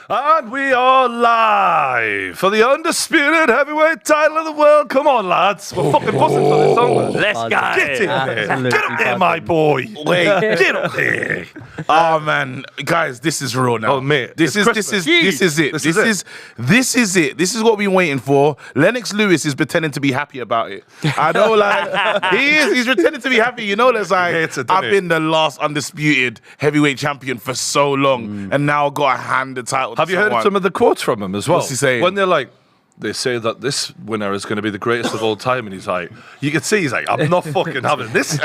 And we are live for the undisputed heavyweight title of the world. Come on, lads. We're fucking buzzing for this, aren't we? Let's go. Get in there. Get up there, my boy. Wait, Get up there. oh man, guys, this is raw now. Oh mate, this is it. This is it. This is what we've been waiting for. Lennox Lewis is pretending to be happy about it. I know, like he is. He's pretending to be happy. You know, that's like I've been the last undisputed heavyweight champion for so long, and now I've got to hand the title. Have you heard some of the quotes from him as well? What's he saying? When they're like, they say that this winner is going to be the greatest of all time, and he's like, you can see he's like, I'm not fucking having this.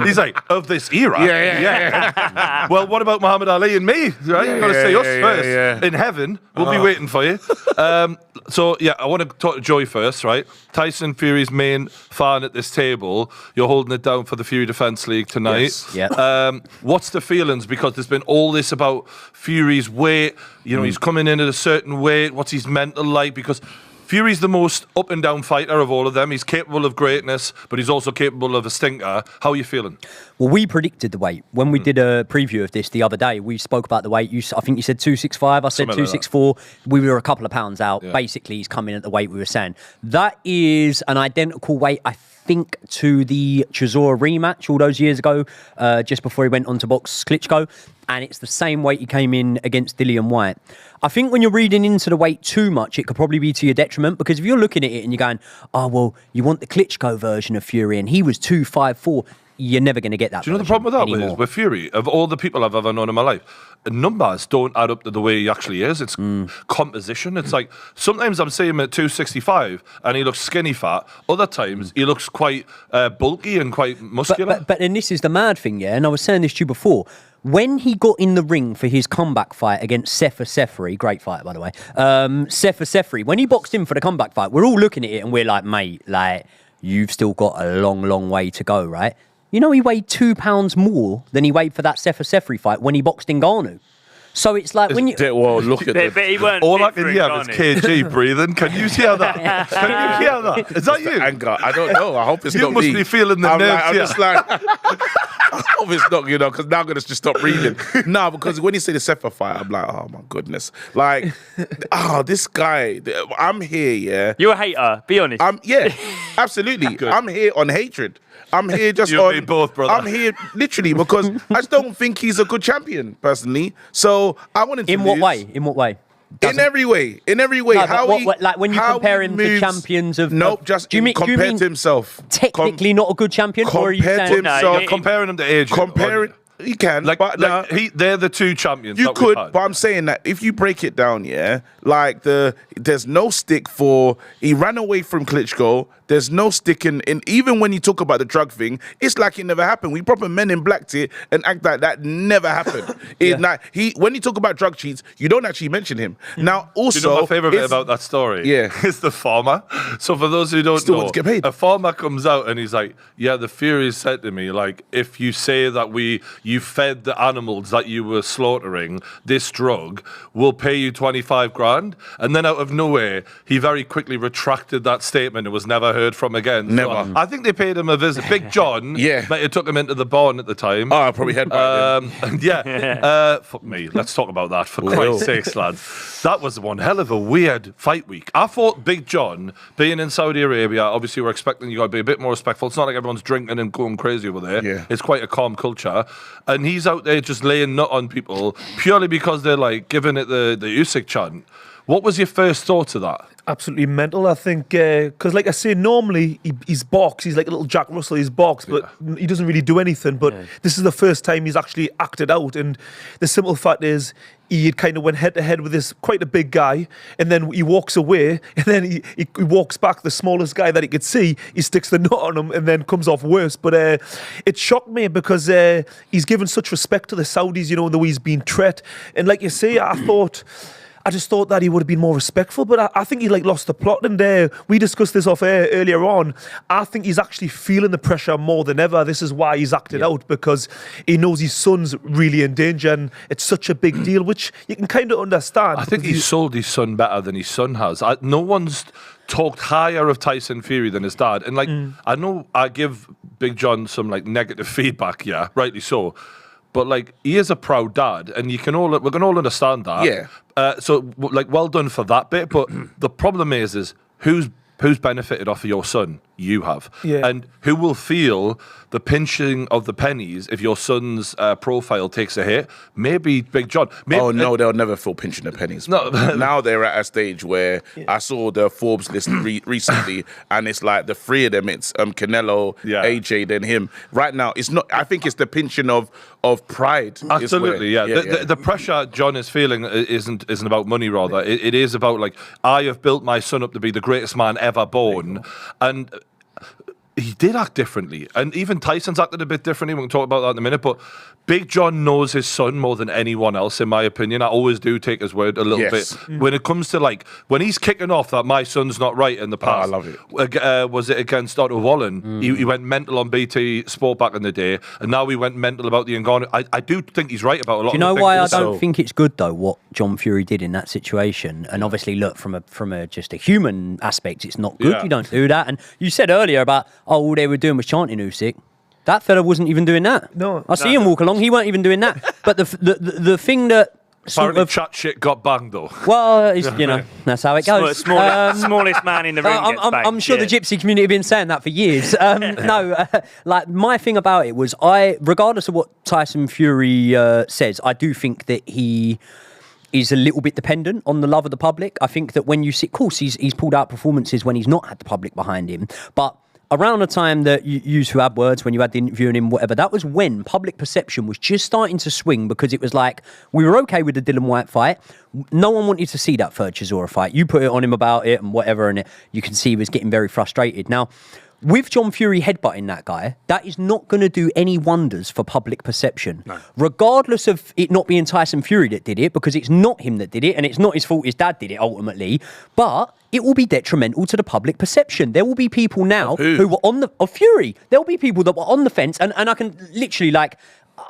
He's like, of this era. Yeah. Well, what about Muhammad Ali and me? Right? You've got to say us first. Yeah. In heaven, we'll be waiting for you. So yeah, I want to talk to Joey first, right? Tyson Fury's main fan at this table. You're holding it down for the Fury Defence League tonight. Yes. Yeah. What's the feelings? Because there's been all this about Fury's weight. You know, he's coming in at a certain weight. What's his mental like? Because Fury's the most up and down fighter of all of them. He's capable of greatness, but he's also capable of a stinker. How are you feeling? Well, we predicted the weight. When we did a preview of this the other day, we spoke about the weight. I think you said 265, I said 264. We were a couple of pounds out. Yeah. Basically, he's coming at the weight we were saying. That is an identical weight, I think, to the Chisora rematch all those years ago, just before he went on to box Klitschko. And it's the same weight he came in against Dillian Whyte. I think when you're reading into the weight too much, it could probably be to your detriment, because if you're looking at it and you're going, oh, well, you want the Klitschko version of Fury, and he was 254, you're never going to get that. Do you know the problem with that? With Fury, of all the people I've ever known in my life, numbers don't add up to the way he actually is. It's composition. It's like, sometimes I'm seeing him at 265 and he looks skinny fat. Other times he looks quite bulky and quite muscular. But and this is the mad thing, yeah, and I was saying this to you before. When he got in the ring for his comeback fight against Sefer Seferi, great fight, by the way, Sefer Seferi, when he boxed in for the comeback fight, we're all looking at it and we're like, mate, like, you've still got a long, long way to go, right? You know, he weighed 2 pounds more than he weighed for that Sefer Seferi fight when he boxed Ngannou. So it's like when you... Well, look at But he weren't all I fit can for it, hear can't is he? KG breathing. Can you hear that? Can you hear that? Is that you? anger. I don't know. I hope it's You not must me. be feeling the I'm nerves. I'm just like, I hope it's not, you know, because now I'm going to just stop reading. No, because when you say the Sefer fight, I'm like, oh my goodness. Like, this guy, I'm here, yeah. You're a hater, be honest. Yeah, absolutely. I'm here on hatred. I'm here just You on... and me both, brother. I'm here literally because I just don't think he's a good champion, personally. So I wanted to In what way? In what way? In every way. No, like when you compare him to champions of... Nope, just compared to himself. Technically not a good champion? Or are you Compared to saying... himself. You're comparing him to Adrian. Comparing... You can, but they're the two champions. you that could, we've had. but I'm saying that if you break it down, yeah, like there's no stick for he ran away from Klitschko. There's no stick in even when you talk about the drug thing, it's like it never happened. We proper men in blacked it and act like that never happened. When you talk about drug cheats, you don't actually mention him. Now, also, do you know my favourite bit about that story? Yeah. It's the farmer. So for those who don't Still know, wants to get paid. a farmer comes out and he's like, yeah, the Furies said to me, like, if you say that you fed the animals that you were slaughtering this drug, we'll pay you 25 grand. And then out of nowhere, he very quickly retracted that statement and was never heard from again. Never. So I think they paid him a visit. Big John, Yeah. might have took him into the barn at the time. Oh, I probably had Fuck me. Let's talk about that, for Christ's sakes, lads. That was one hell of a weird fight week. I thought Big John, being in Saudi Arabia, obviously we're expecting you got to be a bit more respectful. It's not like everyone's drinking and going crazy over there. Yeah. It's quite a calm culture. And he's out there just laying nut on people purely because they're like giving it the Usyk chant. What was your first thought to that? Absolutely mental, I think, because like I say, normally he's boxed, he's like a little Jack Russell, he's boxed, but he doesn't really do anything. But this is the first time he's actually acted out, and the simple fact is he kind of went head to head with this quite a big guy, and then he walks away, and then he walks back, the smallest guy that he could see, he sticks the nut on him, and then comes off worse. But it shocked me because he's given such respect to the Saudis, you know, the way he's been treated, and like you say, I just thought that he would have been more respectful, but I think he lost the plot. And we discussed this off air earlier on. I think he's actually feeling the pressure more than ever. This is why he's acted out, because he knows his son's really in danger, and it's such a big deal, which you can kind of understand. I think he's sold his son better than his son has. No one's talked higher of Tyson Fury than his dad. And I know I give Big John some negative feedback, yeah, rightly so. but like he is a proud dad, and we can all understand that. Yeah. So like, well done for that bit. But the problem is who's benefited off of your son? You have. Yeah. And who will feel the pinching of the pennies if your son's profile takes a hit? Maybe Big John. Oh, no, they'll never feel pinching the pennies. No. Now they're at a stage where I saw the Forbes list recently, and it's like the three of them, it's Canelo, AJ, then him. Right now, it's not, I think it's the pinching of pride. Absolutely, The pressure John is feeling isn't about money, rather. It is about, like, I have built my son up to be the greatest man ever born. And he did act differently, and even Tyson's acted a bit differently. We can talk about that in a minute, but Big John knows his son more than anyone else, in my opinion. I always do take his word a little bit. When it comes to, like, when he's kicking off that my son's not right in the past. I love it. Was it against Otto Wallen? He went mental on BT Sport back in the day, and now he went mental about the Ngannou. I do think he's right about a lot of Do you know things. why I don't think it's good, though, what John Fury did in that situation? And obviously, look, from a just a human aspect, it's not good. You don't do that. And you said earlier about, all they were doing was chanting Usyk. That fella wasn't even doing that. No. I see him walk along. He weren't even doing that. But the thing that apparently chat shit got banged though. Well, that's how it goes. Smallest man in the ring. I'm sure the gypsy community have been saying that for years. Like my thing about it was, regardless of what Tyson Fury says, I do think that he is a little bit dependent on the love of the public. I think that when you see, of course, he's pulled out performances when he's not had the public behind him, but around the time that you used to have words, when you had the interview and him, whatever, that was when public perception was just starting to swing, because it was like, we were okay with the Dillian Whyte fight. No one wanted to see that third Chisora fight. You put it on him about it and whatever, and you can see he was getting very frustrated. Now, with John Fury headbutting that guy, that is not going to do any wonders for public perception. No. Regardless of it not being Tyson Fury that did it, because it's not him that did it, and it's not his fault his dad did it ultimately, but it will be detrimental to the public perception. There will be people now who were of Fury. There will be people that were on the fence, and I can literally, like,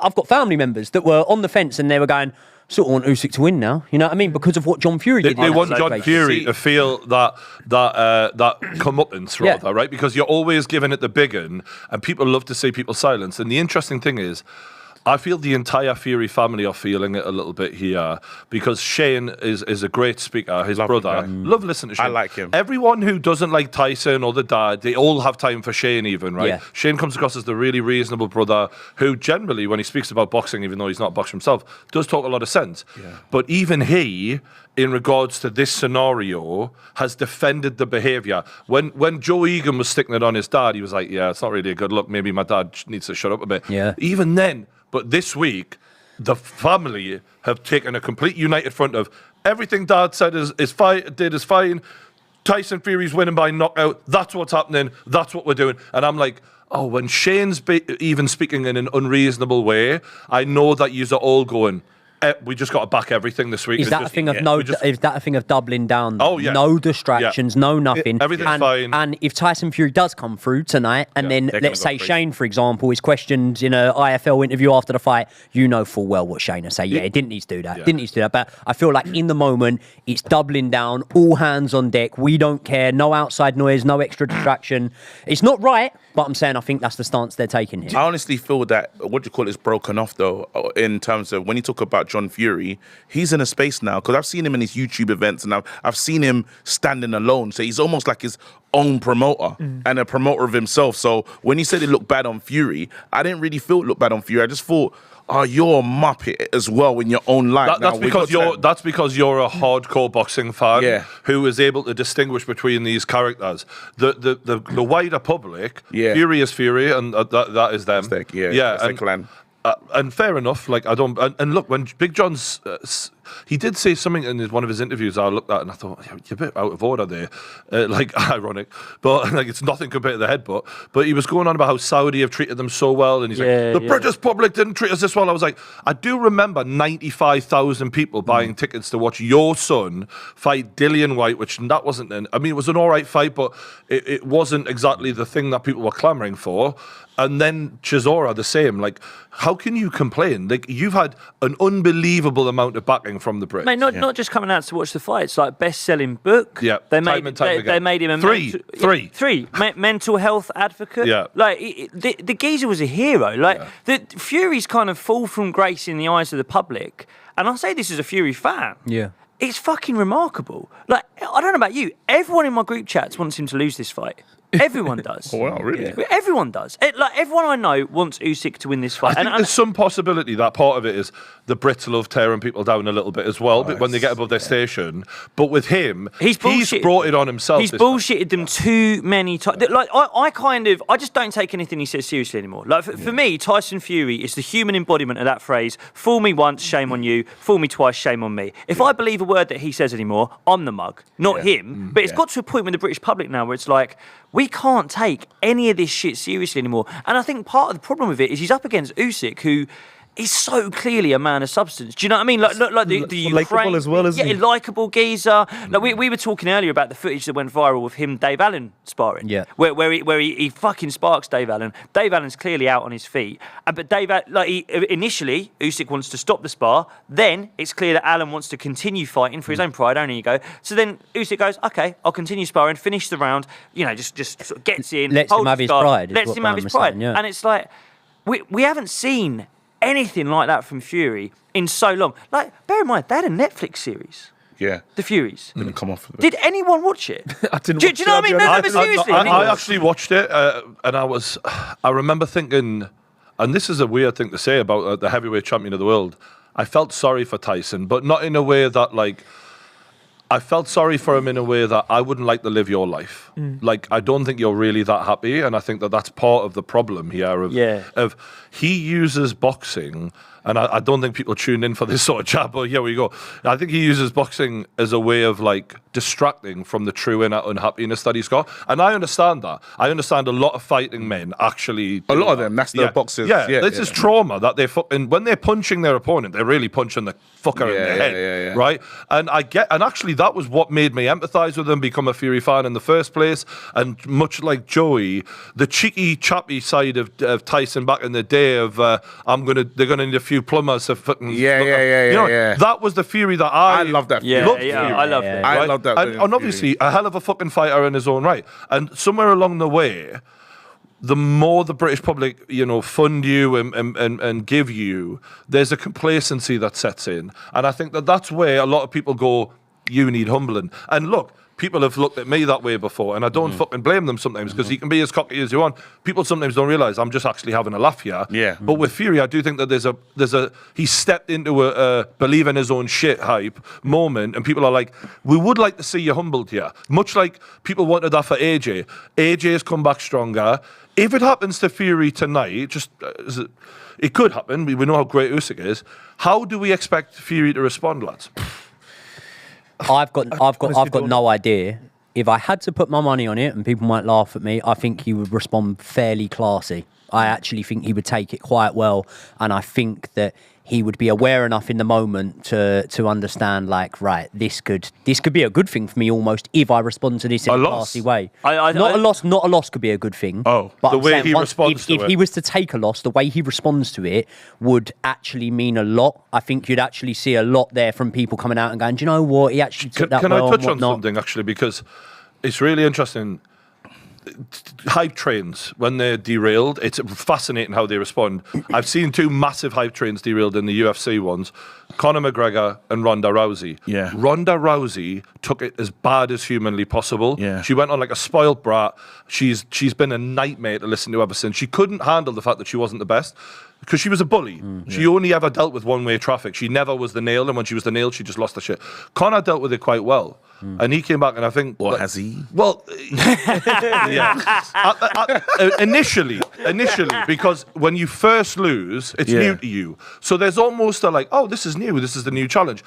I've got family members that were on the fence and they were going, sort of want Usyk to win now, you know what I mean? Because of what John Fury did. They want John Fury to feel that comeuppance, rather, right? Because you're always giving it the big un, and people love to see people silenced. And the interesting thing is, I feel the entire Fury family are feeling it a little bit here, because Shane is a great speaker. His brother. Love listening to Shane. I like him. Everyone who doesn't like Tyson or the dad, they all have time for Shane even, right? Yeah. Shane comes across as the really reasonable brother who generally, when he speaks about boxing, even though he's not a boxer himself, does talk a lot of sense. Yeah. But even he, in regards to this scenario, has defended the behaviour. When Joe Egan was sticking it on his dad, he was like, yeah, it's not really a good look. Maybe my dad needs to shut up a bit. Yeah. Even then, but this week, the family have taken a complete united front of everything Dad said is fine. Tyson Fury's winning by knockout. That's what's happening. That's what we're doing. And I'm like, oh, when Shane's even speaking in an unreasonable way, I know that you're all going, we just got to back everything this week. Is that a thing of doubling down? Oh yeah. No distractions, no nothing. Everything's fine. And if Tyson Fury does come through tonight, and then let's say Shane, for example, is questioned in an IFL interview after the fight, you know full well what Shane will say. Yeah, he didn't need to do that. Didn't need to do that. But I feel like in the moment, it's doubling down, all hands on deck. We don't care. No outside noise, no extra distraction. It's not right, but I'm saying I think that's the stance they're taking here. I honestly feel that is broken off though, in terms of when you talk about John Fury, he's in a space now, because I've seen him in his YouTube events, and I've seen him standing alone. So he's almost like his own promoter and a promoter of himself. So when he said it looked bad on Fury, I didn't really feel it looked bad on Fury. I just thought, you're a muppet as well in your own life. That's because you're a hardcore boxing fan who is able to distinguish between these characters. The wider public, Fury is Fury, and that is them. That's their clan. And fair enough. Like I don't. And look, when Big John's, he did say something in one of his interviews. I looked at and I thought, you're a bit out of order there. Like ironic, but like it's nothing compared to the headbutt. But he was going on about how Saudi have treated them so well, and he's like, the British public didn't treat us this well. I was like, I do remember 95,000 people buying tickets to watch your son fight Dillian Whyte, which that wasn't. I mean, it was an all right fight, but it wasn't exactly the thing that people were clamoring for. And then Chisora the same. Like, how can you complain? Like, you've had an unbelievable amount of backing distracting from the Brits. Mate, not just coming out to watch the fight. It's like best-selling book. Yeah, they time and time again. made him a three mental health advocate. Yeah, like the geezer was a hero. Like the Fury's kind of fall from grace in the eyes of the public, and I say this as a Fury fan. Yeah. It's fucking remarkable. Like, I don't know about you. Everyone in my group chats wants him to lose this fight. Everyone does. Oh, wow, really? Yeah. Everyone does. Everyone I know wants Usyk to win this fight. I think there's some possibility that part of it is the Brits love tearing people down a little bit as well, but when they get above their station. But with him, he's brought it on himself. He's bullshitted them too many times. Like, I just don't take anything he says seriously anymore. Like, for me, Tyson Fury is the human embodiment of that phrase, fool me once, shame on you, fool me twice, shame on me. If I believe a word that he says anymore, I'm the mug, not him. But it's got to a point with the British public now where it's like, we can't take any of this shit seriously anymore. And I think part of the problem with it is he's up against Usyk, who is so clearly a man of substance. Do you know what I mean? Like the Ukraine, likeable as well, isn't he? Likeable geezer. Like we were talking earlier about the footage that went viral with him, Dave Allen sparring. Yeah. Where he fucking sparks Dave Allen. Dave Allen's clearly out on his feet. But initially Usyk wants to stop the spar. Then it's clear that Allen wants to continue fighting for his own pride. Only you go. So then Usyk goes, okay, I'll continue sparring, finish the round. You know, just sort of gets in, lets holds him have the his guard, pride. Lets him have his pride. Yeah. And it's like we haven't seen anything like that from Fury in so long. Like, bear in mind, they had a Netflix series. Yeah. The Furies. Didn't come off of it. Did anyone watch it? I didn't. Do you know what I mean? No, but seriously. I actually watched it, and I remember thinking, and this is a weird thing to say about the heavyweight champion of the world. I felt sorry for Tyson, but not in a way that, like, I felt sorry for him in a way that I wouldn't like to live your life. Like, I don't think you're really that happy, and I think that that's part of the problem here. Of he uses boxing, and I don't think people tune in for this sort of chat, but here we go. I think he uses boxing as a way of, like, distracting from the true inner unhappiness that he's got. And I understand that. I understand a lot of fighting men actually... A lot of them, that's the boxers. Yeah, this is trauma that they fucking... When they're punching their opponent, they're really punching the fucker in the head, right? And actually that was what made me empathise with him, become a Fury fan in the first place. And much like Joey, the cheeky, chappy side of Tyson back in the day of they're gonna need a few plumbers to fucking that was the Fury that I love that. I love that. I love that. And obviously a hell of a fucking fighter in his own right. And somewhere along the way, the more the British public, fund you and give you, there's a complacency that sets in. And I think that's where a lot of people go, you need humbling. And look, people have looked at me that way before, and I don't fucking blame them sometimes, because he can be as cocky as you want. People sometimes don't realise I'm just actually having a laugh here. Yeah. But with Fury, I do think that he stepped into a believe in his own shit hype moment, and people are like, we would like to see you humbled here. Much like people wanted that for AJ. AJ has come back stronger. If it happens to Fury tonight, it could happen. We know how great Usyk is. How do we expect Fury to respond, lads? I've got no idea. If I had to put my money on it, and people might laugh at me, I think he would respond fairly classy. I actually think he would take it quite well, and I think that he would be aware enough in the moment to understand, like, right, this could be a good thing for me almost if I respond to this in a classy way. Not a loss could be a good thing. Oh, but the way he responds to it. If he was to take a loss, the way he responds to it would actually mean a lot. I think you'd actually see a lot there from people coming out and going, do you know what? He actually took that well. Can I touch on something, actually, because it's really interesting. Hype trains, when they're derailed, it's fascinating how they respond. I've seen two massive hype trains derailed in the UFC ones, Conor McGregor and Ronda Rousey. Yeah. Ronda Rousey took it as bad as humanly possible. Yeah. She went on like a spoiled brat. She's been a nightmare to listen to ever since. She couldn't handle the fact that she wasn't the best, because she was a bully. She only ever dealt with one-way traffic. She never was the nail, and when she was the nail, she just lost the shit. Conor dealt with it quite well. And he came back, and I think... Or has he? Well, yeah. Initially, because when you first lose, it's new to you. So there's almost a like, oh, this is new. This is the new challenge.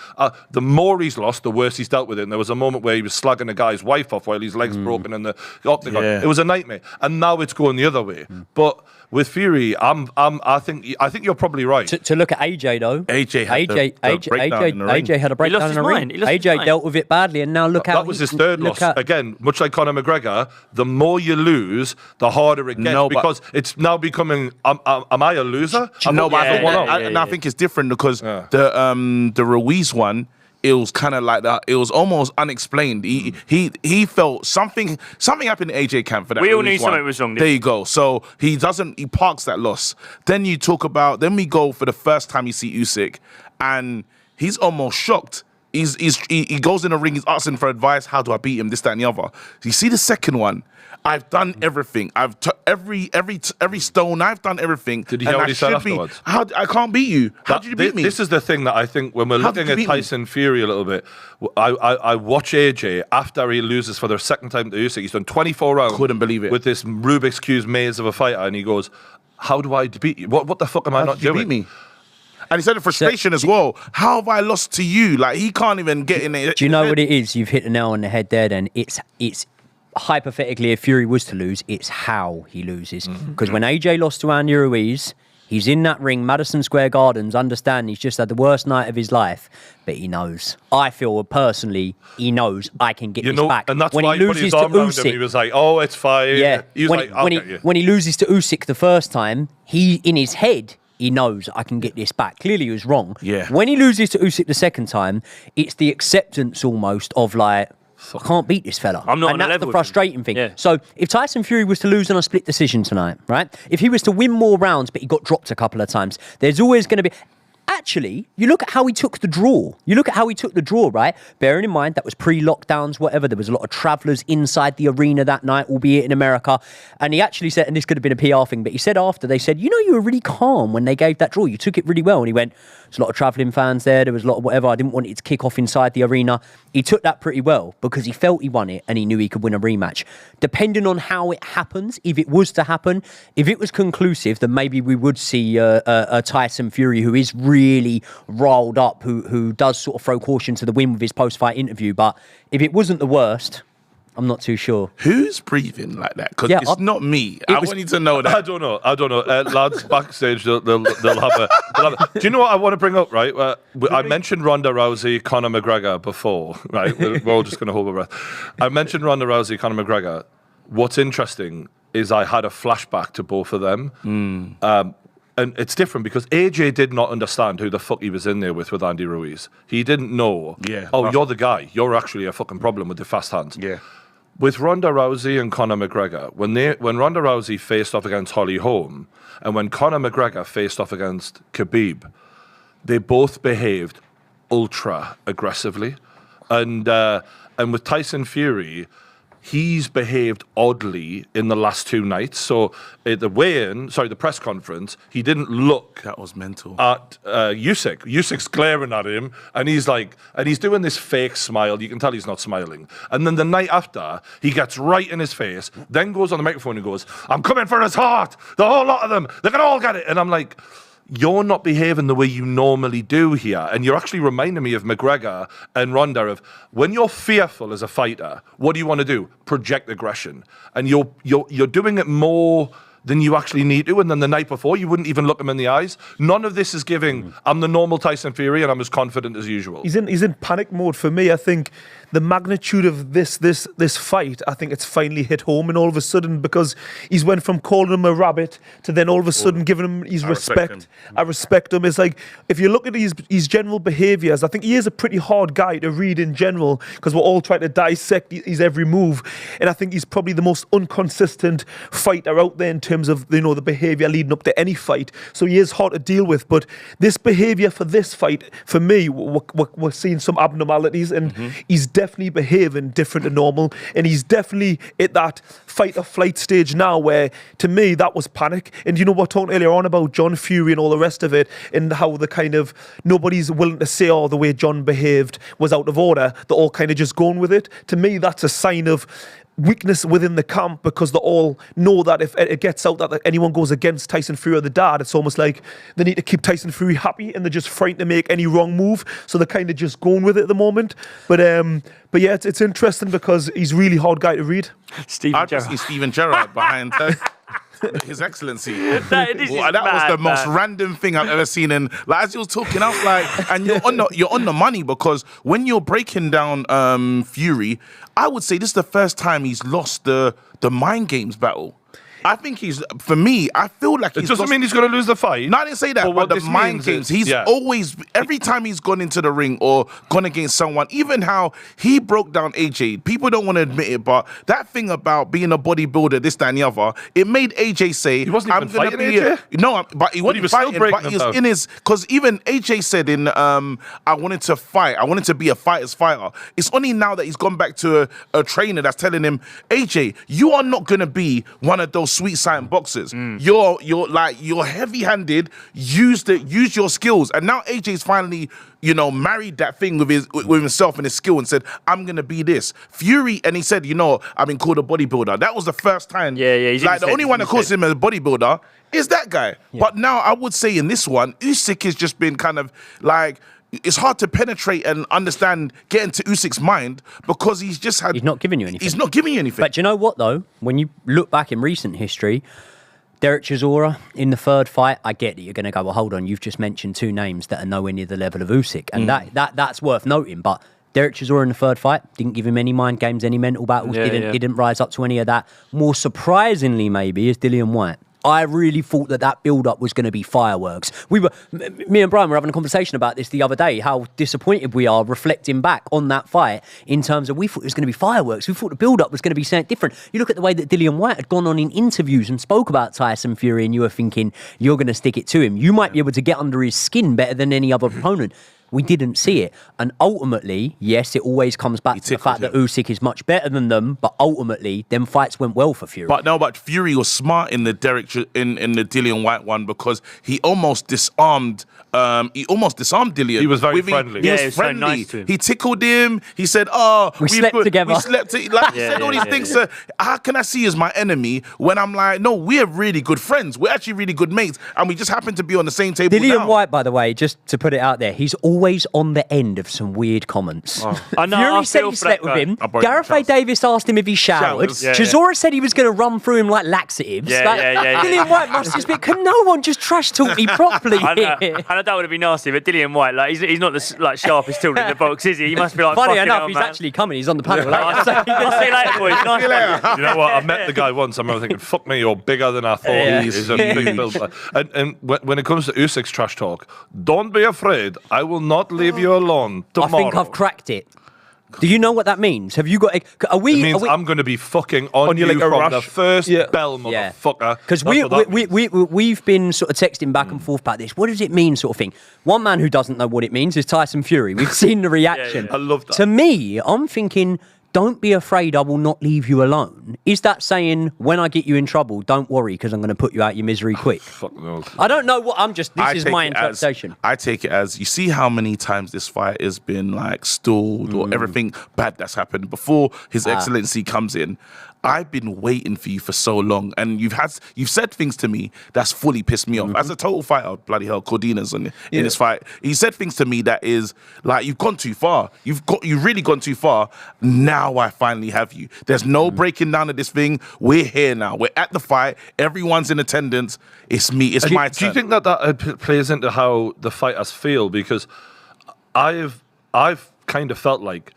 The more he's lost, the worse he's dealt with it. And there was a moment where he was slagging a guy's wife off while his leg's broken in the octagon. It was a nightmare. And now it's going the other way. But with Fury, I think think you're probably right. To look at AJ though, AJ had the breakdown in the ring. AJ had a breakdown lost in the his ring. mind. He lost his AJ mind. dealt with it badly, and now look how That was his third loss. Again, much like Conor McGregor, the more you lose, the harder it gets No, but- because it's now becoming, am I a loser? No, but Yeah, I think it's different because the Ruiz one, it was kind of like that. It was almost unexplained. He felt something happened in AJ camp for that. We all Ruiz knew one. something was wrong, didn't There we? you go. So he parks that loss. Then we go for the first time you see Usyk, and he's almost shocked. He goes in the ring. He's asking for advice. How do I beat him? This, that, and the other. You see the second one. I've done everything. I've every stone. I've done everything. Did you hear what he said afterwards? I can't beat you. How did you beat me? This is the thing that I think when we're How did looking you at beat me? Tyson Fury a little bit, I watch AJ after he loses for the second time to Usyk. He's done 24 rounds. Couldn't believe it. With this Rubik's Cube maze of a fighter, and he goes, "How do I beat you? What the fuck am I How not did you doing?" beat me? And he said the frustration as well. How have I lost to you? Like he can't even get in it. Do you know what it is? You've hit the nail on the head there. Then it's hypothetically, if Fury was to lose, it's how he loses. Because when AJ lost to Andy Ruiz, he's in that ring, Madison Square Gardens, understand he's just had the worst night of his life, but he knows. I feel personally, he knows I can get this back. And that's when why he he put loses his to arm around him, Usyk, he was like, "Oh, it's fine." yeah. He was like, "I'll when get you." when he loses to Usyk the first time, he in his head. He knows I can get this back. Clearly, he was wrong. Yeah. When he loses to Usyk the second time, it's the acceptance almost of like, I can't beat this fella. I'm not on and a that's level the with him. frustrating thing. Yeah. So if Tyson Fury was to lose on a split decision tonight, right? If he was to win more rounds, but he got dropped a couple of times, there's always going to be. Actually, you look at how he took the draw. Right? Bearing in mind that was pre-lockdowns, whatever. There was a lot of travellers inside the arena that night, albeit in America. And he actually said, and this could have been a PR thing, but he said after, they said, you know, you were really calm when they gave that draw. You took it really well. And he went, there's a lot of travelling fans there. There was a lot of whatever. I didn't want it to kick off inside the arena. He took that pretty well because he felt he won it and he knew he could win a rematch. Depending on how it happens, if it was to happen, if it was conclusive, then maybe we would see a Tyson Fury who is really riled up, who does sort of throw caution to the wind with his post-fight interview. But if it wasn't the worst, I'm not too sure. Who's breathing like that? Because Yeah, it's not me. I want you to know that. I don't know. Lads backstage, they'll have a. Do you know what I want to bring up? Right, I mentioned Ronda Rousey, Conor McGregor before. Right, we're all just going to hold our breath. I mentioned Ronda Rousey, Conor McGregor. What's interesting is I had a flashback to both of them. And it's different because AJ did not understand who the fuck he was in there with Andy Ruiz. He didn't know. Yeah. Oh, you're the guy. You're actually a fucking problem with the fast hands. Yeah. With Ronda Rousey and Conor McGregor, when Ronda Rousey faced off against Holly Holm, and when Conor McGregor faced off against Khabib, they both behaved ultra aggressively, and with Tyson Fury, he's behaved oddly in the last two nights. So at the press conference, he didn't look That was mental. at Usyk. Usyk's glaring at him, and he's doing this fake smile. You can tell he's not smiling. And then the night after, he gets right in his face, then goes on the microphone and goes, "I'm coming for his heart. The whole lot of them. They can all get it." And I'm like, you're not behaving the way you normally do here. And you're actually reminding me of McGregor and Ronda of when you're fearful as a fighter, what do you want to do? Project aggression. And you're doing it more than you actually need to. And then the night before, you wouldn't even look him in the eyes. None of this is giving, I'm the normal Tyson Fury and I'm as confident as usual. He's in panic mode for me. I think the magnitude of this fight, I think it's finally hit home, and all of a sudden, because he's went from calling him a rabbit to then all of a sudden giving him his respect. I respect him. It's like, if you look at his general behaviours, I think he is a pretty hard guy to read in general, because we're all trying to dissect his every move, and I think he's probably the most inconsistent fighter out there in terms of, you know, the behaviour leading up to any fight. So he is hard to deal with, but this behaviour for this fight, for me, we're seeing some abnormalities, and he's definitely behaving different to normal, and he's definitely at that fight or flight stage now where, to me, that was panic. And you know, we're talking earlier on about John Fury and all the rest of it, and how the kind of nobody's willing to say, oh, the way John behaved was out of order. They're all kind of just going with it. To me, that's a sign of weakness within the camp, because they all know that if it gets out that anyone goes against Tyson Fury or the dad, it's almost like they need to keep Tyson Fury happy, and they're just frightened to make any wrong move, so they're kind of just going with it at the moment. But yeah, it's interesting because he's really hard guy to read. I just see Steven Gerrard behind. His Excellency. This is that was the mad, most man. random thing I've ever seen. And like, as he was talking, I was like, and you're on the money, because when you're breaking down Fury, I would say this is the first time he's lost the mind games battle. I think for me, I feel like It he's doesn't lost. mean he's going to lose the fight. No, I didn't say that, But but what the this mind means games, is- he's yeah. always, every time he's gone into the ring or gone against someone, even how he broke down AJ, people don't want to admit it, but that thing about being a bodybuilder, this, that, and the other, it made AJ say, He wasn't even gonna fighting be AJ? No, but he wasn't was still fighting, breaking but he him was down. in his, because even AJ said in, I wanted to fight, I wanted to be a fighter's fighter. It's only now that he's gone back to a trainer that's telling him, AJ, you are not going to be one of those sweet silent boxers. You're heavy-handed. Use your skills. And now AJ's finally, married that thing with himself and his skill and said, I'm gonna be this. Fury, and he said, I've been called a bodybuilder. That was the first time. Yeah, he's like the even only said- one that he calls said- him a bodybuilder is that guy. But now I would say in this one, Usyk has just been kind of like. It's hard to penetrate and understand, get into Usyk's mind, because he's just had. He's not giving you anything. He's not giving you anything. But do you know what, though? When you look back in recent history, Derek Chisora in the third fight, I get that you're going to go, well, hold on, you've just mentioned two names that are nowhere near the level of Usyk. And that's worth noting. But Derek Chisora in the third fight didn't give him any mind games, any mental battles, didn't rise up to any of that. More surprisingly, maybe, is Dillian Whyte. I really thought that build-up was going to be fireworks. Me and Brian were having a conversation about this the other day, how disappointed we are reflecting back on that fight in terms of we thought it was going to be fireworks. We thought the build-up was going to be something different. You look at the way that Dillian Whyte had gone on in interviews and spoke about Tyson Fury, and you were thinking, you're going to stick it to him. You might be able to get under his skin better than any other opponent. We didn't see it. And ultimately, yes, it always comes back to the fact that Usyk is much better than them, but ultimately, them fights went well for Fury. But Fury was smart in the in the Dillian Whyte one, because he almost disarmed Dillian. He was very friendly. He Yeah, was he was so friendly. nice to him. He tickled him. He said, We slept together." We slept he said all these things. So how can I see you as my enemy when I'm like, no, we're really good friends. We're actually really good mates, and we just happen to be on the same table Dillian now. Whyte, by the way, just to put it out there, he's always on the end of some weird comments. I know, I Fury said feel he for slept that with guy. him. I broke Gareth my A. Davis asked him if he showered. Showers. Yeah, Chisora said he was going to run through him like laxatives. Yeah, Like, yeah. Dillian Whyte must just be, can no one just trash talk me properly I know, here? and I don't want to be nasty, but Dillian Whyte, like he's not the sharpest tool in the box, is he? He must be like, Funny fucking enough, hell, he's man. actually coming. He's on the panel later. I'll see you later, boys. Nice one. You know what? I met the guy once. I remember thinking, "Fuck me, you're bigger than I thought." Yeah. He's a big build. And when it comes to Usyk's trash talk, don't be afraid. I will not leave you alone I tomorrow. think I've cracked it. Do you know what that means? Have you got? Are we? It means are we, I'm going to be fucking on you you like a from rush. the first Yeah. bell, Yeah. motherfucker. Because That's what that means. we've been sort of texting back and forth about this. What does it mean, sort of thing? One man who doesn't know what it means is Tyson Fury. We've seen the reaction. I love that. To me, I'm thinking, don't be afraid, I will not leave you alone. Is that saying, when I get you in trouble, don't worry, because I'm going to put you out your misery quick? Fuck no. I don't know what, this is take my it interpretation. I take it as, you see how many times this fight has been like stalled or everything bad that's happened before His Excellency comes in. I've been waiting for you for so long, and you've said things to me that's fully pissed me off. As a total fighter, bloody hell, Cordina's in this fight. He said things to me that is like, you've gone too far. You've really gone too far. Now I finally have you. There's no breaking down of this thing. We're here now. We're at the fight. Everyone's in attendance. It's me. It's my turn. Do you think that plays into how the fighters feel? Because I've kind of felt like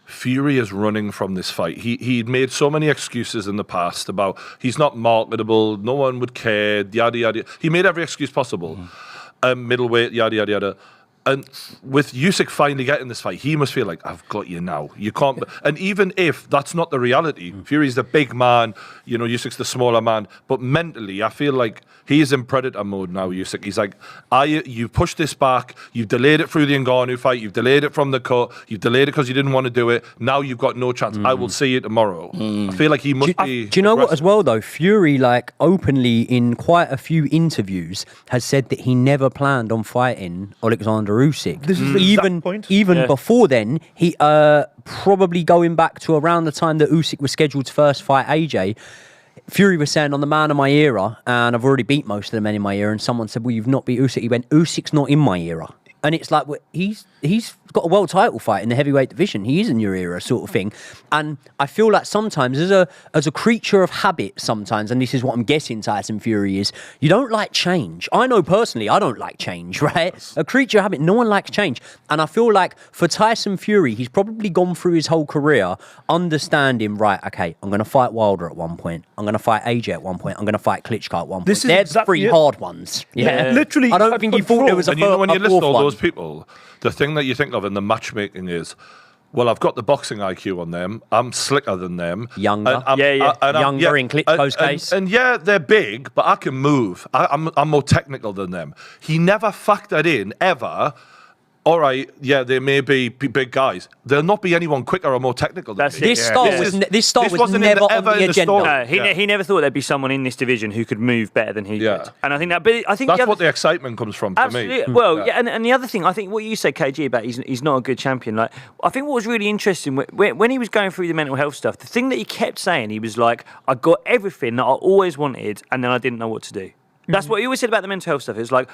Fury is running from this fight. He'd made so many excuses in the past about he's not marketable, no one would care, yada yada. He made every excuse possible. Middleweight, yada yada yada. And with Usyk finally getting this fight, he must feel like, I've got you now. You can't. And even if that's not the reality, Fury's the big man, Usyk's the smaller man. But mentally, I feel like he's in predator mode now, Usyk. He's like, you pushed this back. You've delayed it through the Ngannou fight. You've delayed it from the cut. You've delayed it because you didn't want to do it. Now you've got no chance. I will see you tomorrow. I feel like he must be. Do you know what, aggressive. as well, though? Fury, like, openly in quite a few interviews, has said that he never planned on fighting Oleksandr Usyk. This is the exact point. Even before then, he probably going back to around the time that Usyk was scheduled to first fight AJ. Fury was saying, on the man of my era, and I've already beat most of the men in my era. And someone said, well, you've not beat Usyk. He went, Usyk's not in my era. And it's like, well, he's got a world title fight in the heavyweight division. He is in your era, sort of thing. And I feel like sometimes, as a creature of habit, sometimes, and this is what I'm guessing Tyson Fury is, you don't like change. I know personally, I don't like change, right? A creature of habit, no one likes change. And I feel like for Tyson Fury, he's probably gone through his whole career understanding, right, okay, I'm going to fight Wilder at one point. I'm going to fight AJ at one point. I'm going to fight Klitschko at one point. This is They're exactly three it. hard ones. Yeah. Literally, I don't think he thought there was a And you know, when you list fourth all one. those people, the thing that you think of in the matchmaking is, well, I've got the boxing IQ on them. I'm slicker than them. Younger. And I'm- Yeah. and I'm- Younger in Klitschko's and- case. And yeah, they're big, but I can move. I'm more technical than them. He never factored in, ever, all right, yeah, they may be big guys. There'll not be anyone quicker or more technical than That's me. it. This style This was, is- this style this was wasn't never on ever the in the agenda. story. He never thought there'd be someone in this division who could move better than he Yeah. could. And I think that, but I think That's the other, what the excitement comes from for absolutely. me. Well, yeah, and the other thing, I think what you said, KG, about he's not a good champion. Like, I think what was really interesting when he was going through the mental health stuff, the thing that he kept saying, he was like, I got everything that I always wanted, and then I didn't know what to do. That's what he always said about the mental health stuff. It was like,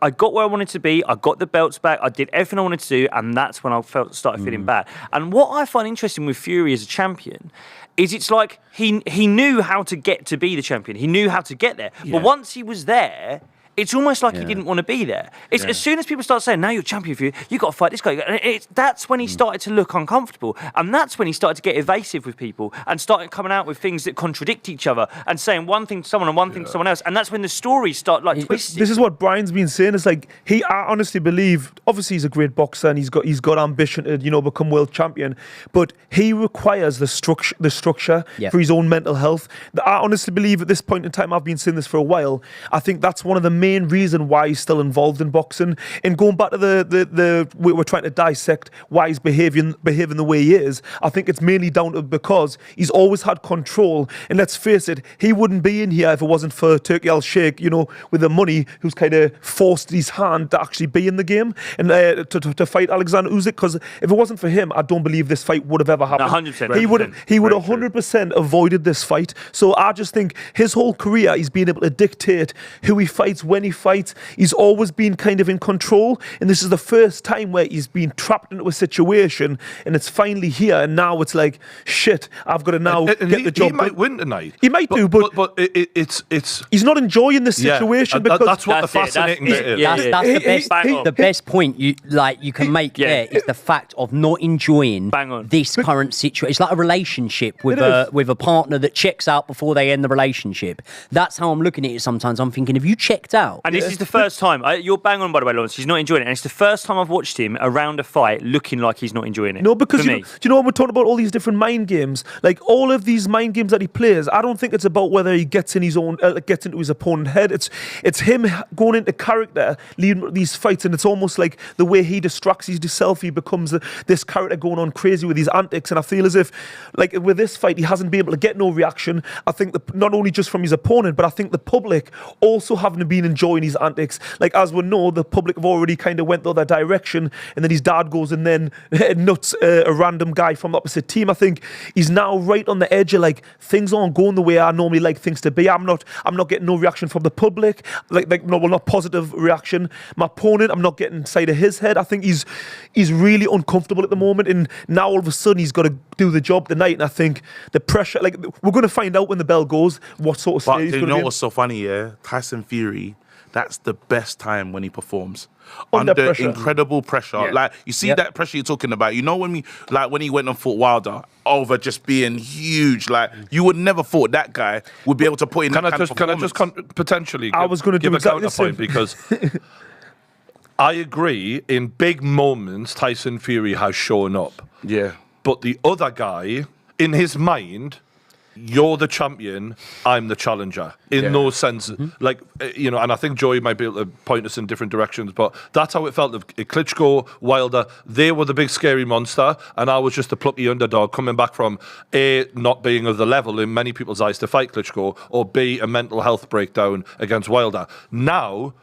I got where I wanted to be, I got the belts back, I did everything I wanted to do, and that's when I started feeling bad. And what I find interesting with Fury as a champion is it's like he knew how to get to be the champion. He knew how to get there. But once he was there, it's almost like he didn't want to be there. It's as soon as people start saying, now you're champion for you got to fight this guy. And that's when he started to look uncomfortable. And that's when he started to get evasive with people and started coming out with things that contradict each other and saying one thing to someone and one thing to someone else. And that's when the stories start like twisting. This is what Brian's been saying. It's like I honestly believe. Obviously, he's a great boxer and he's got ambition to become world champion. But he requires the structure for his own mental health. I honestly believe at this point in time, I've been saying this for a while. I think that's one of the main reason why he's still involved in boxing. And going back to the we're trying to dissect why he's behaving the way he is. I think it's mainly down to because he's always had control. And let's face it, he wouldn't be in here if it wasn't for Turki Al-Sheikh, with the money, who's kind of forced his hand to actually be in the game and to fight Oleksandr Usyk. Because if it wasn't for him, I don't believe this fight would have ever happened. 100%. He would 100% avoided this fight. So I just think his whole career, he's been able to dictate who he fights, when he fights. He's always been kind of in control, and this is the first time where he's been trapped into a situation, and it's finally here, and now it's like, shit, I've got to now And get the job. He might win tonight. He might do, but it's he's not enjoying this situation because that's what the fascinating bit is. That's the best point you can make there is the fact of not enjoying this current situation. It's like a relationship with a partner that checks out before they end the relationship. That's how I'm looking at it sometimes. I'm thinking, have you checked out? And this is the first time, you're bang on by the way, Lawrence, he's not enjoying it. And it's the first time I've watched him around a fight looking like he's not enjoying it. No, because for me. do you know when we're talking about all these different mind games, like all of these mind games that he plays, I don't think it's about whether he gets in his own, gets into his opponent's head. It's him going into character, leading these fights, and it's almost like the way he distracts himself, he becomes this character going on crazy with his antics. And I feel as if, like with this fight, he hasn't been able to get no reaction. I think not only just from his opponent, but I think the public also haven't been enjoying his antics. Like, as we know, the public have already kind of went the other direction, and then his dad goes and then nuts a random guy from the opposite team. I think he's now right on the edge of like, things aren't going the way I normally like things to be. I'm not getting no reaction from the public, not positive reaction. My opponent, I'm not getting inside of his head. I think he's really uncomfortable at the moment, and now all of a sudden he's got to do the job tonight. And I think the pressure, like, we're going to find out when the bell goes what sort of state he's But going you to know be. what's so funny, yeah? Tyson Fury, that's the best time when he performs. Under pressure. Incredible pressure. Yeah. Like, you see that pressure you're talking about. You know when he went and fought Wilder over just being huge, like, you would never thought that guy would be able to put in Can that I kind of just performance. potentially I was gonna give do a exactly the counterpoint same. because I agree, in big moments Tyson Fury has shown up. Yeah. But the other guy, in his mind, you're the champion, I'm the challenger. In those senses. Like, and I think Joey might be able to point us in different directions, but that's how it felt. Klitschko, Wilder, they were the big scary monster, and I was just the plucky underdog coming back from A, not being of the level in many people's eyes to fight Klitschko, or B, a mental health breakdown against Wilder. Now,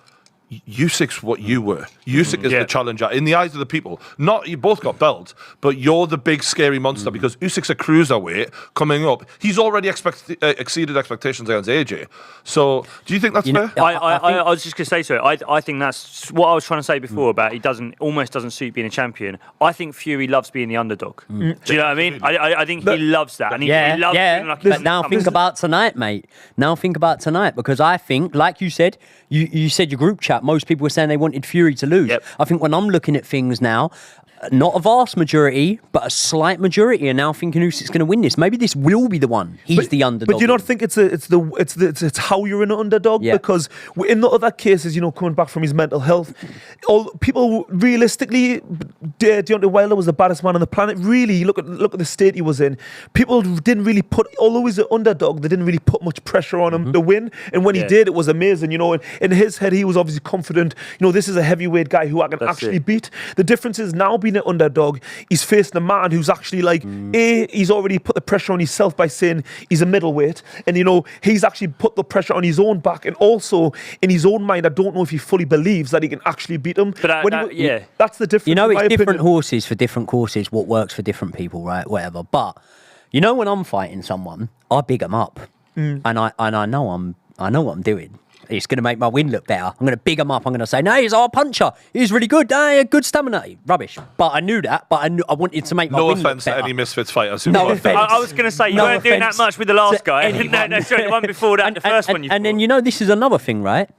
Usyk's what you were. Usyk is the challenger in the eyes of the people. Not you both got belts, but you're the big scary monster because Usyk's a cruiserweight coming up. He's already exceeded expectations against AJ. So, do you think that's fair? I was just going to say to it. I think that's what I was trying to say before about he almost doesn't suit being a champion. I think Fury loves being the underdog. Do you know what I mean? I think he loves that, and he loves feeling like but now think about tonight, mate. Now think about tonight because I think, like you said, you said your group chat. Most people were saying they wanted Fury to lose. Yep. I think when I'm looking at things now, not a vast majority, but a slight majority are now thinking Usyk's going to win this. Maybe this will be the one. He's the underdog. But you don't think it's how you're an underdog? Yeah. Because in the other cases, coming back from his mental health, all people realistically, Deontay Wilder was the baddest man on the planet. Really, look at the state he was in. People didn't really although he's an underdog, they didn't really put much pressure on him to win. And when he did, it was amazing. In his head, he was obviously confident. This is a heavyweight guy who I can actually beat. The difference is now being an underdog, he's facing a man who's actually he's already put the pressure on himself by saying he's a middleweight, and he's actually put the pressure on his own back, and also in his own mind, I don't know if he fully believes that he can actually beat him. But that's the difference. It's different horses for different courses. What works for different people, right? Whatever. But when I'm fighting someone, I big them up, and I know what I'm doing. It's going to make my win look better. I'm going to big him up. I'm going to say, no, he's our puncher. He's really good. Good stamina. Rubbish. But I knew that. But I wanted to make my win look better. No offense to any Misfits fighters. No offense. I was going to say, you weren't doing that much with the last guy. No, sorry, the one before that, the first one you fought. And then, this is another thing, right?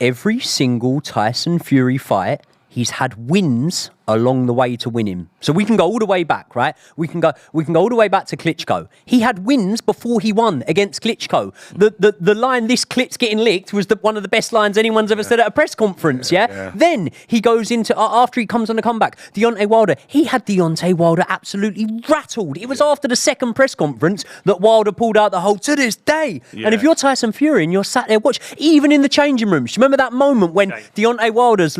Every single Tyson Fury fight, he's had wins along the way to win him. So we can go all the way back, right? We can go all the way back to Klitschko. He had wins before he won against Klitschko. The line, this Klit's getting licked, was one of the best lines anyone's ever said at a press conference, yeah? Then he goes into, after he comes on the comeback, Deontay Wilder, he had Deontay Wilder absolutely rattled. It was after the second press conference that Wilder pulled out the whole, to this day. Yeah. And if you're Tyson Fury and you're sat there watching, even in the changing rooms, do you remember that moment when Deontay Wilder's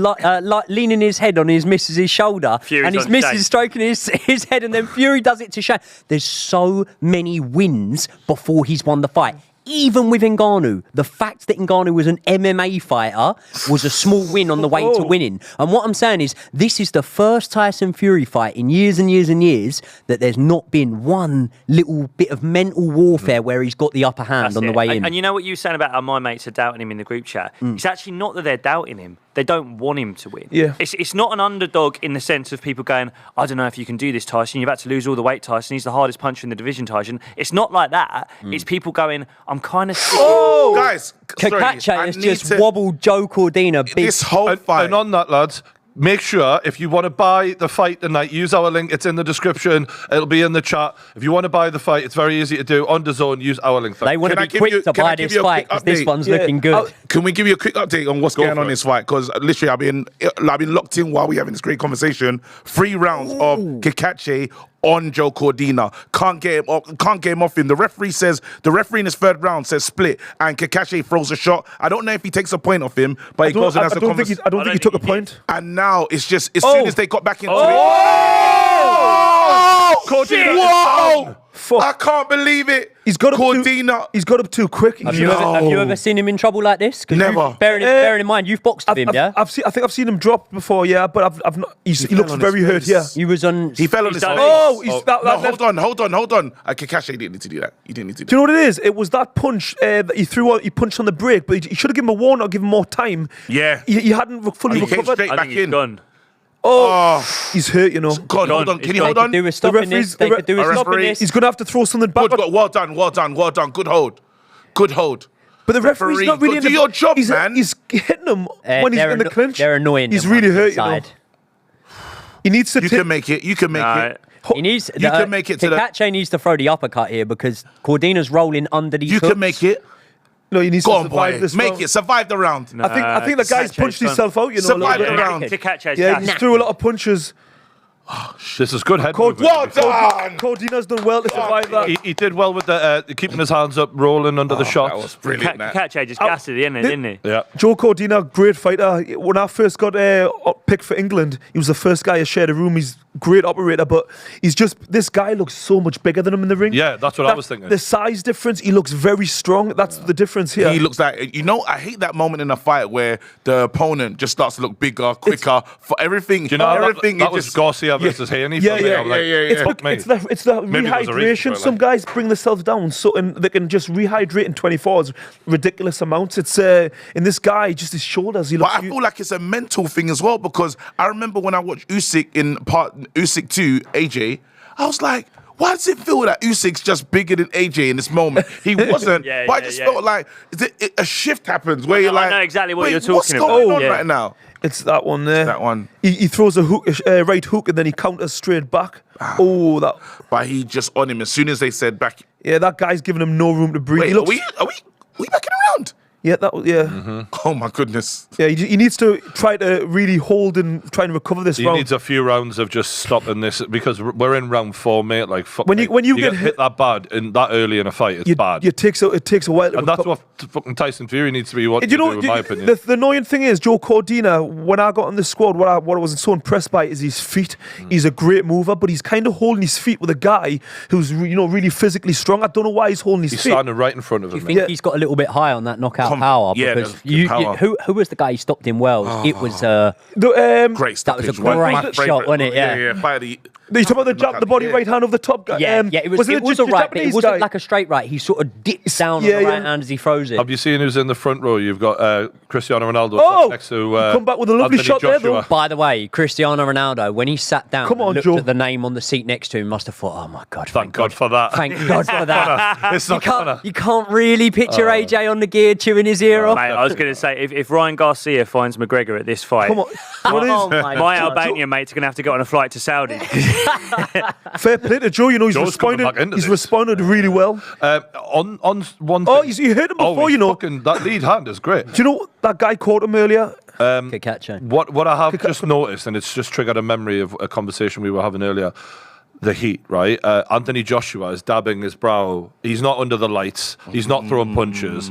leaning his head on his missus's shoulder Fury's and his missus stroking his head, and then Fury does it to Shane. There's so many wins before he's won the fight. Even with Ngannou, the fact that Ngannou was an MMA fighter was a small win on the way to winning. And what I'm saying is, this is the first Tyson Fury fight in years and years and years that there's not been one little bit of mental warfare where he's got the upper hand on the way in. And you know what you were saying about how my mates are doubting him in the group chat? It's actually not that they're doubting him. They don't want him to win. Yeah. It's not an underdog in the sense of people going, I don't know if you can do this, Tyson. You're about to lose all the weight, Tyson. He's the hardest puncher in the division, Tyson. It's not like that. It's people going, I'm kind of sick. Oh, guys. Cacace has just wobbled Joe Cordina. This whole fight. And on that, lads, make sure if you want to buy the fight tonight, use our link. It's in the description. It'll be in the chat. If you want to buy the fight, it's very easy to do. On DAZN, use our link. They want to be quick to buy this fight because this one's looking good. Can we give you a quick update on what's going on in this fight? Because literally, I've been locked in while we're having this great conversation. 3 rounds of Cacace on Joe Cordina. Can't get him off him. The referee in his 3rd round says split, and Cacace throws a shot. I don't know if he takes a point off him, but he goes and has a conversation. I don't think he took a point. And now it's just as soon as they got back into it. Cordina! Whoa! Fuck. I can't believe it. He's got up Cordina. He's got up too quick. Have you ever seen him in trouble like this? Never. Bearing in mind, you've boxed with him, yeah? I think I've seen him drop before, yeah, but I've not. He looks very hurt, yeah. He was on. He fell on his face. Hold on. Cacace didn't need to do that. He didn't need to do that. Do you know what it is? It was that punch that he threw out. He punched on the break, but he should have given him a warning or given him more time. Yeah. He hadn't fully recovered. Came straight back in. Gone. He's hurt, you know. God, hold on. Can you hold on? They could do with stopping this. He's going to have to throw something back. Well done. Good hold. But the referee's not really do your job, man. He's hitting him when he's in the clinch. They're annoying. He's really hurt, you know. He needs to. You can make it. You can make it. He needs. You can make it to the. Cacace needs to throw the uppercut here because Cordina's rolling under these. You can make it. No, he needs to survive this round. Make it. Survive the round. No, I think the guy's punched himself out, you know. Survive the round. Yeah, he threw a lot of punches. Oh, shit. This is good head movement. Well done. Cordina's done well to survive that. He did well with the keeping his hands up, rolling under the shots. That was brilliant. Cacace just gassed at the end, didn't he? Yeah. Joe Cordina, great fighter. When I first got picked for England, he was the first guy I shared a room. He's a great operator, but this guy looks so much bigger than him in the ring. Yeah, that's what I was thinking. The size difference, he looks very strong. That's the difference here. He looks like, I hate that moment in a fight where the opponent just starts to look bigger, quicker, for everything. Do you know everything that was Garcia versus Haney? Yeah. It's It's the Maybe it was a reason rehydration. for it, Some guys bring themselves down so and they can just rehydrate in 24 hours, ridiculous amounts. It's in this guy, just his shoulders. He But looks I feel like it's a mental thing as well, because I remember when I watched Usyk in Usyk 2, AJ, I was like, why does it feel that Usyk's just bigger than AJ in this moment? He wasn't, but I just felt like a shift happens where you're like, I know exactly what wait, you're talking what's about. going on Yeah. right now? It's that one there. That one. He throws a hook, right hook, and then he counters straight back. Oh, that. But he just on him as soon as they said back. Yeah, that guy's giving him no room to breathe. Wait, He looks, are we backing around? yeah, that was, yeah. Oh my goodness. Yeah, he needs to try to really hold and try and recover this He round. needs a few rounds of just stopping this, because we're in round 4, mate. Like, fuck, When you get hit that bad and that early in a fight, it's bad. It takes a while to And that's recover. what fucking Tyson Fury needs to be wanting You to know, do, in my opinion. the annoying thing is, Joe Cordina, when I got in the squad, what I was so impressed by is his feet. He's a great mover, but he's kind of holding his feet with a guy who's really physically strong. I don't know why he's holding his He's feet. standing right in front of Do him. you think he's got a little bit high on that knockout power? yeah, Because there's good power. who was the guy who stopped in Wells? It was Great that was a stoppage. One of my great favourite- shot, wasn't it? Yeah. Fight of the- you talking about the jab, the body right hand of the top guy? It was it a right, but it Japanese wasn't guy? like a straight right. He sort of dips down Yeah, on the yeah. right hand as he throws it. Have you seen who's in the front row? You've got Cristiano Ronaldo Oh, next to come back with a lovely Anthony shot there, Joshua. though. By the way, Cristiano Ronaldo, when he sat down Come on, and looked Joe. at the name on the seat next to him, must have thought, oh my God, Thank God for that. Thank God for that. It's not Connor. You can't really picture AJ on the gear chewing his ear off. Mate, I was going to say, if Ryan Garcia finds McGregor at this fight, Come on. What Oh is? my my God. Albanian mates are going to have to get on a flight to Saudi. Fair play to Joe. He's Joe's coming back into He's this. responded really well. On one Oh, thing. you hit him before, he fucking, that lead hand is great. Do you know that guy caught him earlier? Cacace. What I have just noticed, and it's just triggered a memory of a conversation we were having earlier, the heat, right? Anthony Joshua is dabbing his brow. He's not under the lights. He's not throwing punches.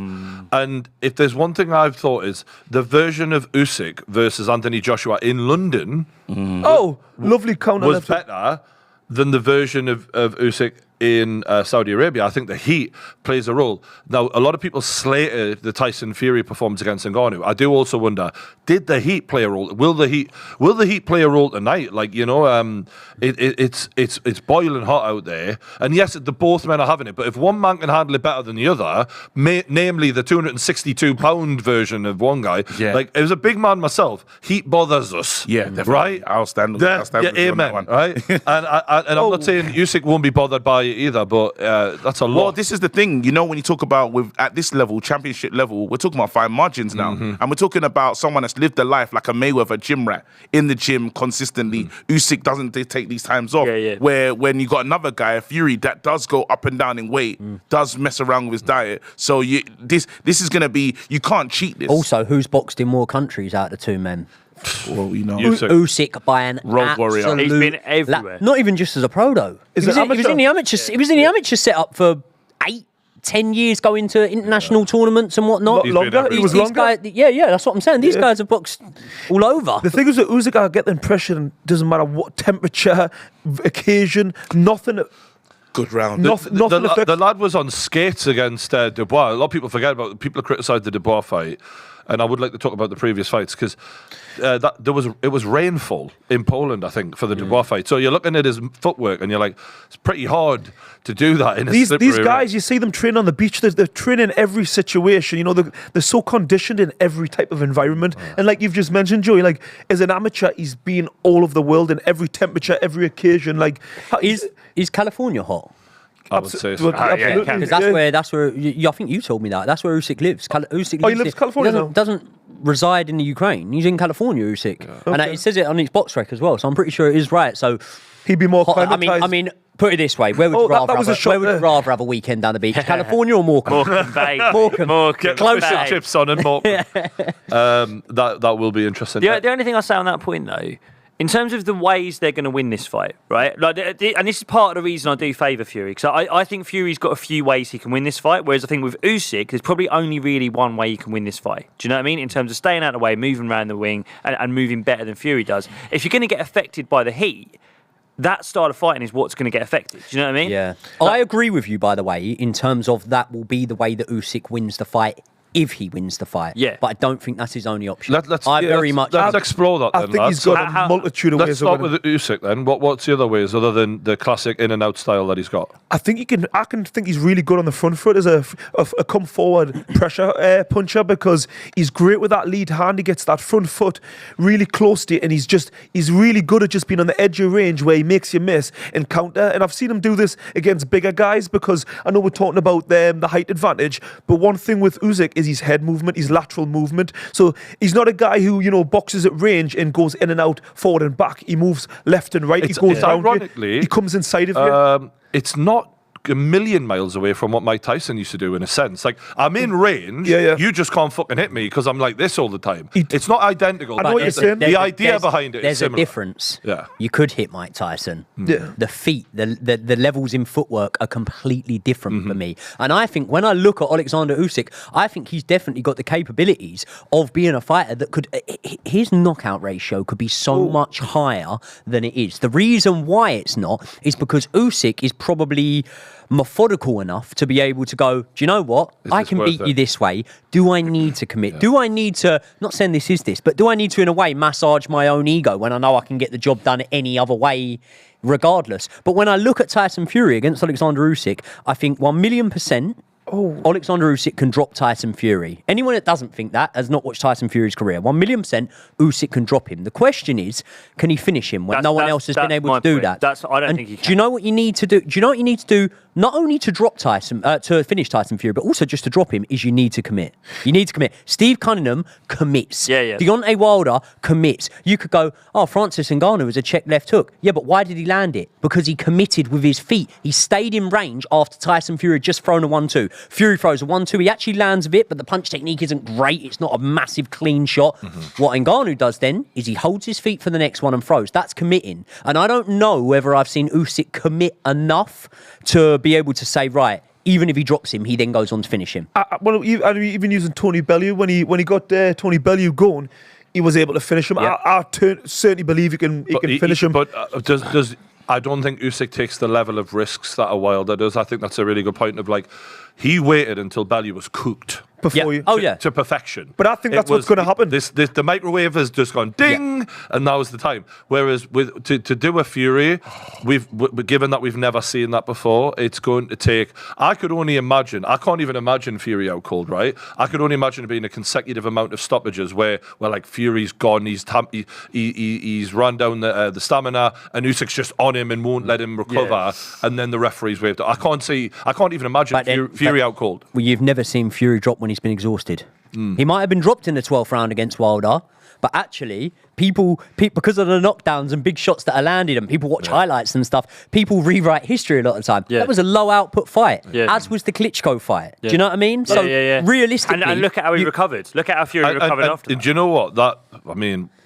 And if there's one thing I've thought is the version of Usyk versus Anthony Joshua in London Oh, lovely counter. was left. better than the version of Usyk in Saudi Arabia. I think the heat plays a role. Now, a lot of people slated the Tyson Fury performance against Ngannou. I do also wonder, did the heat play a role? Will the heat play a role tonight? Like, it's boiling hot out there. And yes, the both men are having it. But if one man can handle it better than the other, namely the 262-pound version of one guy, like, as a big man myself, heat bothers us. Yeah, definitely. Right? I'll stand with you on that amen. one. Right? and I'm not saying Usyk won't be bothered by it either, but that's a lot. Well, this is the thing, when you talk about at this level, championship level, we're talking about fine margins now. And we're talking about someone that's lived a life like a Mayweather gym rat, in the gym consistently. Usyk doesn't take these times off. Yeah. Where when you got another guy, a Fury, that does go up and down in weight, does mess around with his diet. So this is going to be, you can't cheat this. Also, who's boxed in more countries out of the two men? Well, Usyk. Usyk by an Road warrior. absolute... He's been everywhere. Not even just as a pro, though. He was in the amateur. He was in the amateur setup for 8-10 years, going to international tournaments and whatnot. He's been Longer? He was These longer? guys, yeah, that's what I'm saying. These guys have boxed all over. The thing is that Usyk, I get the impression, doesn't matter what temperature, occasion, nothing. Good round. Nothing affects. The lad was on skates against Dubois. A lot of people forget about. People criticised the Dubois fight, and I would like to talk about the previous fights because it was rainfall in Poland, I think, for the Dubois fight. So you're looking at his footwork, and you're like, it's pretty hard to do that in a These slippery guys, ring. you see them train on the beach. They're training in every situation. They're so conditioned in every type of environment. And like you've just mentioned, Joey, like as an amateur, he's been all over the world in every temperature, every occasion. Like, Is California hot? I would say so. Absolutely. Because that's where I think you told me that. That's where Usyk lives. Usyk Oh, he lives in California now? doesn't reside in the Ukraine. He's in California, Usyk. And it says it on his box rec as well. So I'm pretty sure it is right. So He'd be more I climatized. mean, put it this way: where would you that was a shot where would you there. rather have a weekend down the beach, California or Morecambe? Morecambe Bay. Morecambe. Get Close fish and enough. chips on and more. That will be interesting. The only thing I'll say on that point, though, In terms of the ways they're going to win this fight, right? Like, and this is part of the reason I do favour Fury, because I think Fury's got a few ways he can win this fight, whereas I think with Usyk, there's probably only really one way he can win this fight. Do you know what I mean? In terms of staying out of the way, moving around the wing, and moving better than Fury does. If you're going to get affected by the heat, that style of fighting is what's going to get affected. Do you know what I mean? Yeah. I agree with you, by the way, in terms of that will be the way that Usyk wins the fight if he wins the fight. Yeah. But I don't think that's his only option. Let's Let's explore that then, I think lads. he's got a multitude of ways. Let's start with Usyk then. What's the other ways other than the classic in and out style that he's got? I think I can think he's really good on the front foot as a come forward pressure puncher, because he's great with that lead hand. He gets that front foot really close to it, and he's really good at just being on the edge of range where he makes you miss and counter. And I've seen him do this against bigger guys, because I know we're talking about the height advantage, but one thing with Usyk is his head movement, his lateral movement. So he's not a guy who, boxes at range and goes in and out, forward and back. He moves left and right. He goes down. Ironically, he comes inside of you. It's not a million miles away from what Mike Tyson used to do, in a sense. Like, I'm in range, you just can't fucking hit me because I'm like this all the time. It's not identical. I know what you're saying. The idea behind it is similar. There's a difference. Yeah. You could hit Mike Tyson. Yeah. The feet, the levels in footwork are completely different for me. And I think when I look at Oleksandr Usyk, I think he's definitely got the capabilities of being a fighter that could... His knockout ratio could be so much higher than it is. The reason why it's not is because Usyk is probably methodical enough to be able to go, do you know what? I can beat you this way. Do I need to commit? Do I need to, not saying this is this, but do I need to, in a way, massage my own ego when I know I can get the job done any other way regardless? But when I look at Tyson Fury against Oleksandr Usyk, I think 1,000,000%, Oleksandr Usyk can drop Tyson Fury. Anyone that doesn't think that has not watched Tyson Fury's career. 1,000,000% Usyk can drop him. The question is, can he finish him when no one else has been able to do that? I don't think he can. Do you know what you need to do? Do you know what you need to do? Not only to drop Tyson, to finish Tyson Fury, but also just to drop him, is you need to commit. You need to commit. Steve Cunningham commits. Yeah. Deontay Wilder commits. You could go, Francis Ngannou was a check left hook. Yeah, but why did he land it? Because he committed with his feet. He stayed in range after Tyson Fury had just thrown a 1-2. Fury throws a 1-2. He actually lands a bit, but the punch technique isn't great. It's not a massive clean shot. What Ngannou does then is he holds his feet for the next one and throws. That's committing. And I don't know whether I've seen Usyk commit enough to be able to say, right, even if he drops him, he then goes on to finish him. Even using Tony Bellew, when he got Tony Bellew going, he was able to finish him. Yeah. I certainly believe he can finish him. But does I don't think Usyk takes the level of risks that a Wilder does. I think that's a really good point of, like, he waited until Bellew was cooked. Before you, to perfection. But I think that's what's going to happen. The microwave has just gone ding, and now's the time. Whereas to do a Fury, given that we've never seen that before, it's going to take. I could only imagine. I can't even imagine Fury out cold, right? I could only imagine it being a consecutive amount of stoppages where like Fury's gone, he's run down the stamina, and Usyk's just on him and won't let him recover, and then the referee's waved. I can't even imagine Fury out cold. Well, you've never seen Fury drop when he's been exhausted. He might have been dropped in the 12th round against Wilder, but actually, people because of the knockdowns and big shots that are landed, and people watch highlights and stuff, people rewrite history a lot of the time. That was a low output fight, as was the Klitschko fight. Do you know what I mean? So realistically, and look at how he recovered. Look at how Fury recovered after. Do you know what?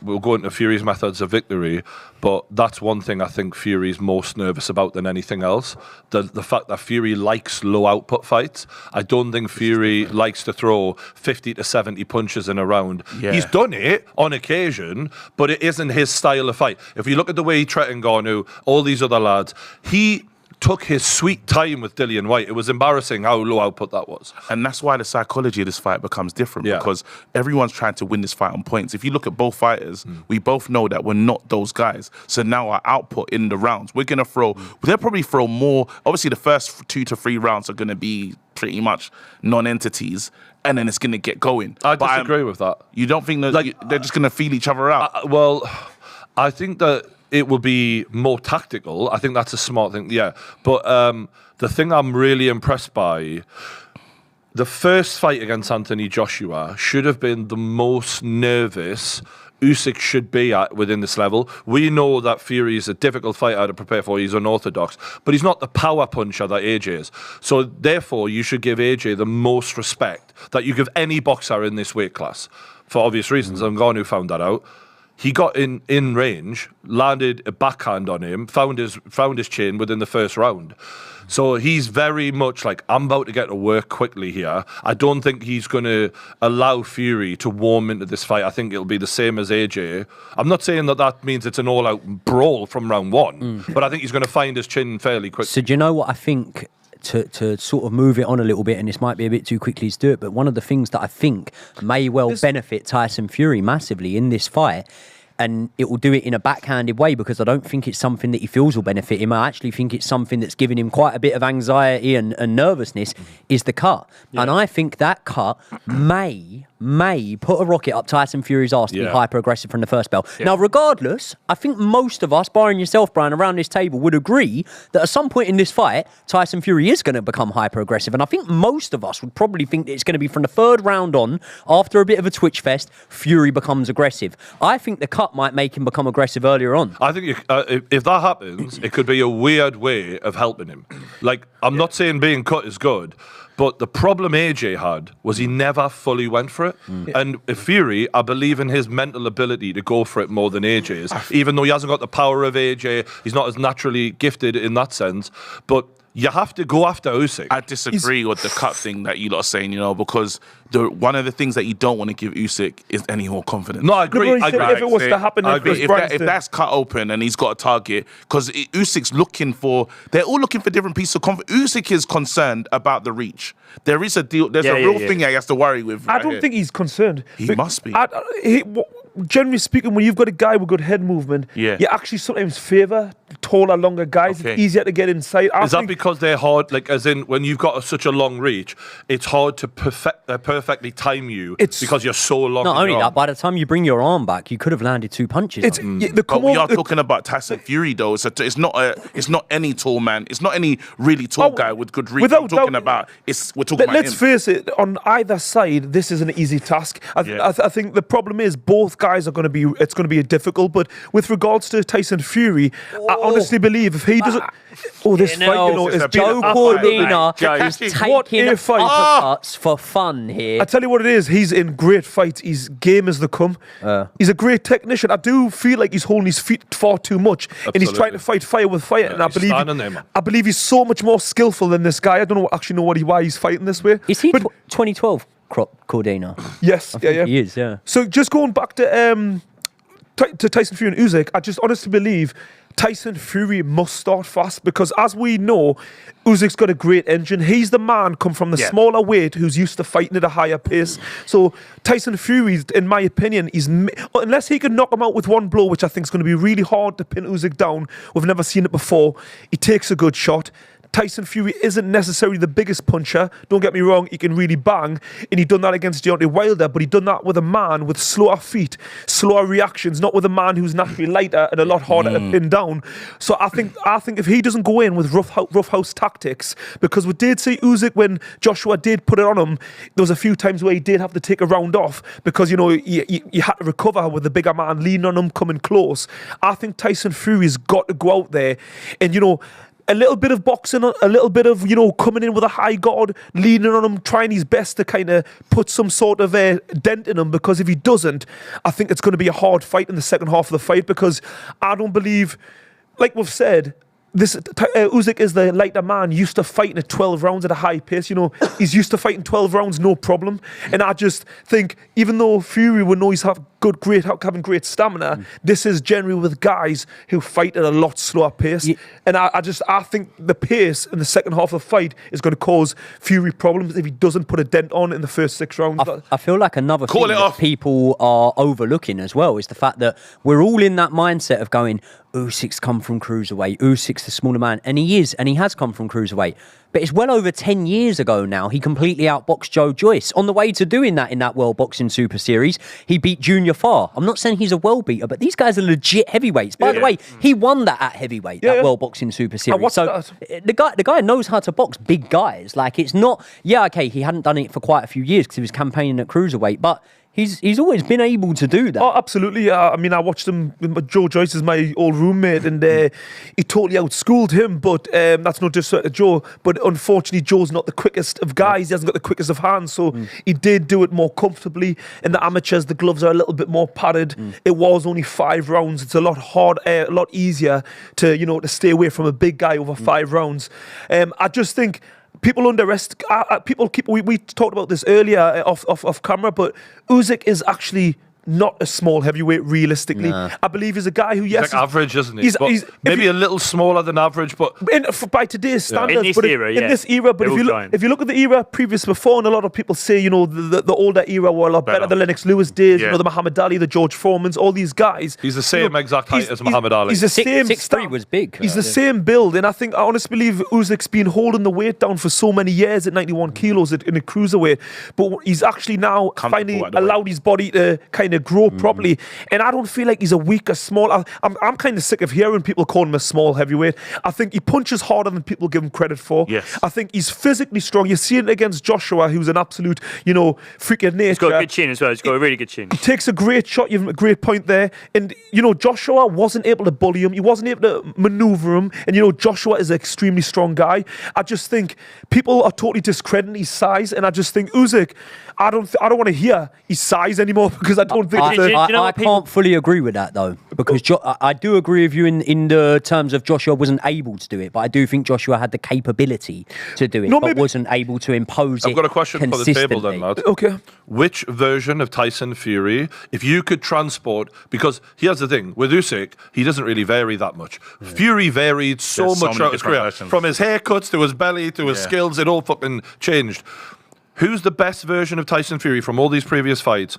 We'll go into Fury's methods of victory, but that's one thing I think Fury's most nervous about than anything else. The fact that Fury likes low output fights. I don't think Fury likes to throw 50 to 70 punches in a round. He's done it on occasion, but it isn't his style of fight. If you look at the way he treated Ngannou, all these other lads, he took his sweet time with Dillian Whyte. It was embarrassing how low output that was. And that's why the psychology of this fight becomes different, because everyone's trying to win this fight on points. If you look at both fighters, we both know that we're not those guys. So now our output in the rounds, we're going to they'll probably throw more. Obviously, the first 2 to 3 rounds are going to be pretty much non-entities, and then it's going to get going. I disagree with that. You don't think that they're just going to feel each other out? I think that it will be more tactical. I think that's a smart thing, But the thing I'm really impressed by, the first fight against Anthony Joshua should have been the most nervous Usyk should be at within this level. We know that Fury is a difficult fighter to prepare for. He's unorthodox, but he's not the power puncher that AJ is. So therefore, you should give AJ the most respect that you give any boxer in this weight class, for obvious reasons. Ngannou found that out. he got in range, landed a backhand on him, found his chin within the first round. So he's very much like, I'm about to get to work quickly here. I don't think he's going to allow Fury to warm into this fight. I think it'll be the same as AJ. I'm not saying that means it's an all-out brawl from round one, but I think he's going to find his chin fairly quickly. So do you know what I think? To sort of move it on a little bit, and this might be a bit too quickly to do it, but one of the things that I think may well benefit Tyson Fury massively in this fight, and it will do it in a backhanded way because I don't think it's something that he feels will benefit him. I actually think it's something that's giving him quite a bit of anxiety and nervousness, is the cut. Yeah. And I think that cut may put a rocket up Tyson Fury's arse to be hyper-aggressive from the first bell. Yeah. Now, regardless, I think most of us, barring yourself, Brian, around this table would agree that at some point in this fight, Tyson Fury is going to become hyper-aggressive. And I think most of us would probably think that it's going to be from the third round on, after a bit of a twitch fest, Fury becomes aggressive. I think the cut might make him become aggressive earlier on. I think if that happens, it could be a weird way of helping him. Like, I'm not saying being cut is good, but the problem AJ had was he never fully went for it. And Fury, I believe in his mental ability to go for it more than AJ's. Even though he hasn't got the power of AJ, he's not as naturally gifted in that sense. But you have to go after Usyk. I disagree with the cut thing that you lot are saying, because one of the things that you don't want to give Usyk is any more confidence. No, I agree. If it was to happen, if that's cut open and he's got a target, because Usyk's they're all looking for different pieces of confidence. Usyk is concerned about the reach. There is a deal. There's a real thing he has to worry with. I don't think he's concerned. He must be. Generally speaking, when you've got a guy with good head movement, you actually sometimes favour taller, longer guys. Okay. It's easier to get inside. Is that because they're hard, like as in when you've got such a long reach, it's hard to perfectly time you because you're so long. Not only that, by the time you bring your arm back, you could have landed 2 punches. But we are talking about Tyson Fury, though. It's not any tall man. It's not any really tall guy with good reach. We're talking about him. Let's face it. On either side, this is an easy task. I think the problem is both guys are going to be. It's going to be difficult. But with regards to Tyson Fury, I honestly believe if he doesn't. This fight, is Joe Cordina is taking uppercuts for fun here. I tell you what it is. He's in great fights. He's game as they come. He's a great technician. I do feel like he's holding his feet far too much, and he's trying to fight fire with fire. And I believe he's so much more skillful than this guy. I don't know why he's fighting this way. Is he 2012 Cordina? Yes, he is. Yeah. So just going back to Tyson Fury and Usyk, I just honestly believe Tyson Fury must start fast because, as we know, Usyk's got a great engine. He's the man come from the smaller weight who's used to fighting at a higher pace. So Tyson Fury, in my opinion, unless he can knock him out with one blow, which I think is going to be really hard to pin Usyk down. We've never seen it before. He takes a good shot. Tyson Fury isn't necessarily the biggest puncher. Don't get me wrong, he can really bang. And he done that against Deontay Wilder, but he done that with a man with slower feet, slower reactions, not with a man who's naturally lighter and a lot harder to pin down. So I think if he doesn't go in with rough house tactics, because we did see Usyk when Joshua did put it on him, there was a few times where he did have to take a round off because, you had to recover with the bigger man leaning on him, coming close. I think Tyson Fury's got to go out there and, a little bit of boxing, a little bit of, coming in with a high guard, leaning on him, trying his best to kind of put some sort of a dent in him, because if he doesn't, I think it's going to be a hard fight in the second half of the fight, because I don't believe, like we've said, Usyk is the lighter man, used to fighting at 12 rounds at a high pace. He's used to fighting 12 rounds, no problem. And I just think, even though Fury would know he's having great stamina, this is generally with guys who fight at a lot slower pace. And I think the pace in the second half of the fight is going to cause Fury problems if he doesn't put a dent on in the first 6 rounds. I feel like another thing that people are overlooking as well is the fact that we're all in that mindset of going, Usyk's come from cruiserweight, Usyk's the smaller man, and he has come from cruiserweight. But it's well over 10 years ago now, he completely outboxed Joe Joyce. On the way to doing that in that World Boxing Super Series, he beat Junior Farr. I'm not saying he's a world beater, but these guys are legit heavyweights. By the way, he won that at heavyweight, that World Boxing Super Series. So the guy knows how to box big guys. Like, it's not, he hadn't done it for quite a few years because he was campaigning at cruiserweight, but He's always been able to do that. Oh, absolutely. I mean, I watched him. Joe Joyce is my old roommate, and he totally outschooled him. But that's not just Joe. But unfortunately, Joe's not the quickest of guys. He hasn't got the quickest of hands. So he did do it more comfortably. In the amateurs, the gloves are a little bit more padded. It was only 5 rounds. It's a lot a lot easier to stay away from a big guy over 5 rounds. I just think. People underestimate. We talked about this earlier off camera, but Usyk is actually not a small heavyweight realistically. Nah. I believe he's a guy who He's like average, isn't he? He's maybe a little smaller than average, but by today's standards. In this but era, in this era, but if you look at the era previous before, and a lot of people say the older era were a lot better. The Lennox Lewis days, the Muhammad Ali, the George Foremans, all these guys. he's the same exact height as Muhammad Ali. He's the same. 6'3" was big. He's the same build, and I honestly believe Usyk's been holding the weight down for so many years at 91 kilos in a cruiserweight, but he's actually now finally allowed his body to kind of grow properly. And I don't feel like he's a weaker, small. I'm kind of sick of hearing people call him a small heavyweight. I think he punches harder than people give him credit for. Yes. I think he's physically strong. You see it against Joshua, who's an absolute, freak of nature. He's got a good chin as well. He's got a really good chin. He takes a great shot. You have a great point there. And, Joshua wasn't able to bully him. He wasn't able to maneuver him. And, Joshua is an extremely strong guy. I just think people are totally discrediting his size. And I just think Usyk, I don't want to hear his size anymore because I don't think I can't fully agree with that though, because I do agree with you in the terms of Joshua wasn't able to do it, but I do think Joshua had the capability to do it, but wasn't able to impose it. I've got a question for the table then, lad. Okay. Which version of Tyson Fury, if you could transport, because here's the thing, with Usyk, he doesn't really vary that much. Fury varied so much throughout his career. From his haircuts to his belly to his skills, it all fucking changed. Who's the best version of Tyson Fury from all these previous fights?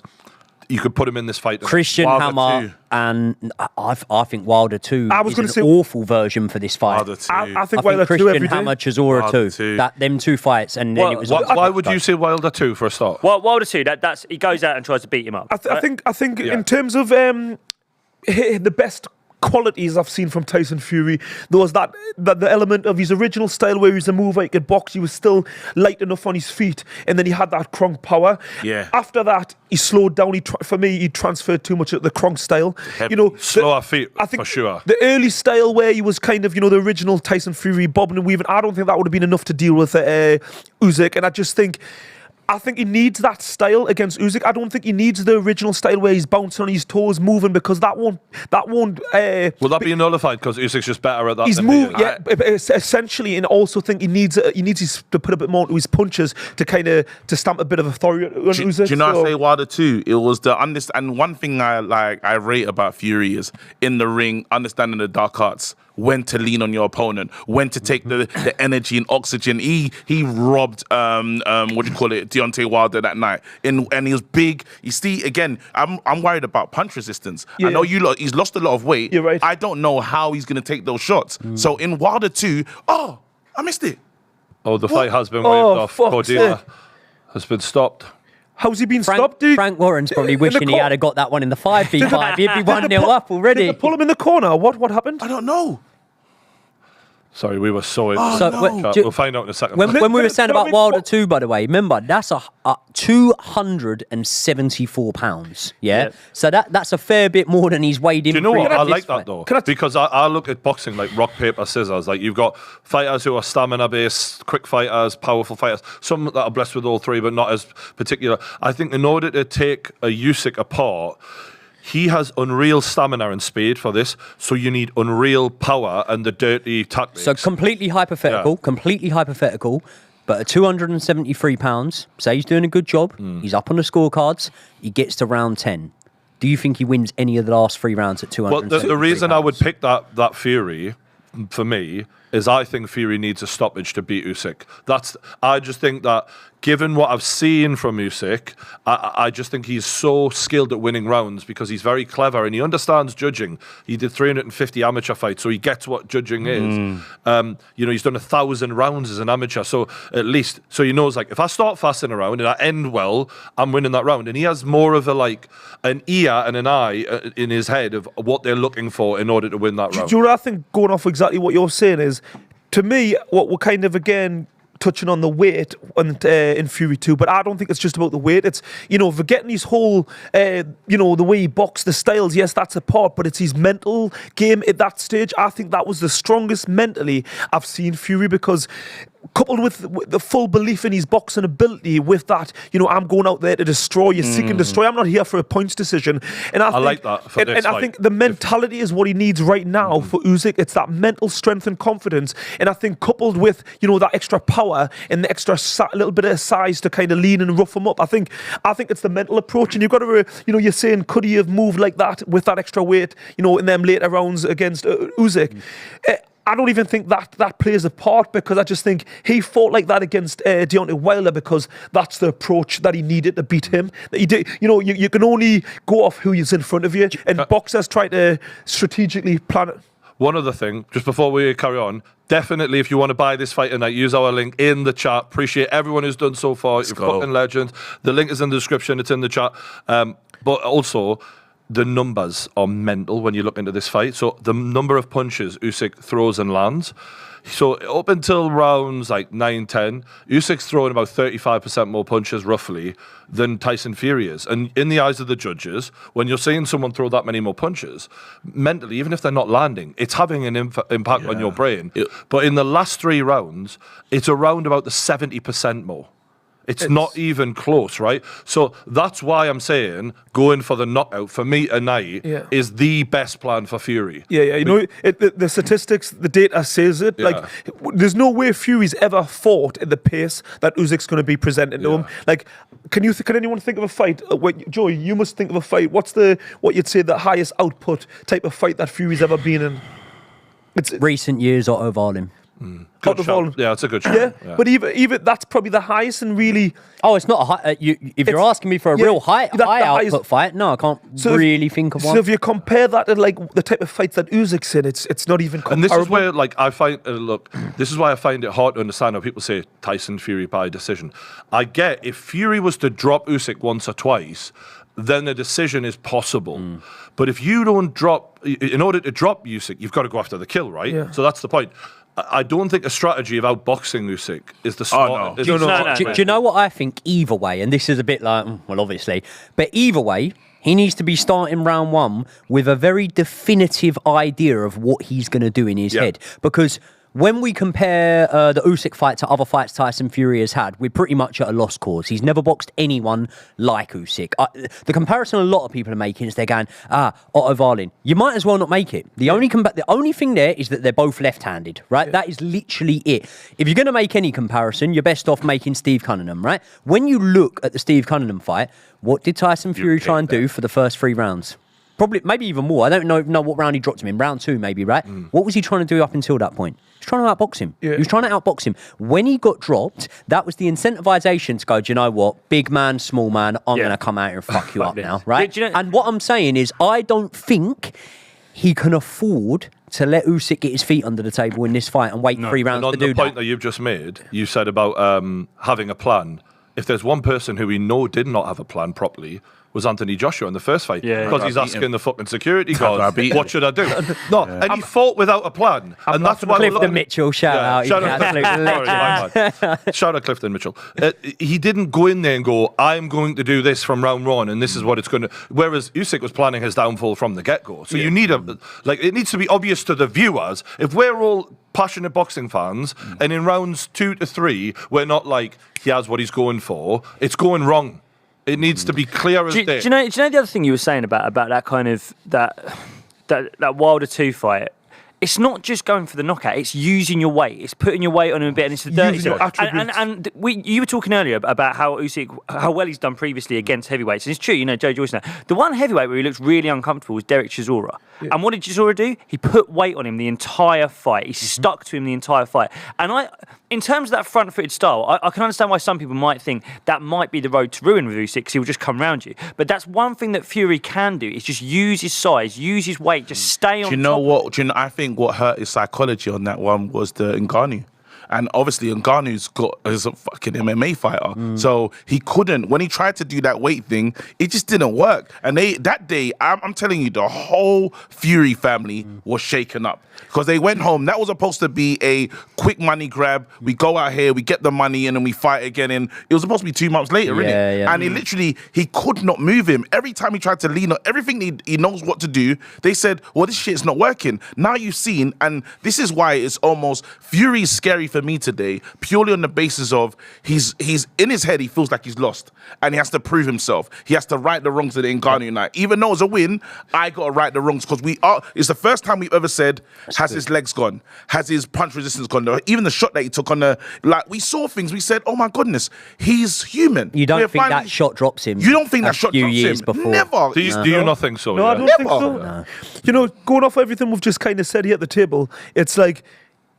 You could put him in this fight. Christian Hammer, and I think Wilder 2 is an awful version for this fight. Wilder 2. I think Wilder 2 Christian every day. Hammer, Chisora 2. Them 2 fights, and then it was. Why would you say Wilder 2 for a start? Well, Wilder 2, that's he goes out and tries to beat him up. I think in terms of the best qualities I've seen from Tyson Fury, there was that the element of his original style where he was a mover, he could box, he was still light enough on his feet, and then he had that Kronk power. Yeah. After that, he slowed down. For me, he transferred too much of the Kronk style. Slower feet, I think for sure. The early style where he was kind of, the original Tyson Fury, bobbing and weaving, I don't think that would have been enough to deal with Usyk, and I think he needs that style against Usyk. I don't think he needs the original style where he's bouncing on his toes, moving, because that won't. Will that be nullified because Usyk's just better at that? He's moved, essentially, and also think he needs to put a bit more into his punches to stamp a bit of authority on Usyk. Do you know I say Wilder too? It was the and one thing I rate about Fury is in the ring, understanding the dark arts. When to lean on your opponent, when to take the energy and oxygen. He robbed Deontay Wilder that night, and he was big. You see, again, I'm worried about punch resistance. I know he's lost a lot of weight. You're right. I don't know how he's going to take those shots. So in Wilder 2, I missed it. The fight has been waved off. Cordina has been stopped. How's he been stopped, dude? Frank Warren's probably wishing he had got that one in the 5v5. He'd be 1-0 up already. Did they pull him in the corner? What happened? I don't know. Sorry, we were so... We'll find out in a second. When we were saying about Wilder 2, by the way, remember, that's a 274 pounds, yeah? So that's a fair bit more than he's weighed in. Do you know what? I like that, though. Because I look at boxing like rock, paper, scissors. Like, you've got fighters who are stamina-based, quick fighters, powerful fighters. Some that are blessed with all three, but not as particular. I think in order to take a Usyk apart... He has unreal stamina and speed for this, so you need unreal power and the dirty tactics. So completely hypothetical, but at 273 pounds, say he's doing a good job, he's up on the scorecards, he gets to round 10. Do you think he wins any of the last 3 rounds at 273 Well, the reason I would pick that Fury, for me, is I think Fury needs a stoppage to beat Usyk. I just think that given what I've seen from Usyk, I just think he's so skilled at winning rounds because he's very clever and he understands judging. He did 350 amateur fights, so he gets what judging is. He's done 1,000 rounds as an amateur, so at least, so he knows, like, if I start fast in a round and I end well, I'm winning that round. And he has more of an ear and an eye in his head of what they're looking for in order to win that round. Do you know what I think, going off exactly what you're saying is, to me, what we're kind of, again, touching on the weight and in Fury 2, but I don't think it's just about the weight. It's, forgetting his whole, the way he boxed, the styles, yes, that's a part, but it's his mental game at that stage. I think that was the strongest mentally I've seen Fury, because coupled with the full belief in his boxing ability, with that, I'm going out there to destroy you, seek and destroy. I'm not here for a points decision. And I think, like that for this I fight. think the mentality is what he needs right now for Usyk. It's that mental strength and confidence. And I think coupled with, that extra power and the extra little bit of size to kind of lean and rough him up, I think it's the mental approach. And you've got to, you're saying, could he have moved like that with that extra weight, in them later rounds against Usyk? I don't even think that plays a part, because I just think he fought like that against Deontay Wilder because that's the approach that he needed to beat him. That he did, you can only go off who is in front of you, and boxers try to strategically plan it. One other thing, just before we carry on, definitely if you want to buy this fight tonight, use our link in the chat. Appreciate everyone who's done so far. You're fucking legends. The link is in the description. It's in the chat. But also, the numbers are mental when you look into this fight. So the number of punches Usyk throws and lands. So up until rounds like 9, 10, Usyk's throwing about 35% more punches roughly than Tyson Fury is. And in the eyes of the judges, when you're seeing someone throw that many more punches, mentally, even if they're not landing, it's having an impact on your brain. But in the last 3 rounds, it's around about the 70% more. It's not even close, right? So that's why I'm saying going for the knockout for me tonight is the best plan for Fury. Yeah. The statistics, the data says it. Like, there's no way Fury's ever fought at the pace that Usyk's going to be presenting to him. Like, can anyone think of a fight? Joey, you must think of a fight. What you'd say the highest output type of fight that Fury's ever been in? It's recent years, Otto Wallin. Good shot. Yeah, it's a good shot. Yeah, but even that's probably the highest, and really. Oh, it's not a high. If you're asking me for a real high output fight, no, I can't really think of one. So if you compare that to like the type of fights that Usyk's in, it's not even comparable. And this is where, like, I find this is why I find it hard to understand how people say Tyson Fury by decision. I get if Fury was to drop Usyk once or twice, then a decision is possible. But if you don't drop, in order to drop Usyk, you've got to go after the kill, right? Yeah. So that's the point. I don't think a strategy of outboxing Usyk is the smart. Do you know what I think either way? And this is a bit like, well, obviously. But either way, he needs to be starting round 1 with a very definitive idea of what he's going to do in his head. Because when we compare the Usyk fight to other fights Tyson Fury has had, we're pretty much at a lost cause. He's never boxed anyone like Usyk. The comparison a lot of people are making is they're going, Otto Wallin. You might as well not make it. The only thing there is that they're both left-handed, right? Yeah. That is literally it. If you're going to make any comparison, you're best off making Steve Cunningham, right? When you look at the Steve Cunningham fight, what did Tyson Fury try and do for the first 3 rounds? Probably, maybe even more. I don't know what round he dropped him in. Round 2, maybe, right? What was he trying to do up until that point? He was trying to outbox him. Yeah. He was trying to outbox him. When he got dropped, that was the incentivization to go, do you know what? Big man, small man, I'm going to come out here and fuck you up now, right? And what I'm saying is, I don't think he can afford to let Usyk get his feet under the table in this fight and wait 3 rounds to do that. On the point that you've just made, you said about having a plan. If there's one person who we know did not have a plan properly, was Anthony Joshua in the first fight. Because he's asking the fucking security guard, what should I do? And he fought without a plan. And that's why Clifton Mitchell, shout out. Shout out Clifton Mitchell. He didn't go in there and go, I'm going to do this from round 1 and this is what it's going to... Whereas Usyk was planning his downfall from the get-go. So you need it needs to be obvious to the viewers. If we're all passionate boxing fans and in rounds 2 to 3, we're not like, he has what he's going for, it's going wrong. It needs to be clear as day. Do you know the other thing you were saying about that kind of that Wilder 2 fight? It's not just going for the knockout. It's using your weight. It's putting your weight on him a bit, and it's the dirty stuff. And you were talking earlier about how Usyk, how well he's done previously against heavyweights, and it's true. Joe Joyce now. The one heavyweight where he looks really uncomfortable was Derek Chisora. Yeah. And what did Chisora do? He put weight on him the entire fight. He stuck to him the entire fight. And in terms of that front-footed style, I can understand why some people might think that might be the road to ruin with Usyk, because he'll just come round you. But that's one thing that Fury can do, is just use his size, use his weight, just stay on top. Do you know what? I think what hurt his psychology on that one was the Ngannou. And obviously, Ngannou's is a fucking MMA fighter. So he couldn't, when he tried to do that weight thing, it just didn't work. And that day, I'm telling you, the whole Fury family was shaken up. Because they went home. That was supposed to be a quick money grab. We go out here, we get the money, and then we fight again. And it was supposed to be 2 months later, innit? Yeah. And he could not move him. Every time he tried to lean on everything he knows what to do, they said, well, this shit's not working. Now you've seen, and this is why it's almost, Fury's scary for me today, purely on the basis of he's in his head, he feels like he's lost. And he has to prove himself. He has to right the wrongs of the Ngannou night. Even though it's a win, I got to right the wrongs because it's the first time we've ever said, has his legs gone? Has his punch resistance gone? Even the shot that he took on we saw things, we said, oh my goodness, he's human. You don't think that shot drops him? You don't think that shot drops him? years before? Never. Do you not think so? No, yeah? I don't think so. No. You know, going off everything we've just kind of said here at the table, it's like,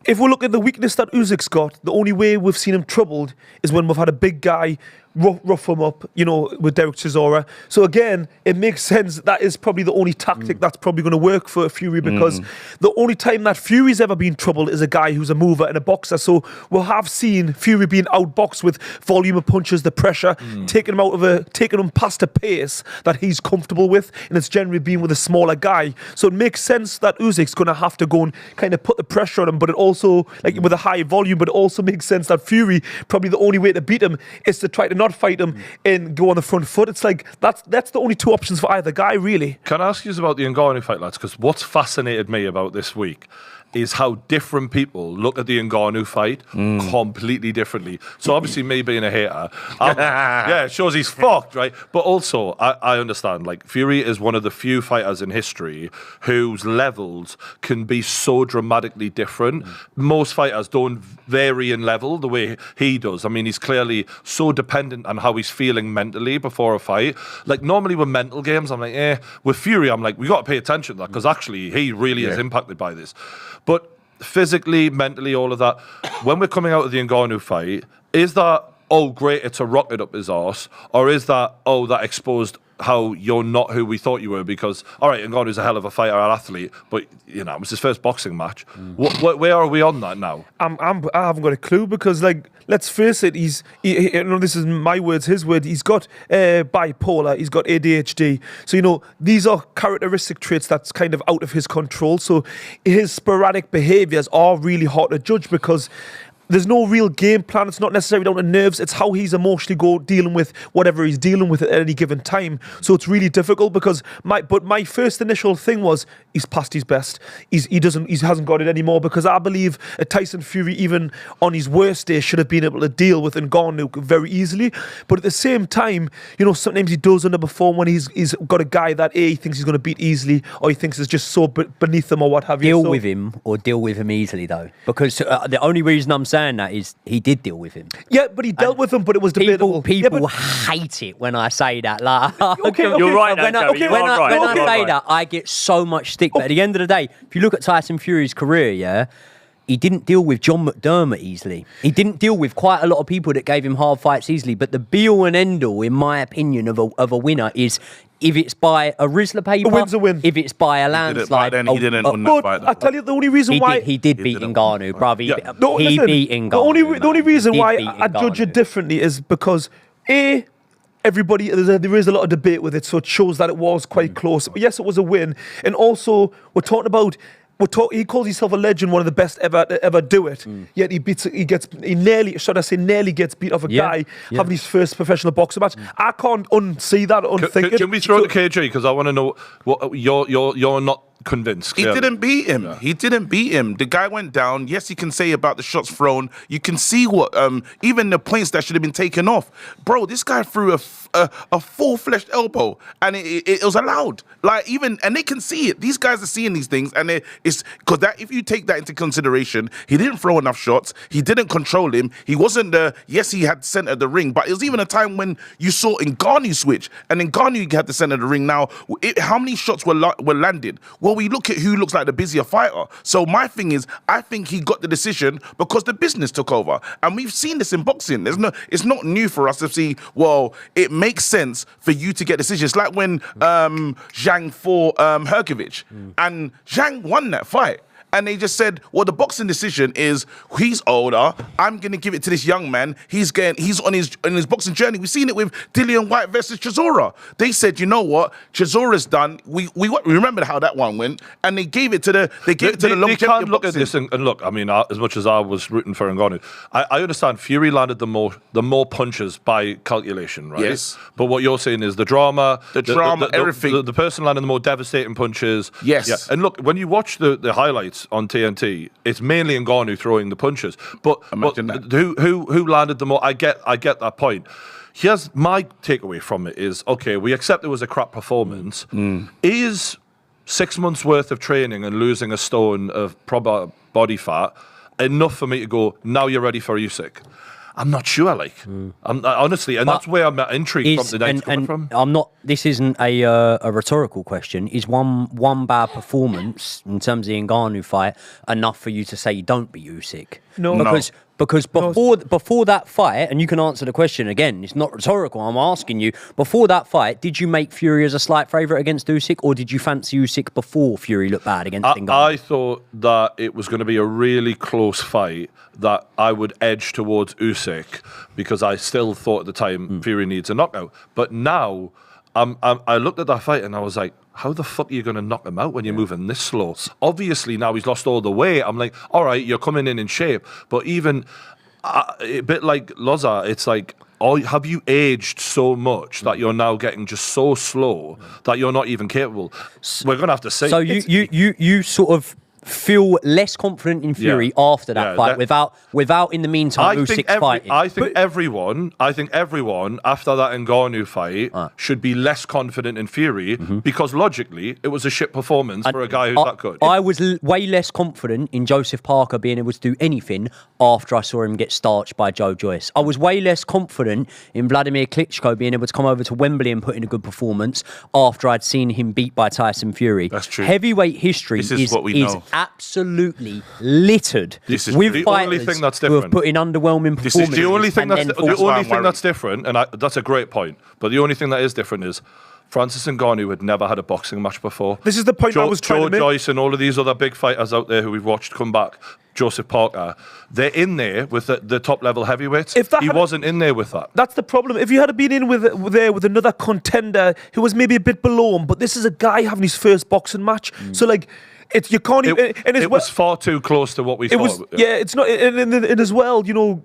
if we look at the weakness that Usyk's got, the only way we've seen him troubled is when we've had a big guy rough him up, you know, with Derek Chisora. So again, it makes sense that is probably the only tactic that's probably going to work for Fury because the only time that Fury's ever been troubled is a guy who's a mover and a boxer. So we'll have seen Fury being outboxed with volume of punches, the pressure, taking him past a pace that he's comfortable with, and it's generally been with a smaller guy. So it makes sense that Usyk's going to have to go and kind of put the pressure on him, but it also, like with a high volume, but it also makes sense that Fury, probably the only way to beat him is to try to not fight him and go on the front foot. It's like that's the only two options for either guy, really. Can I ask you about the Ngannou fight, lads? Because what's fascinated me about this week is how different people look at the Ngannou fight completely differently. So obviously me being a hater, yeah, it shows he's fucked, right? But also, I understand, like, Fury is one of the few fighters in history whose levels can be so dramatically different. Most fighters don't vary in level the way he does. I mean, he's clearly so dependent on how he's feeling mentally before a fight. Like, normally with mental games, I'm like, With Fury, I'm like, we got to pay attention to that because actually he really is impacted by this. But physically, mentally, all of that, when we're coming out of the Ngannou fight, is that, oh, great, it's a rocket up his arse? Or is that, oh, that exposed how you're not who we thought you were? Because, all right, Ngannou's a hell of a fighter and athlete, but, you know, it was his first boxing match. Where are we on that now? I haven't got a clue because, like, let's face it, you know, this is my words, his word, he's got bipolar, he's got ADHD. So, you know, these are characteristic traits that's kind of out of his control. So his sporadic behaviours are really hard to judge because there's no real game plan. It's not necessarily down to nerves. It's how he's emotionally dealing with whatever he's dealing with at any given time. So it's really difficult because my first initial thing was he's past his best. He hasn't got it anymore because I believe a Tyson Fury, even on his worst day, should have been able to deal with Ngannou very easily. But at the same time, you know, sometimes he does underperform when he's got a guy that he thinks he's going to beat easily or he thinks is just so beneath him or what have you. Deal with him easily though, because the only reason I'm saying that is he did deal with him. Yeah, but he dealt with him, but it was debatable. People hate it when I say that. Like, okay. You're right. When I say that, I get so much stick. But at the end of the day, if you look at Tyson Fury's career, yeah, he didn't deal with John McDermott easily. He didn't deal with quite a lot of people that gave him hard fights easily. But the be-all and end-all, in my opinion, of a winner is if it's by a Rizzler paper, a win's a win. If it's by a landslide. He didn't win that fight. I tell you, the only reason why he did beat Ngannou, bruv. He beat Ngannou. The only reason why I judge it differently is because everybody, there is a lot of debate with it, so it shows that it was quite close. But yes, it was a win, and also we're talking about. He calls himself a legend, one of the best ever do it. Yet he nearly gets beat off a guy having his first professional boxing match. I can't unsee that, unthink it. Can we throw it to KJ? Because I want to know what you're not convinced. He didn't beat him. Yeah. He didn't beat him. The guy went down. Yes, you can say about the shots thrown. You can see what even the points that should have been taken off. Bro, this guy threw a full-fleshed elbow, and it was allowed. Like and they can see it. These guys are seeing these things, and it's because that if you take that into consideration, he didn't throw enough shots. He didn't control him. He wasn't yes, he had center of the ring, but it was even a time when you saw Ngannou switch, and Ngannou had the center of the ring. Now, how many shots were landed? Well, we look at who looks like the busier fighter. So my thing is, I think he got the decision because the business took over. And we've seen this in boxing. It's not new for us to see, well, it makes sense for you to get decisions. Like when Zhang fought Hergovich. And Zhang won that fight. and they just said, well, the boxing decision is he's older. I'm going to give it to this young man. He's on his boxing journey. We've seen it with Dillian Whyte versus Chisora. They said, you know what, Chisora's done. We remember how that one went, and they gave it to the longevity. They can't of look at boxing. this and look. I mean, as much as I was rooting for Ngannou, I understand Fury landed the more punches by calculation, right? Yes. But what you're saying is the drama, everything. The person landing the more devastating punches. Yes. Yeah. And look, when you watch the highlights on TNT, it's mainly Ngannou throwing the punches. But who landed the more? I get that point. Here's my takeaway from it is, okay, we accept it was a crap performance. Is 6 months worth of training and losing a stone of proper body fat enough for me to go, now you're ready for Usyk? I'm not sure, honestly, and that's where I'm intrigued from the night's coming from. I'm not. This isn't a rhetorical question. Is one bad performance in terms of the Ngannou fight enough for you to say you don't beat Usyk? No. Because before that fight, and you can answer the question again, it's not rhetorical, I'm asking you, before that fight, did you make Fury as a slight favourite against Usyk, or did you fancy Usyk before Fury looked bad against Ngannou? I thought that it was going to be a really close fight, that I would edge towards Usyk, because I still thought at the time Fury needs a knockout. But now, I looked at that fight and I was like, how the fuck are you going to knock him out when you're moving this slow? Obviously, now he's lost all the weight. I'm like, all right, you're coming in shape. But even a bit like Loza, it's like, have you aged so much that you're now getting just so slow that you're not even capable? We're going to have to see. So you sort of feel less confident in Fury after that fight, without in the meantime Usyk's fighting. I think everyone after that Ngannou fight should be less confident in Fury, because logically it was a shit performance for a guy who's that good. I was way less confident in Joseph Parker being able to do anything after I saw him get starched by Joe Joyce. I was way less confident in Vladimir Klitschko being able to come over to Wembley and put in a good performance after I'd seen him beat by Tyson Fury. That's true. Heavyweight history is what we know. Absolutely littered with the fighters only thing that's who have different. put in underwhelming performances. The only thing and that's different, and that's a great point, but the only thing that is different is Francis Ngannou had never had a boxing match before. This is the point I was trying to make. Joe Joyce and all of these other big fighters out there who we've watched come back, Joseph Parker, they're in there with the top level heavyweights. He wasn't in there with that. That's the problem. If you had been in with another contender who was maybe a bit below him, but this is a guy having his first boxing match, so like. You can't even. It was far too close to what we thought. It's not. And as well, you know,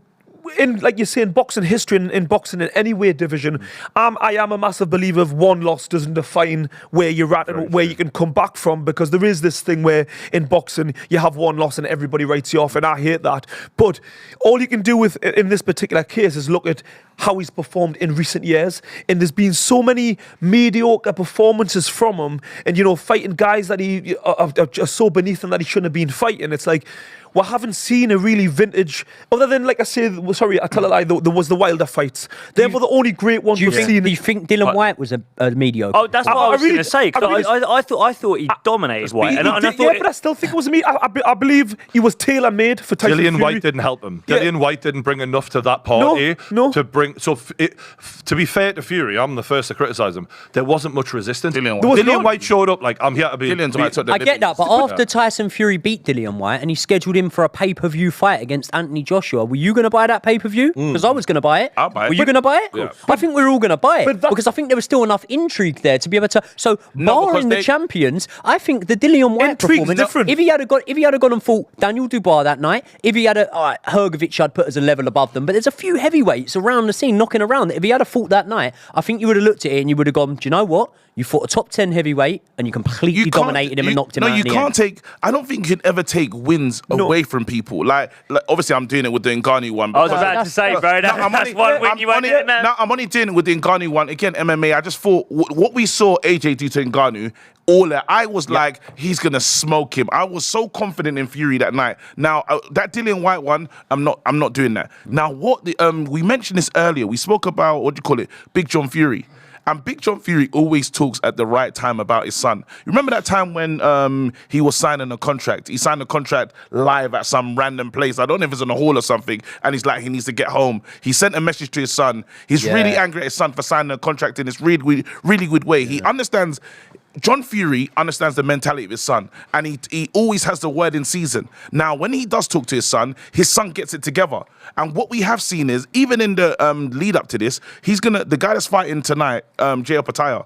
in like you say, in boxing history, in boxing in any weight division, I am a massive believer of one loss doesn't define where you're at and where you can come back from, because there is this thing where in boxing you have one loss and everybody writes you off, and I hate that. But all you can do in this particular case is look at how he's performed in recent years, and there's been so many mediocre performances from him, and you know, fighting guys that he are so beneath him that he shouldn't have been fighting. It's like, we haven't seen a really vintage, other than, like I say, sorry, I tell a lie, there was the Wilder fights. They were the only great ones we've seen. Do you think Dillian Whyte was a mediocre? Oh, that's what I was going to say. I thought he dominated Whyte. But I still think it was me. I believe he was tailor-made for Tyson Dillian Fury. Whyte didn't help him. Dillian Whyte didn't bring enough to that party to bring. So, to be fair to Fury, I'm the first to criticise him. There wasn't much resistance. Dillian Whyte showed up like, I'm here to be. I get that, but after Tyson Fury beat Dillian Whyte and he scheduled him for a pay-per-view fight against Anthony Joshua, were you going to buy that pay-per-view? Because I was going to buy it. I'll buy it. Were you going to buy it? Yeah. I think we're all going to buy it, because I think there was still enough intrigue there to be able to. So, barring the champions, I think the Dillian Whyte performance. Different. If he had gone and fought Daniel Dubois that night, if he had Hrgovic, I'd put as a level above them. But there's a few heavyweights around the scene knocking around that if he had fought that night, I think you would have looked at it and you would have gone, do you know what? You fought a top 10 heavyweight and you completely dominated him and knocked him out. No, you can't take. I don't think you can ever take wins away from people. Like obviously, I'm doing it with the Ngannou one. I was about to say, bro, that's one win you won't get now. No, I'm only doing it with the Ngannou one. Again, MMA. I just thought what we saw AJ do to Ngannou. All that, I was like, he's gonna smoke him. I was so confident in Fury that night. Now that Dillian Whyte one, I'm not doing that. Now what we mentioned this earlier. We spoke about Big John Fury. And Big John Fury always talks at the right time about his son. You remember that time when he was signing a contract? He signed a contract live at some random place. I don't know if it's in a hall or something. And he's like, he needs to get home. He sent a message to his son. He's really angry at his son for signing a contract in this really, really good way. He understands John Fury understands the mentality of his son, and he always has the word in season. Now, when he does talk to his son gets it together. And what we have seen is, even in the lead up to this, the guy that's fighting tonight, Jay Opetaia,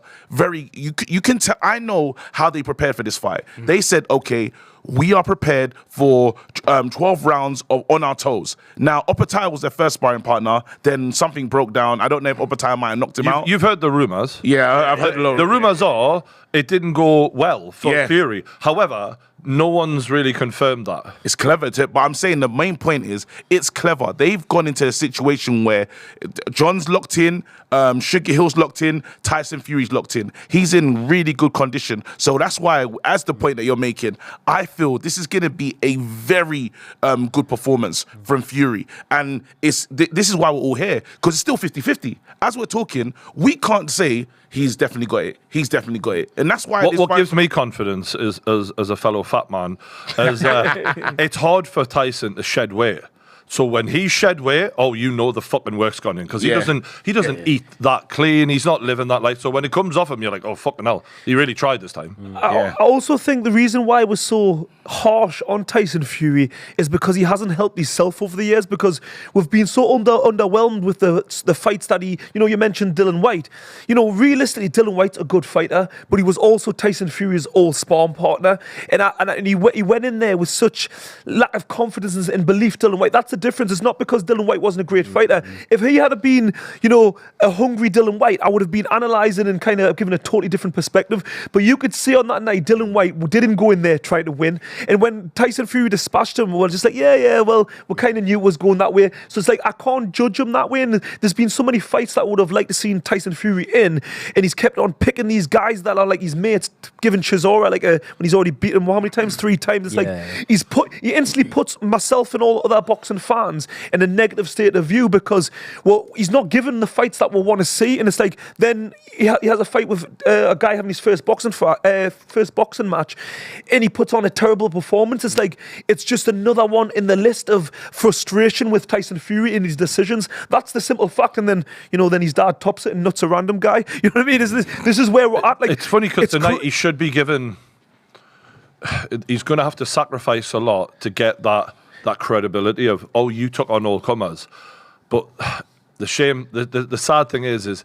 you can tell. I know how they prepared for this fight. They said, okay, we are prepared for 12 rounds on our toes. Now, Opetaia was their first sparring partner. Then something broke down. I don't know if Opetaia might have knocked him out. You've heard the rumors. Yeah, I've heard a lot. The rumors are it didn't go well for Fury. However, no one's really confirmed that. It's clever, but I'm saying the main point is it's clever. They've gone into a situation where John's locked in, Sugar Hill's locked in, Tyson Fury's locked in. He's in really good condition. So that's why, as the point that you're making, I feel this is going to be a very good performance from Fury. And this is why we're all here, because it's still 50-50. As we're talking, we can't say he's definitely got it. He's definitely got it. And that's why... What gives me confidence is, as a fellow fat man, is it's hard for Tyson to shed weight. So when he shed weight, the fucking work's gone in, because he doesn't eat that clean. He's not living that life. So when it comes off him, you're like, oh, fucking hell. He really tried this time. I also think the reason why it was so harsh on Tyson Fury is because he hasn't helped himself over the years, because we've been so underwhelmed with the fights that you mentioned Dylan White. Realistically, Dylan White's a good fighter, but he was also Tyson Fury's old sparring partner. And he went in there with such lack of confidence and belief, Dylan White. That's the difference. It's not because Dylan White wasn't a great fighter. If he had been, a hungry Dylan White, I would have been analysing and kind of giving a totally different perspective. But you could see on that night, Dylan White didn't go in there trying to win. And when Tyson Fury dispatched him, we're just like, we kind of knew it was going that way. So it's like, I can't judge him that way. And there's been so many fights that I would have liked to seen Tyson Fury in, and he's kept on picking these guys that are like his mates, giving Chisora when he's already beaten him, how many times? 3 times. It's like, he instantly puts myself and all other boxing fans in a negative state of view, because, he's not given the fights that we want to see. And it's like, then he has a fight with a guy having his first boxing match, and he puts on a terrible performance. It's like, it's just another one in the list of frustration with Tyson Fury in his decisions. That's the simple fact. And then, then his dad tops it and nuts a random guy. You know what I mean? This is where we're at. Like, it's funny because tonight he should be given... He's going to have to sacrifice a lot to get that credibility of, you took on all comers. But the sad thing is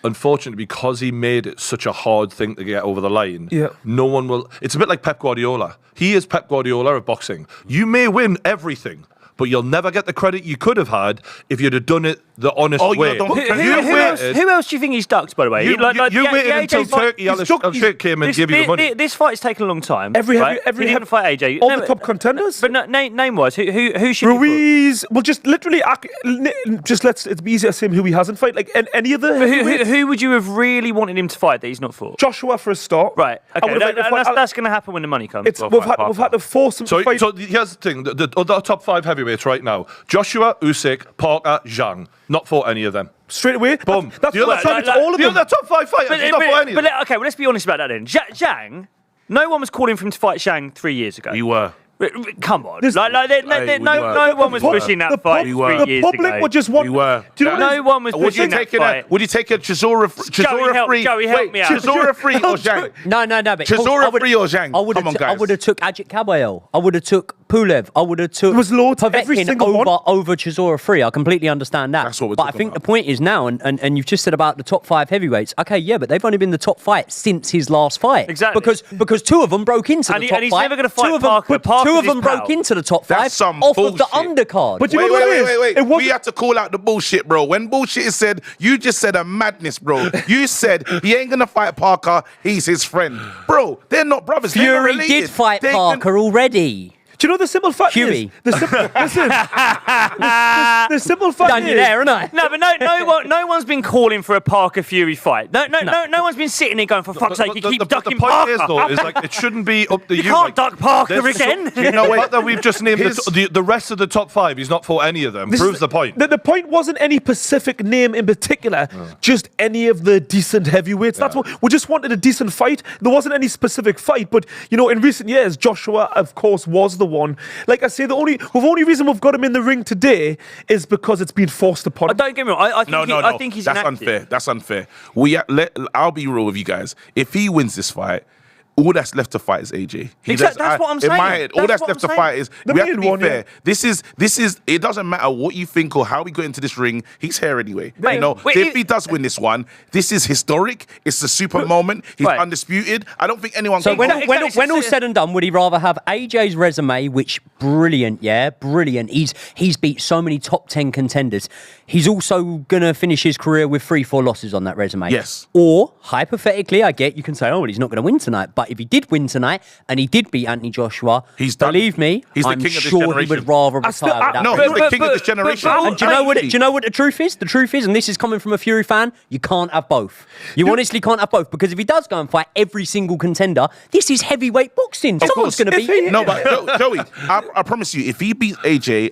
unfortunately, because he made it such a hard thing to get over the line, no one will... It's a bit like Pep Guardiola. He is Pep Guardiola of boxing. You may win everything, but you'll never get the credit you could have had if you'd have done it the honest way. Who else do you think he's ducked, by the way? You waited until Turkey Al-Sheikh came and gave you the money. This fight's taken a long time. He didn't fight AJ. All the top contenders. But name-wise, who should Ruiz. Well, just literally, it's easier to say who he hasn't fought. Like any of the... Who would you have really wanted him to fight that he's not fought? Joshua for a start. Right. Okay. That's going to happen when the money comes. We've had to force him to fight. So here's the thing. The top 5 heavyweights right now: Joshua, Usyk, Parker, Zhang. Not fought any of them. Straight away. Boom. That's all of them. The top 5 fighters. He's not fought any of them. Okay, let's be honest about that then. Zhang, no one was calling for him to fight Zhang 3 years ago. You were. Come on. No one was pushing that fight 3 years ago. The public would just want... We were. No one was pushing that fight. Would you take a Chisora free? Joey, help me out. Chisora free or Zhang? No, but... Chisora free or Zhang? Come on, guys. I would have took Ajit Caballero. I would have took Pulev. I would have took... There was loads, every single one. Over Chisora free. I completely understand that. That's what we're But I talking think about. the point is now, and you've just said about the top 5 heavyweights. Okay, yeah, but they've only been the top fight since his last fight. Exactly. Because 2 of them broke into the top 5. And he's never going to fight 2 of them broke into the top 5 off of the undercard. But wait. We have to call out the bullshit, bro. When bullshit is said, you just said a madness, bro. You said he ain't gonna fight Parker, he's his friend. Bro, they're not brothers. Fury did fight Parker already. Do you know the simple fact Fury. is... The simple fact Done you there, innit? No, but no one's been calling for a Parker Fury fight. No one's been sitting there going, for fuck's sake, you keep ducking Parker. The point is, though, it shouldn't be up to you. You can't duck Parker again. You know what? That we've just named the rest of the top 5. He's not fought any of them. Proves the point. The point wasn't any specific name in particular, just any of the decent heavyweights. That's what we just wanted, a decent fight. There wasn't any specific fight, but in recent years, Joshua, of course, was the one. Like I say, the only reason we've got him in the ring today is because it's been forced upon him. Don't get me wrong. I think he's That's inactive. unfair. That's unfair. I'll be real with you guys. If he wins this fight, all that's left to fight is AJ. That's what I'm saying. In my head, all that's left to fight is, we have to be fair. Yeah. This is, it doesn't matter what you think or how we got into this ring, he's here anyway. Mate, You know, wait, if he does win this one, this is historic. It's a super moment. He's Right. undisputed. I don't think anyone So can... when all said and done, would he rather have AJ's resume, which brilliant, He's beat so many top 10 contenders. He's also gonna finish his career with 3-4 losses on that resume. Yes. Or hypothetically, I get you can say, oh, well, he's not gonna win tonight. But if he did win tonight and he did beat Anthony Joshua, He's done. believe me, He's the I'm king of this sure he generation. would rather retire. still- with that No, resume. he's the king of this generation. And do you know what the truth is? The truth is, and this is coming from a Fury fan, you can't have both. You honestly can't have both, because if he does go and fight every single contender, this is heavyweight boxing. Someone's going to beat him. No, but Joey, I promise you, if he beats AJ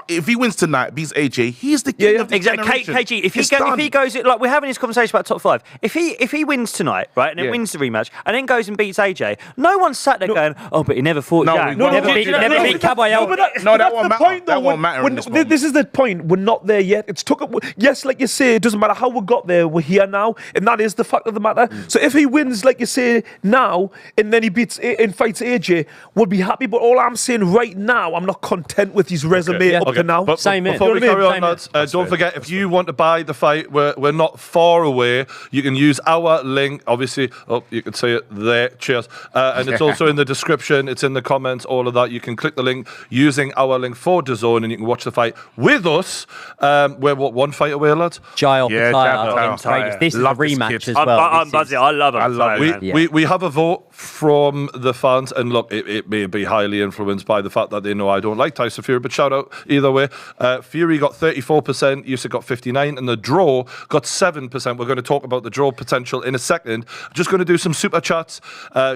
if he wins tonight, beats AJ, he's the king of this Exactly. generation. KG, if It's he done. goes, like we're having this conversation about top 5. If he wins tonight, right, and then wins the rematch, and then goes and beats AJ, no one's sat there going, oh, but he never fought Jack. Never beat Caballero. that won't matter. That won't matter in this moment. This is the point. We're not there yet. It's took up. Yes, like you say, it doesn't matter how we got there. We're here now, and that is the fact of the matter. So if he wins, like you say, now, and then he fights AJ, we'll be happy. But all I'm saying right now, I'm not content with his resume up to now. Same here. Before we You know carry what I on, mean? lads, don't forget, if you want to buy the fight, we're not far away. You can use our link, obviously. Oh, you can see it there. Cheers. And it's also in the description. It's in the comments, all of that. You can click the link using our link for DAZN, and you can watch the fight with us. We're one fight away, lads? Jai Opetaia Opetaia. against Briedis. This is a Love this rematch kid. as well. I'm buzzing. I love him. We have a vote from the fans, and look, it may be highly influenced by the fact that they know I don't like Tyson Fury, but shout out either way. Fury got 34%, Usyk got 59%, and the draw got 7%. We're going to talk about the draw potential in a second. Just going to do some super chats.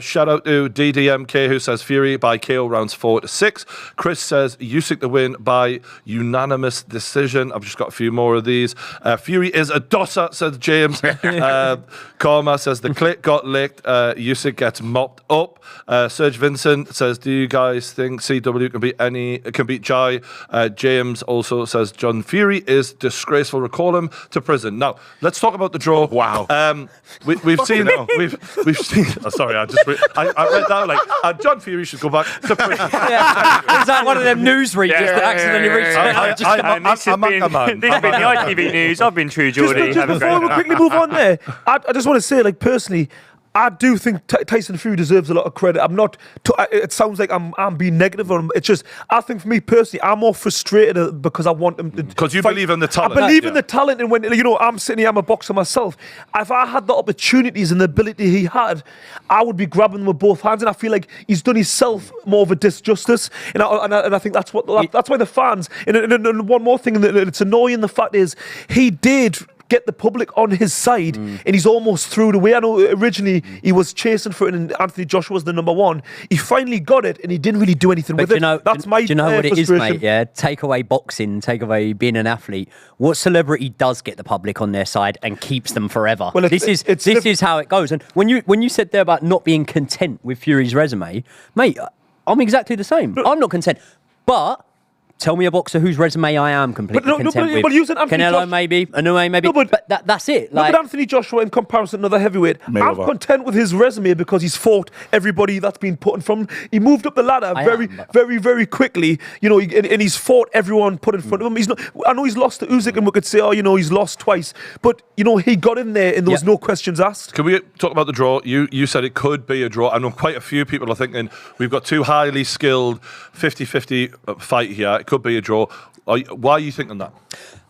Shout out to DDMK, who says Fury by KO rounds 4-6. Chris says Usyk to win by unanimous decision. I've just got a few more of these. Fury is a dosser, says James. Karma says the click got licked. Usyk gets mopped up. Serge Vincent says, do you guys think CW can beat Jai? James also says John Fury is disgraceful. Recall him to prison. Now let's talk about the draw. Wow. We've seen. We've seen. Oh, sorry, I read that like John Fury should go back to prison. Is that one of them news readers that accidentally reached This has been the ITV news. I've been true, Geordie. Just before we quickly move on there, I just want to say, like, personally, I do think Tyson Fury deserves a lot of credit. I'm not. It sounds like I'm being negative on him. It's just, I think for me personally, I'm more frustrated because I want him to. Because you believe in the talent. I believe in the talent, and when I'm sitting here, I'm a boxer myself. If I had the opportunities and the ability he had, I would be grabbing them with both hands. And I feel like he's done himself more of a disjustice. And I think that's why the fans. And one more thing, and it's annoying. The fact is, he did get the public on his side, and he's almost threw it away. I know originally he was chasing for it, and Anthony Joshua was the number one. He finally got it, and he didn't really do anything with it. That's my do you know what it is, frustration. mate? Yeah, take away boxing, take away being an athlete. What celebrity does get the public on their side and keeps them forever? Well, this is how it goes. And when you said there about not being content with Fury's resume, mate, I'm exactly the same. I'm not content, but. Tell me a boxer whose resume I am completely content with. But using Anthony Canelo maybe, Inoue maybe, No, but that's it. Look at Anthony Joshua in comparison to another heavyweight. I'm content with his resume because he's fought everybody that's been put in front. He moved up the ladder very quickly, and he's fought everyone put in front of him. He's not. I know he's lost to Usyk, and we could say, he's lost twice, but he got in there, and there was no questions asked. Can we talk about the draw? You said it could be a draw. I know quite a few people are thinking we've got two highly skilled 50-50 fight here. It could be a draw. Why are you thinking that?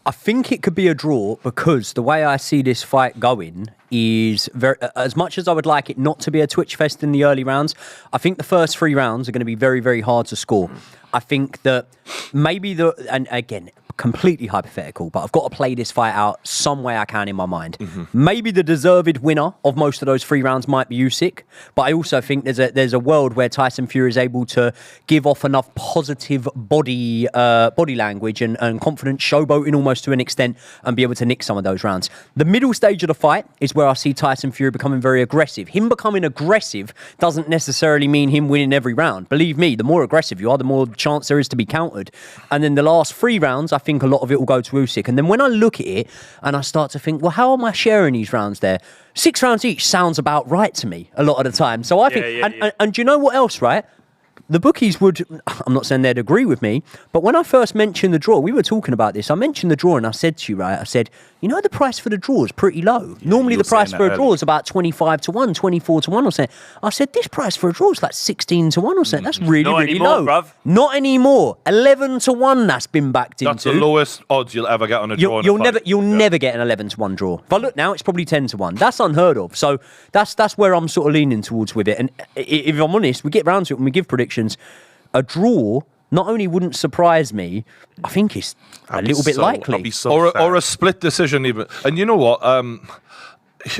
I think it could be a draw because the way I see this fight going is as much as I would like it not to be a twitch fest in the early rounds, I think the first 3 rounds are going to be very, very hard to score. I think that maybe and again, completely hypothetical, but I've got to play this fight out some way I can in my mind. Maybe the deserved winner of most of those 3 rounds might be Usyk, but I also think there's a world where Tyson Fury is able to give off enough positive body language and confidence, showboating almost to an extent, and be able to nick some of those rounds. The middle stage of the fight is where I see Tyson Fury becoming very aggressive. Him becoming aggressive doesn't necessarily mean him winning every round. Believe me, the more aggressive you are, the more chance there is to be countered. And then the last 3 rounds, I think a lot of it will go to Usyk. And then when I look at it and I start to think, well, how am I sharing these rounds there? 6 rounds each sounds about right to me a lot of the time. So I think, and do you know what else, right? The bookies would, I'm not saying they'd agree with me, but when I first mentioned the draw, we were talking about this. I mentioned the draw and I said to you, right, I said, you know, the price for the draw is pretty low. Normally the price for a draw is about 25 to 1, 24 to 1 or something. I said, this price for a draw is like 16 to 1 or something. That's really, Not really anymore, low. bruv. Not anymore. 11 to 1 that's been backed That's into. the lowest odds you'll ever get on a draw. You'll never get an 11 to 1 draw. If I look now, it's probably 10 to 1. That's unheard of. So that's where I'm sort of leaning towards with it. And if I'm honest, we get round to it when we give predictions. A draw not only wouldn't surprise me, I think it's a little bit likely. I'll be so Or a split decision even. And you know what?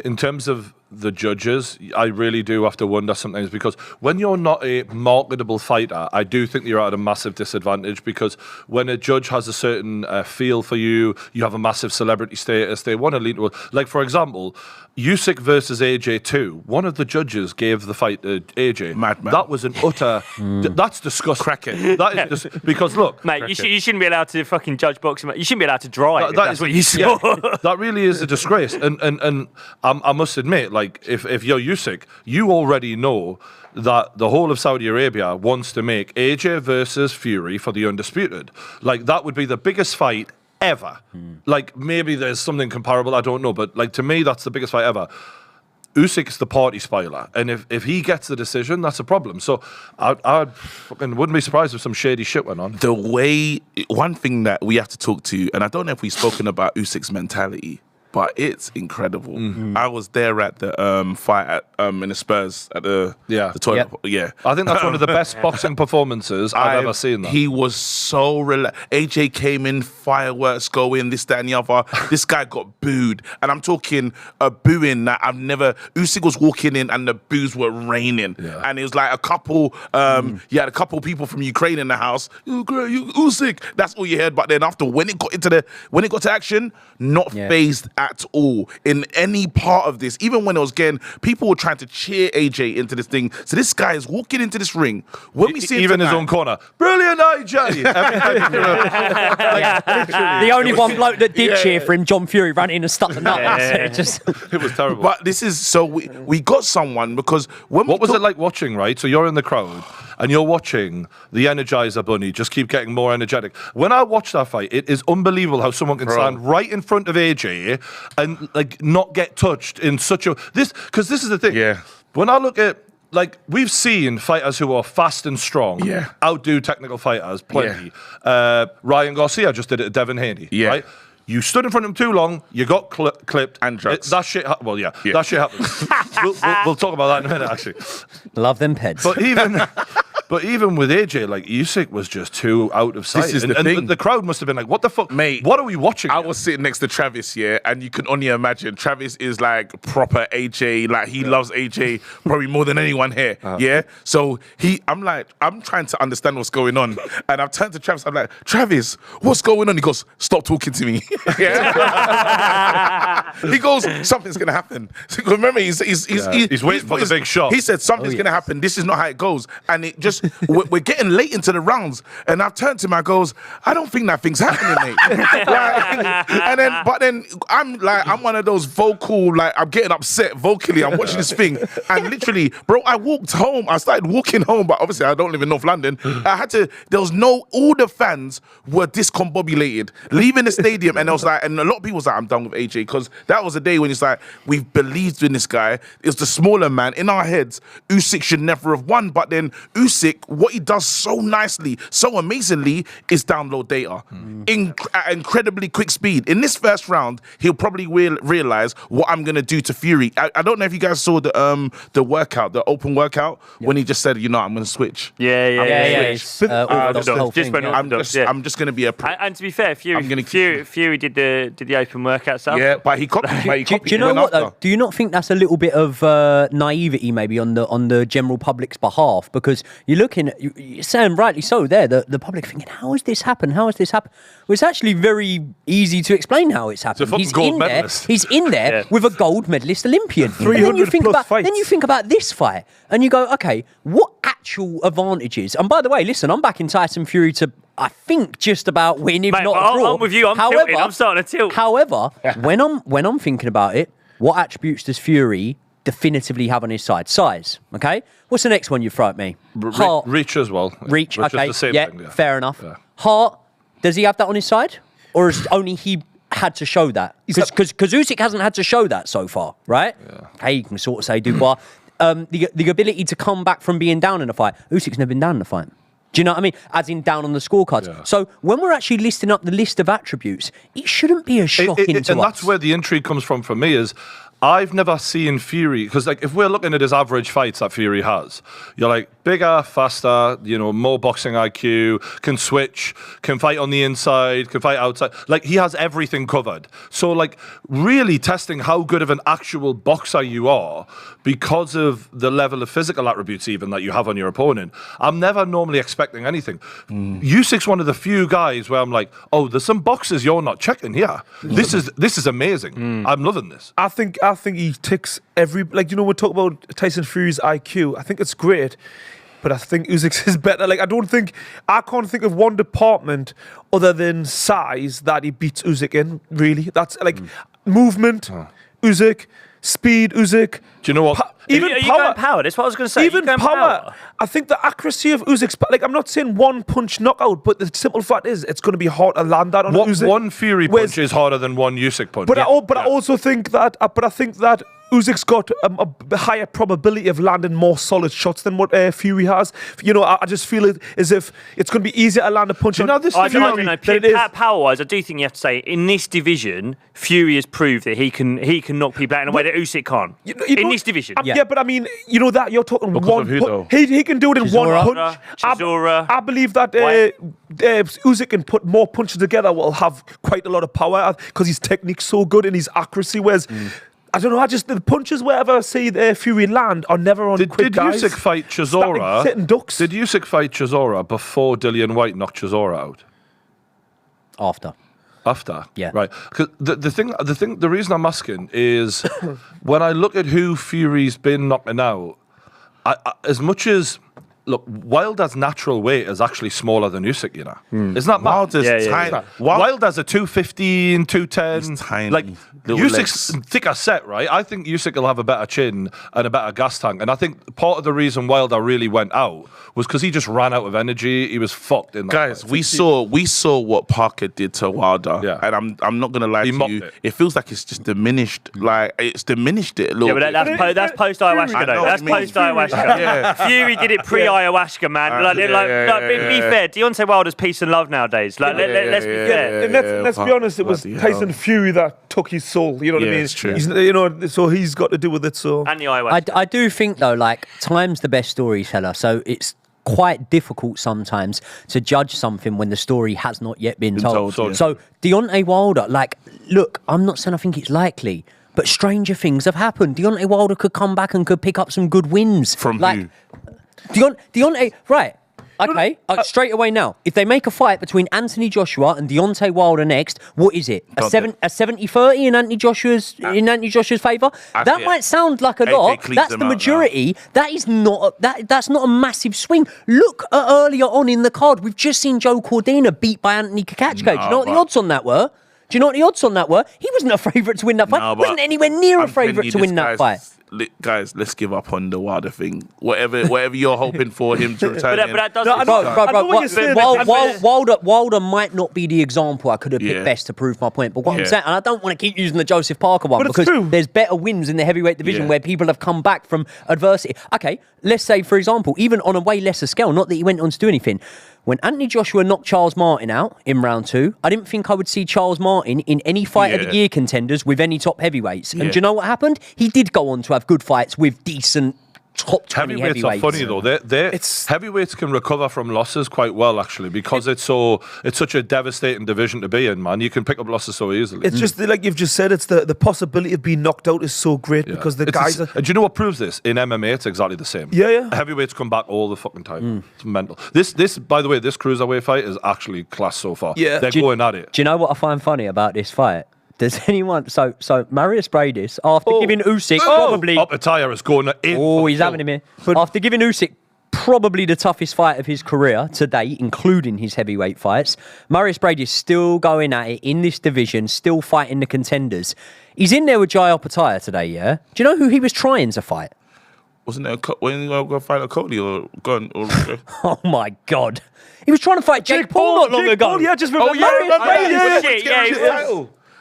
In terms of the judges, I really do have to wonder sometimes, because when you're not a marketable fighter, I do think you're at a massive disadvantage, because when a judge has a certain feel for you, you have a massive celebrity status, they want to lean to, like, for example, Usyk versus AJ2, one of the judges gave the fight to AJ. Madman. That was an utter, that's disgusting. Cracking. That is just, because look, Mate, you shouldn't be allowed to fucking judge boxing. You shouldn't be allowed to drive. That That's is what you saw. yeah, that really is a disgrace. And I must admit, like, if you're Usyk, you already know that the whole of Saudi Arabia wants to make AJ versus Fury for the undisputed. Like, that would be the biggest fight ever. Like, maybe there's something comparable, I don't know, but like, to me, that's the biggest fight ever. Usyk's the party spoiler, and if he gets the decision, that's a problem. So I fucking wouldn't be surprised if some shady shit went on. The way, one thing that we have to talk to, and I don't know if we've spoken about Usyk's mentality, but it's incredible. I was there at the fight at in the Spurs at the toilet. Yep. Yeah, I think that's one of the best boxing performances I've ever seen. That. He was so relaxed. AJ came in, fireworks going, this, that, and the other. This guy got booed, and I'm talking a booing that I've never. Usyk was walking in, and the boos were raining, and it was like a couple. You had a couple people from Ukraine in the house. Usyk. That's all you heard. But then after, when it got to action, not phased at all in any part of this. Even when it was getting, people were trying to cheer AJ into this thing. So this guy is walking into this ring. When we see him even tonight, his own corner, brilliant AJ. The only one bloke that did cheer for him, John Fury, ran in and stuck the nut. It was terrible. But this is so we got someone, because when what was it like watching? Right, so you're in the crowd and you're watching the Energizer Bunny just keep getting more energetic. When I watch that fight, it is unbelievable how someone can stand right in front of AJ and like not get touched in such a because this is the thing. Yeah. When I look at, like, we've seen fighters who are fast and strong outdo technical fighters plenty. Ryan Garcia just did it to Devin Haney. Right? You stood in front of him too long, you got clipped. And drugs. That shit, that shit happens. we'll talk about that in a minute, actually. Love them peds. But even with AJ, like, Usyk was just too out of sight. This is the thing. And the crowd must have been like, what the fuck? Mate, what are we watching? I was sitting next to Travis, and you can only imagine. Travis is like proper AJ, like he loves AJ probably more than anyone here, So I'm trying to understand what's going on, and I've turned to Travis. I'm like, Travis, what's going on? He goes, stop talking to me. He goes, something's gonna happen. So remember, he's waiting for the big shot. He said something's gonna happen. This is not how it goes, and it just we're getting late into the rounds, and I've turned to him. I goes, I don't think that thing's happening, mate. But then I'm one of those vocal, like, I'm getting upset vocally. I'm watching this thing, and literally, bro, I walked home. I started walking home, but obviously I don't live in North London. All the fans were discombobulated leaving the stadium, and I was like, and a lot of people was like, I'm done with AJ, because that was a day when it's like, we've believed in this guy. It was the smaller man in our heads. Usyk should never have won, but then Usyk Usyk, what he does so nicely, so amazingly, is download data at incredibly quick speed. In this first round, he'll probably realize what I'm gonna do to Fury. I don't know if you guys saw the workout, the open workout, when he just said, you know, I'm gonna switch. I'm just gonna be a pro. And to be fair, Fury did the open workout stuff. Yeah, but he copied. Do you know what though? Do you not think that's a little bit of naivety maybe on the general public's behalf? Because you're looking at, you're saying rightly so there, the public thinking, how has this happened? How has this happened? Well, it's actually very easy to explain how it's happened. He's in there with a gold medalist Olympian. 300 plus fights. Then you think about this fight and you go, okay, what actual advantages? And by the way, listen, I'm backing Tyson Fury to, I think, just about win, if Mate, not a draw. I'm with you. I'm tilting. I'm starting to tilt. However, when I'm thinking about it, what attributes does Fury definitively have on his side? Size, okay? What's the next one you throw at me? Heart. Reach as well. Reach, Which okay. is the same yeah, thing, yeah, fair enough. Yeah. Heart, does he have that on his side? Or has only he had to show that? Because Usyk hasn't had to show that so far, right? Yeah. Okay, you can sort of say Dubois. The ability to come back from being down in a fight. Usyk's never been down in a fight. Do you know what I mean? As in down on the scorecards. Yeah. So when we're actually listing up the list of attributes, it shouldn't be as shocking to us. And that's where the intrigue comes from for me is I've never seen Fury, because like if we're looking at his average fights that Fury has, you're like bigger, faster, you know, more boxing IQ, can switch, can fight on the inside, can fight outside. Like he has everything covered. So like really testing how good of an actual boxer you are because of the level of physical attributes even that you have on your opponent. I'm never normally expecting anything. Usyk's one of the few guys where I'm like, oh, there's some boxes you're not checking here. This is amazing. I'm loving this. I think he ticks every, like, you know, we talk about Tyson Fury's IQ. I think it's great, but I think Usyk's is better. Like, I can't think of one department other than size that he beats Usyk in, really. That's like movement, Usyk, speed, Usyk. Do you know what? Are you going power? That's what I was going to say. Even power. I think the accuracy of Usyk's, like, I'm not saying one punch knockout, but the simple fact is it's going to be hard to land that on Usyk. One Fury punch is harder than one Usyk punch. But I also think that, Usyk's got a higher probability of landing more solid shots than what Fury has. You know, I just feel it as if it's going to be easier to land a punch on Fury. I don't know. Power-wise, I do think you have to say, in this division, Fury has proved that he can knock people out in a way that Usyk can't. In this division. Yeah, but I mean, you know that you're talking one punch. He can do it in Chisora. one punch. Chisora. I believe that Usyk can put more punches together will have quite a lot of power because his technique's so good and his accuracy, whereas I don't know, the punches wherever I see Fury land are never on quick guys. Did Usyk fight Chisora? Sitting ducks. Did Usyk fight Chisora before Dillian Whyte knocked Chisora out? After? Yeah. Right. Because the reason I'm asking is when I look at who Fury's been knocking out, I as much as look, Wilder's natural weight is actually smaller than Usyk, you know. Isn't that mad? Wilder's tiny. Wilder's a 215, 210. He's tiny. Like, Usyk's legs. thicker set, right? I think Usyk will have a better chin and a better gas tank. And I think part of the reason Wilder really went out was because he just ran out of energy. He was fucked in that Guys, fight. we saw what Parker did to Wilder. Yeah. And I'm not gonna lie to you. It feels like it's just diminished. Like it's diminished it a little bit. Yeah, but that's post ayahuasca though. That's post ayahuasca. Fury did it pre ayahuasca, man. Be fair. Deontay Wilder's peace and love nowadays. Let's be fair. And let's be honest, it was Tyson Fury that took his soul. You know what I mean? It's true. So he's got to do with it. So And the ayahuasca. I do think though, like, time's the best storyteller, so it's quite difficult sometimes to judge something when the story has not yet been told. So Deontay Wilder, like, look, I'm not saying I think it's likely, but stranger things have happened. Deontay Wilder could come back and could pick up some good wins. From like, who? Deontay, right. Okay, straight away now. If they make a fight between Anthony Joshua and Deontay Wilder next, what is it? A 70-30 in Anthony Joshua's favour? That might sound like a lot. That's the majority. That's not a massive swing. Look earlier on in the card, we've just seen Joe Cordina beat by Anthony Cacace. Do you know what the odds on that were? He wasn't a favourite to win that fight. Wasn't anywhere near a favourite to win that fight. guys, let's give up on the Wilder thing. Whatever you're hoping for him to return. But that does. I know what you're saying. Wilder might not be the example I could have picked best to prove my point. But what I'm saying, and I don't want to keep using the Joseph Parker one, But it's because true. there's better wins in the heavyweight division where people have come back from adversity. Okay, let's say, for example, even on a way lesser scale, not that he went on to do anything. When Anthony Joshua knocked Charles Martin out in round 2, I didn't think I would see Charles Martin in any fight of the year contenders with any top heavyweights. And do you know what happened? He did go on to have good fights with decent top 20 Heavyweights are funny though. Heavyweights can recover from losses quite well, actually, because it's such a devastating division to be in, man. You can pick up losses so easily. It's just like you've just said. It's the possibility of being knocked out is so great because the guys. Do you know what proves this? In MMA, it's exactly the same. Yeah. Heavyweights come back all the fucking time. It's mental. This, by the way, this cruiserweight fight is actually class so far. Yeah. They're going at it. Do you know what I find funny about this fight? Does anyone... So Marius Briedis, after giving Usyk probably... Opetaia is going in. Oh, he's having him here. After giving Usyk probably the toughest fight of his career to date, including his heavyweight fights, Marius Briedis still going at it in this division, still fighting the contenders. He's in there with Jai Opetaia today, yeah? Do you know who he was trying to fight? Wasn't it when you go fight a Cody or gun or? Oh my God. He was trying to fight Jake Paul not long ago. Paul, yeah, just remember.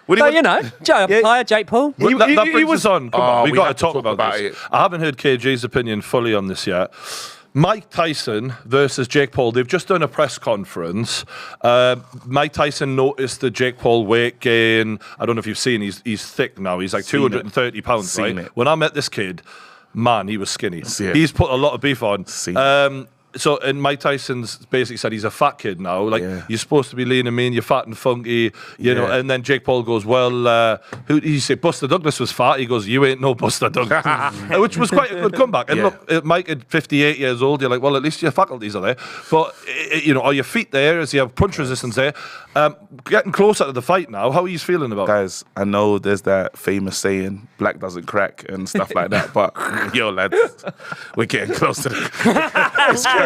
So, you know, Jai Opetaia, Jake Paul. That brings us on. Come on, we got have to talk about this. I haven't heard KG's opinion fully on this yet. Mike Tyson versus Jake Paul. They've just done a press conference. Mike Tyson noticed the Jake Paul weight gain. I don't know if you've seen. He's thick now. He's like 230 pounds. Right? When I met this kid, man, he was skinny. He's put a lot of beef on. And Mike Tyson's basically said he's a fat kid now. Like, you're supposed to be lean and mean, you're fat and funky, you know. And then Jake Paul goes, well, who did he say? Buster Douglas was fat. He goes, you ain't no Buster Douglas. Which was quite a good comeback. And look, Mike at 58 years old, you're like, well, at least your faculties are there. But, you know, are your feet there? Is you have punch resistance there? Getting closer to the fight now. How are you feeling about it? Guys, I know there's that famous saying, black doesn't crack and stuff like that. But, yo, lads, we're getting close to the...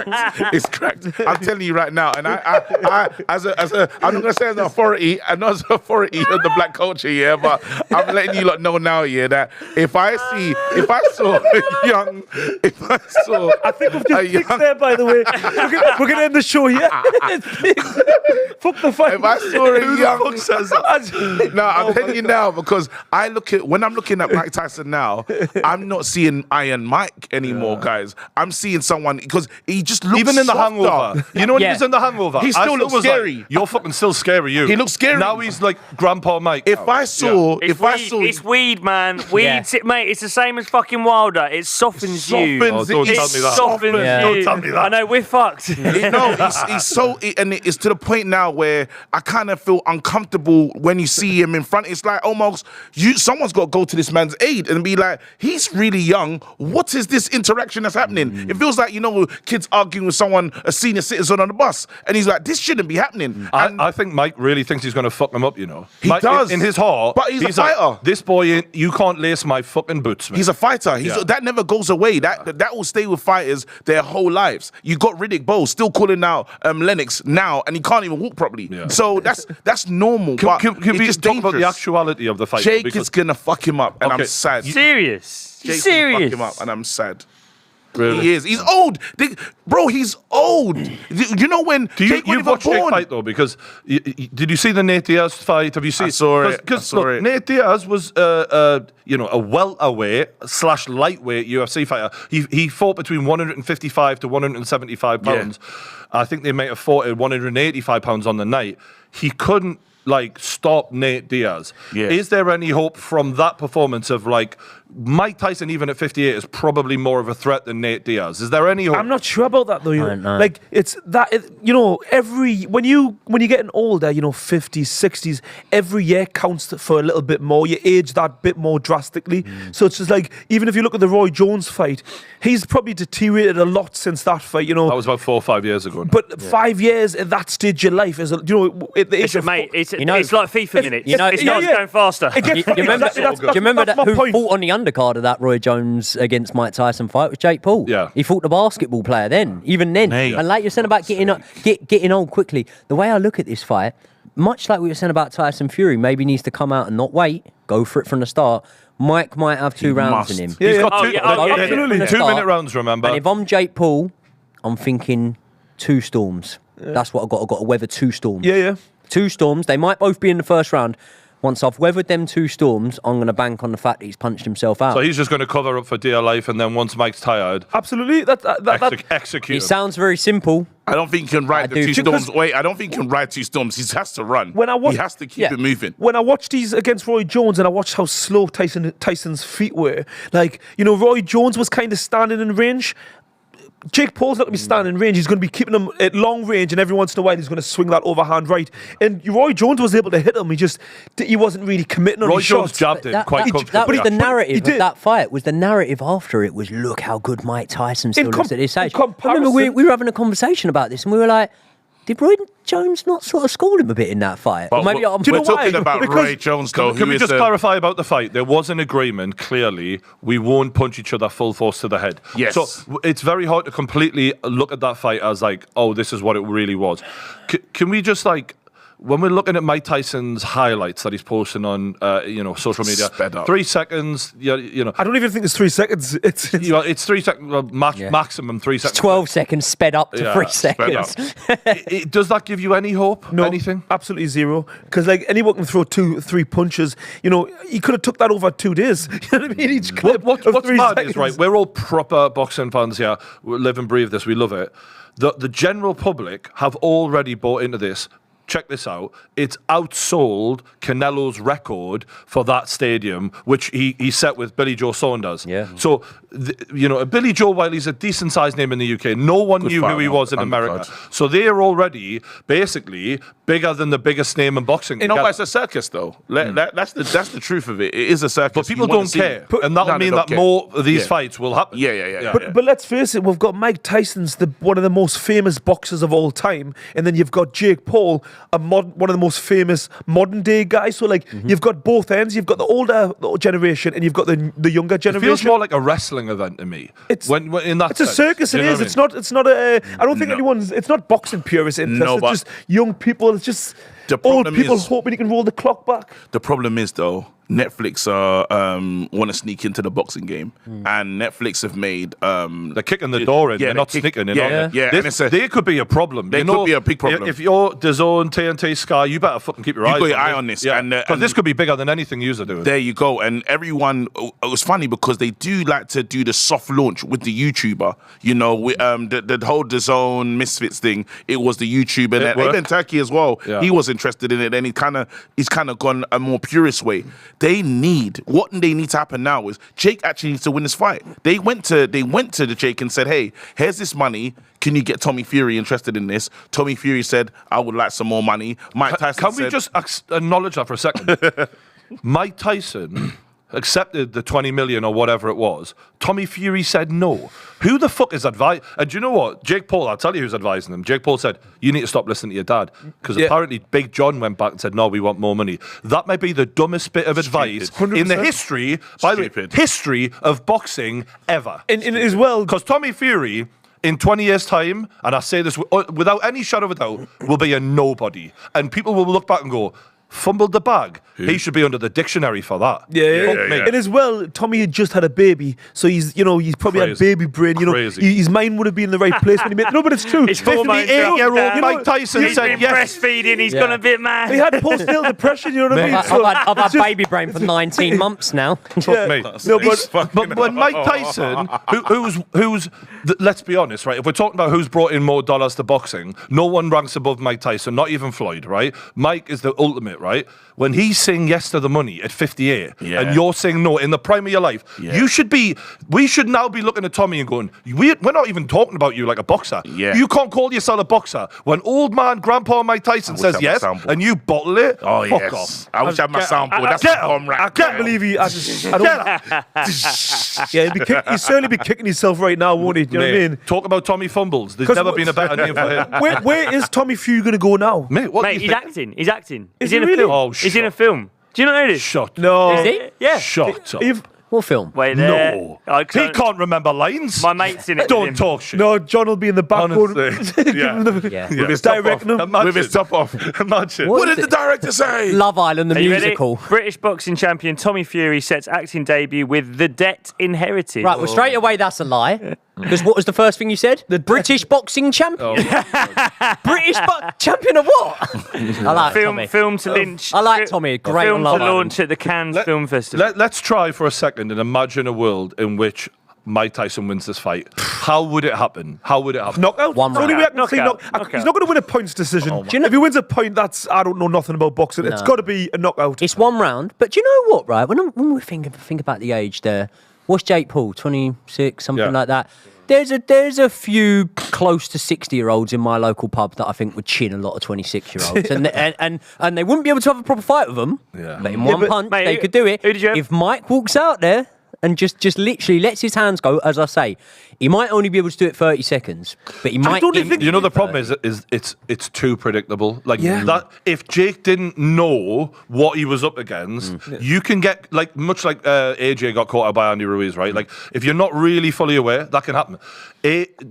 It's cracked. I'm telling you right now, and I as a, I'm not gonna say as an authority, I'm not as an authority of the black culture, but I'm letting you lot know now, that if I saw I think we've just fixed there, by the way. We're gonna end the show here. Fuck the fight. If I saw a young, no, I'm telling you now, because when I'm looking at Mike Tyson now, I'm not seeing Iron Mike anymore, guys. I'm seeing someone because he just looks even in the softer. Hangover. You know when he was in the Hangover? He still looks scary. Like, you're fucking still scary, you. He looks scary. Now he's like Grandpa Mike. It's weed, man. Weed, mate. It's the same as fucking Wilder. It softens you. Don't tell me that. Don't tell me that. I know, we're fucked. He's so, and it's to the point now where I kind of feel uncomfortable when you see him in front. It's like almost someone's got to go to this man's aid and be like, he's really young. What is this interaction that's happening? It feels like, kids arguing with someone, a senior citizen on the bus, and he's like, this shouldn't be happening. I think Mike really thinks he's going to fuck him up, He Mike, does. In his heart. But he's a fighter. Like, this boy, you can't lace my fucking boots, man. He's a fighter. That never goes away. That will stay with fighters their whole lives. You got Riddick Bowe still calling out Lennox now, and he can't even walk properly. Yeah. So that's normal. Can we just talk about the actuality of the fight? Jake is going to fuck him up, and I'm sad. Serious? Jake's gonna fuck him up, and I'm sad. Really? He is. He's old. Bro, he's old. You know when you've watched Jake fight, though? Because did you see the Nate Diaz fight? Have you seen? I saw it. Because Nate Diaz was a welterweight / lightweight UFC fighter. He fought between 155 to 175 pounds. Yeah. I think they might have fought at 185 pounds on the night. He couldn't stop Nate Diaz. Yeah. Is there any hope from that performance of Mike Tyson, even at 58, is probably more of a threat than Nate Diaz? Is there any hope? I'm not sure about that though. It's that when you're getting older, 50s, 60s, every year counts for a little bit more. You age that bit more drastically. So it's just even if you look at the Roy Jones fight, he's probably deteriorated a lot since that fight. That was about 4 or 5 years ago. But 5 years at that stage of your life is at the age of it's like FIFA minutes. It's not going faster. Do you remember who fought on the undercard of that Roy Jones against Mike Tyson fight was Jake Paul? Yeah. He fought the basketball player then, even then. And like you're saying about getting old quickly, the way I look at this fight, much like we were saying about Tyson Fury, maybe needs to come out and not wait, go for it from the start. Mike might have 2 rounds in him. He's got Oh, two, yeah, oh, yeah, absolutely. 2-minute rounds, remember? And if I'm Jake Paul, I'm thinking 2 storms. That's what I've got. I've got to weather 2 storms. Yeah. 2 storms. They might both be in the first round. Once I've weathered them 2 storms, I'm going to bank on the fact that he's punched himself out. So he's just going to cover up for dear life, and then once Mike's tired, Absolutely. execute It him. sounds very simple. I don't think he can ride the do. 2 storms. Wait, I don't think he can ride 2 storms. He has to run. He has to keep it moving. When I watched these against Roy Jones and I watched how slow Tyson's feet were, like, Roy Jones was kind of standing in range. Jake Paul's not going to be standing in range. He's going to be keeping him at long range, and every once in a while he's going to swing that overhand right. And Roy Jones was able to hit him. He wasn't really committing on Roy his Jones shots. jabbed him quite comfortably. That was the But narrative he of that fight. Was the narrative after it was, look how good Mike Tyson still looks at this age. I remember we were having a conversation about this, and we were like, did Roy Jones not sort of school him a bit in that fight? But Maybe I'm we're talking about Roy Jones, though. Can we just clarify about the fight? There was an agreement, clearly, we won't punch each other full force to the head. Yes. So it's very hard to completely look at that fight as like, oh, this is what it really was. Can we just like, when we're looking at Mike Tyson's highlights that he's posting on, social media, Sped up. 3 seconds, I don't even think it's 3 seconds. It's 3 seconds, maximum 3 seconds. 12 seconds sped up to 3 sped up. seconds. Does that give you any hope? No, Anything? absolutely zero. Because anyone can throw 2-3 punches. He could have took that over 2 days. You know what I mean? Each clip What's of 3 mad seconds. is, right, we're all proper boxing fans here. We live and breathe this. We love it. The general public have already bought into this. Check this out. It's outsold Canelo's record for that stadium, which he set with Billy Joe Saunders. Yeah. So, Billy Joe, while he's a decent-sized name in the UK, no one knew who he was in America. So they're already basically bigger than the biggest name in boxing. It's a circus, though. That's the truth of it. It is a circus. But people don't care. And that'll mean that more of these fights will happen. Yeah. But let's face it, we've got Mike Tyson's one of the most famous boxers of all time, and then you've got Jake Paul, one of the most famous modern day guys. So you've got both ends. You've got the older generation, and you've got the younger generation. It feels more like a wrestling event to me. It's in that it's a sense. circus. You It know is. what It's not. It's not a. I don't think anyone's. It's not boxing purist interest. No, but it's just young people. It's just the old problem people is- hoping you can roll the clock back. The problem is, though, Netflix want to sneak into the boxing game, and Netflix have made They're kicking the door in. yeah, They're not they sneaking in. yeah, yeah, and it's a- There could be a problem. There could be a big problem. If you're DAZN, TNT, Sky, you better fucking keep your eyes got your on eye this. on this, Yeah, and, because this could be bigger than anything you're doing. There you go. And everyone, it was funny because they do like to do the soft launch with the YouTuber. The whole DAZN Misfits thing, it was the YouTuber. And worked. even Turkey as well, Yeah. he was interested in it. And he's kind of gone a more purist way. What they need to happen now is Jake actually needs to win this fight. They went to the Jake and said, hey, here's this money. Can you get Tommy Fury interested in this? Tommy Fury said, I would like some more money. Mike Tyson Can said, we just acknowledge that for a second? Mike Tyson accepted the 20 million or whatever it was. Tommy Fury said no. Who the fuck is advising? And do you know what? Jake Paul, I'll tell you who's advising them. Jake Paul said, you need to stop listening to your dad. Because apparently Big John went back and said, no, we want more money. That may be the dumbest bit of advice 100%. in the history, by the way, history of boxing ever. And as well, Because Tommy Fury, in 20 years' time, and I say this without any shadow of a doubt, will be a nobody. And people will look back and go, fumbled the bag. He should be under the dictionary for that. Fuck me. And as well, Tommy had just had a baby, so he's probably had Crazy. baby brain. Crazy. His mind would have been in the right place when he made. No, but it's true. His hormones 58-year-old dropped, Mike Tyson He's said been yes. breastfeeding. He's gone a bit mad. He had postnatal depression. You know what I mean? So I've had it's just- baby brain for 19 months now. Yeah. Me. No, But when Mike Tyson, who's let's be honest, right? If we're talking about who's brought in more dollars to boxing, no one ranks above Mike Tyson, not even Floyd, right? Mike is the ultimate, right? When he's saying yes to the money at 58, and you're saying no in the prime of your life, we should now be looking at Tommy and going, we're not even talking about you like a boxer. Yeah. You can't call yourself a boxer. When old man Grandpa Mike Tyson says I had my yes, sample. and you bottle it, Oh, fuck yes. off. I wish I had my sample. That's Get the him. bomb right I can't there. believe he. I don't. Yeah, he'd certainly be kicking himself right now, won't he? Do you know what I mean? Talk about Tommy Fumbles. There's 'Cause never what- been a better name for him. Where is Tommy Fury going to go now? Mate, what do Mate, you he's think? acting. He's acting. Is He's in he a really? film. Oh, he's in a shut. film. Do you not know this? Shut. No. Is he? Yeah. Shut up. What film? Wait, No. He can't remember lines. My mate's in it. Don't talk shit. No, John will be in the back going, Honestly. give Yeah. him the, Yeah. With his top off. directing him. Imagine. With his top off. Imagine. What did the director say? Love Island, the Are you ready? musical. British boxing champion Tommy Fury sets acting debut with The Debt Inherited. Right, well, straight away, that's a lie. Because what was the first thing you said? The British boxing champion. British champion of what? I like Tommy. Film to launch. I like Tommy. Great Film on to Love Island. launch at the Cannes Film Festival. Let's try for a second and imagine a world in which Mike Tyson wins this fight. How would it happen? How would it happen? Knockout. One The only round. way I can say Knockout. He's not going to win a points decision. Do you know- If he wins a point, that's I don't know nothing about boxing. It's No. got to be a knockout. It's one round. But do you know what, right? When we think about the age there, what's Jake Paul? 26, something Yeah. like that. There's a few close to 60-year-olds in my local pub that I think would chin a lot of 26-year-olds, and they wouldn't be able to have a proper fight with them. Yeah. But in one but- punch, Mate, they could do it. who did you have? If Mike walks out there and just literally lets his hands go, as I say, he might only be able to do it 30 seconds, but he might. don't think- You know the problem is it's too predictable. Like Yeah. that, if Jake didn't know what he was up against, you can get much like AJ got caught out by Andy Ruiz, right? Like if you're not really fully aware, that can happen.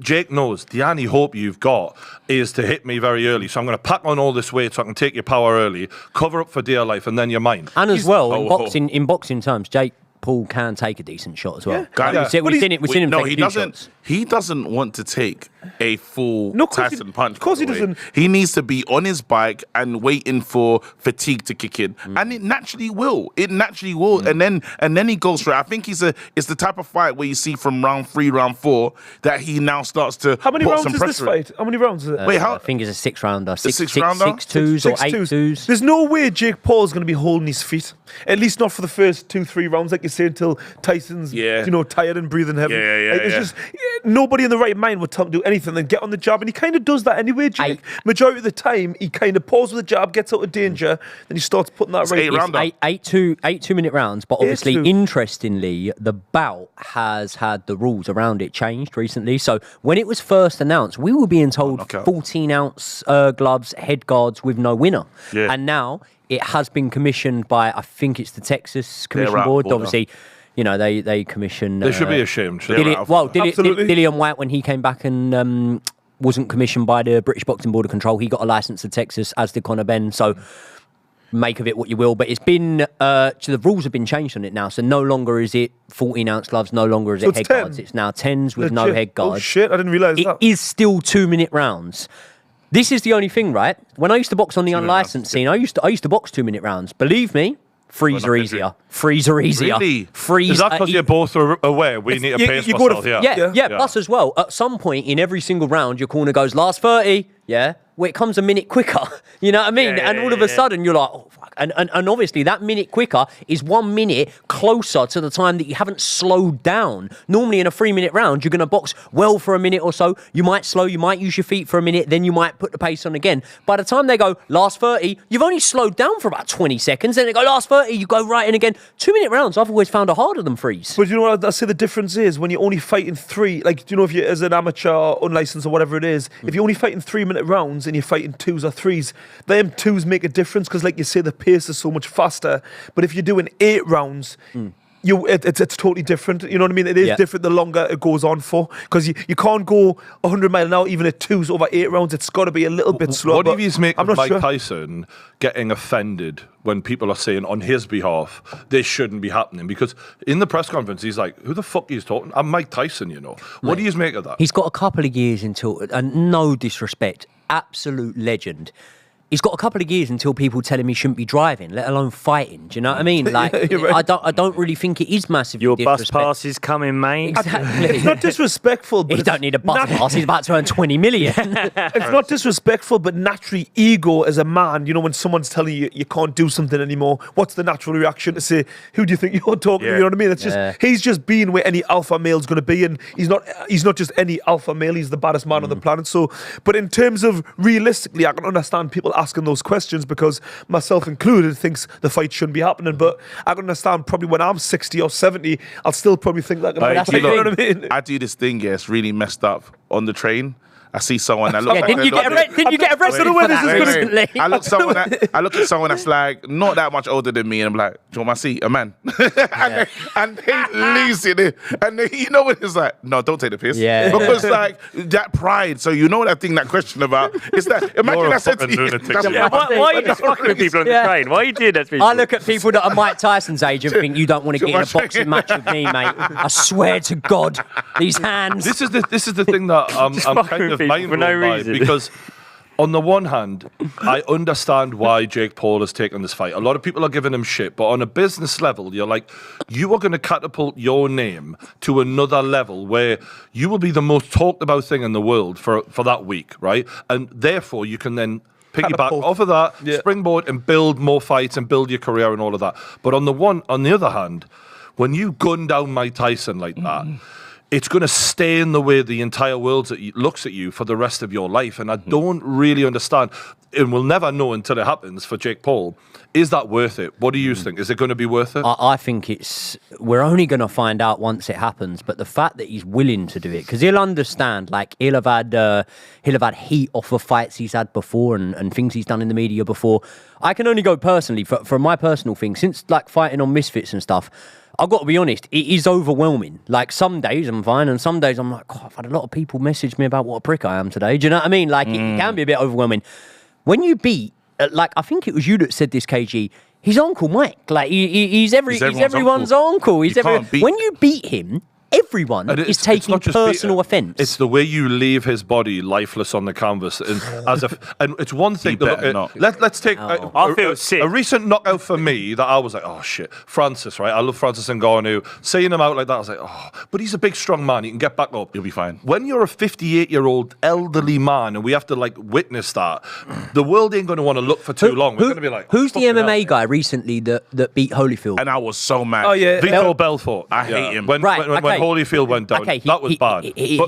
Jake knows the only hope you've got is to hit me very early, so I'm going to pack on all this weight so I can take your power early, cover up for dear life, and then you're mine. And as well, in Oh. boxing terms, Jake Paul can take a decent shot as well. Yeah. Guy- We've seen him No, take he a few doesn't. shots. He doesn't want to take a full No, of course he- Tyson punch. of course by he the way. doesn't. He needs to be on his bike and waiting for fatigue to kick in, and it naturally will. It naturally will, and then he goes for it. I think it's the type of fight where you see from round 3, round 4 that he now starts to. How many put rounds some is this pressure in. fight? How many rounds is it? Wait, I how? think it's a 6-rounder. Six 6-rounder? 6-2s or 6-2s. 8-2s. There's no way Jake Paul's going to be holding his feet. At least not for the first 2-3 rounds, like you say, until Tyson's tired and breathing heavy. Yeah. It's just nobody in the right mind would tell him to do anything than get on the jab, and he kind of does that anyway, Jake. Majority of the time, he kind of pauses with the jab, gets out of danger, then he starts putting that right. 8-rounder. Eight 2-minute rounds, but obviously, 8-2. interestingly, the bout has had the rules around it changed recently. So when it was first announced, we were being told knockout. 14-ounce gloves, head guards with no winner. Yeah. And now it has been commissioned by, I think it's the Texas Commission out Board. of order. Obviously, they commission. They should be ashamed. Absolutely. Dillian White, when he came back and wasn't commissioned by the British Boxing Board of Control, he got a license to Texas, as did Conor Ben. So make of it what you will. But it's been, so the rules have been changed on it now. So no longer is it 14-ounce gloves, no longer is it it's head 10. guards. It's now 10s with no Legit. head guards. Oh shit, I didn't realise It that. is still 2-minute rounds. This is the only thing, right? When I used to box on the unlicensed scene, I used to box 2-minute rounds. Believe me, frees are easier. Frees are easier. Really? Frees Is that are because you're both aware we need to you- pace you go to- ourselves? Yeah. Plus, as well, at some point in every single round, your corner goes last 30. Yeah, where it comes a minute quicker. You know what I mean? And all of a sudden, you're like, oh fuck. And obviously, that minute quicker is 1 minute closer to the time that you haven't slowed down. Normally, in a 3-minute round, you're going to box well for a minute or so. You might slow. You might use your feet for a minute. Then you might put the pace on again. By the time they go last 30, you've only slowed down for about 20 seconds. Then they go last 30, you go right in again. 2-minute rounds, I've always found are harder than frees. But you know what I say the difference is when you're only fighting 3, like, do you know, if you're as an amateur, unlicensed or whatever it is, if you're only fighting 3-minute rounds and you're fighting 2s or 3s, them 2s make a difference because, like you say, the pace is so much faster. But if you're doing 8 rounds, it's totally different. You know what I mean? It is different the longer it goes on for, because you can't go 100 miles an hour even at 2s over 8 rounds. It's got to be a little bit slower. What do you make I'm of not Mike sure. Tyson getting offended when people are saying on his behalf this shouldn't be happening? Because in the press conference, he's like, "Who the fuck are you talking? I'm Mike Tyson, you know." What do you make of that? He's got a couple of years until, and no disrespect, absolute legend. He's got a couple of years until people tell him he shouldn't be driving, let alone fighting. Do you know what I mean? Like, you're right. I don't really think it is massively Your bus disrespect. pass is coming, mate. Exactly. It's not disrespectful, but He it's don't need a bus nat- pass. He's about to earn 20 million. It's not disrespectful, but naturally, ego as a man, you know, when someone's telling you you can't do something anymore, what's the natural reaction to say, who do you think you're talking to? You know what I mean? It's just, he's just being where any alpha male's going to be, and he's not just any alpha male, he's the baddest man on the planet. So, but in terms of realistically, I can understand people asking those questions because myself included thinks the fight shouldn't be happening, but I can understand probably when I'm 60 or 70, I'll still probably think that. That's You know the what I mean? I do this thing, it's really messed up on the train. I see someone. I look. Yeah, like didn't you get arrested know for when that this is gonna- recently? I look at someone that's like not that much older than me, and I'm like, do you want my seat? A man. and they lose it. And they, you know what it's like? No, don't take the piss. Yeah. Because like that pride. So you know that thing, that question about. It's that. Imagine You're a I said to fucking you. lunatic. that's Yeah, my why are you thing. just fucking with people on the Yeah. train? Why are you doing that to people? I look at people that are Mike Tyson's age and think you don't want to get in a Too much. boxing match with me, mate. I swear to God, these hands. This is the thing that I'm fucking kind of people mind for blown no by reason. because on the one hand, I understand why Jake Paul has taken this fight. A lot of people are giving him shit, but on a business level, you're like, you are going to catapult your name to another level where you will be the most talked about thing in the world for that week, right? And therefore, you can then piggyback Catapult. off of that, springboard, and build more fights and build your career and all of that. But on the other hand, when you gun down Mike Tyson like that, it's going to stay in the way the entire world looks at you for the rest of your life. And I don't really understand, and we'll never know until it happens for Jake Paul. Is that worth it? What do you think? Is it going to be worth it? I think we're only going to find out once it happens. But the fact that he's willing to do it, because he'll understand, like he'll have had heat off of fights he's had before and things he's done in the media before. I can only go personally for my personal thing, since like fighting on Misfits and stuff. I've got to be honest, it is overwhelming. Like some days I'm fine, and some days I'm like, God, I've had a lot of people message me about what a prick I am today. Do you know what I mean? Like it can be a bit overwhelming. When you beat, like I think it was you that said this, KG. He's Uncle Mike. Like he's everyone's uncle. When you beat him, everyone is taking personal offence. It's the way you leave his body lifeless on the canvas, and and it's one thing to look at. Let's take I feel sick. A recent knockout for me that I was like, oh shit, Francis, right? I love Francis Ngannou. Seeing him out like that, I was like, oh, but he's a big, strong man. He can get back up. You'll be fine. When you're a 58-year-old elderly man, and we have to like witness that, the world ain't going to want to look for too long. We're going to be like, who's the fucking MMA hell. guy recently that beat Holyfield? And I was so mad. Oh yeah. Vitor Belfort. I hate him. When Holyfield went down, Okay, that was bad.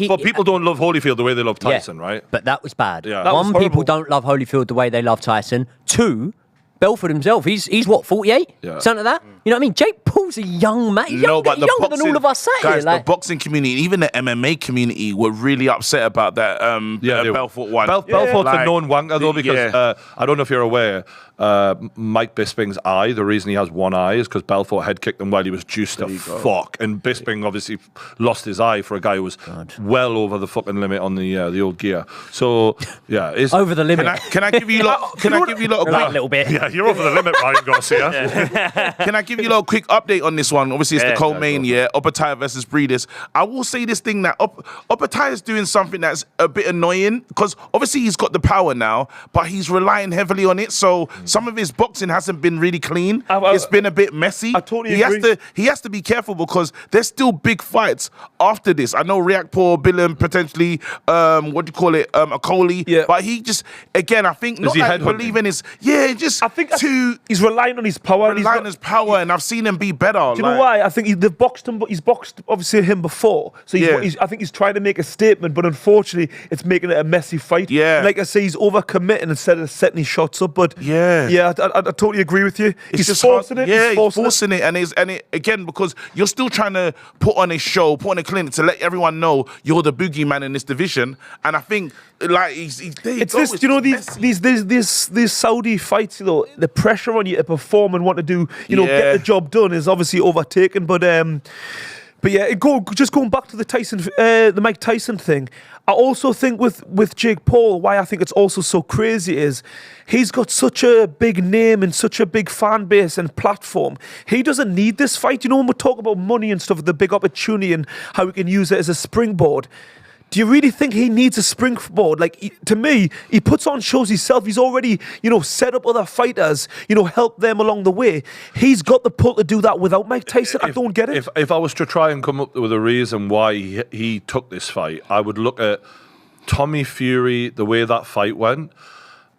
But people don't love Holyfield the way they love Tyson, right? But that was bad. Yeah. That was One, horrible. people don't love Holyfield the way they love Tyson. Two, Belfort himself, he's what, 48? Yeah. Something like that? You know what I mean? Jake Paul's a young man. He's younger than all of us sat guys, here. Like, the boxing community, even the MMA community, were really upset about that. Belfort one. Belfort's Like, a known wanker though, because yeah. I don't know if you're aware, Mike Bisping's eye, the reason he has one eye is because Belfort head kicked him while he was juiced to fuck, and Bisping obviously lost his eye for a guy who was well over the fucking limit on the old gear. So yeah, it's over the limit. Can I give you lot? Can I give you lot? Right, a little bit. yeah, you're over the limit, Ryan Garcia. Can I give you a little quick update on this one? Obviously, it's the Yeah, co-main, Opetaia versus Briedis. I will say this thing that Opetaia is doing something that's a bit annoying, because obviously he's got the power now, but he's relying heavily on it. So some of his boxing hasn't been really clean. It's been a bit messy. I totally agree. He has to be careful, because there's still big fights after this. I know Riakporhe, Billam, potentially, Akoli. Yeah. But he just, again, I think not he like headhunting? believing his, I think he's relying on his power. and he's relying on not- his power, and I've seen him be better. Do you know why? I think they've boxed him, but he's boxed obviously him before. So I think he's trying to make a statement, but unfortunately, it's making it a messy fight. Yeah. And like I say, he's overcommitting instead of setting his shots up. But I totally agree with you. He's just forcing it. Yeah, he's forcing it, and it again, because you're still trying to put on a show, put on a clinic to let everyone know you're the boogeyman in this division. And I think like It's this, you know, these Saudi fights, you know, the pressure on you to perform and want to do, you know, get the job done is obviously overtaken. But yeah, just going back to the Mike Tyson thing, I also think with Jake Paul, why I think it's also so crazy is he's got such a big name and such a big fan base and platform. He doesn't need this fight. You know, when we talk about money and stuff, the big opportunity and how we can use it as a springboard. Do you really think he needs a springboard? Like, to me, he puts on shows himself. He's already, you know, set up other fighters, you know, help them along the way. He's got the pull to do that without Mike Tyson. I don't get it. If I was to try and come up with a reason why he took this fight, I would look at Tommy Fury, the way that fight went.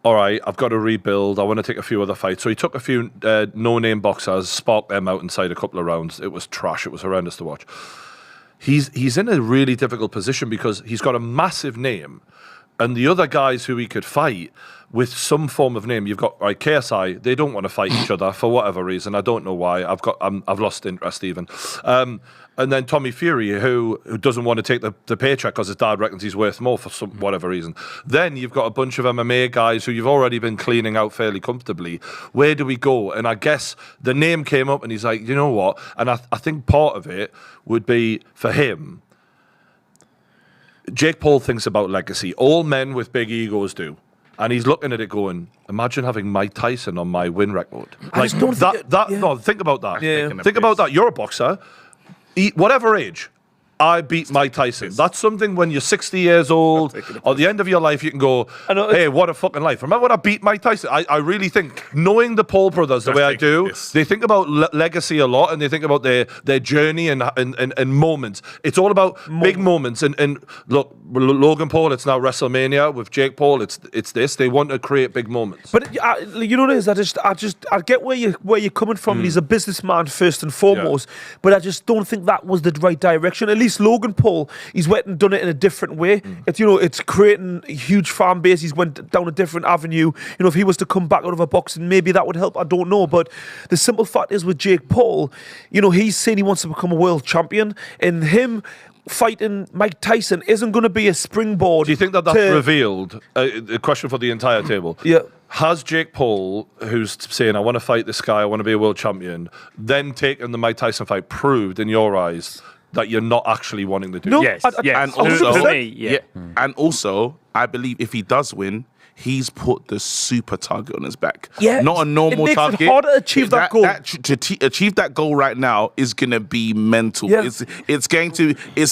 All right, I've got to rebuild. I want to take a few other fights. So he took a few no-name boxers, sparked them out inside a couple of rounds. It was trash. It was horrendous to watch. He's in a really difficult position because he's got a massive name, and the other guys who he could fight with some form of name, you've got KSI. They don't want to fight each other for whatever reason. I don't know why. I've lost interest even. And then Tommy Fury, who doesn't want to take the paycheck because his dad reckons he's worth more for some whatever reason. Then you've got a bunch of MMA guys who you've already been cleaning out fairly comfortably. Where do we go? And I guess the name came up, and he's like, you know what? And I think part of it would be for him. Jake Paul thinks about legacy. All men with big egos do. And he's looking at it going, imagine having Mike Tyson on my win record. Like no, think about that. Yeah. Think about that. You're a boxer. Whatever age, I beat Mike Tyson. That's something when you're 60 years old, or the end of your life, you can go, hey, what a fucking life. Remember when I beat Mike Tyson? I really think, knowing the Paul brothers the way I do, they think about legacy a lot, and they think about their journey and moments. It's all about big moments. And look, Logan Paul, it's now WrestleMania. With Jake Paul, it's this. They want to create big moments. But you know what it is? I get where you're coming from. He's a businessman first and foremost, but I just don't think that was the right direction. At least Logan Paul, he's went and done it in a different way. It's creating a huge fan base. He's went down a different avenue. If he was to come back out of a boxing, maybe that would help. I don't know. But the simple fact is with Jake Paul, he's saying he wants to become a world champion, and him fighting Mike Tyson isn't going to be a springboard. Do you think that's revealed? A question for the entire table. Yeah. Has Jake Paul, who's saying, I want to fight this guy, I want to be a world champion, then taken the Mike Tyson fight, proved in your eyes that you're not actually wanting to do? No, yes. And also, for me, and also, I believe if he does win, he's put the super target on his back. Yeah, not a normal it makes target. it harder to achieve that goal. To achieve that goal right now is going to be mental. Yeah. It's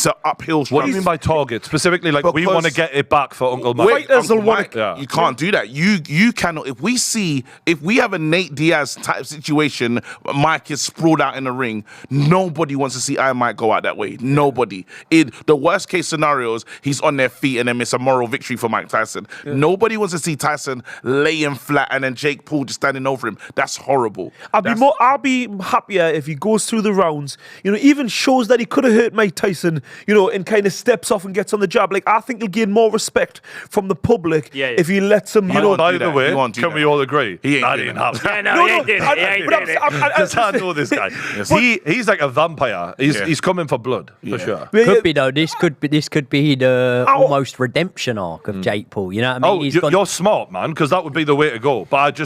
an uphill struggle. What do you mean by target? Specifically, like, we want to get it back for Uncle Mike. You can't do that. You cannot. If we have a Nate Diaz type situation, Mike is sprawled out in the ring, nobody wants to see Iron Mike go out that way. Nobody. The worst case scenarios, he's on their feet and then it's a moral victory for Mike Tyson. Yeah. Nobody wants to see Tyson laying flat and then Jake Paul just standing over him. That's horrible. I'll be happier if he goes through the rounds, even shows that he could have hurt Mike Tyson, and kind of steps off and gets on the jab. Like, I think he'll gain more respect from the public if he lets him, By the way, can we all agree? He ain't didn't happen. Yeah, no, he ain't doing it. Because I know this guy. He's like a vampire. He's coming for blood, for sure. Could be, though. This could be the almost redemption arc of Jake Paul. You know what I mean? You're smart, man, because that would be the way to go. But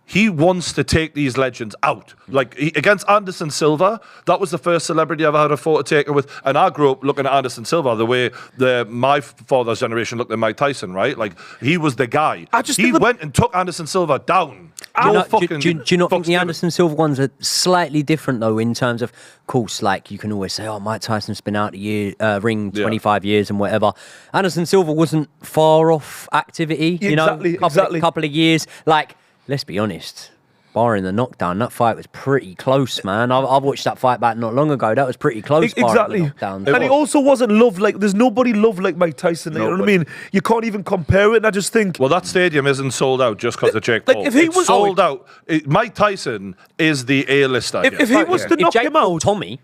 he wants to take these legends out. Like, against Anderson Silva, that was the first celebrity I've had a photo taken with. And I grew up looking at Anderson Silva the way my father's generation looked at Mike Tyson, right? Like, he was the guy. He went and took Anderson Silva down. Do you not think the Anderson Silva ones are slightly different, though, in terms of course, like, you can always say, oh, Mike Tyson's been out ring 25 years and whatever. Anderson Silva wasn't far off activity, couple of years. Like, let's be honest, barring the knockdown, that fight was pretty close, man. I watched that fight back not long ago. That was pretty close. Exactly. And he also wasn't loved. Like, there's nobody loved like Mike Tyson. You know what I mean? You can't even compare it. And I just think, well, that stadium isn't sold out just because of Jake Paul. If he was sold out, Mike Tyson is the A-lister. If he was to knock him out, Tommy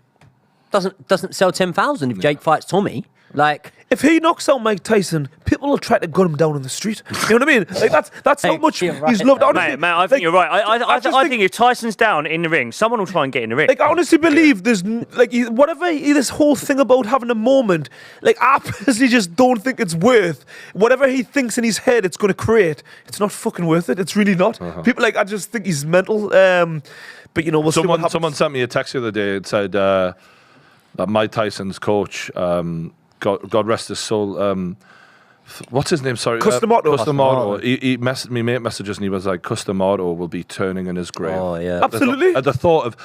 doesn't sell 10,000 if Jake fights Tommy. Like, if he knocks out Mike Tyson, people will try to gun him down on the street. You know what I mean? Like, that's how much he's loved. Honestly, mate, I think you're right. I think if Tyson's down in the ring, someone will try and get in the ring. Like, I honestly believe there's this whole thing about having a moment. Like, I personally just don't think it's worth whatever he thinks in his head it's going to create. It's not fucking worth it. It's really not. People, like, I just think he's mental. But we'll see what happens. Someone sent me a text the other day. It said that Mike Tyson's coach. God rest his soul. What's his name? Sorry, Customato. He messaged me, mate messages, and he was like, Customato will be turning in his grave. Oh yeah, absolutely. At the thought of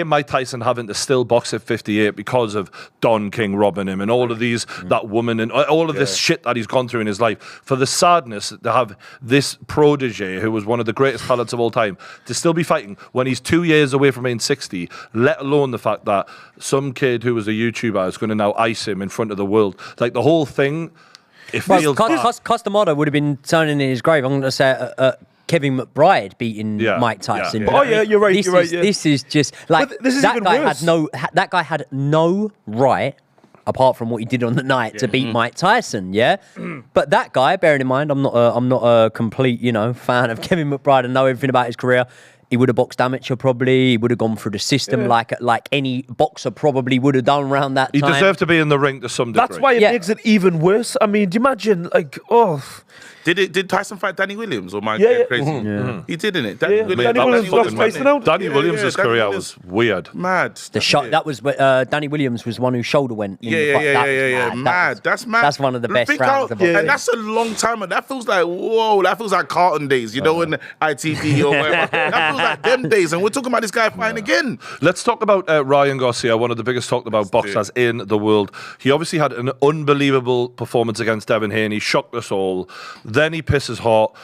Mike Tyson having to still box at 58 because of Don King robbing him and all of these, that woman and all of this shit that he's gone through in his life. For the sadness to have this protege, who was one of the greatest talents of all time, to still be fighting when he's 2 years away from being 60. Let alone the fact that some kid who was a YouTuber is going to now ice him in front of the world. Like, the whole thing. Customato would have been turning in his grave. I'm going to say Kevin McBride beating Mike Tyson. Oh yeah, you're right. This is just like this is that even guy worse. that guy had no right apart from what he did on the night to beat Mike Tyson, yeah? But that guy, bearing in mind, I'm not a complete, fan of Kevin McBride and know everything about his career. He would have boxed amateur probably. He would have gone through the system like any boxer probably would have done around that time. He deserved to be in the ring to some degree. That's why it makes it even worse. I mean, do you imagine, Did Tyson fight Danny Williams or am I crazy? He did, innit? Danny Williams lost Tyson out. Danny Williams' career was weird. Mad. That was Danny Williams was one whose shoulder went. Yeah. Mad. That's mad. That's one of the best rounds of boxing. And that's a long time. That feels like, whoa, that feels like Carlton days, in the ITV or whatever. That feels like them days. And we're talking about this guy fighting again. Let's talk about Ryan Garcia, one of the biggest talked about boxers in the world. He obviously had an unbelievable performance against Devin Haney, shocked us all. Then he pisses hot,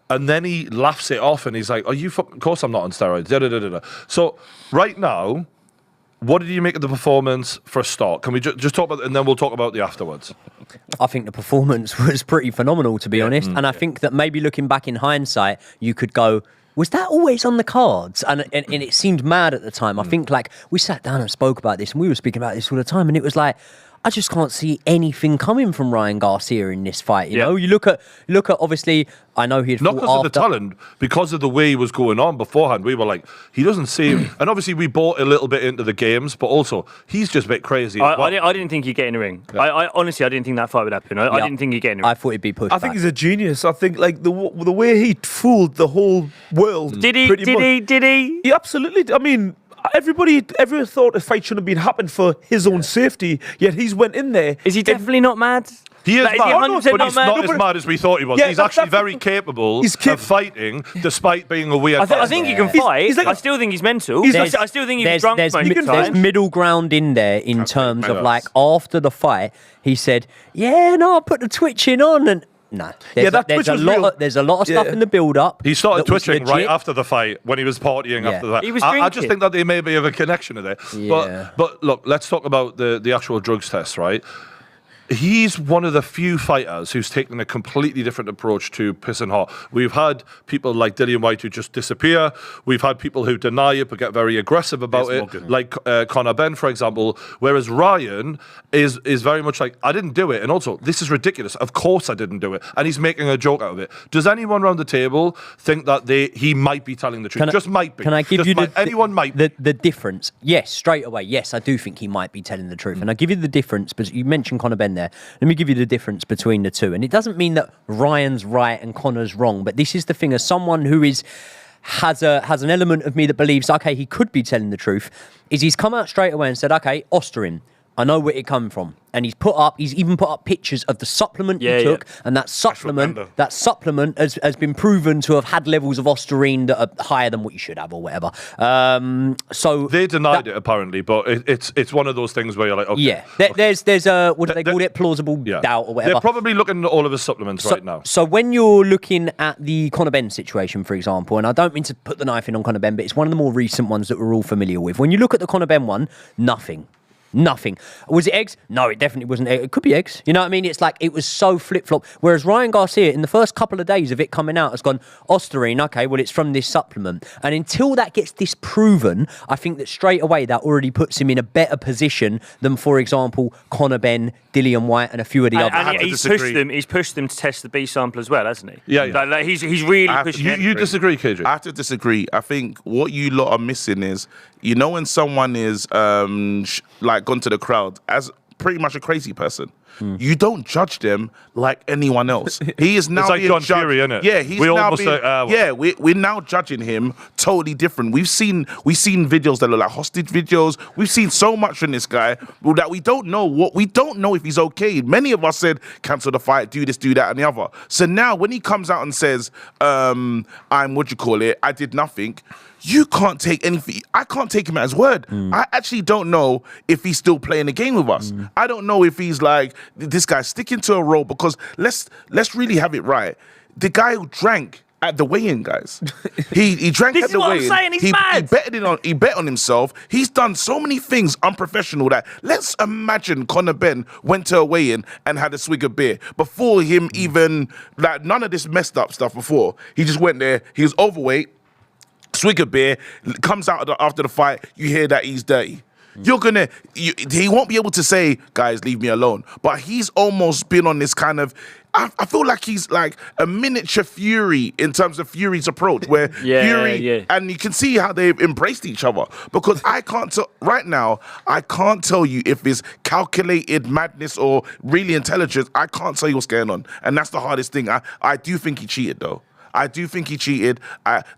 and then he laughs it off, and he's like, "Are you fucking? Of course I'm not on steroids." So right now, what did you make of the performance for a start? Can we just talk about, and then we'll talk about the afterwards. I think the performance was pretty phenomenal, to be honest, and I think that maybe looking back in hindsight, you could go, was that always on the cards? And it seemed mad at the time. I think we sat down and spoke about this, and we were speaking about this all the time, and it was like, I just can't see anything coming from Ryan Garcia in this fight. You know, you look at obviously, I know he'd not because of the talent, because of the way he was going on beforehand. We were like, he doesn't seem, and obviously we bought a little bit into the games, but also he's just a bit crazy. I didn't think he'd get in the ring. Yeah. I honestly, I didn't think that fight would happen. I didn't think he'd get in the ring. I thought he'd be pushed. I think he's a genius. I think the way he fooled the whole world. Did he? He absolutely. I mean, everyone thought the fight shouldn't have been happened for his own safety, yet he's went in there. Is he definitely not mad? He is mad, but he's not as mad as we thought he was. He's actually very capable of fighting, despite being a weird I think he can fight. I still think he's mental. I still think he's drunk. There's middle ground in there in terms of after the fight, he said, I put the twitching on and... No, there's a lot of stuff in the build-up. He started twitching right after the fight when he was partying after the fight. He was drinking. I just think that there may be a connection to there. Yeah. But look, let's talk about the actual drugs test, right? He's one of the few fighters who's taken a completely different approach to pissing hot. We've had people like Dillian Whyte who just disappear. We've had people who deny it but get very aggressive about it, like Conor Benn, for example. Whereas Ryan is very much like, I didn't do it. And also, this is ridiculous. Of course I didn't do it. And he's making a joke out of it. Does anyone around the table think that he might be telling the truth? Might be. Can I give you anyone might be. The difference? Yes, straight away. Yes, I do think he might be telling the truth. And I'll give you the difference, because you mentioned Conor Benn there. Let me give you the difference between the two. And it doesn't mean that Ryan's right and Conor's wrong, but this is the thing, as someone who has an element of me that believes, okay, he could be telling the truth, is he's come out straight away and said, okay, Osterin, I know where it come from. And he's even put up pictures of the supplement he took, and that supplement has been proven to have had levels of Osterine that are higher than what you should have or whatever. So they denied it apparently, but it's one of those things where you're like, okay. There's what do they call it, plausible doubt or whatever. They're probably looking at all of his supplements right now. So when you're looking at the Conor Benn situation, for example, and I don't mean to put the knife in on Conor Benn, but it's one of the more recent ones that we're all familiar with. When you look at the Conor Benn one, nothing. Was it eggs? No, it definitely wasn't eggs. It could be eggs. You know what I mean? It's like it was so flip-flop. Whereas Ryan Garcia, in the first couple of days of it coming out, has gone, Osterine, okay, well, it's from this supplement. And until that gets disproven, I think that straight away that already puts him in a better position than, for example, Conor Benn, Dillian Whyte, and a few of the others. And he's pushed them to test the B sample as well, hasn't he? Yeah. Like, he's really pushing it. You disagree, KJ? I have to disagree. I think what you lot are missing is, when someone is gone to the crowd as pretty much a crazy person, you don't judge them like anyone else. He is now it's like being John judged. Fury, isn't it? Yeah, he's now being, we're now judging him totally different. We've seen videos that look like hostage videos. We've seen so much from this guy that we don't know if he's okay. Many of us said cancel the fight, do this, do that, and the other. So now when he comes out and says, I did nothing. You can't take anything. I can't take him at his word. I actually don't know if he's still playing the game with us. I don't know if he's like, this guy's sticking to a role, because let's really have it right. The guy who drank at the weigh-in, guys. He drank at the weigh-in. This is what I'm saying. He's mad. He bet on himself. He's done so many things unprofessional that, let's imagine Conor Benn went to a weigh-in and had a swig of beer before him even, like, none of this messed up stuff before. He just went there. He was overweight. Swig of beer, comes out after the fight, you hear that he's dirty. he won't be able to say, guys, leave me alone. But he's almost been on this kind of, I feel like he's like a miniature Fury in terms of Fury's approach, where Fury, and you can see how they've embraced each other. Because I can't tell, right now, I can't tell you if it's calculated madness or really intelligence. I can't tell you what's going on. And that's the hardest thing. I do think he cheated, though. I do think he cheated.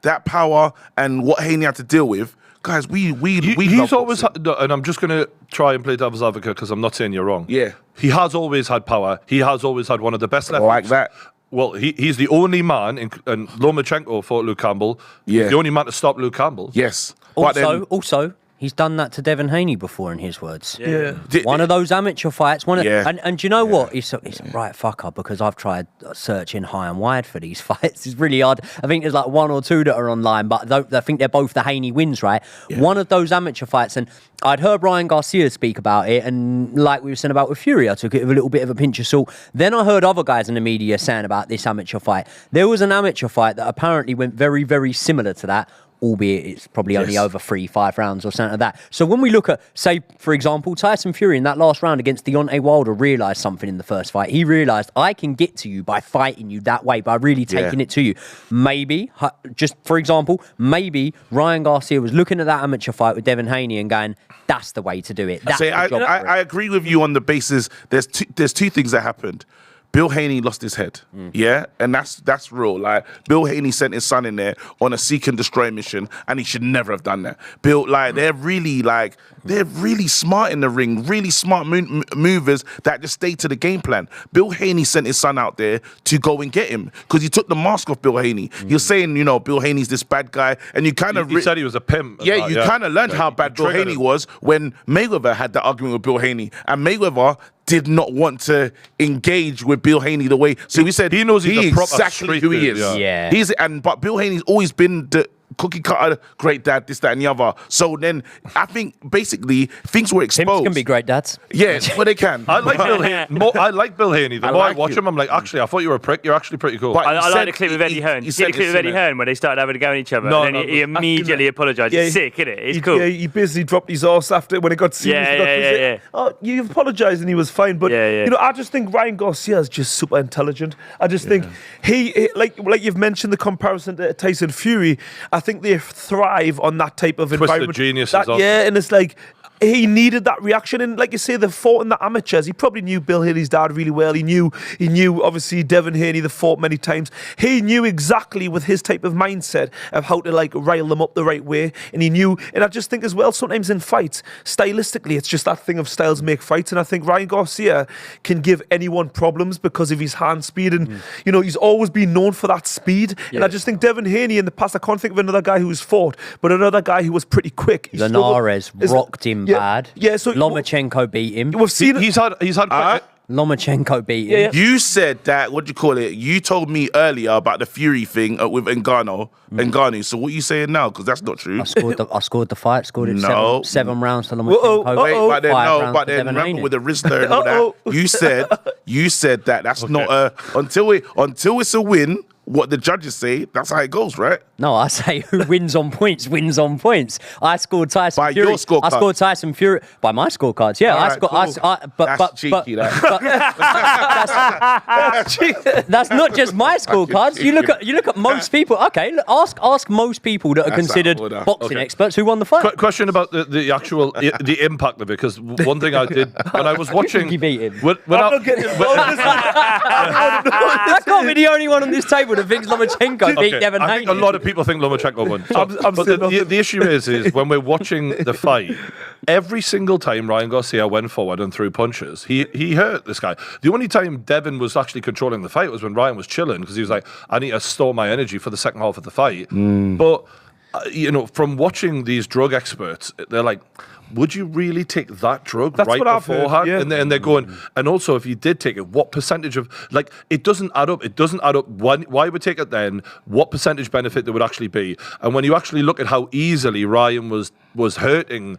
That power and what Haney had to deal with, guys, he's always and I'm just going to try and play devil's advocate because I'm not saying you're wrong. Yeah. He has always had power. He has always had one of the best left like that. Well, he's the only man, and Lomachenko fought Luke Campbell. Yeah. He's the only man to stop Luke Campbell. Yes. Also, he's done that to Devin Haney before, in his words. Yeah. One of those amateur fights. And do you know what? He's a right fucker, because I've tried searching high and wide for these fights. It's really hard. I think there's like one or two that are online, but I think they're both the Haney wins, right? Yeah. One of those amateur fights, and I'd heard Ryan Garcia speak about it, and like we were saying about with Fury, I took it with a little bit of a pinch of salt. Then I heard other guys in the media saying about this amateur fight. There was an amateur fight that apparently went very, very similar to that, albeit it's probably only over 3-5 rounds or something like that. So when we look at, say, for example, Tyson Fury in that last round against Deontay Wilder realised something in the first fight. He realised, I can get to you by fighting you that way, by really taking it to you. Maybe, just for example, maybe Ryan Garcia was looking at that amateur fight with Devin Haney and going, that's the way to do it. I agree with you on the basis, there's two things that happened. Bill Haney lost his head, and that's real. Like, Bill Haney sent his son in there on a seek and destroy mission, and he should never have done that. They're really smart in the ring, really smart movers that just stay to the game plan. Bill Haney sent his son out there to go and get him because he took the mask off Bill Haney. He was saying, Bill Haney's this bad guy, and you kind of he said he was a pimp. Yeah, you kind of learned how bad Bill Haney was when Mayweather had that argument with Bill Haney, and Mayweather did not want to engage with Bill Haney the way. So he said he knows he's a proper exactly who he is. Yeah. But Bill Haney's always been the cookie cutter, great dad, this, that, and the other. So then I think basically things were exposed. Pimps can be great dads. Yeah, well they can. I like Bill Haney. I like Bill Haney. The more I watch him, I'm like, actually, I thought you were a prick. You're actually pretty cool. I like the clip of Eddie Hearn. You see the clip of Eddie Hearn where they started having a go at each other, and then he immediately apologised. It's sick, isn't it? It's cool. Yeah, he basically dropped his arse after when it got serious. Yeah. Oh, you apologised and he was fine. But I just think Ryan Garcia is just super intelligent. I just think he like you've mentioned the comparison to Tyson Fury. I think they thrive on that type of environment. Geniuses. And it's like, he needed that reaction, and like you say, they fought in the amateurs. He probably knew Bill Haney's dad really well. He knew obviously Devin Haney. They fought many times. He knew exactly with his type of mindset of how to like rile them up the right way, and he knew. And I just think as well, sometimes in fights, stylistically, it's just that thing of styles make fights. And I think Ryan Garcia can give anyone problems because of his hand speed, and he's always been known for that speed. Yeah. And I just think Devin Haney in the past, I can't think of another guy who's fought, but another guy who was pretty quick. Linares rocked him. Bad. Yeah, so Lomachenko beat him. We've seen he's had Lomachenko beat him. Yeah. You said that, what do you call it? You told me earlier about the Fury thing with Ngannou. So what are you saying now? Because that's not true. I scored the fight. Scored it seven rounds to Lomachenko. But then remember with the wrestler and all that. You said that. That's not until it's a win. What the judges say, that's how it goes, right? No, I say who wins on points, wins on points. I scored Tyson by Fury. Your scorecard. I scored Tyson Fury by my scorecards. Yeah, right, that's cheeky. That's not just my scorecards. You look at most people. Okay, ask most people that are considered boxing experts who won the fight. Question about the actual the impact of it, because one thing I did when I was watching. You beat him. I can't be the only one on this table that thinks Lomachenko beat Devin Haney. I think a lot of people think Lomachenko won. But the issue is when we're watching the fight, every single time Ryan Garcia went forward and threw punches, he hurt this guy. The only time Devin was actually controlling the fight was when Ryan was chilling, because he was like, I need to store my energy for the second half of the fight. But from watching these drug experts, they're like, would you really take that drug right beforehand? Yeah. And they're going, and also if you did take it, what percentage of, like, it doesn't add up. It doesn't add up. Why would take it then? What percentage benefit there would actually be? And when you actually look at how easily Ryan was hurting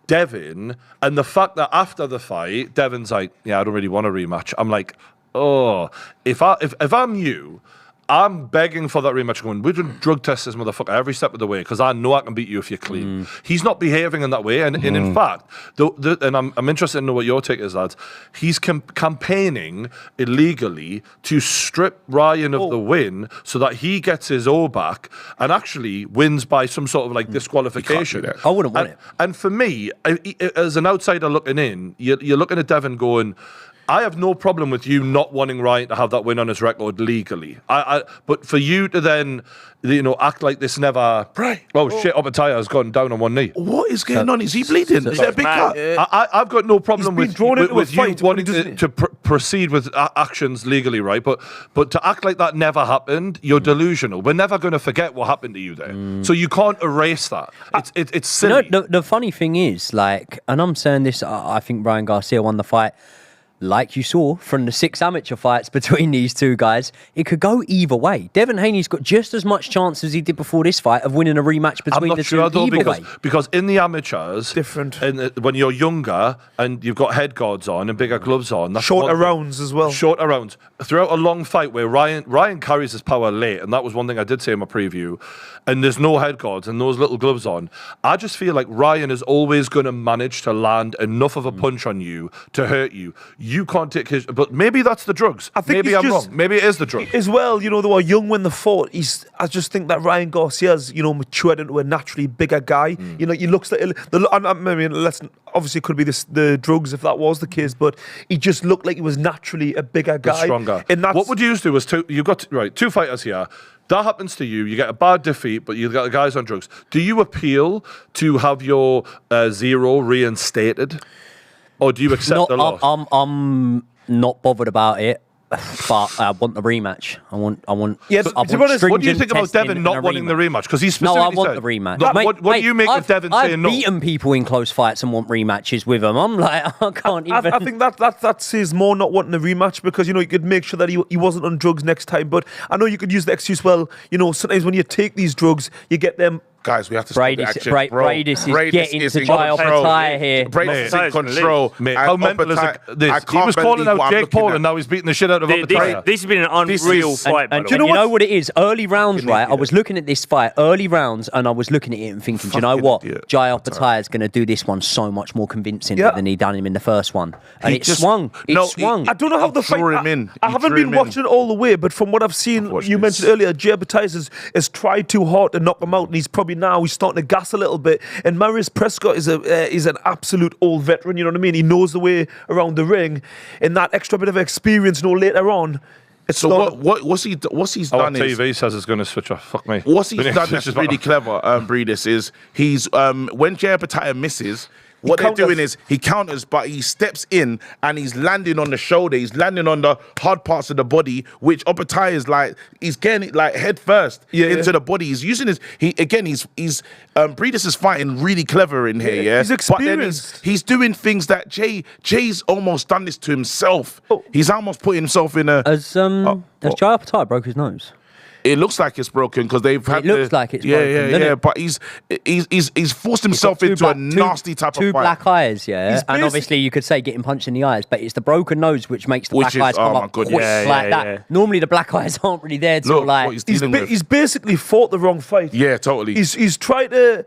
Devin, and the fact that after the fight, Devin's like, yeah, I don't really want a rematch. I'm like, oh, if I'm you, I'm begging for that rematch going, we're going to drug test this motherfucker every step of the way because I know I can beat you if you're clean. He's not behaving in that way. And in fact, and I'm interested to know what your take is, lads, he's campaigning illegally to strip Ryan of the win so that he gets his O back and actually wins by some sort of like disqualification. I wouldn't want it. And for me, as an outsider looking in, you're looking at Devin going, I have no problem with you not wanting Ryan to have that win on his record legally. But for you to then, act like this never. Right. Oh shit! Opetaia has gone down on one knee. What is going on? Is he bleeding? Is there a big cut? I've got no problem been with drawn into a you fight, wanting to proceed with actions legally, right? But to act like that never happened, you're delusional. We're never going to forget what happened to you there, so you can't erase that. It's silly. The funny thing is, like, and I'm saying this, I think Ryan Garcia won the fight. Like you saw from the 6 amateur fights between these two guys, it could go either way. Devin Haney's got just as much chance as he did before this fight of winning a rematch between the two either way. Because in the amateurs, different. When you're younger and you've got head guards on and bigger gloves on, that's shorter rounds as well. Shorter rounds. Throughout a long fight where Ryan carries his power late, and that was one thing I did say in my preview, and there's no head guards and those little gloves on, I just feel like Ryan is always going to manage to land enough of a punch on you to hurt you. You can't take his... But maybe that's the drugs. I think maybe I'm wrong. Maybe it is the drugs. As well, they were young when they fought. I just think that Ryan Garcia's, matured into a naturally bigger guy. He looks like... obviously it could be the drugs if that was the case, but he just looked like he was naturally a bigger guy. Stronger. And what would you do is you've got two fighters here. That happens to you. You get a bad defeat, but you've got the guys on drugs. Do you appeal to have your 0 reinstated? Or do you accept the loss? I'm not bothered about it, but I want the rematch. I want. Yeah, to be honest, what do you think about Devin not wanting the rematch? Because he's specifically I want said, the rematch. What do you make of Devin saying no? I've beaten people in close fights and want rematches with them. I'm like, I can't even. I think that says more not wanting a rematch because, you could make sure that he wasn't on drugs next time. But I know you could use the excuse, sometimes when you take these drugs, you get them... Guys, we have to stop the action. Briedis is getting to Opetaia here. Briedis is in control. Mate, how mental is this? He was calling out Jake Paul and now he's beating the shit out of Opetaia. This has been an unreal fight. And do you know what it is? Early rounds, right? I was looking at this fight, early rounds, and I was looking at it and thinking, do you know what? Jai Opetaia is going to do this one so much more convincing than he done him in the first one. And it swung. It swung. I don't know how the fight... I haven't been watching it all the way, but from what I've seen, you mentioned earlier, Jai Opetaia has tried too hard to knock him out, and he's starting to gas a little bit. And Marius Prescott is an absolute old veteran, you know what I mean? He knows the way around the ring, and that extra bit of experience, later on. So what's he's done? TV says it's going to switch off. Fuck me. What's he's done that's really clever, Briedis, is he's when Jai Opetaia misses. What they're doing is he counters, but he steps in and he's landing on the shoulder. He's landing on the hard parts of the body, which Opetaia is he's getting it head first into the body. He's using Briedis is fighting really clever in here. Yeah, he's experienced. But then he's doing things that Jay's almost done this to himself. He's almost put himself in a. Has Jai Opetaia broke his nose? It looks like it's broken because they've had. It looks like it's broken. Yeah. But he's forced himself into a nasty type of fight. Two black eyes, and obviously you could say getting punched in the eyes, but it's the broken nose which makes the black eyes come up quick like that. Yeah. Normally the black eyes aren't really there till he's basically fought the wrong fight. Yeah, totally. He's tried to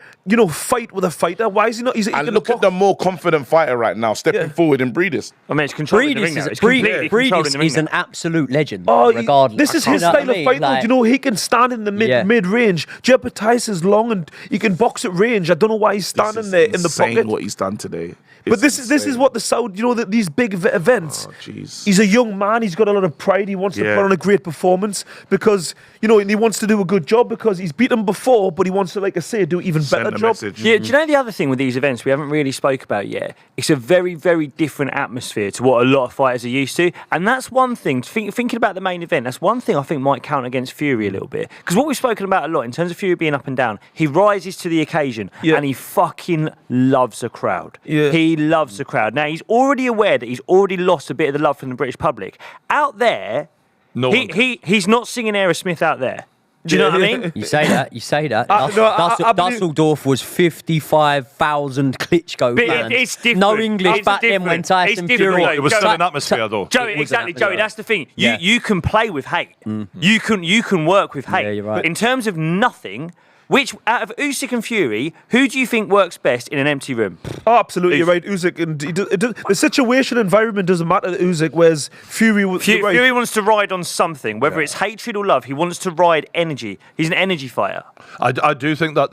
fight with a fighter. Why is he not? And look at the more confident fighter right now stepping forward in Briedis. I mean, it's controlling the ring now. Briedis is an absolute legend. Regardless, this is his style of fight. He can stand in the mid range. Jai Opetaia is long and he can box at range. I don't know why he's standing there in the pocket. What he's done today. But this is what the Saudi, these big events. Oh, jeez. He's a young man. He's got a lot of pride. He wants to put on a great performance because and he wants to do a good job because he's beaten before, but he wants to, like I say, do even better job. Yeah. Do you know the other thing with these events we haven't really spoke about yet? It's a very, very different atmosphere to what a lot of fighters are used to, and that's one thing. Thinking about the main event, that's one thing I think might count against Fury a little bit because what we've spoken about a lot in terms of Fury being up and down, he rises to the occasion and he fucking loves a crowd. Yeah. He loves the crowd. Now, he's already aware that he's already lost a bit of the love from the British public. Out there, he's not singing Aerosmith out there. Do you know what I mean? You say that. I believe- Dusseldorf was 55,000 Klitschko But fans. it's different. No English It's back then when different. Tyson It's different. Fury. It was still an atmosphere, though. Joey, It was exactly, an Joey. atmosphere. That's the thing. Yeah. You can play with hate. You can work with hate. Yeah, you're right. In terms of nothing, which out of Usyk and Fury, who do you think works best in an empty room? Oh, absolutely, you're right. Usyk, and the situation, environment doesn't matter to Usyk, whereas Fury. You're right. Fury wants to ride on something, whether it's hatred or love. He wants to ride energy. He's an energy fighter. I do think that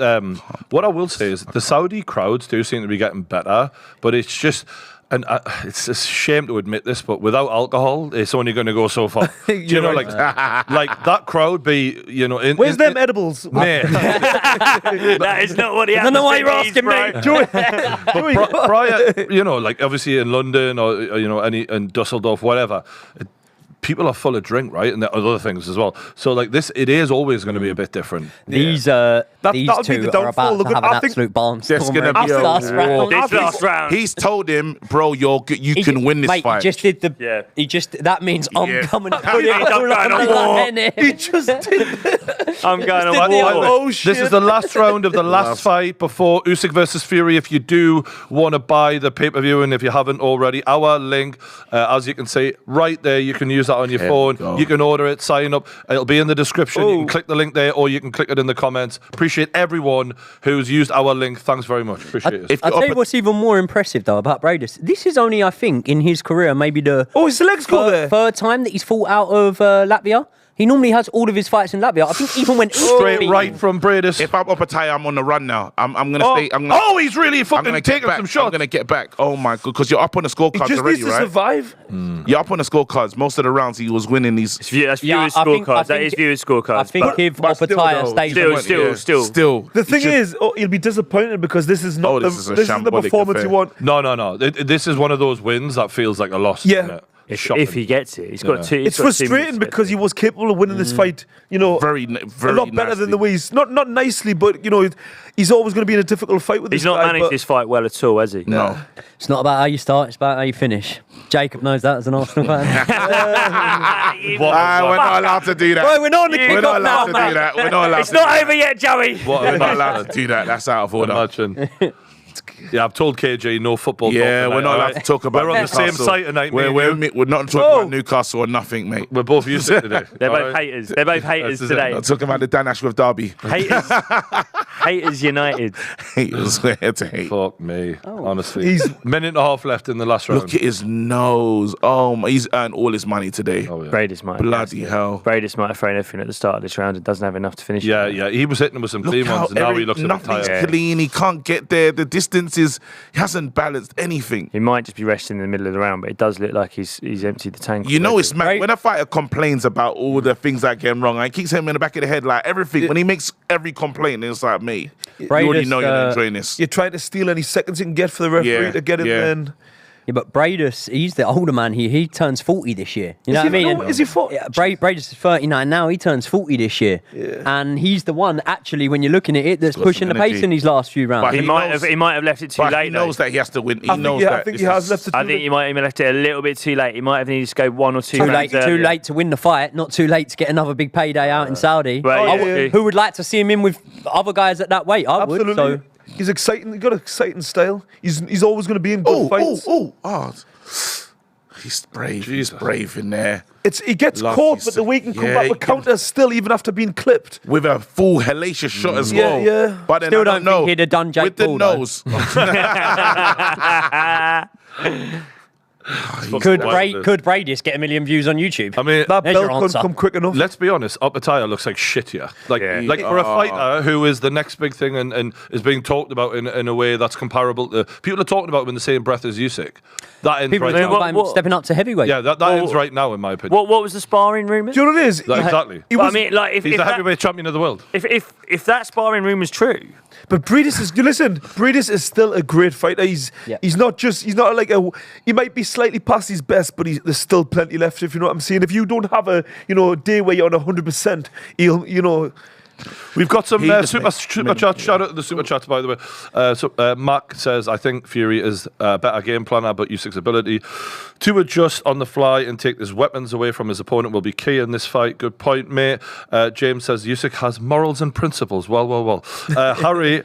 what I will say is the Saudi crowds do seem to be getting better, but it's just. And it's a shame to admit this, but without alcohol, it's only going to go so far. Do you know, like that crowd be, Where's them edibles? Mate, That is not what he has. I don't know why you're asking me. but prior, like obviously in London or in Dusseldorf, whatever, people are full of drink, right, and there are other things as well. So like this, it is always going to be a bit different. These that'll these be two the are downfall. about to have I an think absolute barnstormer there's gonna in be this a last war. round. This last round. He's told him, bro, you can win this mate, fight. He just did the. Yeah. That means I'm Yeah. coming to put it I'm all going on to the war. line here. He just did. I'm going did on the war. oh shit. This is the last round of the last fight before Usyk versus Fury. If you do want to buy the pay-per-view, and if you haven't already, our link, as you can see, right there, you can use that on your phone. You can order it, sign up. It'll be in the description. You can click the link there, or you can click it in the comments. Appreciate everyone who's used our link. Thanks very much. Appreciate it. I'll tell you what's even more impressive though about Briedis. This is only, I think, in his career, maybe the Oh, his legs go there. third time that he's fought out of Latvia. He normally has all of his fights in Latvia. I think even when Straight right from Briedis. If I'm Opetaia, I'm on the run now. I'm gonna stay. He's really I'm fucking gonna get taking back. some shots. I'm gonna get back. Oh my god, because you're up on the He scorecards just already, needs to right? survive. You're up on the scorecards. Most of the rounds he was winning these. That's Yeah, viewers' I think- scorecards. That is viewers' scorecards. I think if but still, Opetaia though, stays Still. The thing is, he'll be disappointed because this is not Oh, the, this is a this is the shambolic performance affair. you want. No. This is one of those wins that feels like a loss. Yeah. Isn't it? If he gets it, he's got two. It's frustrating because he was capable of winning this fight. very a lot better nasty. than the way he's not nicely, but he's always going to be in a difficult fight with He's this not guy. managed but this fight well at all, has he? No. It's not about how you start, it's about how you finish. Jacob knows that as an Arsenal fan. We're not allowed to do that. Right, we're not on the We're not kickoff allowed now, to do that. We're not allowed It's to do not that. over yet, Joey. We're not allowed to do that. That's out of order. Imagine. Yeah, I've told KJ no football. Yeah, talk we're tonight, not allowed alright? to talk about We're on the same Newcastle. site tonight. me We're and you. not talking about Newcastle or nothing, mate. We're both used to it today. They're both alright? haters. They're both haters This is it. today. Not talking about the Dan Ashworth derby. Haters United. Haters were here to hate. Fuck me, honestly. He's- minute and a half left in the last round. Look at his nose. Oh, my, he's earned all his money today. Oh, yeah. Briedis might. Bloody hell. Briedis might have thrown everything at the start of this round and doesn't have enough to finish. Yeah, he was hitting with some Look clean how ones, and now he looks a bit nothing's tired. clean. He can't get there. The distance is, he hasn't balanced anything. He might just be resting in the middle of the round, but it does look like he's emptied the tank. You know, already. it's mad. When a fighter complains about all the things that get wrong, and keeps him in the back of the head, like everything. When he makes every complaint, it's like, mate, you already know you're not enjoying this. You're trying to steal any seconds you can get for the referee Yeah, to get in yeah. there. And Yeah, but Briedis, he's the older man here. He turns 40 this year. You know what I mean? Is he 40? Yeah, Briedis is 39 now. He turns 40 this year. Yeah. And he's the one, actually, when you're looking at it, that's got pushing the some pace energy. in these last few rounds. But He he might knows- have left it too But late. he knows though. that he has to win. He I think, knows yeah, that. I think this he has is- left it. I think he might have left it a little bit too late. He might have needed to go one or two rounds Too earlier. late to win the fight, not too late to get another big payday out in Saudi. Well, I yeah, would- yeah. Who would like to see him in with other guys at that weight? I Absolutely. would. So He's exciting. He's got an exciting style. He's always going to be in good fights. He's brave. He's brave in there. He gets Love caught, his- but the way he can come yeah, back he with can- counters still, even after being clipped. With a full hellacious shot as Yeah, well. yeah. But then Still I don't don't know. think he'd have done Jake With the Paul, though. nose. could Briedis get 1 million views on YouTube? I mean, That There's your belt answer. couldn't come quick enough. let's be honest, Opetaia looks like shit here. Like for a fighter who is the next big thing and is being talked about in a way that's comparable to... People are talking about him in the same breath as Usyk. That ends People are right talking now. about him What- stepping up to heavyweight. Yeah, that ends right now, in my opinion. What was the sparring rumours? Do you know what it is? Exactly. He Well, was, I mean, like if He's if the that, heavyweight champion of the world. if that sparring rumour's true, but Briedis is. You listen. Briedis is still a great fighter. He's not just. He's not like a. He might be slightly past his best, but there's still plenty left. If you know what I'm saying. If you don't have a day where you're on 100%, he'll We've got some He just super makes chat. Shout out to the super chats, by the way. Mark says, I think Fury is a better game planner, but Usyk's ability to adjust on the fly and take his weapons away from his opponent will be key in this fight. Good point, mate. James says, Usyk has morals and principles. Well. Harry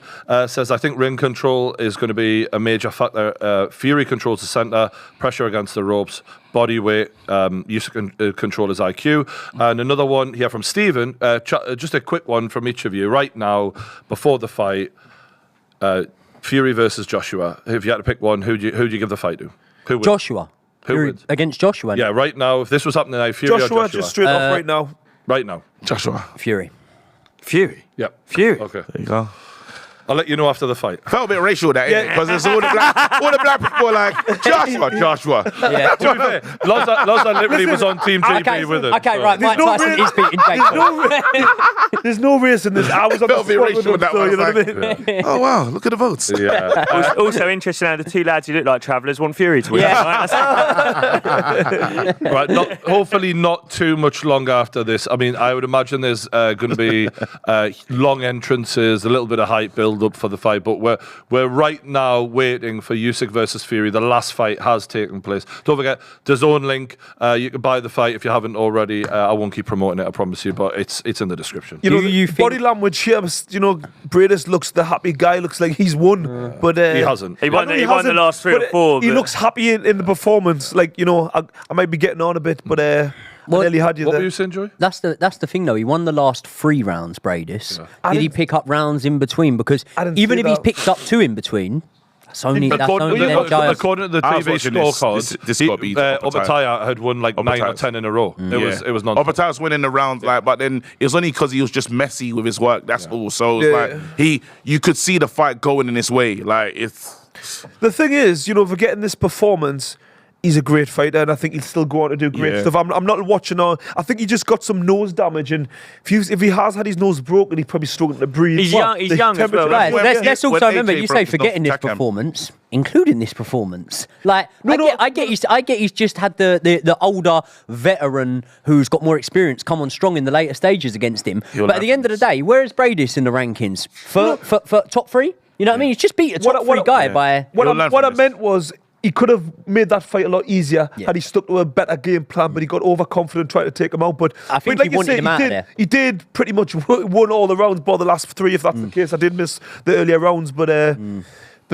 says, I think ring control is going to be a major factor. Fury controls the center, pressure against the ropes, body weight, Usyk can control his IQ. And another one here from Stephen, just a quick one from each of you. Right now, before the fight, Fury versus Joshua. If you had to pick one, who'd you give the fight to? Who wins? Joshua. Who wins? Against Joshua. Yeah, right now, if this was happening now, Fury or Joshua? Just straight off right now. Right now. Joshua. Fury. Yeah. Fury. Okay. There you go. I'll let you know after the fight. Felt a bit racial that, because there's all the black people are like, Joshua. Yeah. To be fair, Loza literally was on Team JP with it. Okay, so. right. Mike Tyson is beating Jake. There's no race in this. I was on Felt a the bit spot racial with that them, so one. you know It's what I mean? like, oh, wow, look at the votes. Yeah. Also interesting how the two lads who look like travellers want Fury to win. Yeah. Right. Hopefully not too much longer after this. I mean, I would imagine there's going to be long entrances, a little bit of hype build up for the fight, but we're right now waiting for Usyk versus Fury. The last fight has taken place. Don't forget, DAZN link. You can buy the fight if you haven't already. I won't keep promoting it, I promise you, but it's in the description. You know, Do you the body think- language here, Briedis looks the happy guy, looks like he's won. But He hasn't. He won, I know he won the hasn't, last three or but four. He but- looks happy in the performance. Like, I might be getting on a bit, but I nearly had you What there. were you saying, Joy? That's the thing, though. He won the last 3 rounds, Briedis. I Did he didn't- pick up rounds in between? Because I didn't even see if he's that. picked up 2 in between, that's only According to then Giles. the I was TV watching this. scorecard, This got beat Opetaia. Opetaia had won like 9 or Opetaia's. 10 in a row. It was nonsense. Opetaia's winning the round, but then it was only because he was just messy with his work. That's all. So it's you could see the fight going in his way. Like it's. The thing is, for getting this performance, he's a great fighter, and I think he'll still go on to do great stuff. I'm not watching on. I think he just got some nose damage, and if he has had his nose broken, he's probably struggling to breathe. He's young as well, temperature- Right, When- let's when also AJ remember, you say broke forgetting this off Chacam. performance, including this performance. Like, No, I get he's just had the older veteran who's got more experience come on strong in the later stages against him. But at the end of the day, where is Briedis in the rankings? For top 3? You know what I mean? He's just beat a top 3 guy by... What You'll learn I from this. meant was he could have made that fight a lot easier had he stuck to a better game plan, but he got overconfident trying to take him out. But I think like he you wanted say, him out he of did, there. he did pretty much won all the rounds, bar the last 3, if that's the case. I did miss the earlier rounds, but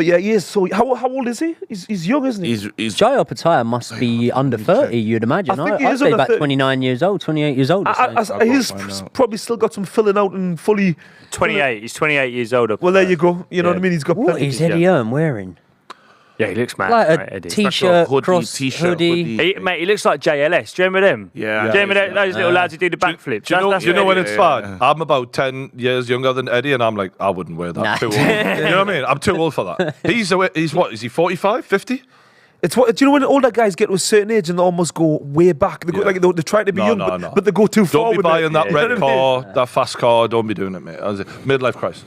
yeah, he is. So how old is he? He's young, isn't he? He's Jai Opetaia must be under 30, you'd imagine. I think he I'd is say under about 30. 29 years old, 28 years old. or something. He's probably still got some filling out and fully 28. He's 28 years older. Well, there you go. You know what I mean? He's got What plenty. is Eddie Earn wearing? Yeah, he looks mad. Like right, a Eddie. t-shirt, hoodie, cross t-shirt, hoodie. hoodie. Mate, he looks like JLS. Do you remember them? Yeah. Do you remember those little lads who do the backflips? Do you know when it's Eddie- bad? I'm about 10 years younger than Eddie, and I'm like, I wouldn't wear that. Nah. Too old. You know what I mean? I'm too old for that. He's what? Is he 45, 50? It's what do you know when older guys get to a certain age and they almost go way back? They go like they try to be young, but they go too far. Don't be with buying it. that You know red what I mean? car, that fast car. Don't be doing it, mate. Midlife crisis.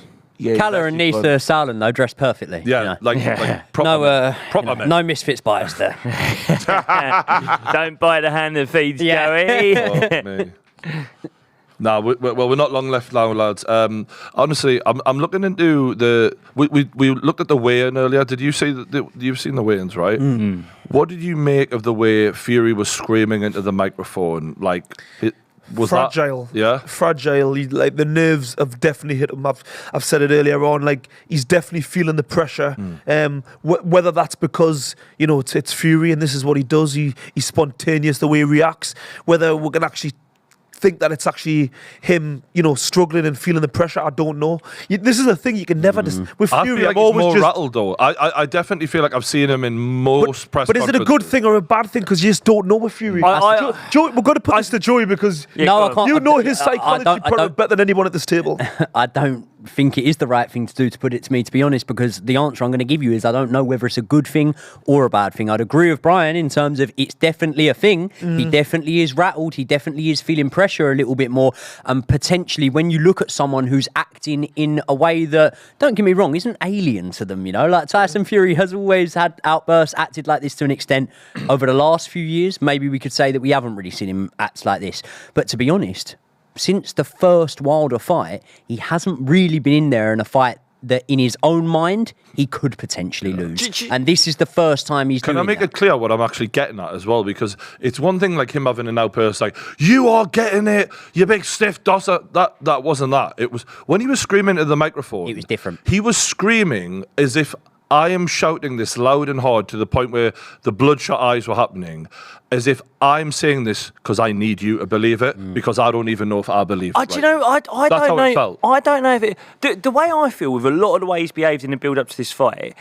Calla and Neitha Sowland, though, dressed perfectly. Yeah, you know. like proper No, men. Proper men. no misfits bias there. Don't bite the hand that feeds Yeah. Joey. Oh, me. Nah, we're not long left now, lads. Honestly, I'm looking into the. We looked at the weigh-in earlier. Did you see you've seen the weigh-ins, right? Mm. What did you make of the way Fury was screaming into the microphone? Like, was fragile. That, fragile. Like the nerves have definitely hit him. I've said it earlier on. Like he's definitely feeling the pressure. Whether that's because it's Fury and this is what he does. He's spontaneous the way he reacts. Whether we're gonna actually think that it's actually him, struggling and feeling the pressure. I don't know. This is a thing you can never. With I Fury, feel like I'm always more just. rattled though. I definitely feel like I've seen him in most press. But is it a good thing or a bad thing? Because you just don't know with Fury. Joey, we're going to put this to Joey because No, I can't. you know his I psychology don't- better than anyone at this table. I don't think it is the right thing to do, to put it to me, to be honest, because the answer I'm going to give you is I don't know whether it's a good thing or a bad thing. I'd agree with Brian in terms of it's definitely a thing. He definitely is rattled. He definitely is feeling pressure a little bit more. And potentially when you look at someone who's acting in a way that, don't get me wrong, isn't alien to them, like Tyson Fury has always had outbursts, acted like this to an extent over the last few years. Maybe we could say that we haven't really seen him act like this. But to be honest, since the first Wilder fight, he hasn't really been in there in a fight that in his own mind he could potentially lose. And this is the first time he's doing that. Can I make it clear what I'm actually getting at as well? Because it's one thing like him having an outburst like, you are getting it, you big stiff dosser. That wasn't that. It was when he was screaming into the microphone. It was different. He was screaming as if I am shouting this loud and hard to the point where the bloodshot eyes were happening, as if I'm saying this because I need you to believe it, because I don't even know if I believe it. Do you know, I That's don't how know. it felt. I don't know if it. The way I feel with a lot of the way he's behaved in the build up to this fight,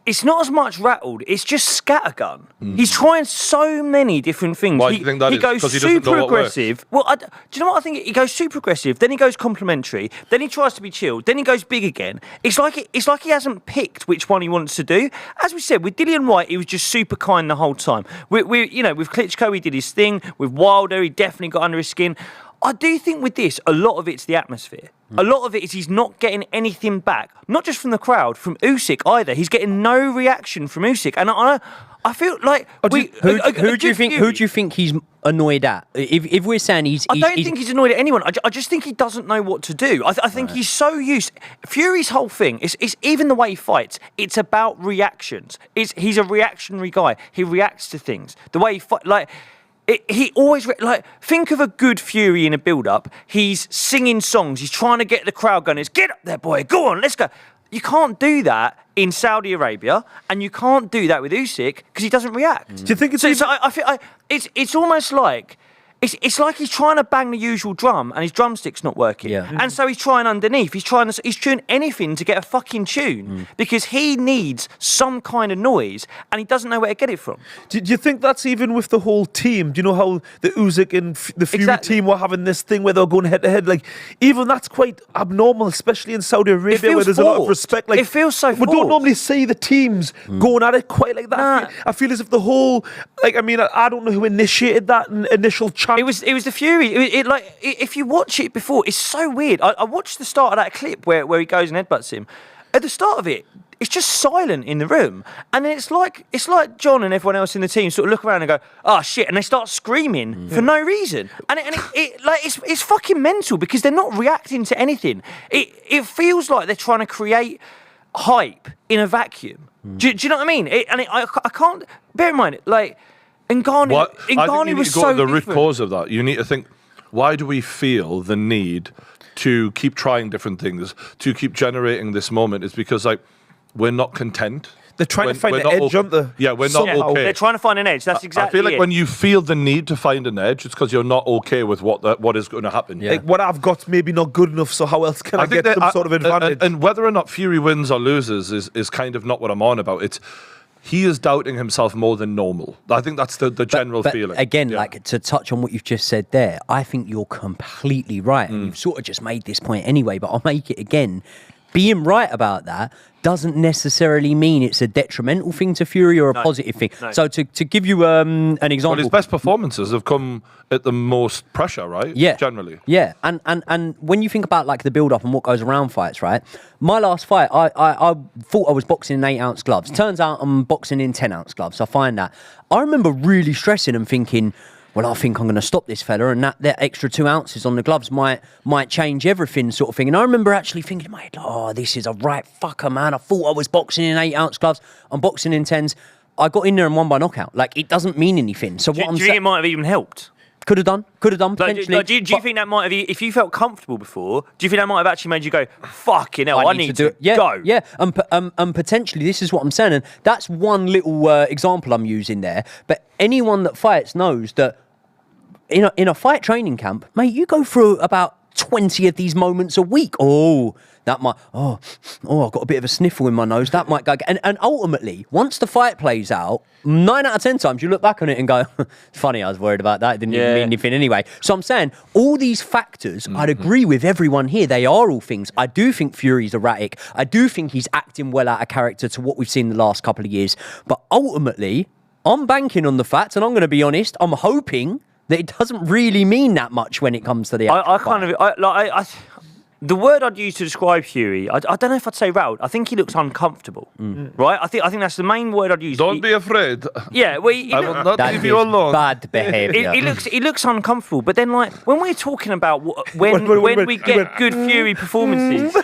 it's not as much rattled. It's just scattergun. He's trying so many different things. Why do you think that he is? goes 'Cause he doesn't know super what works. aggressive. Well, do you know what I think? He goes super aggressive. Then he goes complimentary. Then he tries to be chilled. Then he goes big again. It's like he hasn't picked which one he wants to do. As we said with Dillian Whyte, he was just super kind the whole time. With Klitschko, he did his thing. With Wilder, he definitely got under his skin. I do think with this, a lot of it's the atmosphere. A lot of it is he's not getting anything back, not just from the crowd, from Usyk either. He's getting no reaction from Usyk, and I feel like who do you think he's annoyed at? If we're saying I don't think he's annoyed at anyone. I just think he doesn't know what to do. I think he's so used. Fury's whole thing is even the way he fights. It's about reactions. He's a reactionary guy. He reacts to things. The way he fight, he always think of a good Fury in a build-up. He's singing songs. He's trying to get the crowd going. It's get up there, boy. Go on, let's go. You can't do that in Saudi Arabia, and you can't do that with Usyk because he doesn't react. Do you think it's? I feel it's almost like. It's like he's trying to bang the usual drum and his drumstick's not working. Yeah. And so he's trying underneath. He's tuning anything to get a fucking tune because he needs some kind of noise and he doesn't know where to get it from. Do you think that's even with the whole team? Do you know how the Usyk and the Fury team were having this thing where they're going head to head? Like, even that's quite abnormal, especially in Saudi Arabia where there's a lot of respect. Like, it feels so we don't normally see the teams going at it quite like that. Nah. I feel as if the whole, I don't know who initiated that initial chant. It was the Fury. If you watch it before, it's so weird. I watched the start of that clip where he goes and headbutts him. At the start of it, it's just silent in the room, and then it's like John and everyone else in the team sort of look around and go, "Oh shit!" and they start screaming for no reason, and it's fucking mental because they're not reacting to anything. It feels like they're trying to create hype in a vacuum. Do you know what I mean? I can't bear in mind Ngannou I think you need was to go so to the root different. cause of that. You need to think, why do we feel the need to keep trying different things, to keep generating this moment? It's because we're not content. They're trying to find an edge, aren't they? Yeah, we're not okay. They're trying to find an edge. That's exactly I feel like it. when you feel the need to find an edge, it's because you're not okay with what is going to happen. Yeah. Like, what I've got's maybe not good enough, so how else can I get some sort of advantage? And whether or not Fury wins or loses is kind of not what I'm on about. It's he is doubting himself more than normal. I think that's the general feeling. Again, to touch on what you've just said there, I think you're completely right. And you've sort of just made this point anyway, but I'll make it again. Being right about that doesn't necessarily mean it's a detrimental thing to Fury or a positive thing. No. So to give you an example... Well, his best performances have come at the most pressure, right? Yeah. Generally. Yeah. And when you think about the build-up and what goes around fights, right? My last fight, I thought I was boxing in 8-ounce gloves. Turns out I'm boxing in 10-ounce gloves. I find that. I remember really stressing and thinking... well, I think I'm going to stop this fella, and that extra 2 ounces on the gloves might change everything, sort of thing. And I remember actually thinking in my head, oh, this is a right fucker, man. I thought I was boxing in 8-ounce gloves. I'm boxing in 10s. I got in there and won by knockout. It doesn't mean anything. So do you think it might have even helped? Could have done, potentially. Do you think that might have, if you felt comfortable before, do you think that might have actually made you go, fucking hell, I need to go? Yeah, and potentially this is what I'm saying, and that's one little example I'm using there, but anyone that fights knows that in a fight training camp, mate, you go through about 20 of these moments a week. I've got a bit of a sniffle in my nose. That might go. And ultimately, once the fight plays out, 9 out of 10 times you look back on it and go, it's funny, I was worried about that. It didn't even mean anything anyway. So I'm saying all these factors, I'd agree with everyone here. They are all things. I do think Fury's erratic. I do think he's acting well out of character to what we've seen the last couple of years. But ultimately, I'm banking on the fact, and I'm going to be honest, I'm hoping that it doesn't really mean that much when it comes to the actual fight. The word I'd use to describe Fury, I don't know if I'd say rattled. I think he looks uncomfortable, right? I think that's the main word I'd use. Don't be afraid. Yeah, well, I will not That leave is you alone. bad behaviour. he looks uncomfortable. But then, like, when we're talking about when we get good Fury performances,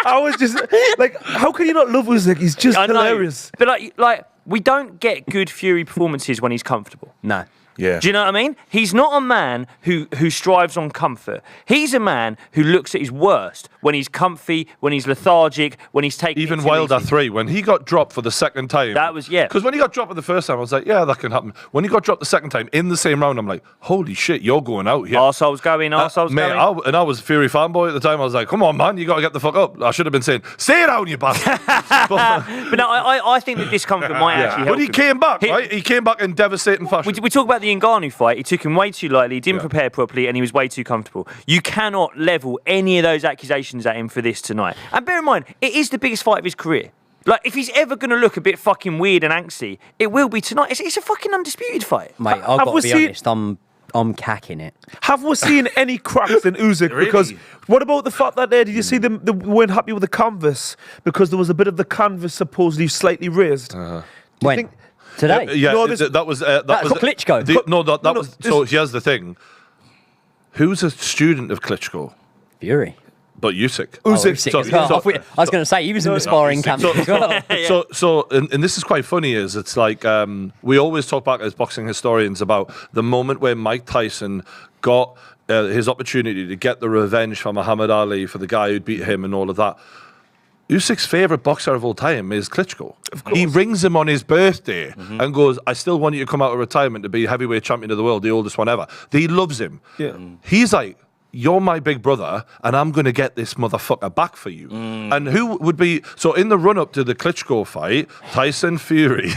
I was just like, how can you not love Usyk? He's just I know, hilarious. but like we don't get good Fury performances when he's comfortable. No. Yeah. Do you know what I mean? He's not a man who strives on comfort. He's a man who looks at his worst when he's comfy, when he's lethargic, when he's taking Even it too Wilder easy. 3, when he got dropped for the second time. That was, yeah. Because when he got dropped for the first time, I was like, yeah, that can happen. When he got dropped the second time in the same round, I'm like, holy shit, you're going out here. Arseholes going, arseholes Mate, going. I was a Fury fanboy at the time. I was like, come on, man, you got to get the fuck up. I should have been saying, stay down, you bastard. But no, I think that discomfort might actually help But he him. came back, right? He came back in devastating fashion. We talk about the Ngannou fight. He took him way too lightly, he didn't prepare properly, and he was way too comfortable. You cannot level any of those accusations at him for this tonight. And bear in mind, it is the biggest fight of his career. Like, if he's ever going to look a bit fucking weird and angsty, it will be tonight. It's a fucking undisputed fight. Mate, I've got to be honest, I'm cacking it. Have we seen any cracks in Usyk? Really? Because what about the fact that did you see them they weren't happy with the canvas because there was a bit of the canvas supposedly slightly raised? Do you When? think? Today? Yeah, No, this- that was Klitschko. That was. this- So here's the thing. Who's a student of Klitschko? Fury. But Usyk. Usyk. Sick So- as well. so- I was going to say, he was in the sparring camp as well. And this is quite funny. Is it's like we always talk back as boxing historians about the moment where Mike Tyson got his opportunity to get the revenge for Muhammad Ali for the guy who'd beat him and all of that. Usyk's favourite boxer of all time is Klitschko. He rings him on his birthday and goes, I still want you to come out of retirement to be heavyweight champion of the world, the oldest one ever. He loves him. Yeah. He's like, you're my big brother, and I'm going to get this motherfucker back for you. And who would be... So in the run-up to the Klitschko fight, Tyson Fury...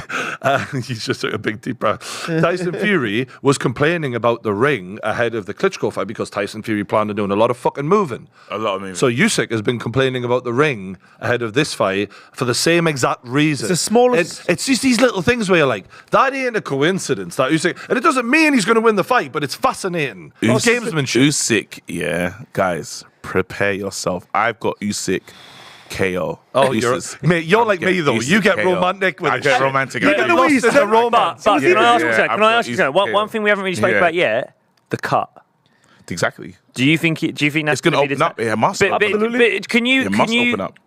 he's just took a big deep breath. Tyson Fury was complaining about the ring ahead of the Klitschko fight because Tyson Fury planned on doing a lot of fucking moving. A lot of moving. So Usyk has been complaining about the ring ahead of this fight for the same exact reason. It's the smallest- It's just these little things where you're like, that ain't a coincidence. That Usyk... And it doesn't mean he's going to win the fight, but it's fascinating. It's gamesmanship. Usyk, yeah, guys, prepare yourself. I've got Usyk KO. Oh, Usyk. you're like me though. Usyk You get KO. romantic with I it. get romantic. You I get get lost in the romance. But Yeah, can I ask you yeah, something? I've Can I got ask you something? Usyk One thing we haven't really spoken Yeah. about yet, the cut. Exactly. Do you think that's It's gonna be the open up. It must. But Absolutely. can you? It must open up.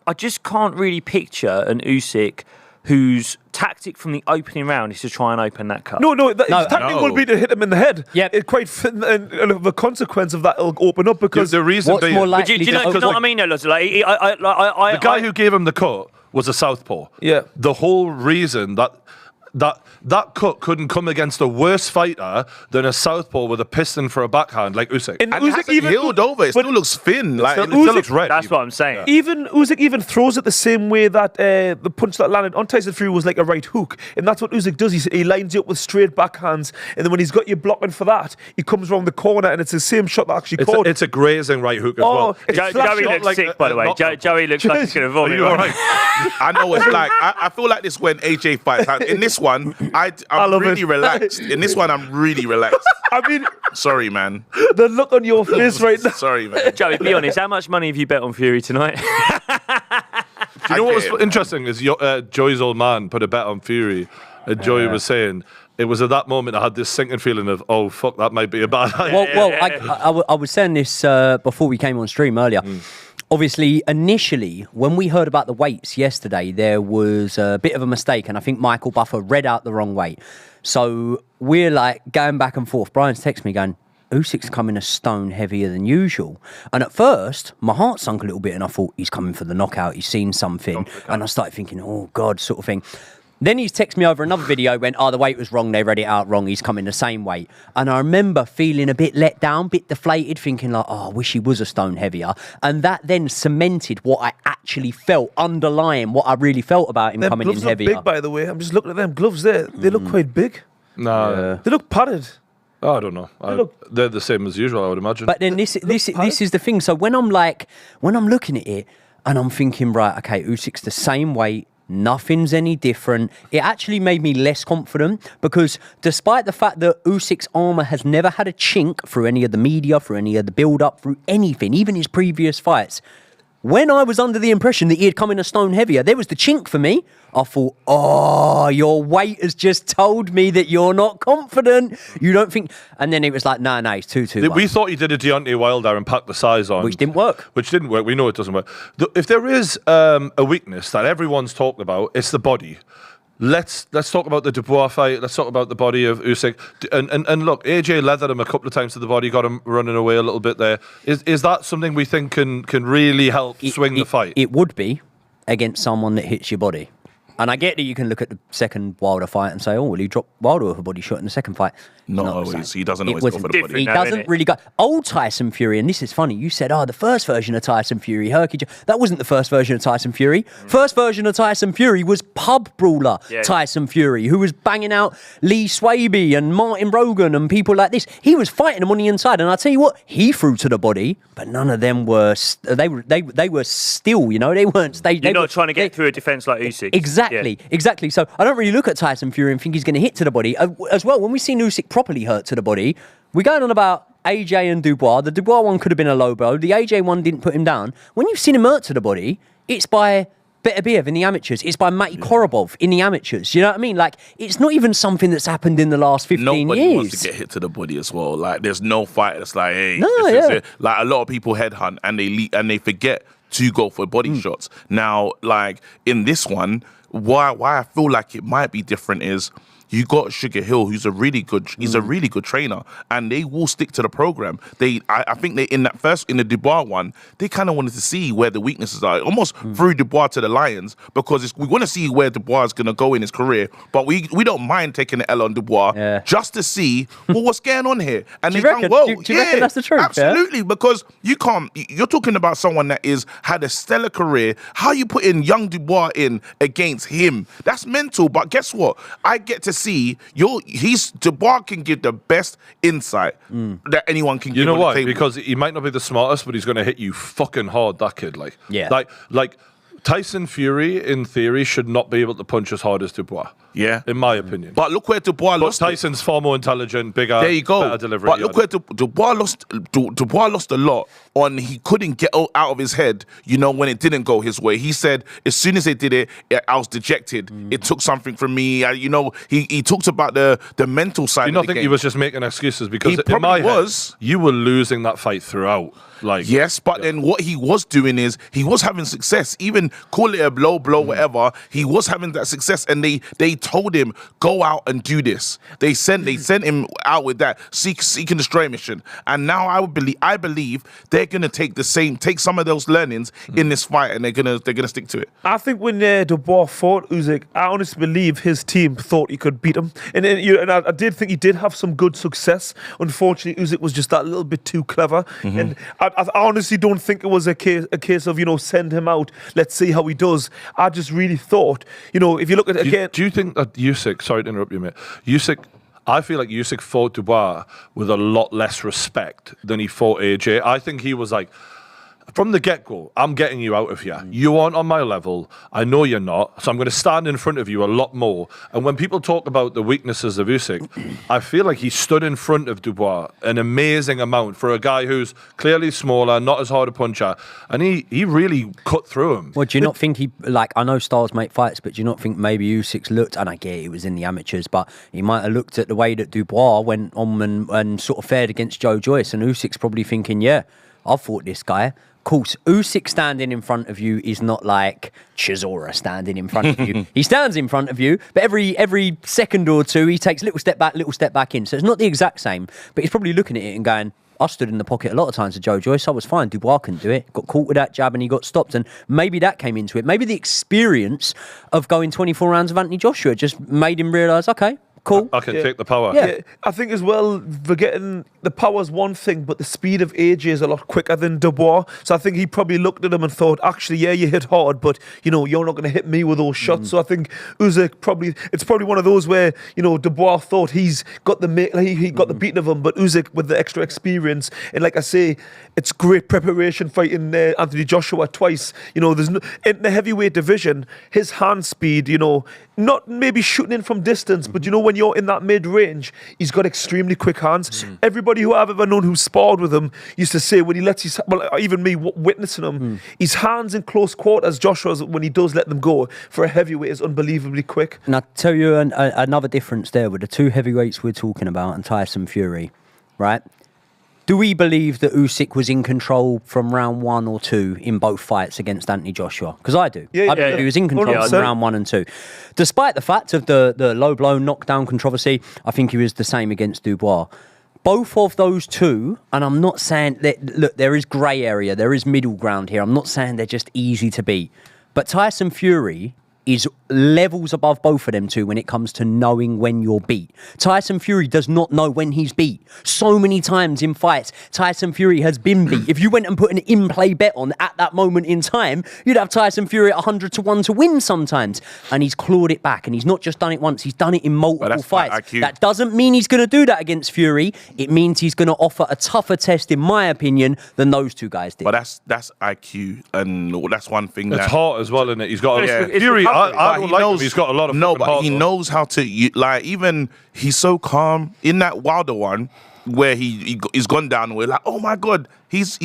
I just can't really picture an Usyk whose tactic from the opening round is to try and open that cut. No, his tactic no. will be to hit him in the head. Yep. It quite and the consequence of that will open up because The reason What's being, more But do you know what I mean? Though, Loz? Like, the guy who gave him the cut was a southpaw. Yeah. The whole reason that cut couldn't come against a worse fighter than a southpaw with a piston for a backhand like Usyk. And And it hasn't healed over. It still looks thin. Like It still looks red. That's what I'm saying. even Usyk even throws it the same way that the punch that landed on Tyson Fury was like a right hook, and that's what Usyk does. He lines you up with straight backhands, and then when he's got you blocking for that, he comes around the corner, and it's the same shot that actually caught. It's a grazing right hook as well. it's Joey flashing. looks like sick, by the way. not- Joey looks like he's going to vomit. Are you all right? I know it's like I feel like this when AJ fights. In this one, I'm love really it. relaxed. In this one, I'm really relaxed. I mean, Sorry, man. the look on your face right now. Sorry, man. Joey, be honest. How much money have you bet on Fury tonight? Do you know what was interesting is Joey's old man put a bet on Fury, and Joey was saying it was at that moment I had this sinking feeling of, oh fuck, that might be a bad idea. Well, I was saying this before we came on stream earlier. Obviously, initially, when we heard about the weights yesterday, there was a bit of a mistake, and I think Michael Buffer read out the wrong weight. So we're like going back and forth. Brian's texting me going, Usyk's coming a stone heavier than usual. And at first, my heart sunk a little bit, and I thought, he's coming for the knockout, he's seen something. And I started thinking, oh God, sort of thing. Then he's texted me over another video, went, the weight was wrong, they read it out wrong, he's coming the same weight. And I remember feeling a bit let down, bit deflated, thinking like, I wish he was a stone heavier. And that then cemented what I actually felt, underlying what I really felt about him Them coming in gloves look heavier. big, by the way. I'm just looking at them gloves there. They look quite big. No, They look padded. I don't know. look- They're the same as usual, I would imagine. But then this is the thing. So when I'm looking at it and I'm thinking, right, okay, Usyk's the same weight, nothing's any different. It actually made me less confident because despite the fact that Usyk's armour has never had a chink through any of the media, through any of the build-up, through anything, even his previous fights, when I was under the impression that he had come in a stone heavier, there was the chink for me. I thought, oh, your weight has just told me that you're not confident. You don't think... And then it was like, nah, it's 2-2. We thought he did a Deontay Wilder and packed the size on. Which didn't work. We know it doesn't work. If there is a weakness that everyone's talked about, it's the body. Let's talk about the Dubois fight. Let's talk about the body of Usyk. And look, AJ leathered him a couple of times to the body, got him running away a little bit there. Is that something we think can really help swing the fight? It would be against someone that hits your body. And I get that you can look at the second Wilder fight and say, oh, well, he dropped Wilder with a body shot in the second fight. Not always. He doesn't always go for the body. He doesn't really go. Old Tyson Fury, and this is funny, you said, the first version of Tyson Fury, that wasn't the first version of Tyson Fury. First version of Tyson Fury was pub brawler Tyson Fury, who was banging out Lee Swaby and Martin Rogan and people like this. He was fighting them on the inside, and I'll tell you what, he threw to the body, but none of them were, they were still, they weren't. You're not trying to get through a defence like Usyk. Exactly. So I don't really look at Tyson Fury and think he's going to hit to the body. As well, when we see Usyk properly hurt to the body, we're going on about AJ and Dubois. The Dubois one could have been a low blow. The AJ one didn't put him down. When you've seen him hurt to the body, it's by Beterbiev in the amateurs. It's by Matty Korobov in the amateurs. You know what I mean? Like, it's not even something that's happened in the last 15 years. Nobody wants to get hit to the body as well. Like, there's no fight that's like, hey, this is it. Like, a lot of people headhunt and they forget to go for body shots. Now, like, in this one, why I feel like it might be different is you got Sugar Hill, who's a really good trainer, and they will stick to the program. I think they in the Dubois one, they kind of wanted to see where the weaknesses are. Almost threw Dubois to the lions because we want to see where Dubois is going to go in his career, but we don't mind taking the L on Dubois just to see what's going on here. And do you reckon that's the truth? Absolutely, because you can't. You're talking about someone that had a stellar career. How you putting young Dubois in against him? That's mental. But guess what? I get to see Dubois can give the best insight that anyone can give. You know why? Because he might not be the smartest, but he's going to hit you fucking hard. That kid, like Tyson Fury, in theory, should not be able to punch as hard as Dubois. Yeah, in my opinion. But look where Dubois lost. Tyson's far more intelligent, bigger. There you go. Better delivery. But look where Dubois lost. Dubois lost a lot on he couldn't get out of his head. When it didn't go his way. He said as soon as they did it, I was dejected. It took something from me. He talked about the mental side. Do you not think he was just making excuses because in my head, you were losing that fight throughout? Yes, but then what he was doing is he was having success. Even call it a blow, whatever. He was having that success, and they told him go out and do this. They sent him out with that seek and destroy mission. And now I believe they're gonna take some of those learnings in this fight, and they're gonna stick to it. I think when Dubois fought Usyk, I honestly believe his team thought he could beat him, and I did think he did have some good success. Unfortunately, Usyk was just that little bit too clever, and I honestly don't think it was a case of send him out, let's see how he does. I just really thought, if you look at it again. Do you think that Usyk? Sorry to interrupt you, mate. I feel like Usyk fought Dubois with a lot less respect than he fought AJ. I think he was like, from the get-go, I'm getting you out of here. You aren't on my level. I know you're not. So I'm going to stand in front of you a lot more. And when people talk about the weaknesses of Usyk, I feel like he stood in front of Dubois an amazing amount for a guy who's clearly smaller, not as hard a puncher. And he really cut through him. Well, do you not think I know styles make fights, but do you not think maybe Usyk's looked, and I get it was in the amateurs, but he might have looked at the way that Dubois went on and sort of fared against Joe Joyce, and Usyk's probably thinking, I fought this guy. Of course, Usyk standing in front of you is not like Chisora standing in front of you. He stands in front of you, but every second or two, he takes a little step back in. So it's not the exact same, but he's probably looking at it and going, I stood in the pocket a lot of times to Joe Joyce. I was fine. Dubois couldn't do it. Got caught with that jab and he got stopped. And maybe that came into it. Maybe the experience of going 24 rounds of Anthony Joshua just made him realise, okay, cool. I can take the power. Yeah. I think as well, forgetting the power's one thing, but the speed of AJ is a lot quicker than Dubois. So I think he probably looked at him and thought, actually, yeah, you hit hard, but you're not going to hit me with those shots. So I think Usyk it's probably one of those where Dubois thought he's got he got the beating of him, but Usyk with the extra experience, and like I say, it's great preparation fighting Anthony Joshua twice. There's in the heavyweight division, his hand speed, not maybe shooting in from distance, but when you're in that mid-range, he's got extremely quick hands. Everybody who I've ever known who sparred with him used to say when he lets his, even me witnessing him, his hands in close quarters, Joshua's, when he does let them go, for a heavyweight is unbelievably quick. And I'll tell you another difference there with the two heavyweights we're talking about and Tyson Fury, right? Do we believe that Usyk was in control from round 1 or 2 in both fights against Anthony Joshua? Because I do. I believe he was in control from round 1 and 2. Despite the fact of the low blow knockdown controversy, I think he was the same against Dubois. Both of those two, and I'm not saying that, look, there is grey area, there is middle ground here. I'm not saying they're just easy to beat. But Tyson Fury is levels above both of them two when it comes to knowing when you're beat. Tyson Fury does not know when he's beat. So many times in fights, Tyson Fury has been beat. If you went and put an in-play bet on at that moment in time, you'd have Tyson Fury at 100-1 to win sometimes. And he's clawed it back. And he's not just done it once, he's done it in multiple fights. That doesn't mean he's going to do that against Fury. It means he's going to offer a tougher test, in my opinion, than those two guys did. But that's IQ, and that's one thing. It's hard as well, isn't it? He's got Fury. I don't like him. He's got a lot of but he knows how to even he's so calm in that Wilder one where he's gone down. We're like, oh my god, he's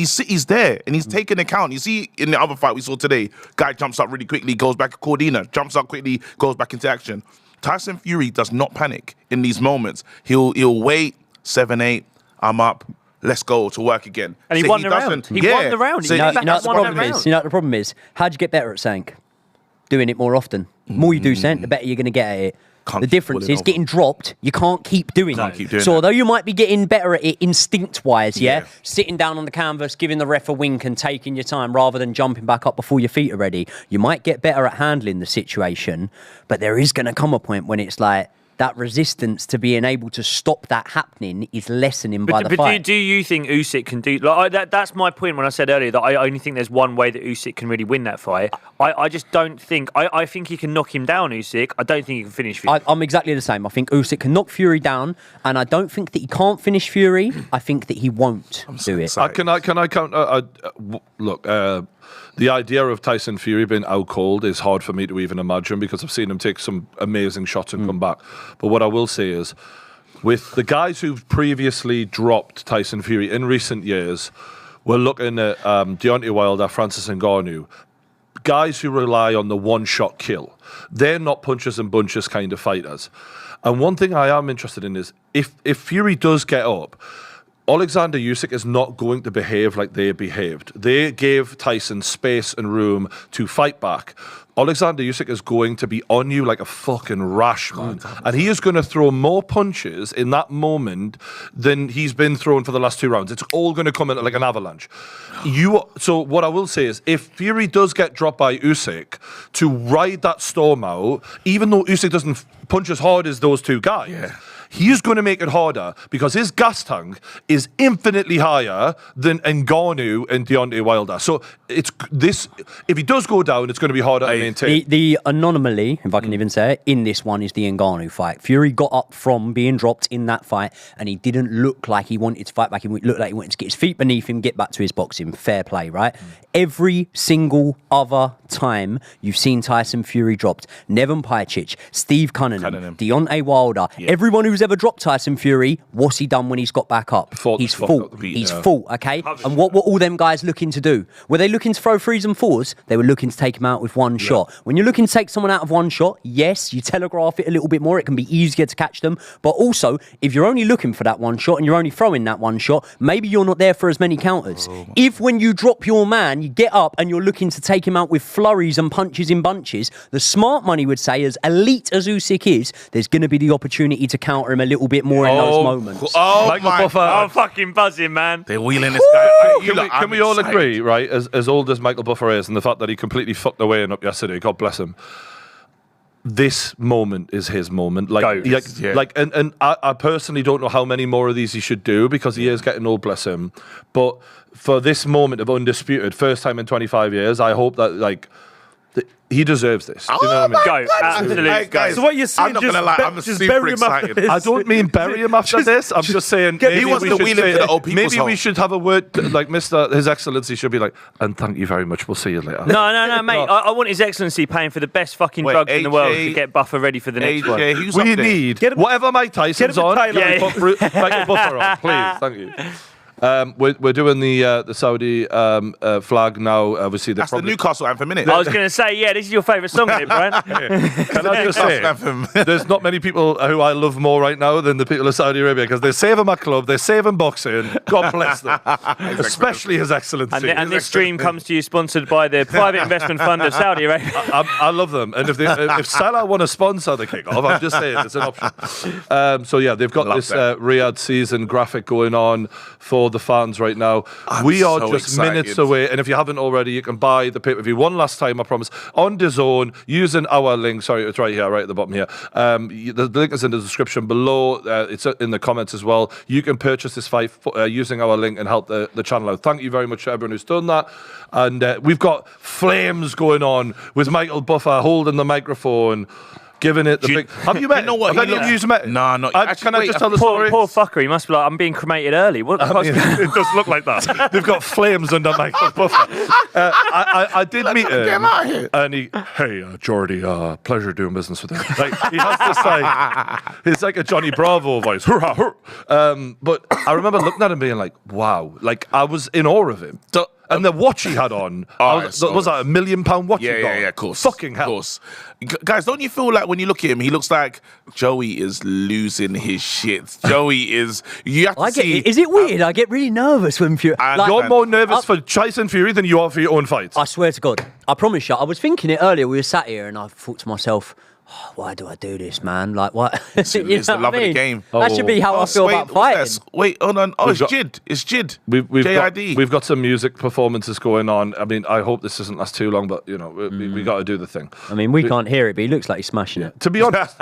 there and he's taking account. You see, in the other fight we saw today, guy jumps up really quickly, goes back to Cordina, jumps up quickly, goes back into action. Tyson Fury does not panic in these moments. He'll wait 7-8. I'm up. Let's go to work again. And he won the round. He won the round. You know what the problem is? How'd you get better at something? Doing it more often. The more you do something, the better you're going to get at it. The difference is getting dropped, you can't keep doing it. So although you might be getting better at it instinct-wise, sitting down on the canvas, giving the ref a wink and taking your time rather than jumping back up before your feet are ready, you might get better at handling the situation, but there is going to come a point when it's like, that resistance to being able to stop that happening is lessening by the fight. But do you think Usyk can do... that's my point when I said earlier that I only think there's one way that Usyk can really win that fight. I just don't think... I think he can knock him down, Usyk. I don't think he can finish Fury. I'm exactly the same. I think Usyk can knock Fury down, and I don't think that he can't finish Fury. I think that he won't do it. Can I count... look... the idea of Tyson Fury being out cold is hard for me to even imagine because I've seen him take some amazing shots and come back. But what I will say is, with the guys who've previously dropped Tyson Fury in recent years, we're looking at Deontay Wilder, Francis Ngannou, guys who rely on the one-shot kill. They're not punches and bunches kind of fighters. And one thing I am interested in is, if Fury does get up, Oleksandr Usyk is not going to behave like they behaved. They gave Tyson space and room to fight back. Oleksandr Usyk is going to be on you like a fucking rash, man. And he is going to throw more punches in that moment than he's been throwing for the last 2 rounds. It's all going to come in like an avalanche. So what I will say is, if Fury does get dropped by Usyk, to ride that storm out, even though Usyk doesn't punch as hard as those two guys, he's going to make it harder because his gas tank is infinitely higher than Ngannou and Deontay Wilder. So it's this. If he does go down, it's going to be harder to maintain. The anomaly, if I can even say it, in this one is the Ngannou fight. Fury got up from being dropped in that fight, and he didn't look like he wanted to fight back. He looked like he wanted to get his feet beneath him, get back to his boxing. Fair play, right? Every single other time you've seen Tyson Fury dropped, Nevin Pajcic, Steve Cunningham, Deontay Wilder, everyone who's ever dropped Tyson Fury, what's he done when he's got back up? He's fought. He's fought, okay? And what were all them guys looking to do? Were they looking to throw 3s and 4s? They were looking to take him out with one shot. When you're looking to take someone out of one shot, yes, you telegraph it a little bit more. It can be easier to catch them. But also, if you're only looking for that one shot and you're only throwing that one shot, maybe you're not there for as many counters. If when you drop your man, you get up and you're looking to take him out with flurries and punches in bunches, the smart money would say, as elite as Usyk is, there's going to be the opportunity to counter him a little bit more in those moments. Michael Buffer. I'm fucking buzzing, man. They're wheeling this guy. Can we all agree, right, as old as Michael Buffer is, and the fact that he completely fucked the weighing up yesterday, God bless him, this moment is his moment. Like, Go. and I personally don't know how many more of these he should do because he is getting old, bless him. But for this moment of undisputed, first time in 25 years, I hope that he deserves this. Do you know what I mean? Go. Absolutely. Hey, guys, So what you're saying? I'm not gonna lie, I'm just super bury him after excited. this. I don't mean bury him after this. I'm just saying maybe He wants we to should wheel him say- to the old people's maybe we home. should have a word like His Excellency should be like, and thank you very much. We'll see you later. No, mate. I want His Excellency paying for the best fucking Wait, drugs in the world AJ to get Buffer ready for the next one. AJ, who's We up there? need Get him- whatever Mike Tyson's get him on. to Thailand. Yeah. Put Michael Buffer on, please. Thank you. We're doing the Saudi flag now. Obviously, That's the Newcastle anthem, innit? I was going to say, yeah, this is your favourite song, isn't it, Brian? Can I just say, Anthem. there's not many people who I love more right now than the people of Saudi Arabia because they're saving my club, they're saving boxing. God bless them, especially His Excellency. And this stream comes to you sponsored by the Private Investment Fund of Saudi Arabia. I love them, and if Salah want to sponsor the kickoff, I'm just saying it's an option. So yeah, they've got Love this that. Riyadh season graphic going on for the fans right now. We are so just excited. minutes away, and if you haven't already, you can buy the pay-per-view one last time, I promise, on DAZN using our link. Sorry, it's right here, right at the bottom here. The link is in the description below. It's in the comments as well. You can purchase this fight using our link and help the channel out. Thank you very much to everyone who's done that. And we've got flames going on with Michael Buffer holding the microphone, giving it the Do you- big. Have you met? You know what? Have He any of you met? No, not- Can actually, I wait, just tell the Poor, story? poor fucker, he must be like, I'm being cremated early. What the fuck's going on? It does look like that. They've got flames under Michael Buffer. I did meet him. Get him out of here. And hey, Geordie, pleasure doing business with him. Like, he has this it's like a Johnny Bravo voice. But I remember looking at him being like, wow. Like, I was in awe of him. And the watch he had on, was that £1 million watch he got? Yeah, of course. Fucking hell. Of course. Guys, don't you feel like when you look at him, he looks like Joey is losing his shit. Joey is... You have to see... Is it weird? I get really nervous when Fury. And Like, You're more nervous for Tyson Fury than you are for your own fights. I swear to God, I promise you. I was thinking it earlier. We were sat here, and I thought to myself, oh, "Why do I do this, man? Like, what?" It's the love of the game. That should be how I feel about fighting. Wait, hold on. Oh, it's got- Jid. It's Jid. We've got some music performances going on. I mean, I hope this doesn't last too long, but, we got to do the thing. I mean, we can't hear it, but he looks like he's smashing it. To be honest,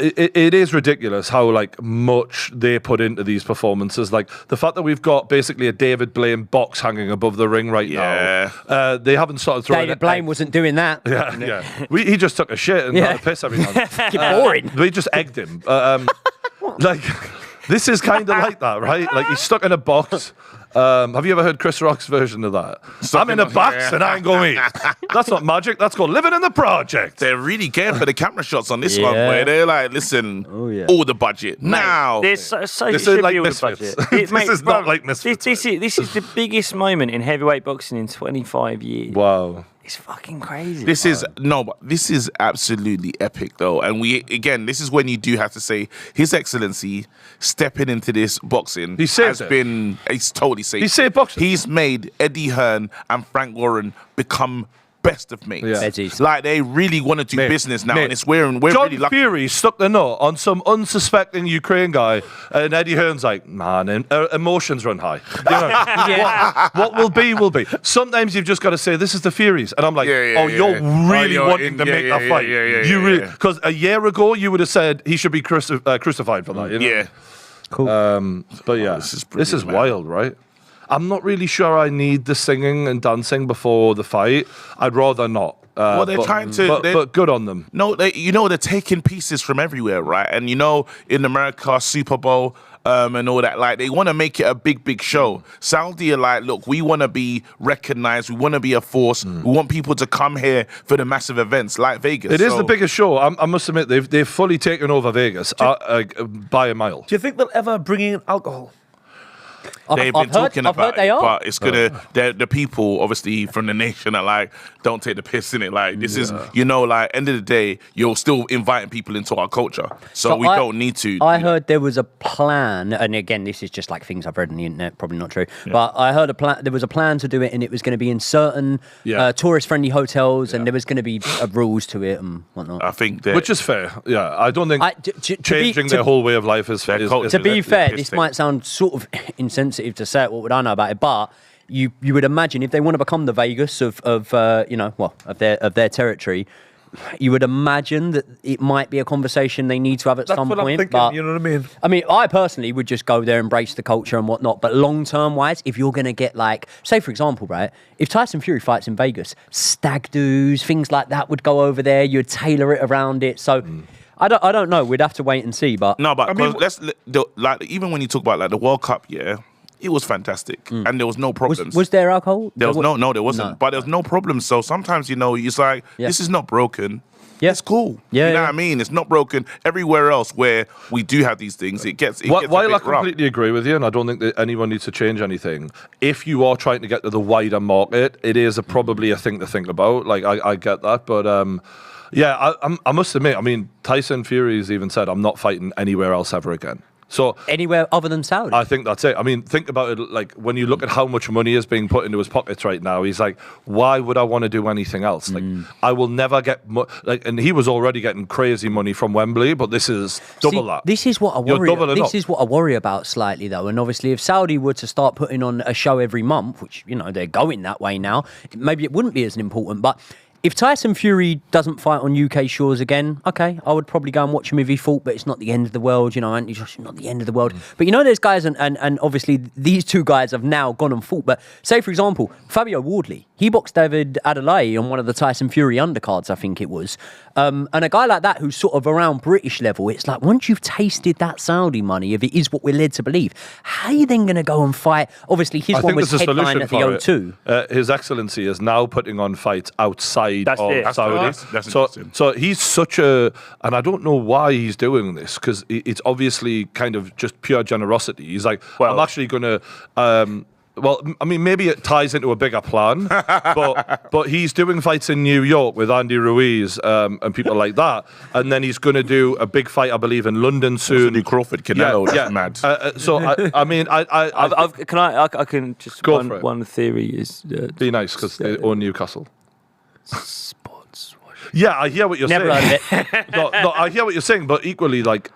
it is ridiculous how much they put into these performances. Like the fact that we've got basically a David Blaine box hanging above the ring right now. They haven't started throwing David Blaine wasn't doing that. Yeah. He just took a shit and had a piss every now and then. Boring. We just egged him. This is kind of like that, right? Like he's stuck in a box. Have you ever heard Chris Rock's version of that? I'm in a box and I ain't going to eat. That's not magic. That's called living in the project. They're really getting for the camera shots on this one, Yeah. where they're like, listen, all the budget. Now. There's so This it is should like be all the Misfits. budget. This is not like Misfits. This is the biggest moment in heavyweight boxing in 25 years. Wow. It's fucking crazy. This is absolutely epic, though. And this is when you do have to say His Excellency stepping into this boxing He saved it. He's totally saved. He saved boxing. He's made Eddie Hearn and Frank Warren become best of mates. Yeah. Veggies. Like they really want to do business now, and it's we're John really lucky. Fury stuck the nut on some unsuspecting Ukraine guy, and Eddie Hearn's like, man, emotions run high. What will be, will be. Sometimes you've just got to say, this is the Furies. And I'm like, you're really wanting to make that fight. You really, because a year ago, you would have said he should be crucified for that. Yeah. Cool. But yeah, this is this is brilliant, man. wild, right? I'm not really sure I need the singing and dancing before the fight. I'd rather not. Well, they're trying to- But good on them. No, they're taking pieces from everywhere, right? And in America, Super Bowl and all that, like they want to make it a big show. Saudi are like, look, we want to be recognized, we want to be a force, we want people to come here for the massive events like Vegas. It is the biggest show. I must admit, they've fully taken over Vegas by a mile. Do you think they'll ever bring in alcohol? They've been talking I've about heard they it, are. but it's gonna. The people, obviously, from the nation are like, don't take the piss in it. Like this is, like end of the day, you're still inviting people into our culture, so we don't need to. I heard there was a plan, and again, this is just like things I've read on the internet, probably not true. But I heard there was a plan to do it, and it was going to be in certain tourist-friendly hotels, and there was going to be rules to it and whatnot. I think that Which is fair. Yeah, I don't think changing their whole way of life is fair. To be fair, this might sound sort of insensitive to say it. What would I know about it? But you would imagine if they want to become the Vegas of their territory, you would imagine that it might be a conversation they need to have at That's some what point. I'm thinking. But You know what I mean? I mean, I personally would just go there, embrace the culture and whatnot. But long-term wise, if you're going to get like, say for example, right, if Tyson Fury fights in Vegas, stag doos, things like that would go over there. You'd tailor it around it. So I don't know. We'd have to wait and see. But No, but I mean, like even when you talk about like the World Cup, it was fantastic, and there was no problems. was there alcohol? There was no, there wasn't. No. But there was no problem. So sometimes, it's like, this is not broken. Yeah. It's cool. Yeah, you know yeah. what I mean? It's not broken. Everywhere else where we do have these things, it gets a While bit I rough. completely agree with you, and I don't think that anyone needs to change anything, if you are trying to get to the wider market, it is probably a thing to think about. Like, I get that. But, I must admit, I mean, Tyson Fury's even said, I'm not fighting anywhere else ever again. So Anywhere other than Saudi? I think that's it. I mean, think about it. Like when you look at how much money is being put into his pockets right now, he's like, "Why would I want to do anything else? Like, I will never get and he was already getting crazy money from Wembley, but this is double that. This is what I You're worry. doubling This up. is what I worry about slightly, though. And obviously, if Saudi were to start putting on a show every month, which they're going that way now, maybe it wouldn't be as important. But if Tyson Fury doesn't fight on UK shores again, okay, I would probably go and watch him if he fought, but it's not the end of the world, Anthony Joshua, not the end of the world. But there's guys, and obviously these two guys have now gone and fought. But say, for example, Fabio Wardley, he boxed David Adelaide on one of the Tyson Fury undercards, I think it was. And a guy like that who's sort of around British level, it's like once you've tasted that Saudi money, if it is what we're led to believe, how are you then going to go and fight? Obviously, his I one think was there's a headline solution at the for O2. it. His Excellency is now putting on fights outside That's of it. Saudi. That's interesting. So he's such a, and I don't know why he's doing this because it's obviously kind of just pure generosity. He's like, I'm actually going to. Well, I mean, maybe it ties into a bigger plan, but he's doing fights in New York with Andy Ruiz and people like that, and then he's going to do a big fight, I believe, in London soon. New Crawford, Canelo, that's mad. So I mean, I can just Go for it. one theory is be nice because they own Newcastle. sports. Yeah, I hear what you're Never saying. heard of it. No, I hear what you're saying, but equally, like,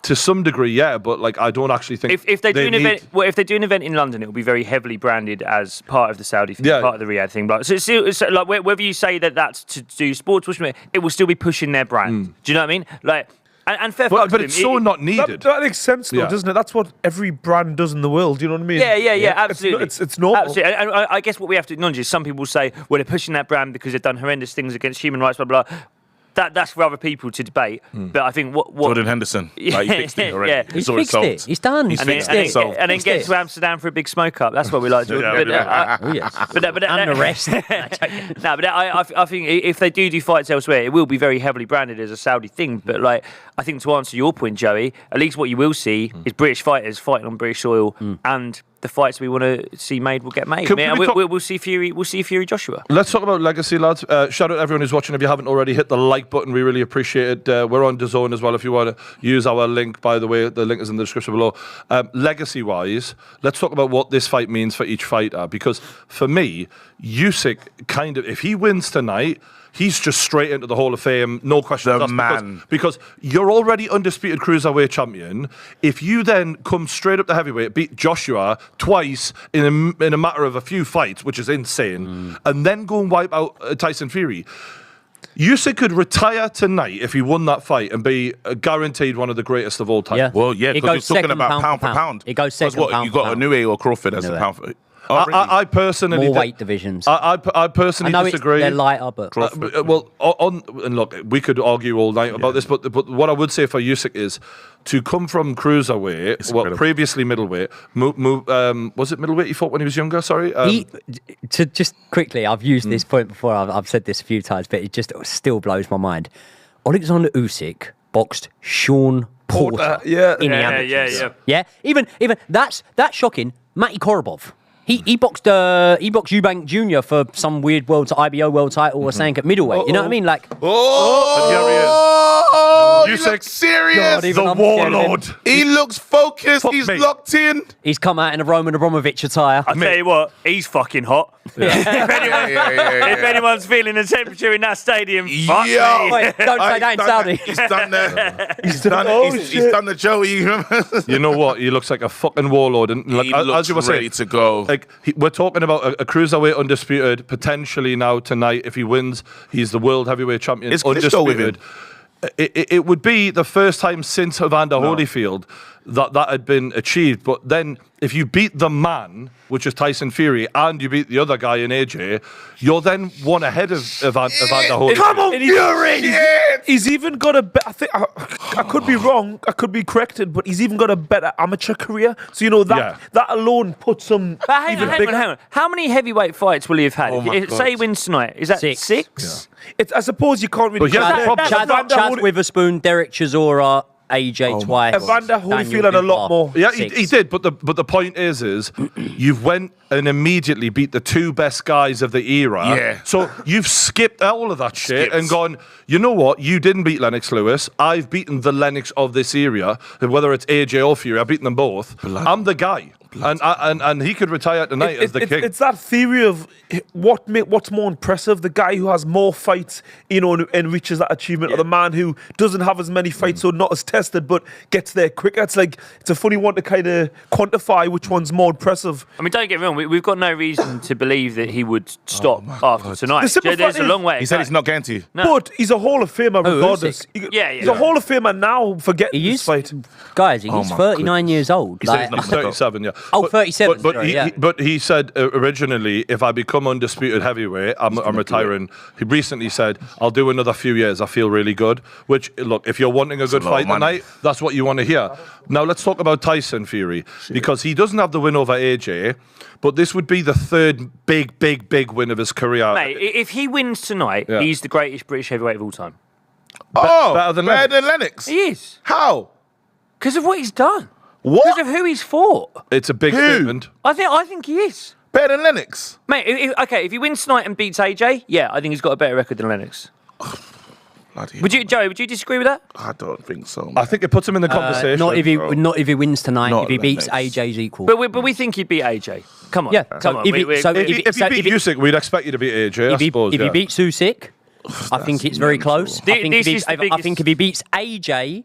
to some degree, yeah, but like I don't actually think If they do an need- event, if they do an event in London, it will be very heavily branded as part of the Saudi thing, Yeah. part of the Riyadh thing. But so like whether you say that that's to do sports, it will still be pushing their brand. Do you know what I mean? Like, and fair fucks But to it's him. so not needed. That makes sense, though, Yeah. doesn't it? That's what every brand does in the world. Do you know what I mean? Yeah, absolutely. It's normal. Absolutely. And I guess what we have to acknowledge is some people say, well, they're pushing that brand because they've done horrendous things against human rights, blah, blah. That's for other people to debate. But I think what Jordan Henderson, like, he fixed it already. Yeah. He's Saw fixed sold. it. He's done. He's He's fixed fixed it. it. and then Fixed get it. to Amsterdam for a big smoke up. That's what we like, Jordan. Oh, yes. And the rest. I think if they do fights elsewhere, it will be very heavily branded as a Saudi thing. But like, I think to answer your point, Joey, at least what you will see is British fighters fighting on British soil, and the fights we want to see made will get made. Can I mean, we talk- we'll see Fury. We'll see Fury Joshua. Let's talk about legacy, lads. Shout out to everyone who's watching. If you haven't already, hit the like button. We really appreciate it. We're on DAZN as well. If you want to use our link, by the way, the link is in the description below. Legacy-wise, let's talk about what this fight means for each fighter. Because for me, Usyk kind of, if he wins tonight, he's just straight into the Hall of Fame, no question. The man. Because you're already undisputed cruiserweight champion. If you then come straight up to heavyweight, beat Joshua twice in a matter of a few fights, which is insane, and then go and wipe out Tyson Fury, Usyk could retire tonight if he won that fight and be guaranteed one of the greatest of all time. Yeah. Well, yeah, It because goes you're talking second about pound pound for for pound. pound. It goes Because second what, pound you for got pound. Inoue or Crawford as No a way. pound for... Oh, really? I personally More weight divisions. I I personally know disagree. they're lighter, but And look, we could argue all night about this, but what I would say for Usyk is to come from cruiserweight, incredible. previously middleweight, was it middleweight he fought when he was younger? Sorry, to just quickly, I've used this point before. I've said this a few times, but it just still blows my mind. Oleksandr Usyk boxed Sean Porter in the amateurs. Yeah, even that's shocking. Matty Korobov. He boxed Eubank Jr. for some weird IBO world title or something at middleweight. You know what I mean? Like, Oh, he Usyk. looks serious. God, even the I'm scared of him. warlord. He looks focused. Fuck He's me. locked in. He's come out in a Roman Abramovich attire. I tell you what, he's fucking hot. If anyone's feeling the temperature in that stadium, fuck Yo. me. Wait, don't say that in Saudi. He's done the. He's shit. done the Joey. You know what? He looks like a fucking warlord, and like, He looks as you were ready saying, to go. like we're talking about a cruiserweight undisputed potentially now tonight. If he wins, he's the world heavyweight champion. Is Klitschko with him? It would be the first time since Evander Holyfield that had been achieved. But then if you beat the man, which is Tyson Fury, and you beat the other guy in AJ, you're then one ahead of Evander Holyfield. Come on, Fury! He's even got a I think I could be wrong. I could be corrected, but he's even got a better amateur career. So that alone puts him But even hang bigger. on. How many heavyweight fights will he have had? Oh my Say he God. wins tonight. Is that Six. six? I suppose you can't really. But here's the compare problem. Chad Evander Witherspoon, Derek Chisora, AJ twice. Evander Holyfield had a lot more. Yeah, he did, but the point is you've went and immediately beat the two best guys of the era. Yeah. So you've skipped all of that shit Skipped. and gone, you know what? You didn't beat Lennox Lewis. I've beaten the Lennox of this era. Whether it's AJ or Fury, I've beaten them both. I'm the guy. And he could retire tonight as the king. It's that theory of what's more impressive: the guy who has more fights, and reaches that achievement, or the man who doesn't have as many fights, so not as tested, but gets there quicker. It's a funny one to kind of quantify which one's more impressive. I mean, don't get me wrong. We've got no reason to believe that he would stop after tonight. The simple There's fact a is- long way. He said he's not going to. But he's a Hall of Famer regardless. Usyk? Yeah. He's a Hall of Famer now for getting He this is, fight. guys, he's my 39 years old. He said Like, he's not 37, yeah. Oh, 37, But, sorry, but he said originally, if I become undisputed heavyweight, I'm retiring. He recently said, I'll do another few years. I feel really good. Which, look, if you're wanting a good a lot of fight money. tonight, that's what you want to hear. Now, let's talk about Tyson Fury. Because he doesn't have the win over AJ, but this would be the third big win of his career. Mate, if he wins tonight, Yeah. he's the greatest British heavyweight of all time. Better than than Lennox. He is. How? Because of what he's done. What? Because of who he's fought. It's a big Who? statement. I think he is. Better than Lennox. Mate, if he wins tonight and beats AJ, yeah, I think he's got a better record than Lennox. Bloody Joey, would you disagree with that? I don't think so. I think it puts him in the conversation. not if he wins tonight. Not if he beats Lennox. AJ's equal. But we think he'd beat AJ. Come on. Yeah, Come so on. if he- We- so we- If you beat Usyk, we'd expect you to beat AJ, I suppose. if he beats Usyk, I think it's very mental. close. I think, This is the I biggest- think if he beats AJ,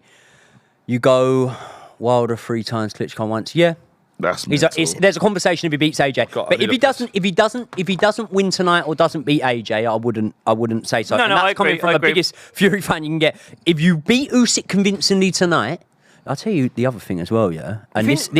you go Wilder 3 times, Klitschko once. Yeah. That's There's a conversation if he beats AJ, God, but I if need he doesn't win tonight or doesn't beat AJ, I wouldn't say so. No, And no, that's I coming agree, from I the agree. biggest Fury fan you can get. If you beat Usyk convincingly tonight, I'll tell you the other thing as well, yeah. And think-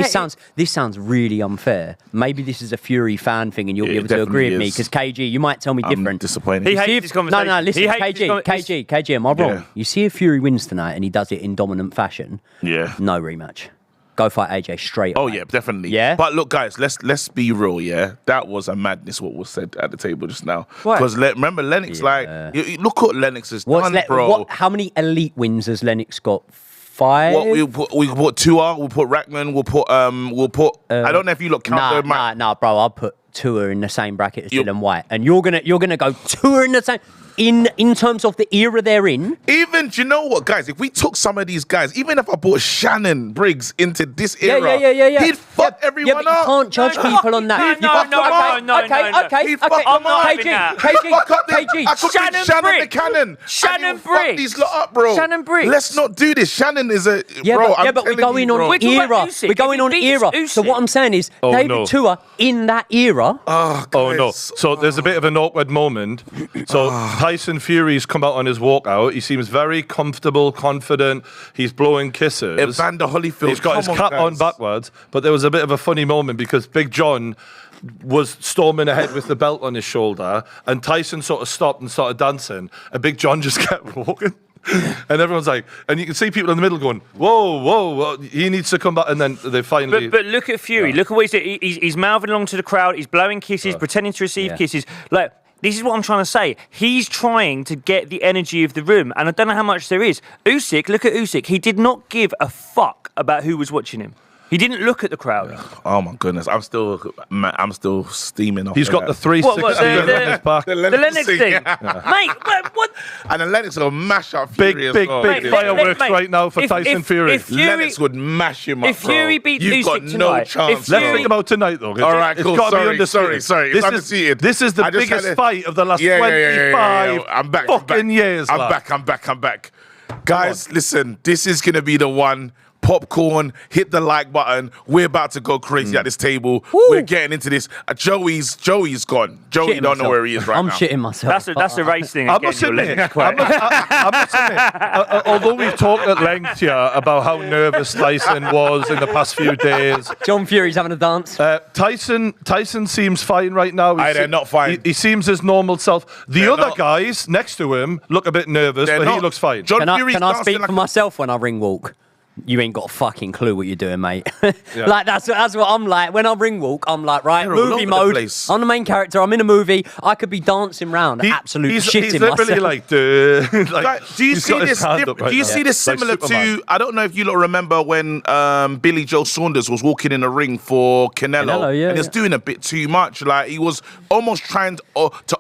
this sounds really unfair. Maybe this is a Fury fan thing, and you'll Yeah, be it able to agree with definitely me is. because KG, you might tell me I'm different. disappointed. He See hates if- this conversation. No, listen, He hates this KG, am I wrong? Yeah. You see if Fury wins tonight and he does it in dominant fashion, Yeah. no rematch. Go fight AJ straight Oh away. yeah, definitely. Yeah? But look, guys, let's be real. Yeah, that was a madness. What was said at the table just now. Why? Because remember Lennox, Yeah. look what Lennox has done, bro. How many elite wins has Lennox got? 5? What we put Tua, we'll put Rackman, we'll put. I don't know if you look count the Nah, bro. I'll put Tua in the same bracket as Dylan White, and you're gonna go Tua in the same. In terms of the era they're in, Even, do you know what, guys? If we took some of these guys, even if I brought Shannon Briggs into this era, yeah. he'd fuck everyone yeah, but up. you can't judge people on that. No, Okay. He'd fuck I'm them not up. having that. He'd fuck up I could bring Shannon Shannon the Briggs. Cannon. Shannon and he'll fuck Briggs. these lot up, bro. Shannon Briggs. Let's not do this. Shannon is a Yeah, bro. but we're I'm telling going you, on bro. We're talking era. about Usyk. We're going If on he era. beats So what Usyk- I'm saying is, Oh, David no. Tua in that era. Oh, Oh no! guys. So there's a bit of an awkward moment. So Tyson Fury's come out on his walkout. He seems very comfortable, confident. He's blowing kisses. Evander Holyfield. He's got his come cap on guys. backwards. But there was a bit of a funny moment because Big John was storming ahead with the belt on his shoulder, and Tyson sort of stopped and started dancing, and Big John just kept walking. And everyone's like, and you can see people in the middle going, whoa, he needs to come back. And then they finally. But look at Fury. Look at what he's doing. He's mouthing along to the crowd. He's blowing kisses, pretending to receive kisses. Like, this is what I'm trying to say. He's trying to get the energy of the room, and I don't know how much there is. Usyk, look at Usyk. He did not give a fuck about who was watching him. He didn't look at the crowd. Oh my goodness, I'm still steaming off. He's of got that. the 360 the- on his back. The The Lennox thing. Mate, what? And then Lennox will mash up Big Fury as well. Mate, fireworks mate, right now for if- Tyson if- Fury. if Fury- Lennox would mash him up, if Fury bro. beats You've got Usyk no tonight, chance. if Let's Fury- think about tonight, though. All right, cool. Gotta be Sorry. undisputed. It's undisputed. This is the I just biggest had to- fight of the last Yeah. 25 I'm back. fucking years. I'm lad. back. Guys, listen, this is going to be the one. popcorn, hit the like button. We're about to go crazy at this table. We're getting into this. Joey's gone. Joey Shitting don't know myself. where he is right I'm now. shitting myself. That's a race thing. I Again, must your admit, legends quote. I must admit, although we've talked at length here about how nervous Tyson was in the past few days, John Fury's having a dance. Tyson seems fine right now. They're not fine. He seems his normal self. The They're other not. guys next to him look a bit nervous, They're but he not. looks fine. John Can I Fury's speak dancing for like myself when I ring walk? You ain't got a fucking clue what you're doing, mate. Like that's what I'm like. When I ring walk, I'm like, right, They're all movie over the mode. place. I'm the main character. I'm in a movie. I could be dancing around, absolutely he's shitting literally myself. like, Like, do you he's see got his this? hand up right Do you now. see this Like similar Superman. to? I don't know if you lot remember when Billy Joe Saunders was walking in the ring for Canelo, yeah, and he was yeah. doing a bit too much. Like he was almost trying to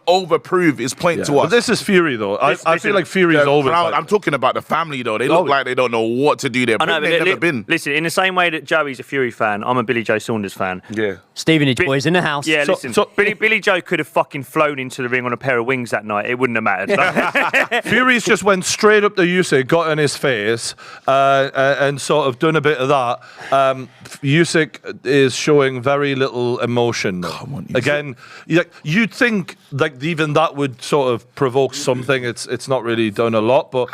overprove his point to us. But this is Fury, though. I feel like Fury's The always. crowd- like- I'm talking about the family though. They look like they don't know what to do there. I know, They've but never been. listen, in the same way that Joey's a Fury fan, I'm a Billy Joe Saunders fan. Yeah. Stevenage boys in the house. Yeah, So- listen, so- Billy Joe could have fucking flown into the ring on a pair of wings that night. It wouldn't have mattered. Fury's just went straight up to Usyk, got in his face, and sort of done a bit of that. Usyk is showing very little emotion. Come on, Usyk. Again, you'd think like even that would sort of provoke something. It's not really done a lot, but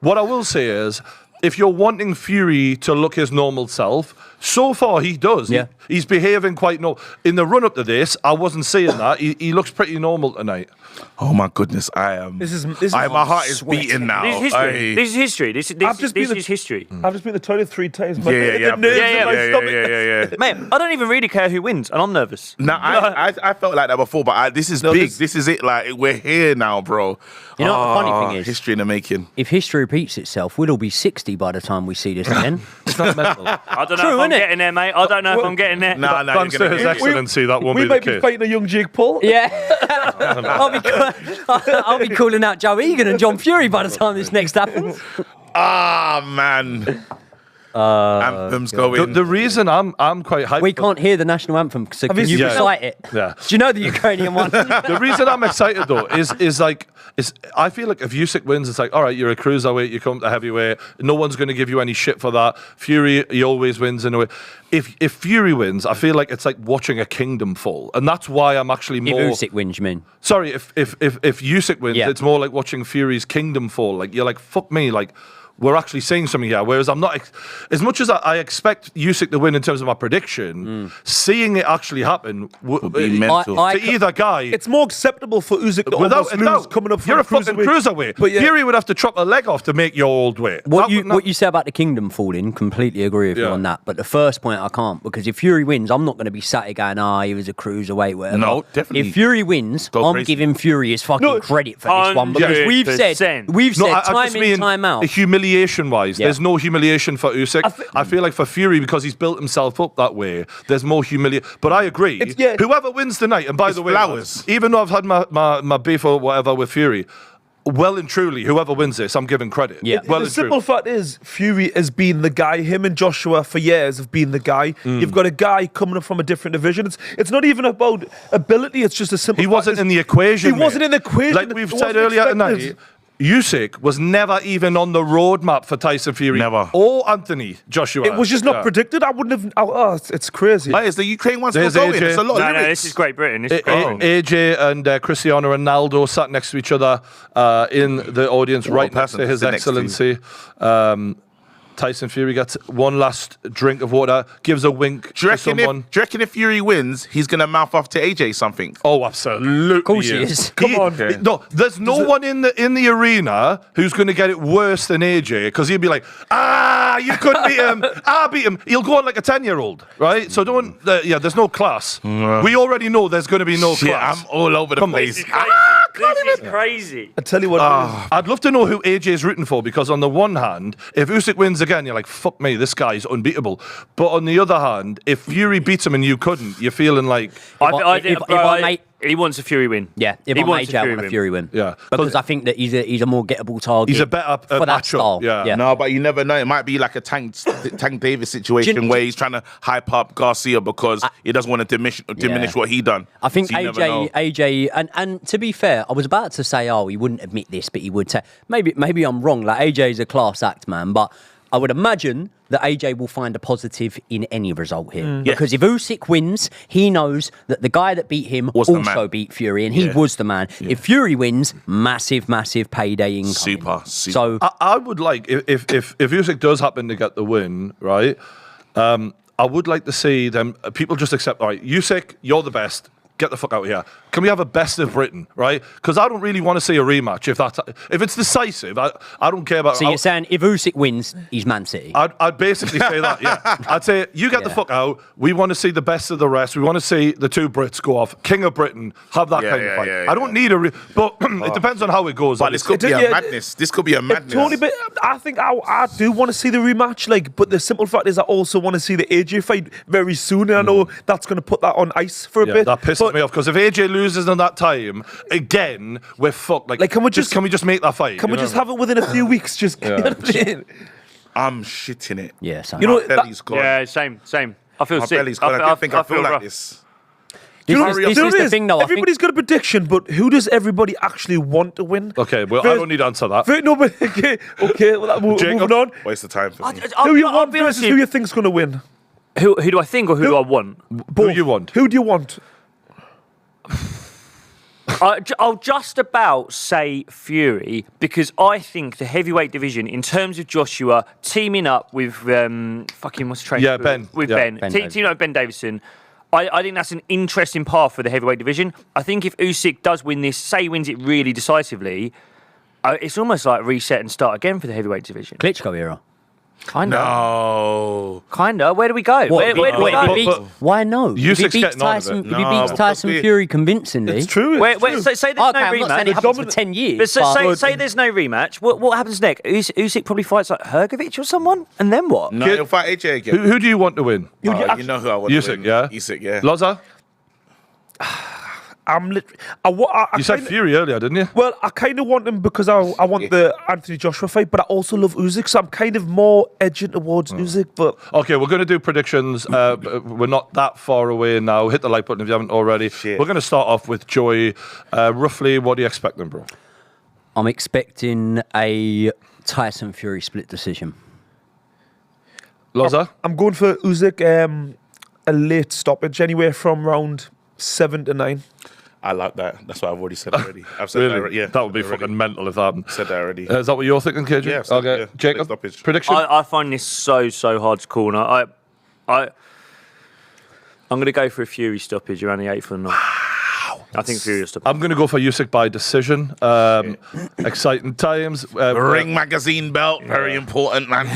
what I will say is, if you're wanting Fury to look his normal self, so far he does. Yeah. He's behaving quite normal. In the run up to this, I wasn't seeing that. He looks pretty normal tonight. Oh my goodness, I am. My heart is beating now. This is history. This is history. This is history. I've just been to the toilet 3 times. Yeah, yeah, yeah. Mate, I don't even really care who wins, and I'm nervous. No, I felt like that before, but this is big. This is it. Like we're here now, bro. You know what the funny thing is? History in the making. If history repeats itself, we'll all be 60 by the time we see this again. It's not mental. I don't know True, if I'm innit? getting there, mate. I don't know if I'm getting there. No, Thanks to His Excellency, that won't We be the might be case. fighting a young Jake Paul. Yeah. I'll be calling out Joe Egan and John Fury by the time this next happens. Ah, man. Anthem's going. The reason I'm quite hyped. We can't hear the national anthem, so can you you seen recite it? Yeah. Do you know the Ukrainian one? The reason I'm excited though is I feel like if Usyk wins, it's like, all right, you're a cruiserweight, you come to heavyweight, no one's going to give you any shit for that. Fury, he always wins in a way. If Fury wins, I feel like it's like watching a kingdom fall, and that's why I'm actually If more. Usyk wins, you mean? Sorry, if Usyk wins, Yeah. it's more like watching Fury's kingdom fall. Like you're like, fuck me, like. We're actually seeing something here. Whereas I'm not, as much as I expect Usyk to win in terms of my prediction, seeing it actually happen Would be mental. I- to either guy. It's more acceptable for Usyk to Without almost a lose doubt, coming up from you're a a fucking cruiserweight. But yeah, Fury would have to chop a leg off to make your old weight. What That would not- you say about the kingdom falling, completely agree with you Yeah. on that. But the first point I can't, because if Fury wins, I'm not going to be sat here going, he was a cruiserweight, whatever. No, definitely. If Fury wins, Go I'm crazy. giving Fury his fucking No, credit for this one, because we've said 100%. No, I time just in, mean time out. humiliation-wise. Yeah. There's no humiliation for Usyk. I feel like for Fury, because he's built himself up that way, there's more humiliation. But I agree. yeah. Whoever wins tonight, and by It's the way, flowers. even though I've had my beef or whatever with Fury, well and truly, whoever wins this, I'm giving credit. Yeah. Well the and simple truly. fact is, Fury has been the guy. Him and Joshua for years have been the guy. You've got a guy coming up from a different division. It's not even about ability. It's just a simple. He fact wasn't is in the equation. He wasn't in the equation. Like we've It said wasn't earlier expected. tonight, Usyk was never even on the roadmap for Tyson Fury. Never. Or Anthony Joshua. It was just not predicted. I wouldn't have. It's crazy. Hey, is the Ukraine one still There's going? AJ. It's a lot of No, lyrics. this is Great Britain. This is Great Britain. AJ and Cristiano Ronaldo sat next to each other in the audience, right next person to His sit next to you. Excellency. Tyson Fury gets one last drink of water, gives a wink Do you to someone. reckon if Fury wins, he's going to mouth off to AJ something? Oh, absolutely. Of course he is. Come on. Okay. No, there's no one in the arena who's going to get it worse than AJ, because he'll be like, you couldn't beat him. I beat him. He'll go on like a 10-year-old, right? So don't, there's no class. We already know there's going to be no Shit, class. I'm all over the Come on. place. This is crazy. This is crazy. I tell you what. I'd love to know who AJ's rooting for, because on the one hand, if Usyk wins again, you're like, fuck me, this guy's unbeatable. But on the other hand, if Fury beats him and you couldn't, you're feeling like... If I make- he wants a Fury win. Yeah, if he I'm wants AJ, I want a Fury win. Yeah. Because I think that he's a more gettable target. He's a better for that matchup. style. Yeah. No, but you never know. It might be like a Tank Davis situation where he's trying to hype up Garcia because he doesn't want to diminish what he done. I think So you never know. AJ, and to be fair, I was about to say, he wouldn't admit this, but he would say, maybe I'm wrong. Like AJ's a class act, man, but I would imagine that AJ will find a positive in any result here. Because if Usyk wins, he knows that the guy that beat him Was the also man. beat Fury, and he was the man. If Fury wins, massive payday income. Super. So I would like, if Usyk does happen to get the win, right, I would like to see them, people just accept, all right, Usyk, you're the best. Get the fuck out of here. Can we have a best of Britain, right? Because I don't really want to see a rematch. If it's decisive, I don't care about... So you're saying if Usyk wins, he's Man City? I'd basically say that, yeah. I'd say, you get the fuck out. We want to see the best of the rest. We want to see the two Brits go off. King of Britain, have that kind of fight. I don't need but it depends on how it goes. But this could be a madness. This could be a madness. Totally, but I think I do want to see the rematch. But the simple fact is, I also want to see the AJ fight very soon, and I know that's going to put that on ice for a bit. That pisses me off, because if AJ loses in that time, again, we're fucked. Like can we just make that fight? Can we just have it within a few weeks? Just I'm shitting it. Yeah, same. You know, My belly's gone. Yeah, same. I feel My sick. belly's gone. I didn't think I feel like rough. this. This is the is, thing, though. everybody's got a prediction, but who does everybody actually want to win? Okay, well, I don't need to answer that. No, but okay, well, moving on. Waste of time for me. Who you want versus who you think's going to win? Who do I think or who do I want? Who you want? Who do you want? I'll just about say Fury, because I think the heavyweight division, in terms of Joshua teaming up with what's training? Yeah, Ben. With Yeah. Ben. Teaming up with Ben Davison. I think that's an interesting path for the heavyweight division. I think if Usyk does win this, say he wins it really decisively, it's almost like reset and start again for the heavyweight division. Klitschko era. Kinda. No. Kinda. Where do we go? What, Where do we go? why no? If he Usyk's beats getting on with it. Tyson, if he beats Tyson Fury convincingly, It's true. Say there's no Okay, I'm not saying it rematch. happens for 10 years. But say there's no rematch. What happens next? Usyk probably fights like Hrgovic or someone, and then what? No, he'll fight AJ again. Who do you want to win? You know who I want to Usyk, win. yeah? Usyk, yeah. Loza? I'm literally. You said Fury earlier, didn't you? Well, I kind of want him because I want the Anthony Joshua fight, but I also love Usyk, so I'm kind of more edging towards Usyk. But Okay, we're going to do predictions. We're not that far away now. Hit the like button if you haven't already. Shit. We're going to start off with Joey. Roughly, what are you expecting, bro? I'm expecting a Tyson Fury split decision. Loza? I'm going for Usyk, a late stoppage, anywhere from round 7 to 9. I like that. That's what I've already said already. I've said that Really? already. Yeah, That would be already. fucking mental if that happened. Said that already. Is that what you're thinking, KJ? Yeah, I've said- Okay. yeah. Jacob, Stoppage. prediction? I find this so hard to call. And I'm going to go for a Fury stoppage around the 8th of the night. I think Fury will stop. I'm going to go for Usyk by decision. Exciting times. Ring magazine belt, very important, man.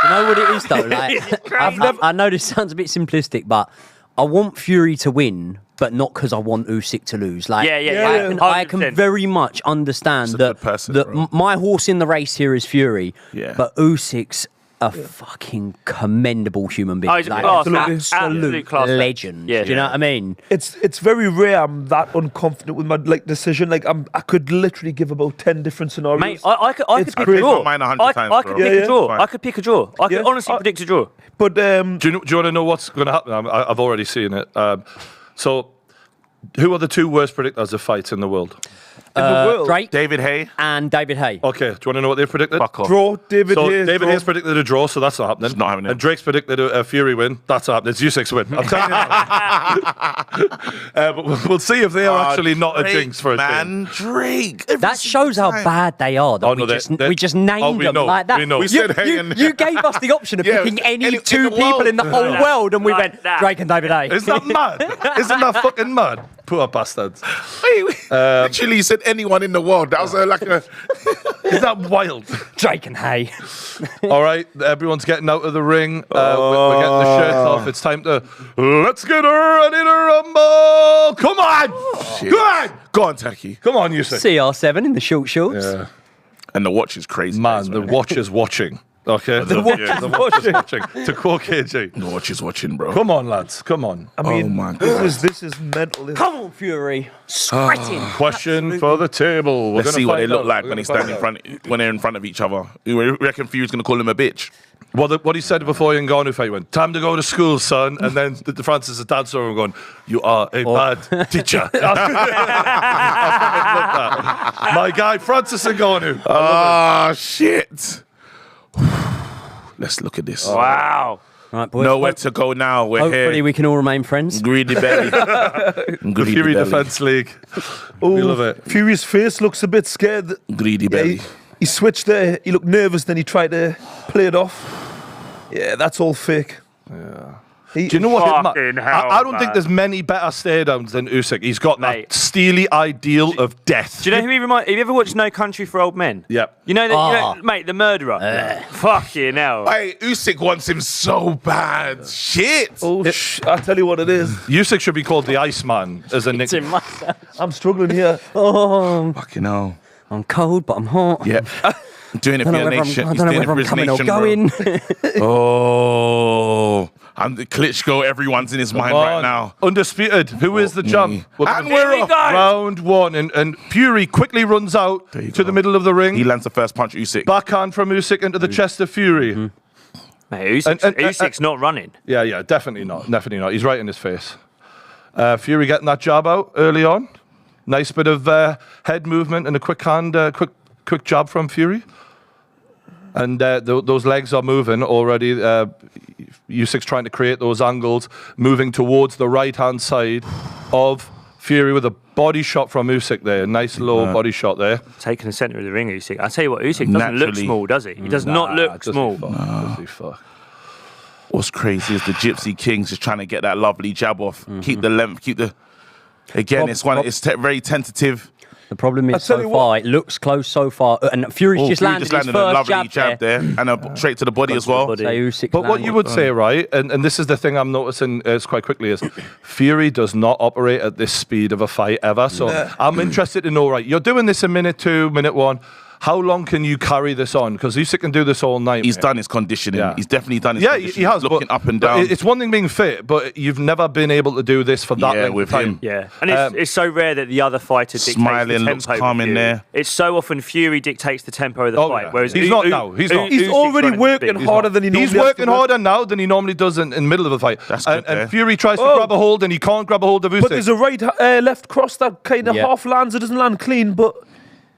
You know what it is though? Like, I know this sounds a bit simplistic, but I want Fury to win, but not because I want Usyk to lose. Like, Yeah. I can 100%. very much understand He's a that, good person, bro. my horse in the race here is Fury, Yeah. but Usyk's a fucking commendable human being. Oh, he's a Like, class, absolute class. legend. Yeah. Do you know what I mean? It's very rare I'm that unconfident with my decision. Like I could literally give about 10 different scenarios. Mate, I could It's pick crazy. a draw. Mine 100 I times, could bro. pick Yeah, a draw. fine. I could pick a draw. I could Yeah. honestly predict a draw. But Do you want to know what's going to happen? I've already seen it. So, who are the two worst predictors of fights in the world? in the world, Drake David Hay. and David Hay. Okay, do you want to know what they've predicted? Fuck off. draw David So Hayes. David draw. Hayes predicted a draw, so that's not happening. It's not happening. And Drake's predicted a Fury win. That's not happening. It's Usyk's win. I'm telling you. But we'll see if they are actually not a Drake, jinx for a team. man. Drake. Every That single shows how time. bad they are. That Oh, no, we just named we them know, like that. we know. We said Hay you, and- you gave us the option of Yeah, picking any in two the people world. in the whole world, and we Like went that. Drake and David Hay. Isn't that mad? Isn't that fucking mad? Poor bastards. Literally, you said anyone in the world. That was like a. Is that wild? Drake and Hay. All right, everyone's getting out of the ring. We're getting the shirts off. It's time to let's get ready to rumble. Come on, come on, Go on, Taki. come on, Usyk. CR7 in the short shorts. Yeah. And the watch is crazy. Man, the watch is watching. Okay, the watch is watching. To quote KJ. The watch is watching, bro. Come on, lads. Come on. I mean, my this is mental. Come on, Fury. Spreading. Question for the table. We're Let's gonna see what they find look out. like We're when they gonna stand in find front when they're in front of each other. You reckon Fury's gonna call him a bitch? What he said before the Ngannou fight went, time to go to school, son. And then the Francis' dad saw him going, you are a bad teacher. My guy, Francis Ngannou. Oh, shit. Let's look at this. Wow. Right, boys. Nowhere to go now. We're Hopefully here. we can all remain friends. Greedy belly. The Fury Defense League. We love it. Fury's face looks a bit scared. Greedy belly. He switched there. He looked nervous. Then he tried to play it off. Yeah, that's all fake. Yeah. He, Do you know what? Fucking hell, I don't man. think there's many better stare-downs than Usyk. He's got Mate. that steely ideal of death. Do you know who he reminds? Have you ever watched No Country for Old Men? Yep. You know that, mate, the murderer. Fucking hell. Hey, Usyk wants him so bad. Shit. Oh, I'll tell you what it is. Usyk should be called the Iceman as a It's in nickname. my... I'm struggling here. Oh, Fucking hell. I'm cold, but I'm hot. Yep. Doing it I for don't know your whether nation. I'm, I He's don't know doing it whether for I'm his coming or nation, bro. going. Oh, I'm the Klitschko. Everyone's in his mind right now. Undisputed. Who is the champ? And Here we're we off. go. Round one. And Fury quickly runs out There you to go. the middle of the ring. He lands the first punch, Usyk. Backhand from Usyk into the chest of Fury. Mate, Usyk's not running. Yeah, definitely not. Definitely not. He's right in his face. Fury getting that jab out early on. Nice bit of head movement and a quick hand, quick jab from Fury. And those legs are moving already. Usyk's trying to create those angles, moving towards the right-hand side of Fury with a body shot from Usyk there. Nice low body shot there. Taking the centre of the ring, Usyk. I tell you what, Usyk doesn't look Naturally. small, does he? He does not look small. What's crazy is the Gypsy King's just trying to get that lovely jab off. Keep the length, keep the... Again, it's very tentative. The problem is tell so you far, what- it looks close so far. And Fury's just Fury landed his a first lovely jab there. and straight to the body as well. body. Say Usyk's But what landed. you would say, right, and this is the thing I'm noticing quite quickly, is Fury does not operate at this speed of a fight ever. So I'm interested to know, right, you're doing this in minute 2, minute 1. How long can you carry this on? Because Usyk can do this all night. He's mate. done his conditioning. Yeah. He's definitely done his Yeah, conditioning. he has. He's looking but, up and but down. It's one thing being fit, but you've never been able to do this for that Yeah, length with of time. him. Yeah, and it's so rare that the other fighter dictates Smiling, the tempo. looks with calm in Fury. there. It's so often Fury dictates the tempo of the Oh, fight, yeah. whereas He's not now. He's not. He's Usyk's already running working big. harder than he normally He's has to working work. harder now than he normally does in the middle of a fight. That's good there. And Fury tries to Oh. grab a hold and he can't grab a hold of Usyk. But there's a right left cross that kind of Yeah. half lands. It doesn't land clean, but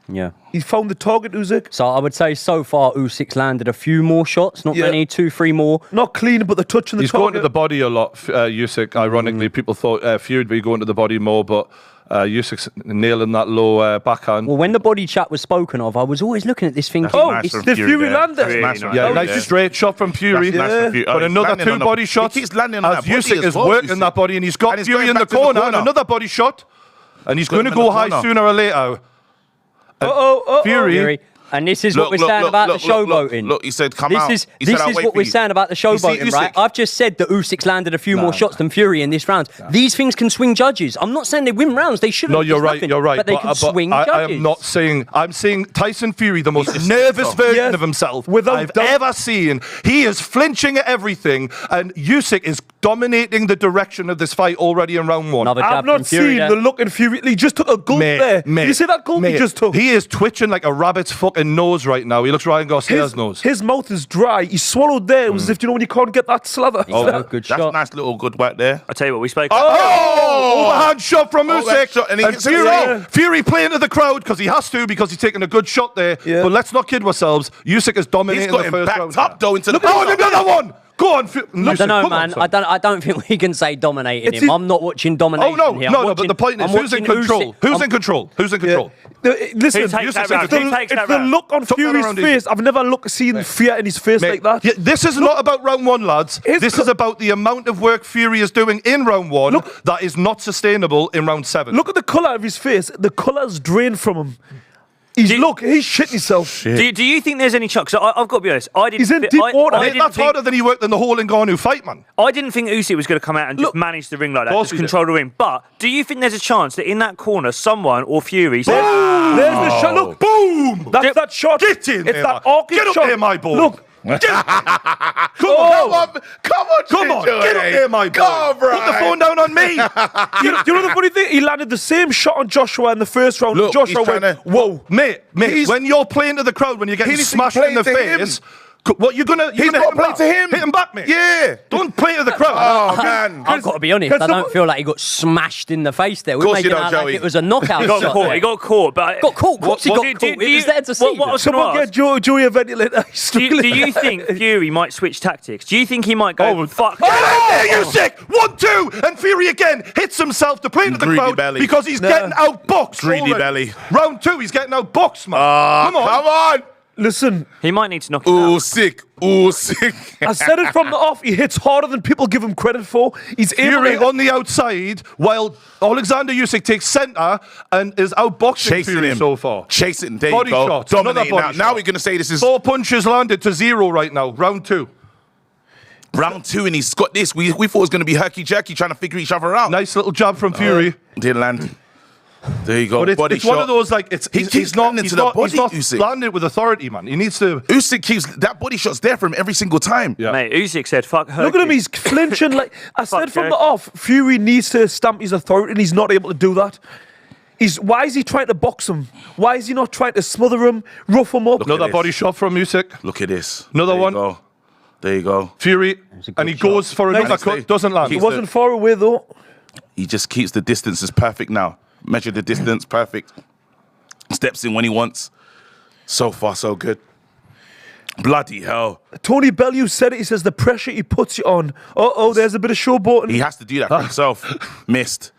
Yeah. he found the target, Usyk. So I would say so far Usyk's landed a few more shots, not Yeah. many, 2, 3 more. Not clean, but the touch and the He's target. going to the body a lot, Usyk. Ironically, people thought Fury would be going to the body more, but Usyk's nailing that low backhand. Well, when the body chat was spoken of, I was always looking at this thinking, That's Oh, nice it's from the Fury there. landed. That's Really nice nice. from Yeah, Fury nice there. straight shot from Fury. That's nice from Fury. But he's another landing 2 on the- body shots. He keeps landing on as that body Usyk as is well, working Usyk. that body, and he's got And he's Fury going in the back to the corner, and corner. another body shot. And he's Got going him to in go the high corner. sooner or later. Fury. Fury. And this is what we're saying about the showboating. Look, he said, come This out. is He said, this I'll is wait what for we're you. saying about the You see showboating, right? Usyk? I've just said that Usyk's landed a few more shots than Fury in this round. These things can swing judges. I'm not saying they win rounds. They shouldn't. No, you're There's right. nothing, You're right. But they can swing I judges. am not saying. I'm saying Tyson Fury, the most just- nervous version Yes, of himself without I've doubt. ever seen. He is flinching at everything, and Usyk is dominating the direction of this fight already in round 1. Another jab I've from not Fury seen there. the look in Fury. He just took a gulp there. Did you see that gulp he just took? He is twitching like a rabbit's fucking nose right now. He looks Ryan Garcia's nose. His mouth is dry. He swallowed there. It was as if, you know, when you can't get that slather. Oh, good That's shot. nice little good work there. I tell you what, we spoke. Oh! Overhand shot from Overhand Usyk. shot, and he gets it Fury, right. Fury playing to the crowd because he has to, because he's taking a good shot there. Yeah. But let's not kid ourselves. Usyk is dominating He's got the him first backed round. up, though, into the Oh, and another one! Go on, I don't know, man. I don't think we can say dominating It's him. it- I'm not watching Oh domination no, here. no, but the point is, who's in control? Who's in control? Who's in control? Listen, Who takes that round? it's the, Who takes it's that the round? look on Took that Fury's round, face. I've never seen fear in his face like that. Yeah, this is not about round 1, lads. His This is about the amount of work Fury is doing in round 1 that is not sustainable in round 7. Look at the colour of his face. The colour's drained from him. He's shit himself. Do you think there's any chance? I've got to be honest. I didn't. He's in thi- deep I- water. I Mate, didn't that's think- harder than he worked in the whole Ngannou fight, man. I didn't think Usyk was going to come out and just manage the ring like that, course just he did. control the ring. But do you think there's a chance that in that corner, someone or Fury says, There's the shot. Look, Boom! that's that shot. Get in It's there, that man. arcing Get up shot. there, my boy. Look, Come on, Come on, get up there, my boy. Come Put the phone down on me. you know the funny thing? He landed the same shot on Joshua in the first round. Look, Joshua he's went, trying to- whoa. Mate, He's- when you're playing to the crowd, when you're getting He needs to smashed be in the playing to him. face, What, you're gonna He's got to play to him. Hit him back, mate. Yeah. Don't play to the crowd. Oh, man. I've got to be honest, I don't feel like he got smashed in the face there. We're Course you making don't, out like Joey. it was a knockout He got shot. caught. there. He got caught. But Got caught. Of course he got do- caught. do It was you- there to see. what I was them. gonna Someone ask- get Joey a ventilator. He's Do struggling. you think Fury might switch tactics? Do you think he might go, fuck? Get out there, Usyk! 1-2, and Fury again hits himself to play to the Greedy crowd belly. because he's getting outboxed. Greedy already. belly. Round 2, he's getting outboxed, man. Come on. Listen, He might need to knock him out. Usyk. I said it from the off. He hits harder than people give him credit for. He's able Fury to... on the outside, while Oleksandr Usyk takes centre and is outboxing Chasing Fury him so far. Chasing. There Body you go. shots, Dominating another now. body Now shot. we're going to say this is 4 punches landed to 0 right now. Round 2. round 2 and he's got this. We thought it was going to be herky-jerky trying to figure each other out. Nice little jab from Fury. Didn't land. There you go. But Body it's shot. one of those, like, He keeps landing to the body, he's not Usyk. landing with authority, man. He needs to... Usyk keeps that body shot's there for him every single time. Yeah. Mate, Usyk said, fuck her. Look at him, he's flinching. Like I said Fuck, from Joe. the off, Fury needs to stamp his authority and he's not able to do that. Why is he trying to box him? Why is he not trying to smother him, rough him up? Another this. body shot from Usyk. Look at this. Another There you one. go. There you go. Fury, and he goes for another Nice. cut, doesn't land. He wasn't far away though. He just keeps the distance is perfect now. Measure the distance, perfect. Steps in when he wants. So far, so good. Bloody hell. Tony Bellew said it. He says the pressure he puts you on. There's a bit of showboating. He has to do that for himself. Missed.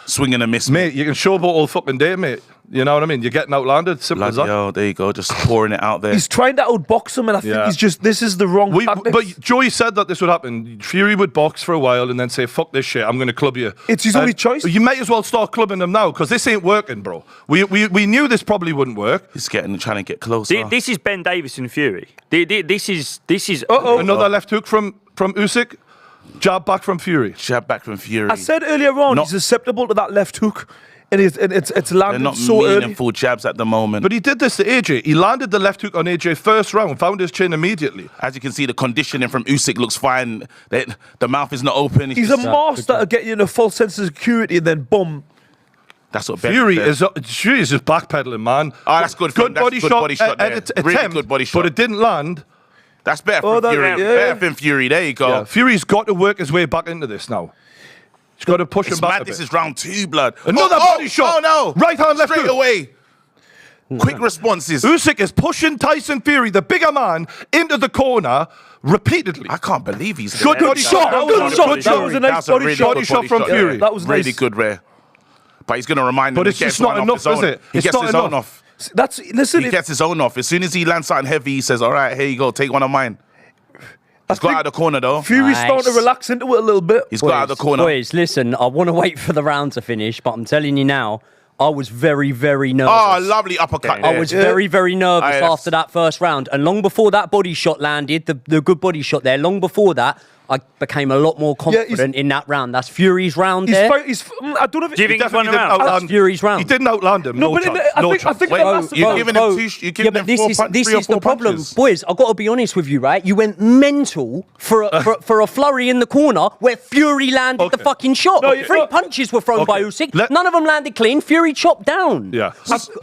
Swing and a miss. Mate, you can showboat all fucking day, mate. You know what I mean? You're getting outlanded. Simple as Bloody that. hell, there you go. Just pouring it out there. He's trying to outbox him, and I think Yeah. this is the wrong tactics. But Joey said that this would happen. Fury would box for a while and then say, fuck this shit, I'm going to club you. It's his only choice. You might as well start clubbing him now because this ain't working, bro. We knew this probably wouldn't work. He's trying to get closer. This is Ben Davis and Fury. This is. Another left hook from Usyk. Jab back from Fury. Jab back from Fury. I said earlier on, Not- he's susceptible to that left hook, and it's They're landed not so early. meaningful jabs at the moment. But he did this to AJ. He landed the left hook on AJ first round, found his chin immediately. As you can see, the conditioning from Usyk looks fine. The mouth is not open. It's He's a just- master at getting you in a false sense of security, and then boom. That's what Ben Fury said. is just backpedaling, man. Oh, that's good. Good That's body good shot. body shot there. Really attempt, good body shot. But it didn't land. That's better Oh, for Fury. yeah. Better than Fury. There you go. Yeah, Fury's got to work his way back into this now. He's got to push It's him back mad. a This bit. is round 2, blood. Another body shot. Oh no! Right hand, left Straight hook. away. Quick responses. Usyk is pushing Tyson Fury, the bigger man, into the corner repeatedly. I can't believe he's Good body shot. That Good was shot. that was a nice That's a body really shot. good Body shot from there. Fury. That was really nice. good, rare. But he's going to remind him. But it's he just gets not one off enough, his own. is it? He It's gets not his enough. own off. Listen. He gets his own off. As soon as he lands something heavy, he says, all right, here you go, take one of mine. He's got think out of the corner, though. Fury's Nice. starting to relax into it a little bit. He's got out of the corner. Boys, listen, I want to wait for the round to finish, but I'm telling you now, I was very, very nervous. Oh, lovely uppercut I there. was very, very nervous Aye, that's- after that first round. And long before that body shot landed, the good body shot there, long before that, I became a lot more confident in that round. That's Fury's round there. I don't know if Do you think he's won Definitely a didn't round? outland. That's Fury's round. He didn't outland him. No, No, but in chance. the- I No think- chance. Wait, You're Bro, giving him two. You're giving but him this four is punch, this three or is the four problem, punches. boys. I've got to be honest with you, right? You went mental for a flurry in the corner where Fury landed the Okay. fucking shot. No, Three punches were thrown by Okay. Usyk. None of them landed clean. Fury chopped down. Yeah.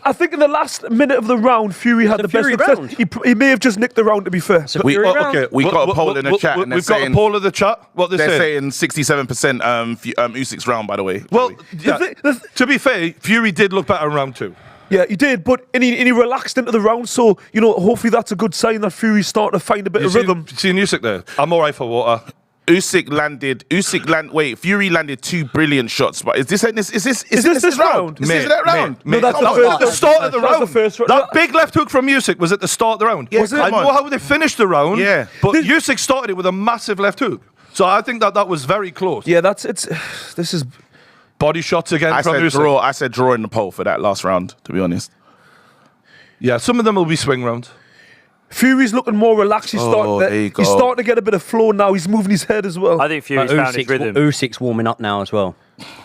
I think in the last minute of the round, Fury had the best Fury success. round. He may have just nicked the round, to be fair. We- Fury round. Okay, We got a poll in the chat and they're we've got a saying- poll of the chat. What they They're say? saying 67% Usyk's round, by the way. Well, yeah, the- to be fair, Fury did look better in round 2. Yeah, he did, but he relaxed into the round, so, hopefully that's a good sign that Fury's starting to find a bit of rhythm. Seeing Usyk there. I'm all right for water. Fury landed 2 brilliant shots, but is this this round? Is this that round? No, that's Come the on, first- the start of the that's round. the first round. That big left hook from Usyk was at the start of the round. Yeah, I come know on. how they finished the round, Yeah. but Usyk started it with a massive left hook. So I think that was very close. Yeah, this is... Body shots again I from said Usyk. draw. I said draw in the poll for that last round, to be honest. Yeah, some of them will be swing rounds. Fury's looking more relaxed. He's there you go. starting to get a bit of flow now. He's moving his head as well. I think Fury's found his rhythm. Usyk's warming up now as well.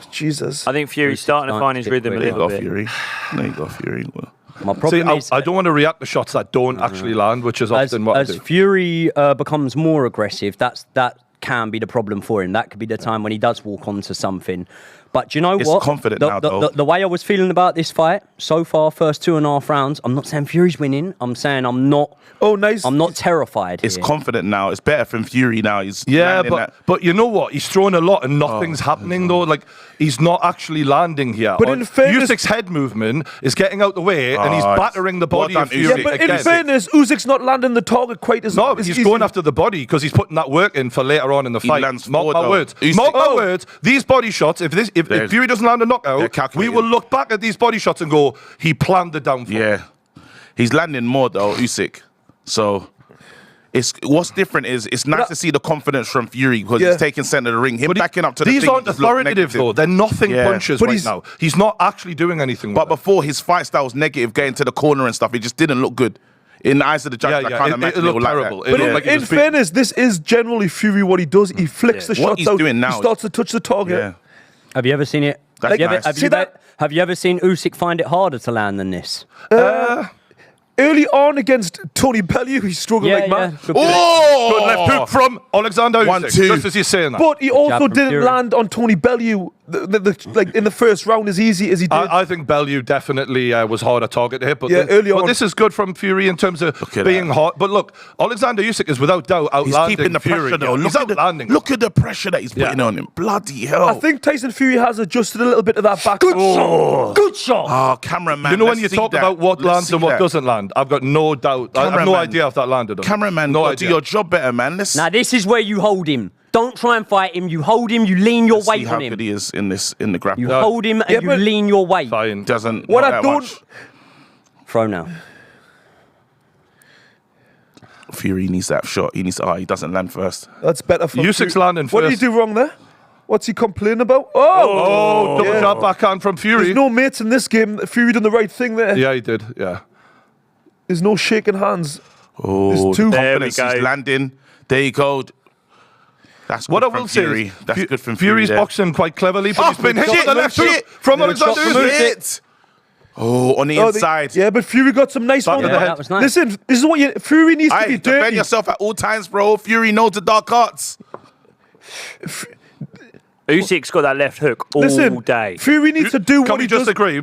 Jesus. I think Fury's starting to find his rhythm a There you little go, bit. Fury. There you go, Fury. Well, My See, problem is I don't want to react to shots that don't actually land, which is often what I as do. Fury becomes more aggressive, that can be the problem for him. That could be the time when he does walk onto something. But do you know It's what? confident now, though. The way I was feeling about this fight so far, first 2.5 rounds, I'm not saying Fury's winning. I'm saying I'm not. Oh, nice. I'm not terrified. It's here. confident now. It's better from Fury now. He's Yeah, landing but that. but you know what? He's throwing a lot and nothing's happening though. Like he's not actually landing here. But in fairness- Usyk's head movement is getting out the way and he's battering the well body done, of Fury. Yeah, but again. in fairness, Usyk's not landing the target quite as No, as he's easily. going after the body because he's putting that work in for later on in the fight. lands Mark forward, my though. words. Usyk- Mark my Oh. words. These body shots. If Fury doesn't land a they're knockout, we calculated. will look back at these body shots and go, he planned the downfall. Yeah, he's landing more though, Usyk. So it's what's different is it's nice to see the confidence from Fury because he's taking centre of the ring. Him But backing up to the these thing aren't just look authoritative negative. though. They're nothing Yeah. punches But right he's- now. He's not actually doing anything. But with it. before his fight style was negative, getting to the corner and stuff, it just didn't look good. In the eyes of the judge, I can't imagine it looked like terrible. that. It But looked in, like he in was being- fairness, this is generally Fury what he does. He flicks the What shots he's out. doing now He starts to touch the target. Yeah. Have you ever seen it? That's have you ever, nice. have, See you that- have you ever seen Usyk find it harder to land than this? Early on against Tony Bellew, he struggled like mad. Good Oh, Good left hook from Oleksandr Usyk. 1-2. Just as you're saying that. But he also from didn't Fury. land on Tony Bellew like in the first round as easy as he did. I think Bellew definitely was harder target to hit, but, Yeah, early but on. this is good from Fury in terms of at being that. hot. But look, Oleksandr Usyk is without doubt He's outlanding keeping the Fury. pressure though. He's Look at outlanding. the pressure that he's putting Yeah. on him. Bloody hell! I think Tyson Fury has adjusted a little bit of that back. Good shot. Oh, cameraman. You know when let's you see talk that. about what Let's lands see and what that. doesn't land, I've got no doubt. I have no Cameraman. idea if that landed. Cameraman, no do idea. your job better, man. Let's Now this is where you hold him. Don't try and fight him. You hold him. You lean your see weight how on him. good he is in the grapple. You hold him and Yeah, you but- lean your weight. Fine. Doesn't What not I that don't- much. Throw now. Fury needs that shot. He needs to. He doesn't land first. That's better for Usyk's Fury. landing What did he first. do wrong there? What's he complaining about? Oh, double Yeah. jab backhand from Fury. There's no mates in this game. Fury done the right thing there. Yeah, he did. Yeah. There's no shaking hands. Oh, There's two. the There we confidence go. he's landing. There you go. That's good What I from will say Fury. is, That's good from Fury. Fury's there. boxing quite cleverly, but Oh, he's been hit shit, with the left shit. hook from Yeah, Oleksandr shot from Usyk. Shit. Oh, on the Oh, inside. yeah, but Fury got some nice Back ones. of the head. That was nice. Listen, this is what Fury needs to Aye, be defend dirty. yourself at all times, bro. Fury knows the dark arts. Usyk's got that left hook all Listen, day. Fury needs to do Can what we he just does. agree?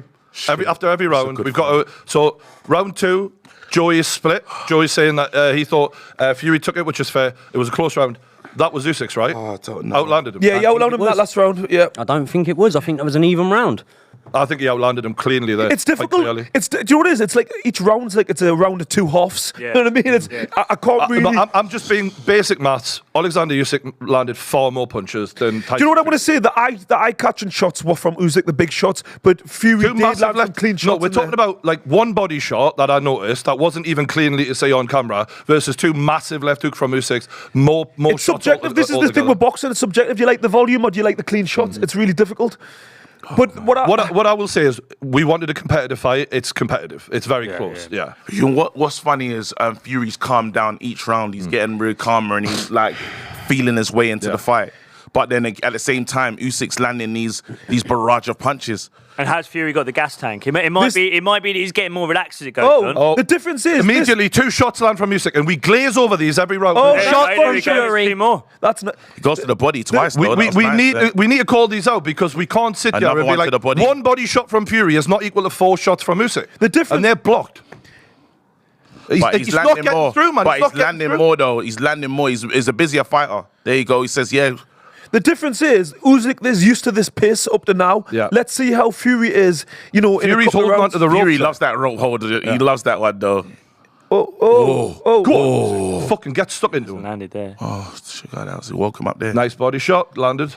After every round, good we've got so round 2. Joey is split. Joey's saying that he thought Fury took it, which is fair. It was a close round. That was Usyk's, right? Oh, I don't know. Outlanded him. Yeah, he outlanded him was. that last round. Yeah. I don't think it was. I think that was an even round. I think he outlanded him cleanly there. It's quite difficult. clearly. Do you know what it is? It's like each round's like it's a round of two halves. Yeah. You know what I mean? It's, I can't really. I'm just being basic maths. Oleksandr Usyk landed far more punches than Tyson. Do you know what I want to say? The eye catching shots were from Usyk, the big shots, but Fury Two did massive land some left. clean shots. No, we're in there. talking about like one body shot that I noticed that wasn't even cleanly to say on camera versus two massive left hook from Usyk. More It's shots subjective. This is the thing altogether. with boxing. It's subjective. Do you like the volume or do you like the clean shots? It's really difficult. But what What I will say is, we wanted a competitive fight. It's competitive. It's very close. Yeah. You know what's funny is Fury's calmed down each round. He's getting really calmer and he's like feeling his way into the fight. But then at the same time, Usyk's landing these barrage of punches. And has Fury got the gas tank? It might be that he's getting more relaxed as it goes on. Oh, the difference is Immediately, 2 shots land from Usyk, and we glaze over these every round. Oh, There you shot go, from there you go, there's Fury. 2 more. That's not. He goes to the body twice. We, though. we, That was we nice need there. we need to call these out because we can't sit Another here and be one to like the body. one body shot from Fury is not equal to 4 shots from Usyk. The difference- and they're blocked. But he's not landing getting more. through, man. But He's not he's getting landing through. more though. He's landing more. He's a busier fighter. There you go. He says, yeah. The difference is Usyk is used to this pace up to now. Yeah. Let's see how Fury is. You know, in a Fury's couple of holding rounds. onto the rope. Fury loves that rope hold. He loves that one though. Oh. Fucking get stuck into him. Landed there. Oh, sugar, that was welcome up there. Nice body shot landed.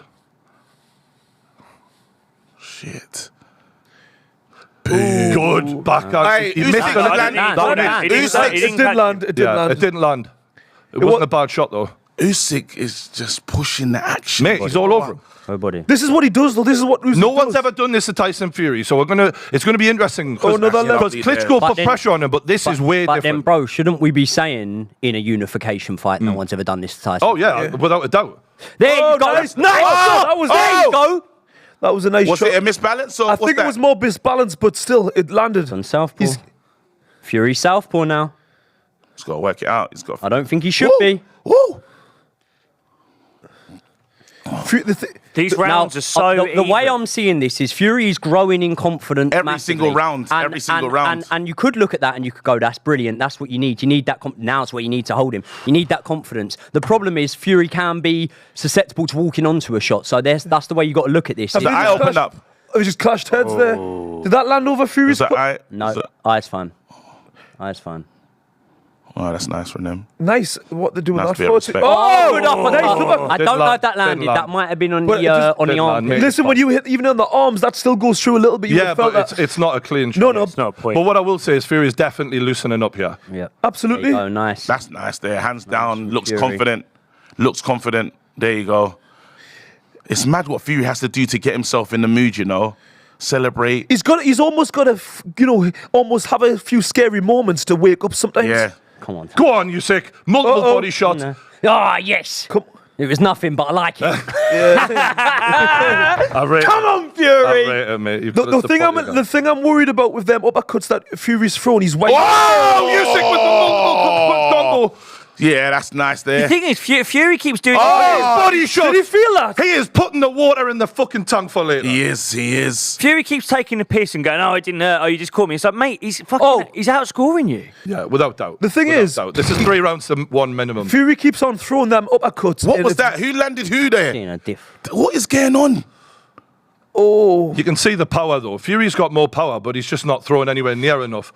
Shit. Good backhand. Hey, He Usyk missed was it. landing. That He one didn't- landed. he didn't- Usyk- he It didn't did catch- land. It did Yeah, land. it didn't land. It wasn't a bad shot though. Usyk is just pushing the action. Mate, he's all over him. Nobody. This is what he does, though. This is what Usyk No one's does. ever done this to Tyson Fury, so it's gonna be interesting. Oh, another level. Because Klitschko But put then- pressure on him, but this is way But then, different. bro, shouldn't we be saying in a unification fight no one's ever done this to Tyson? Oh yeah, without a doubt. There Oh, you go. nice. Nice Oh, shot. that was- There you go. That was a nice Was shot. it a misbalance or I what's think that? it was more misbalanced, but still, it landed. On southpaw. He's- Fury southpaw now. He's got to work it out. He's got. I don't think he should Woo! be. Woo! These rounds are so the way even. I'm seeing this is Fury is growing in confidence Every massively. single round, every single round. And you could look at that and you could go, that's brilliant. That's what you need. You need that. Now's what you need to hold him. You need that confidence. The problem is Fury can be susceptible to walking onto a shot. So that's the way you got to look at this. The eye opened up. Oh, we just clashed heads there. Did that land over Fury's? No, eye's fine. Eye's fine. Oh, that's nice for them. Nice. What they're doing Nice that bit of for. respect. Oh, Nice. nice. I don't know if that landed. That might have been on But it the just- on the Didn't arm. land, mate. Listen, when you hit even on the arms, that still goes through a little bit. You Yeah, would have but felt that. it's not a clean shot. No. It's not a point. But what I will say is Fury is definitely loosening up here. Yeah, Absolutely. Oh, nice. That's nice there. Hands down. Looks Fury. confident. Looks confident. There you go. It's mad what Fury has to do to get himself in the mood, you know. Celebrate. He's almost got to, almost have a few scary moments to wake up sometimes. Yeah. Come on. Go on, Usyk. Multiple body shots. Ah, yes. Come- It was nothing, but I like it. I rate Come on, I Fury. rate it, mate. You've The put us to thing pot again. the thing I'm worried about with them uppercuts that Fury's thrown, he's white. Oh, Usyk with the multiple combo. Yeah, that's nice The there. thing is, Fury keeps doing. Oh, body shot. Did he feel that? He is putting the water in the fucking tank for later. He is. Fury keeps taking the piss and going, "Oh, it didn't hurt. Oh, you just caught me." It's like, mate, he's fucking. Oh. He's outscoring you. Yeah, without doubt. The thing Without is- doubt. This is 3 rounds to 1 minimum. Fury keeps on throwing them uppercuts. What and was it's- that? Who landed who there? You know, diff. What is going on? Oh. You can see the power though. Fury's got more power, but he's just not throwing anywhere near enough.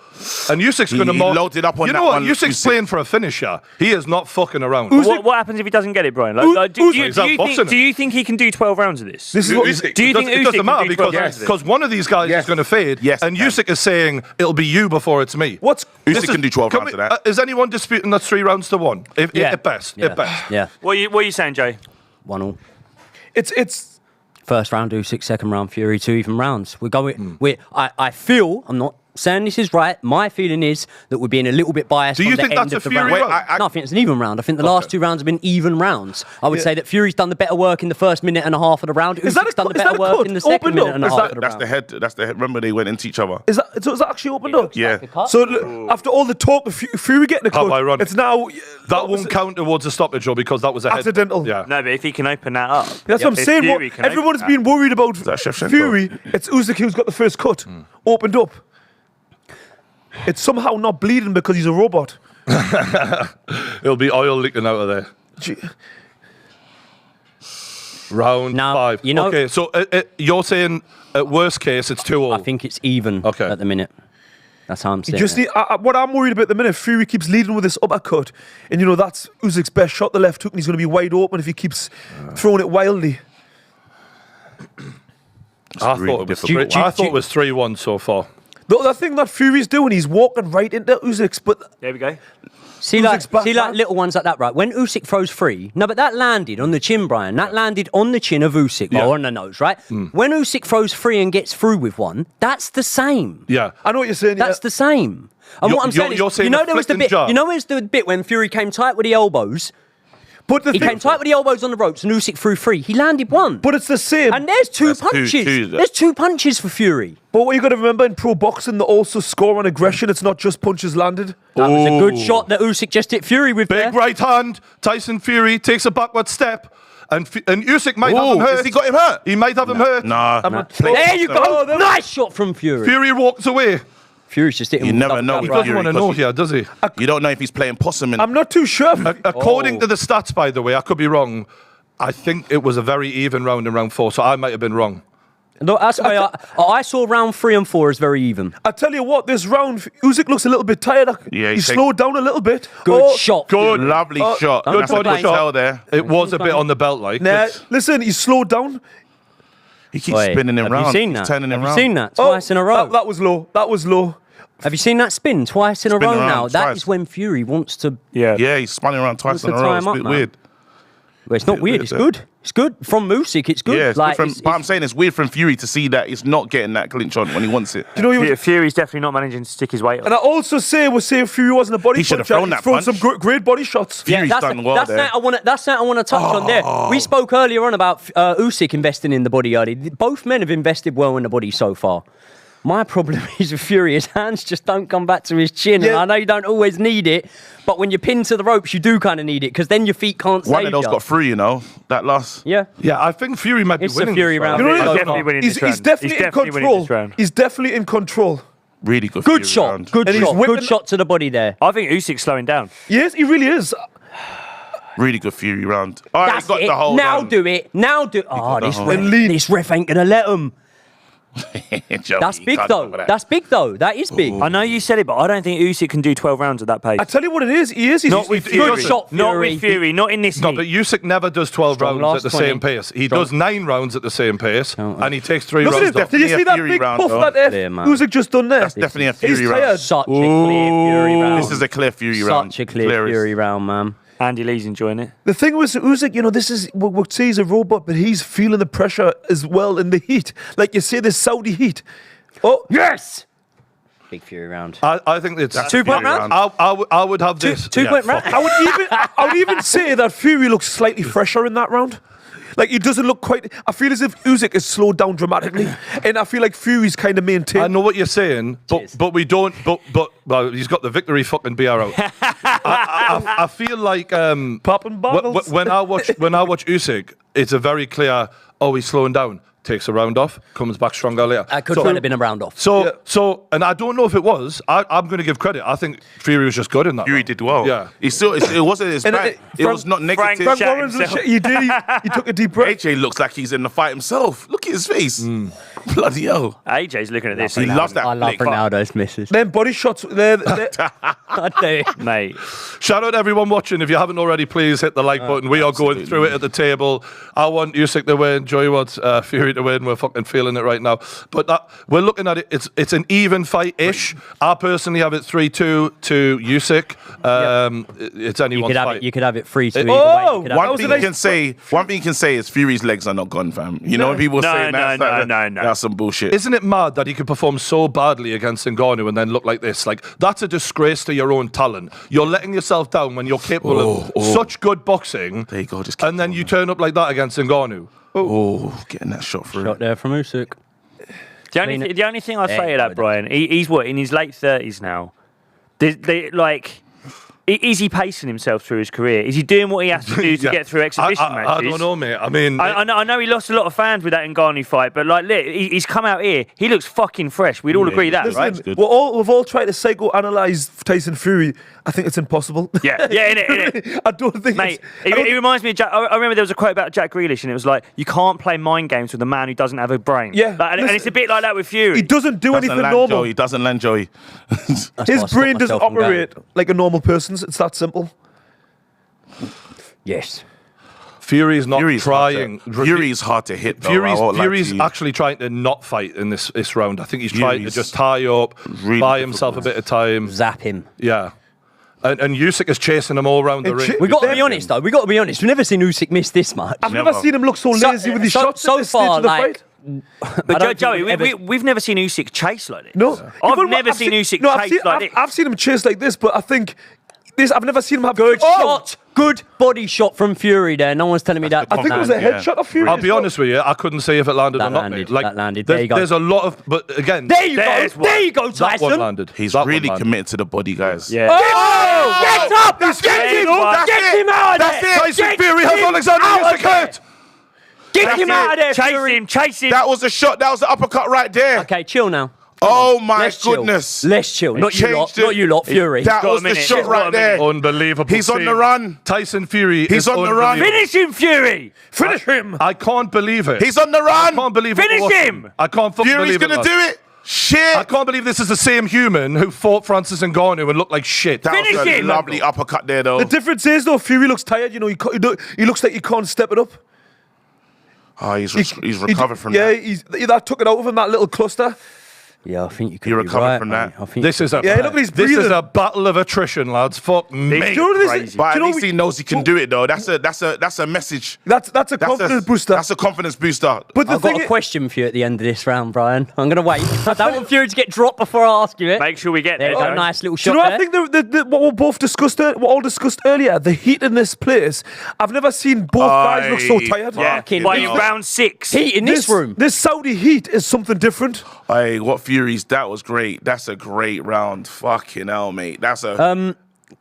And Usyk's going to He loaded up on You that know what? one, Usyk's Usyk. playing for a finisher. He is not fucking around. What happens if he doesn't get it, Brian? Like, do you He's outboxing think he can do 12 rounds of this? This is what Usyk. Do you think it Usyk doesn't can matter do 12 because rounds of this? one of these guys Yes. is going to fade, Yes, and he can. Usyk is saying it'll be you before it's me. What's Usyk can do 12 rounds of that. Is anyone disputing that's 3 rounds to 1? At best. Yeah. At best. Yeah. What are you saying, Jay? 1-1. it's First round, Usyk. Second round, Fury. 2 even rounds. We're going. I feel. I'm not saying this is right. My feeling is that we're being a little bit biased. Do you on the think end that's a of the Fury round. round? No, I think it's an even round. I think the last 2 rounds have been even rounds. I would say that Fury's done the better work in the first minute and a half of the round. Is that Usyk's a done the cut? Is better that a work cut? in the second Opened minute up? and a Is half that- of the That's round. the head. That's the head. Remember they went into each other. is that actually opened up? Yeah. So after all the talk of Fury getting a cut, ironic. it's now That won't count towards a stoppage, though, because that was a head. accidental. Yeah. No, but if he can open that up. That's what I'm if saying. Fury can Everyone's open been worried about that Shevchenko? Fury. It's Usyk who's got the first cut. Opened up. It's somehow not bleeding because he's a robot. It'll be oil leaking out of there. Gee, Round Now, 5. you know- Okay, so you're saying at worst case it's 2-all. I think it's even Okay. at the minute. That's how I'm saying. just it. what I'm worried about at the minute, Fury keeps leading with this uppercut, and that's Usyk's best shot. The left hook, and he's going to be wide open if he keeps throwing it wildly. I really thought it was difficult. I thought it was 3-1 so far. The other thing that Fury's doing, he's walking right into Usyk's, but There we go. See, Usyk's back, like man. little ones like that, right? When Usyk throws free, no, but that landed on the chin, Brian. That landed on the chin of Usyk, Yeah. or on the nose, right? When Usyk throws free and gets through with one, that's the same. Yeah. I know what you're saying. That's the same. And You're- what I'm saying you're is, saying you know, the there was the flick and bit. jab. You know, there's the bit when Fury came tight with the elbows. But the He thing, came tight with the elbows on the ropes, and Usyk threw free. He landed one. but it's the same. And there's two That's two- punches. two- There's 2 punches for Fury. But what you got to remember in pro boxing, they also score on aggression. It's not just punches landed. That was a good Ooh. shot that Usyk just hit Fury with. Big there. right hand. Tyson Fury takes a backward step. And Usyk might have Ooh, him hurt. has he got him hurt? He might have him hurt. Nah. There you go. Nice shot from Fury. Fury walks away. Fury's just hitting. You with never double know jab with He right. doesn't Fury, want to know because here, does he? You don't know if he's playing possum. I'm not too sure. According to the stats, by the way, I could be wrong. I think it was a very even round in round 4, so I might have been wrong. No, that's why I saw round 3 and 4 as very even. I tell you what, this round, Usyk looks a little bit tired. Yeah, he he's slowed down a little bit. Good shot. Good. Lovely shot. Don't That's a complain. good tell there. It was a bit on the belt, like. Nah, but- listen, he slowed down. He keeps Wait, spinning him have round. you seen He's that? turning him Have you round. seen that twice in a row? That was low. That was low. Have you seen that spin twice in a Spin row around now? That twice. is when Fury wants to. Yeah. Yeah, he's spinning around twice Wants in to a row. tie It's him a up, bit man. weird. Well, it's not weird. It's good. It's good from Usyk. It's good. Yeah, it's like, different. But I'm saying it's weird from Fury to see that it's not getting that clinch on when he wants it. Do you know he was, Fury's definitely not managing to stick his weight on. and I also we're saying Fury wasn't a body He should have puncher. thrown He's that thrown punch. some great body shots. Fury's done well that's there. That's something I want to touch on there. We spoke earlier on about Usyk investing in the body early. Both men have invested well in the body so far. My problem is with Fury, his hands just don't come back to his chin. And I know you don't always need it, but when you're pinned to the ropes, you do kind of need it because then your feet can't save One of those you. got through, you know, that loss. Yeah. Yeah, I think Fury might be It's a winning. Fury this round. You know what He's it is? definitely winning this He's round. definitely in winning control. this round. He's definitely in control. Really good. Good Fury shot. round. Good And he's shot. whipping- Good shot to the body there. I think Usyk's slowing down. Yes, he really is. Really good Fury round. All right, That's got it. the whole. Now do it. Now do. Oh, the this whole- ref, And lead. this ref ain't gonna let him. That's big though. That's big though. That is big. I know you said it, but I don't think Usyk can do 12 rounds at that pace. I tell you what it is. He is. He's Not with he's- Fury. Good shot, Not Fury. with Fury, not in this No, heat. but Usyk never does 12 Strong rounds last at the 20. same pace. He Strong. does 9 rounds at the same pace, and he takes 3 Look at rounds him. off. Did you see Definitely a that Fury big round, puff though. that Clear, man. Usyk just done there? That's definitely a He's Fury round. tired. Such a clear Fury round. This is a clear Fury round. Such a clear Clearest. Fury round, man. Andy Lee's enjoying it. The thing was Usyk, you know, this is we'll say he's a robot, but he's feeling the pressure as well in the heat. Like you say, the Saudi heat. Oh, Yes. Big Fury round. I think it's That's 2 point Fury round. I would have this. Two point round. I would even say that Fury looks slightly fresher in that round. Like he doesn't look quite. I feel as if Usyk is slowed down dramatically, and I feel like Fury's kind of maintained. I know what you're saying, Cheers. but we don't. But well, he's got the victory fucking beer out. I feel like Popping bottles. when I watch Usyk, it's a very clear. Oh, he's slowing down. Takes a round off, comes back stronger later. That could have been a round off. So, and I don't know if it was. I'm going to give credit. I think Fury was just good in that. Fury round. did well. Yeah. He still. It wasn't his And back. It Frank- was not Frank negative. Frank Shaq Warren's himself. he did. He took a deep breath. AJ looks like he's in the fight himself. Look at his face. Bloody hell. AJ's looking at this. He loves that. I love flick. Ronaldo's misses. Then body shots. I do. Mate. Shout out to everyone watching. If you haven't already, please hit the like button. We are going through it at the table. I want Usyk to win. Joey wants Fury to win. We're fucking feeling it right now. But we're looking at it. It's an even fight-ish. I personally have it 3-2 to Usyk. It's You anyone's could have fight. it. You could have it 3-2 either Oh, way. You could have One it thing a you can say. One thing you can say is Fury's legs are not gone, fam. You know when people say that. No. That's some bullshit. Isn't it mad that he could perform so badly against Ngannou and then look like this? Like, that's a disgrace to your own talent. You're letting yourself down when you're capable of such good boxing. There you go. Just keep And then going. you turn up like that against Ngannou. Oh, getting that shot through. Shot there from Usyk. The only thing I'd There say you to go, that, Brian, he's what, in his late 30s now? Is he pacing himself through his career? Is he doing what he has to do to Yeah. get through exhibition I matches? don't know, mate. I mean, I know he lost a lot of fans with that Ngannou fight, but like, look, he's come out here. He looks fucking fresh. We'd all agree that, Listen, right? Good. we've all tried to psychoanalyze Tyson Fury. I think it's impossible. Yeah, innit. I don't think, Mate, I don't- it reminds me of Jack. I remember there was a quote about Jack Grealish, and it was like, you can't play mind games with a man who doesn't have a brain. Yeah, Like, and listen, it's a bit like that with Fury. he doesn't do Doesn't anything land normal. Joey. Doesn't land Joey. That's why I His stopped brain doesn't myself from going. operate like a normal person's. It's that simple. Yes. Fury's not Fury's trying. Fury's hard to hit. Though. I won't lie to Fury's you. actually trying to not fight in this round. I think he's trying to Fury's just tie up, really buy himself a difficult. bit of time. Zap him. Yeah. And Usyk is chasing him all around the And ring. We got to be Them. honest, though. We got to be honest. We've never seen Usyk miss this much. I've never seen him look so lazy with his shots so at this stage far, of the like, fight. But I don't Joey, think we've never seen Usyk chase like this. No, I've Even- never seen Usyk no, I've chase seen, like I've, this. I've seen him chase like this, but I think I've never seen him have Good Oh! shot. Good body shot from Fury there. No one's telling me that. I think it was a Yeah. headshot of Fury. I'll be honest with you, I couldn't say if it landed That or not. landed, mate. Like, that landed. There you go. There's a lot of, but again, There you There's go. one. There you go, that one Tyson. landed. He's That one really landed. committed to the body, guys. Yeah. Oh! Get up! That's Get it, him! that's Get him out of there! That's it. Tyson Get Fury has him Oleksandr out of Usyk there! hurt. Get him out of there, Chase Fury! him, chase him. That was the shot. That was the uppercut right there. Okay, chill now. Oh my Let's chill. goodness. Let's chill. Not you lot. Changed it. Not you lot, Fury. That got was a the minute. shot He's got right a there. Unbelievable. He's on scene. the run. Tyson Fury. He's is on the run. unbelievable. Finish him, Fury. Finish him. I can't believe it. He's on the I run. can't believe it. Finish watching. him. I can't fucking Fury's believe it. gonna lads. do it. Shit. I can't believe this is the same human who fought Francis Ngannou and looked like shit. That was Finish a him. lovely uppercut there, though. The difference is though, Fury looks tired. You know, he looks like he can't step it up. Oh, he's recovered from yeah, that. that took it out of him. That little cluster. Yeah, I think you could You be recovered right, from mate. that. I think This is a Yeah, look at his this is breathing. a battle of attrition, lads. Fuck me. Do you know what this is? Crazy. But Do at you know least we- he knows he can do it, though. That's a message. That's a confidence booster. That's a confidence booster. But the I've thing got a is, question for you at the end of this round, Brian. I'm going to wait. I don't want Fury to get dropped before I ask you it. Make sure we get There there. you go. Joe. Nice little do shot you know? there. I think what we both discussed, earlier, the heat in this place. I've never seen both guys look so tired. Yeah, Fucking well, in hell. round 6. Heat in this room. This Saudi heat is something different. Hey, what Furies? That was great. That's a great round. Fucking hell, mate. That's a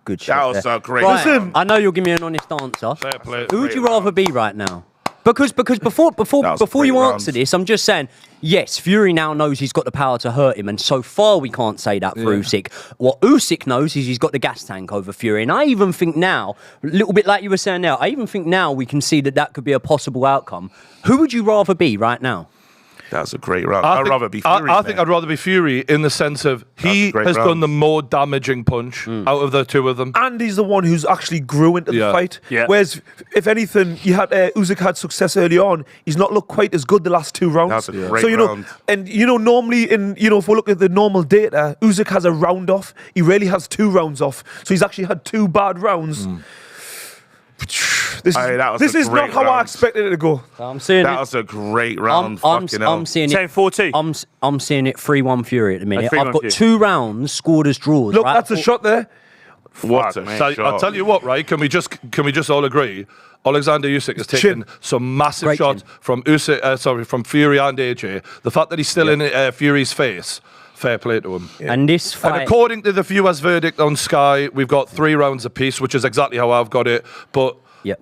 Good that shot. was there. a great. Right, Listen, I know you'll give me an honest answer. Fair play. Who would Great you rather be right now? Because before was a you great answer round. this, I'm just saying, yes, Fury now knows he's got the power to hurt him, and so far we can't say that for Usyk. What Usyk knows is he's got the gas tank over Fury, and I even think now, a little bit like you were saying now, I even think now we can see that could be a possible outcome. Who would you rather be right now? that was a great round. I'd rather be Fury. I think I'd rather be Fury in the sense of he great has round. done the more damaging punch out of the two of them. And he's the one who's actually grew into the Yeah. fight. Yeah. Whereas, if anything, you had Usyk had success early on. He's not looked quite as good the last 2 rounds. That's a great so round. normally if we look at the normal data, Usyk has a round off. He rarely has 2 rounds off. So he's actually had 2 bad rounds. This Aye, that was this a is not great how I round. expected it to go. I'm seeing That it. was a great round. I'm Fucking hell. seeing Saying it. 4-2. I'm seeing it 3-1 Fury at the minute. 3-1 I've got Fury. 2 rounds scored as draws. Look, right? that's a shot there. What a Fuck, mate. shot. I'll tell you what, right? Can we just all agree? Oleksandr Usyk has taken some massive Great shots from from Fury and AJ. The fact that he's still in Fury's face, fair play to him. And this And fight. according to the viewers' verdict on Sky, we've got 3 rounds apiece, which is exactly how I've got it. But Yep.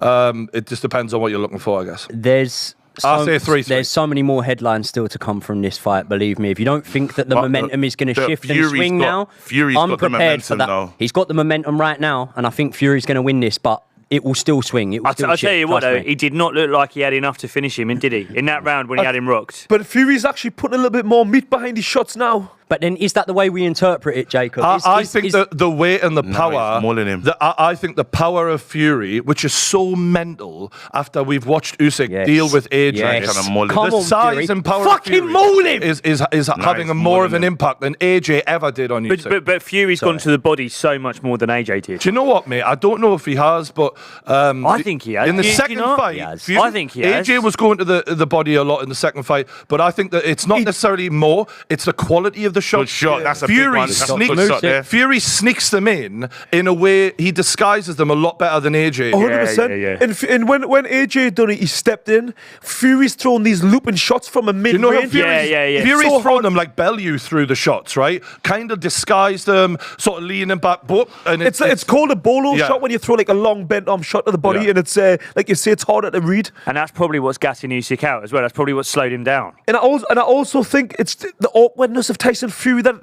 it just depends on what you're looking for, I guess. There's I'll say 3-3. There's so many more headlines still to come from this fight. Believe me, if you don't think that the But momentum is going to the shift and Fury's swing got- now, Fury's I'm got the prepared for that. momentum, though. He's got the momentum right now, and I think Fury's going to win this. But it will still swing. It will still I'll shift, tell you what, trust though, me. he did not look like he had enough to finish him, did he? In that round when he had him rocked. But Fury's actually putting a little bit more meat behind his shots now. But then, is that the way we interpret it, Jacob? I think the weight and the No, power. he's mulling him. I think the power of Fury, which is so mental after we've watched Usyk Yes. deal with AJ. Yes. Kinda mulling. Come The on, size Fury. and power Fucking of Fury maul him! is having he's a more of mulling an him. impact than AJ ever did on Usyk. But Fury's gone to the body so much more than AJ did. Do you know what, mate? I don't know if he has, but I think he has. In the Do you second not? fight, He has. Fury- I think he has. AJ was going to the body a lot in the second fight, but I think that it's not necessarily more; it's the quality of the shot. Good shot. That's a big Fury one. That's a sneaks good shot there. Fury sneaks them in a way he disguises them a lot better than AJ. 100%. yeah. And when AJ done it, he stepped in. Fury's thrown these looping shots from a mid You know how range. Fury's, Yeah. Fury's So thrown hard. them like Bellew through the shots, right? Kind of disguised them, sort of leaning back, and It's called a bolo Yeah. shot when you throw like a long bent arm shot to the body, Yeah. and it's like you say, it's harder to read. And that's probably what's gassing Usyk out as well. That's probably what slowed him down. And I also think it's the awkwardness of Tyson Fury that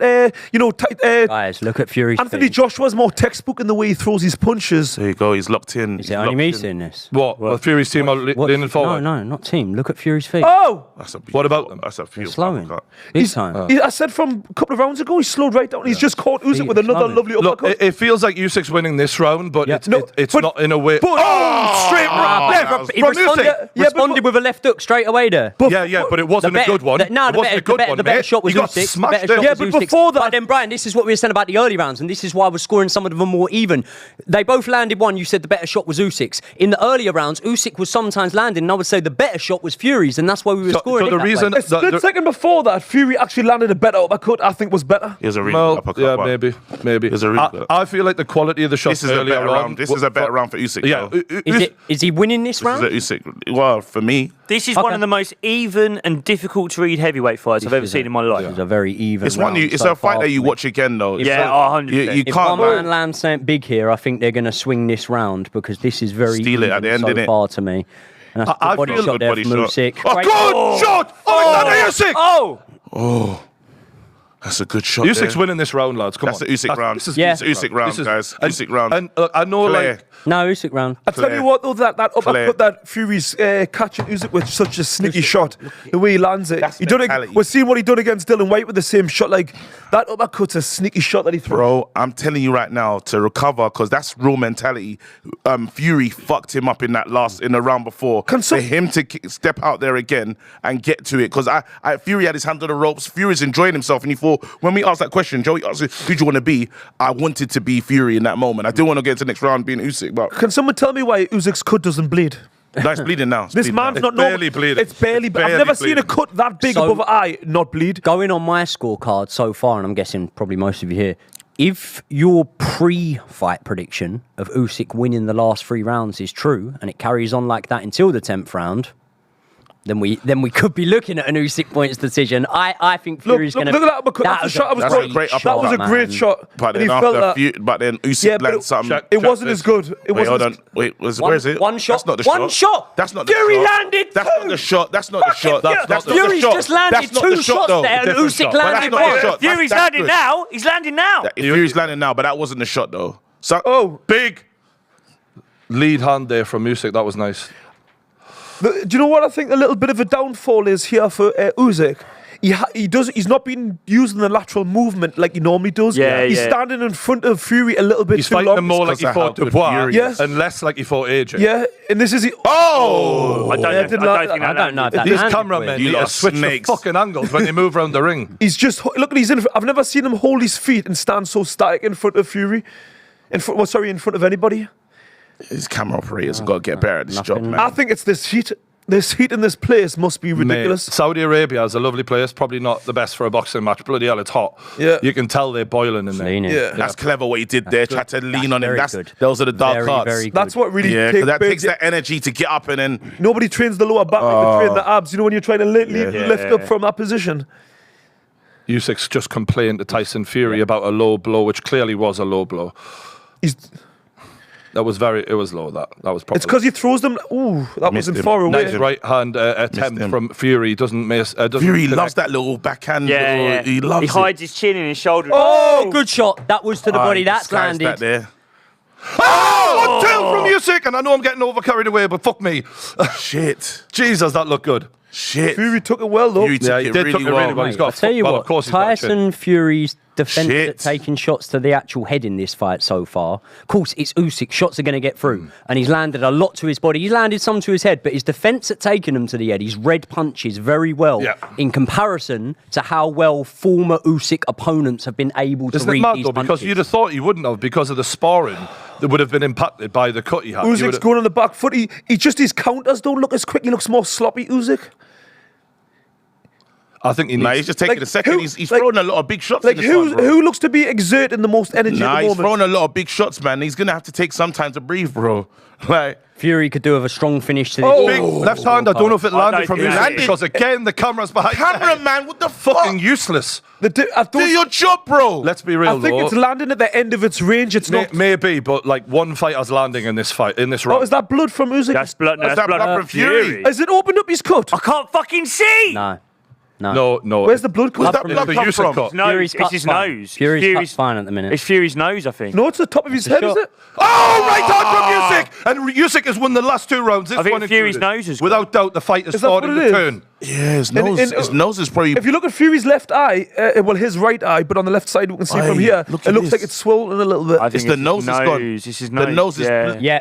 Guys, look at Fury's Anthony feet. Joshua's more textbook in the way he throws his punches. There you go. He's locked in. Is it only me seeing this? what? Well, Fury's team are leaning forward. No, not team. Look at Fury's feet. Oh, That's a What about them? That's a beautiful Slowing. uppercut. Big time. I said from a couple of rounds ago, he slowed right down. He's just caught Usyk Feet with are another slowing. lovely Look, uppercut. it feels like Usyk's winning this round, but Yeah. it's No, it's not in a way. But, straight right left He from responded, Usyk. Yeah, responded with a left hook straight away there. but it wasn't a good one. The It wasn't a good one, better mate. shot was He got Usyk. The smashed better there. shot Yeah, was but Usyk. before that- But then, Brian, this is what we were saying about the early rounds, and this is why we're scoring some of them more even. They both landed one. You said the better shot was Usyk's. In the earlier rounds, Usyk was sometimes landing, and I would say the better shot was Fury's, and that's why we were So- scoring. so it the that reason- way. A split second before that, Fury actually landed a better uppercut. I think was better. He was a really Well, good uppercut. yeah, but maybe. It's a really good- I feel like the quality of the shots This is a earlier better on. round. This is a better round for Usyk. Yeah, though. Is he winning this round? This is a Usyk. Well, for me, This is one Okay. of the most even and difficult to read heavyweight fights I've ever seen in my life. It was a very even. it's one. round It's so a fight far that you for me. watch again, though. Yeah, So 100%. You If can't. one man lands something big here, I think they're going to swing this round because this is very Steal it at the even end, so innit? far to me. And that's I the body feel- shot Good there body from shot. Usyk. A Great- good shot! Oleksandr Usyk! Oh! That's a good shot. Usyk's there. winning this round, lads. Come That's on. the Usyk round. This is Yeah. It's the Usyk round, guys. Usyk round. And I know, Clear. like, No, Usyk round. I tell you what, though, that uppercut that Fury's catching Usyk with such a sneaky shot, the way he lands it. That's He done it. mentality. We're seeing what he done against Dylan White with the same shot. Like that uppercut's a sneaky shot that he threw. Bro, I'm telling you right now to recover because that's real mentality. Fury fucked him up in the round before. For him to step out there again and get to it because Fury had his hand on the ropes. Fury's enjoying himself, and he thought when we asked that question, Joey asked, "Who do you want to be?" I wanted to be Fury in that moment. I didn't want to get to the next round being Usyk, but Can someone tell me why Usyk's cut doesn't bleed? no, it's bleeding now. It's This bleeding man's now. not normal. barely bleeding. It's barely. It's I've barely never seen a bleeding. cut that big So- above an eye not bleed. Going on my scorecard so far, and I'm guessing probably most of you here, if your pre-fight prediction of Usyk winning the last 3 rounds is true, and it carries on like that until the 10th round, then we could be looking at an Usyk points decision. I think Fury's going to. Look at that uppercut. That's a shot. That's a great uppercut. That was a great shot. But And he then felt after that. but then Usyk lands something. It wasn't as good. It Wait, hold wasn't. on. Wait, where is it? One shot. That's not the One shot. That's not the Fury shot. landed That's two. not the shot. That's not the shot. Fucking That's not Fury's the shot. just landed That's not two the shot, shots though. there, and Different Usyk shot. But landed that's not the one. shot. Fury's That's landing good. now. He's landing now. Fury's landing now, but that wasn't the shot though. So Big lead hand there from Usyk. That was nice. Do you know what I think a little bit of a downfall is here for Usyk? He's not been using the lateral movement like he normally does. Yeah, he's yeah. standing in front of Fury a little bit He's too fighting long. him more like he because fought of how Dubois, Fury is. and less like he fought AJ. Yeah, and this is I don't know. I didn't like think I don't know if that These landed cameramen well. You need lot to are switch the snakes. fucking angles when they move around the ring. He's just look at I've never seen him hold his feet and stand so static in front of Fury. In front of anybody. his camera operators have got to get better at this job, Nothing. man. I think it's this heat. This heat in this place must be ridiculous. Mate, Saudi Arabia is a lovely place, probably not the best for a boxing match. Bloody hell, it's hot. Yeah. You can tell they're boiling in there. Leaning. Yeah. That's clever what he did there. Tried to lean on him. very That's good. those are the dark Very, cards. very good. That's what really Yeah, takes because that takes big- that energy to get up and then. Nobody trains the lower back like they train the abs. You know when you're trying to lift up from that position. Usyk's just complained to Tyson Fury about a low blow, which clearly was a low blow. It was low. That was probably. It's because he throws them. Ooh, that Missed wasn't him. far away. nice right hand attempt him. from Fury. Doesn't miss. Doesn't Fury connect. loves that little backhand. Yeah. He loves He hides his chin in his shoulder. Oh, good shot. That was to the it. body. That's Disguised landed. that there. Oh, 1-2 from Usyk, and I know I'm getting overcarried away, but fuck me. Shit. Jesus, that looked good. Shit. Fury took it well though. Fury took Yeah, he it did really took it really well. He's got. I tell you well, what, of course he's got a chin. Tyson Fury's defense Shit. at taking shots to the actual head in this fight so far. Of course, it's Usyk. Shots are going to get through, and he's landed a lot to his body. He's landed some to his head, but his defense at taking them to the head, he's read punches very well in comparison to how well former Usyk opponents have been able to Isn't it read mad these though? punches. Because you'd have thought he wouldn't have, because of the sparring that would have been impacted by the cut he had. You Usyk's would've- going on the back foot. His counters don't look as quick. He looks more sloppy. Usyk. I think he needs. Nah, he's just taking Like, a second. who- He's like- throwing a lot of big shots. Like in this one, bro. who looks to be exerting the most energy Nah, at the he's moment? throwing a lot of big shots, man. He's gonna have to take some time to breathe, bro. Like. Fury could do with a strong finish to this. Oh. Big left hand. I don't know if it I landed don't from think it Usyk landed. because again the camera's behind. Cameraman, what the Fucking fuck? useless. I Do don't- your job, bro. Let's be real I think though. it's landing at the end of its range. It's not. Maybe, but like one fighter's landing in this fight, in this round. Oh, is that blood from Usyk? That's blood. That's That's that blood blood from from Fury. Fury. Has it opened up his cut? I can't fucking see. No. No. Where's the blood Where's coming that from? blood The come Usyk from? cut. No, Fury's it's cut's his fine. nose. Fury's cut's fine at the minute. It's Fury's nose, I think. No, it's the top of his head, is shot. it? Oh, right hand from Usyk, and Usyk has won the last two rounds. This I think one Fury's included. nose is without doubt, the fight has Is that what started it to is? turn. Yeah, his nose. and- His nose is probably. If you look at Fury's left eye, well, his right eye, but on the left side we can see Aye, from here, look it at looks this. like it's swollen a little bit. I think It's the nose that's gone. It's his The nose. nose is yeah. bl- Yeah.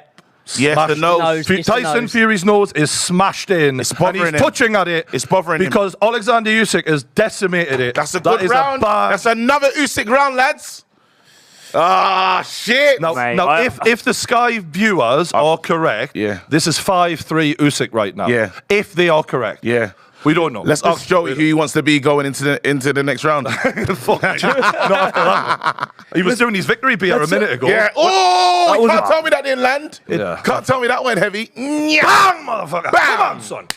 Yes, Smashed the nose. nose. It's the Tyson nose. Fury's nose is smashed in, It's and bothering he's him. touching at it. It's bothering him. because Oleksandr Usyk has decimated it. That's a That good is round. bad- That's another Usyk round, lads. Ah, shit. Now, Mate, now I- if the Sky viewers are correct, Yeah. this is 5-3 Usyk right now. Yeah. If they are correct. Yeah. We don't know. Let's ask Joey who he wants to be going into the next round. Fuck. Not after that. He was doing his victory beer a minute ago. Yeah. Oh, That you was can't a- tell me that didn't land. Yeah. Can't tell me that went heavy. Bang, motherfucker. Bam! Come on, son.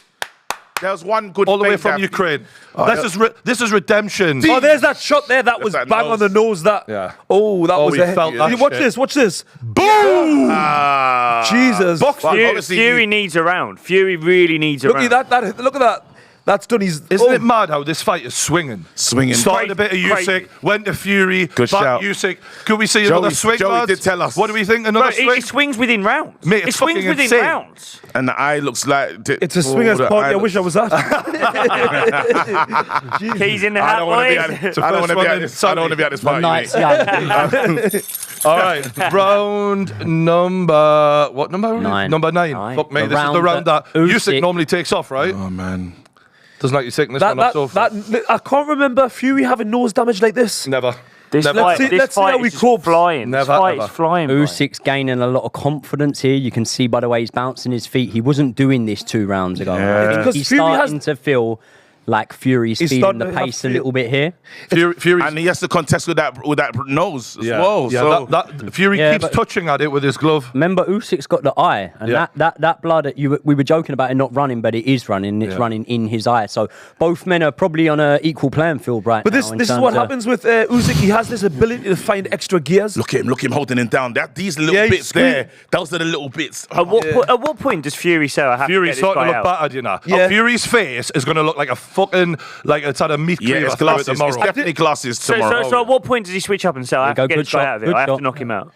There was one good All the way fake from there. Ukraine. yeah. This is redemption. Oh, there's that shot there. That was that bang nose. on the nose. That. Yeah. Oh, that Oh, was he a felt that Watch shit. this. Watch this. Boom! Ah. Jesus. Well, Fury, obviously Fury you- needs a round. Fury really needs a Look round. at that. Look at that. That's done. He's. Isn't oh. it mad how this fight is swinging? Swinging. Started a bit of Crazy. Usyk, went to Fury, Good back shout. Usyk. Could we see another swing, Joey lads? did tell us. What do we think? Another Bro, swing? it swings within rounds. Mate, it it's swings fucking within insane. rounds. And the eye looks like. It's a swinger's party. I wish I was at. Keys in the I hat, don't want to be boys. at this. I don't want to be at this. I don't want to be at this party. Nice. mate. Yeah. All right, round number... What number? 9. Number 9. Nine. Fuck me, The this is the round round that that Usyk- Usyk normally takes off, right? Oh man. Doesn't like you taking this one off so far. I can't remember Fury having nose damage like this. Never. This Never. fight, Let's see- this let's see fight how we is just cope. flying. Never, this fight ever. is flying. bro. Usyk's gaining a lot of confidence here. You can see by the way he's bouncing his feet. He wasn't doing this 2 rounds ago. Yeah. I think Because he's Fury has- starting to feel like Fury's He's feeling starting the to have pace a feel. little bit here. Fury, And he has to contest with that nose as well. Yeah, So that Fury Yeah, keeps but- touching at it with his glove. Remember, Usyk's got the eye, and Yeah. that blood. We were joking about it not running, but it is running. It's running in his eye. So both men are probably on an equal playing field right But now. this is what happens with Usyk. He has this ability to find extra gears. look at him holding him down. These little Yeah, he's bits there, those are the little bits. At what point does Fury say I have Fury's to get this starting guy to look out? battered, you know. Yeah. Fury's face is going to look like a fucking, like it's had a meat Yeah, cleaver it's through it glasses. tomorrow. It's definitely glasses tomorrow. So at what point does he switch up and say I have go, to get good this guy shot, out of it? good I have shot. to knock him out.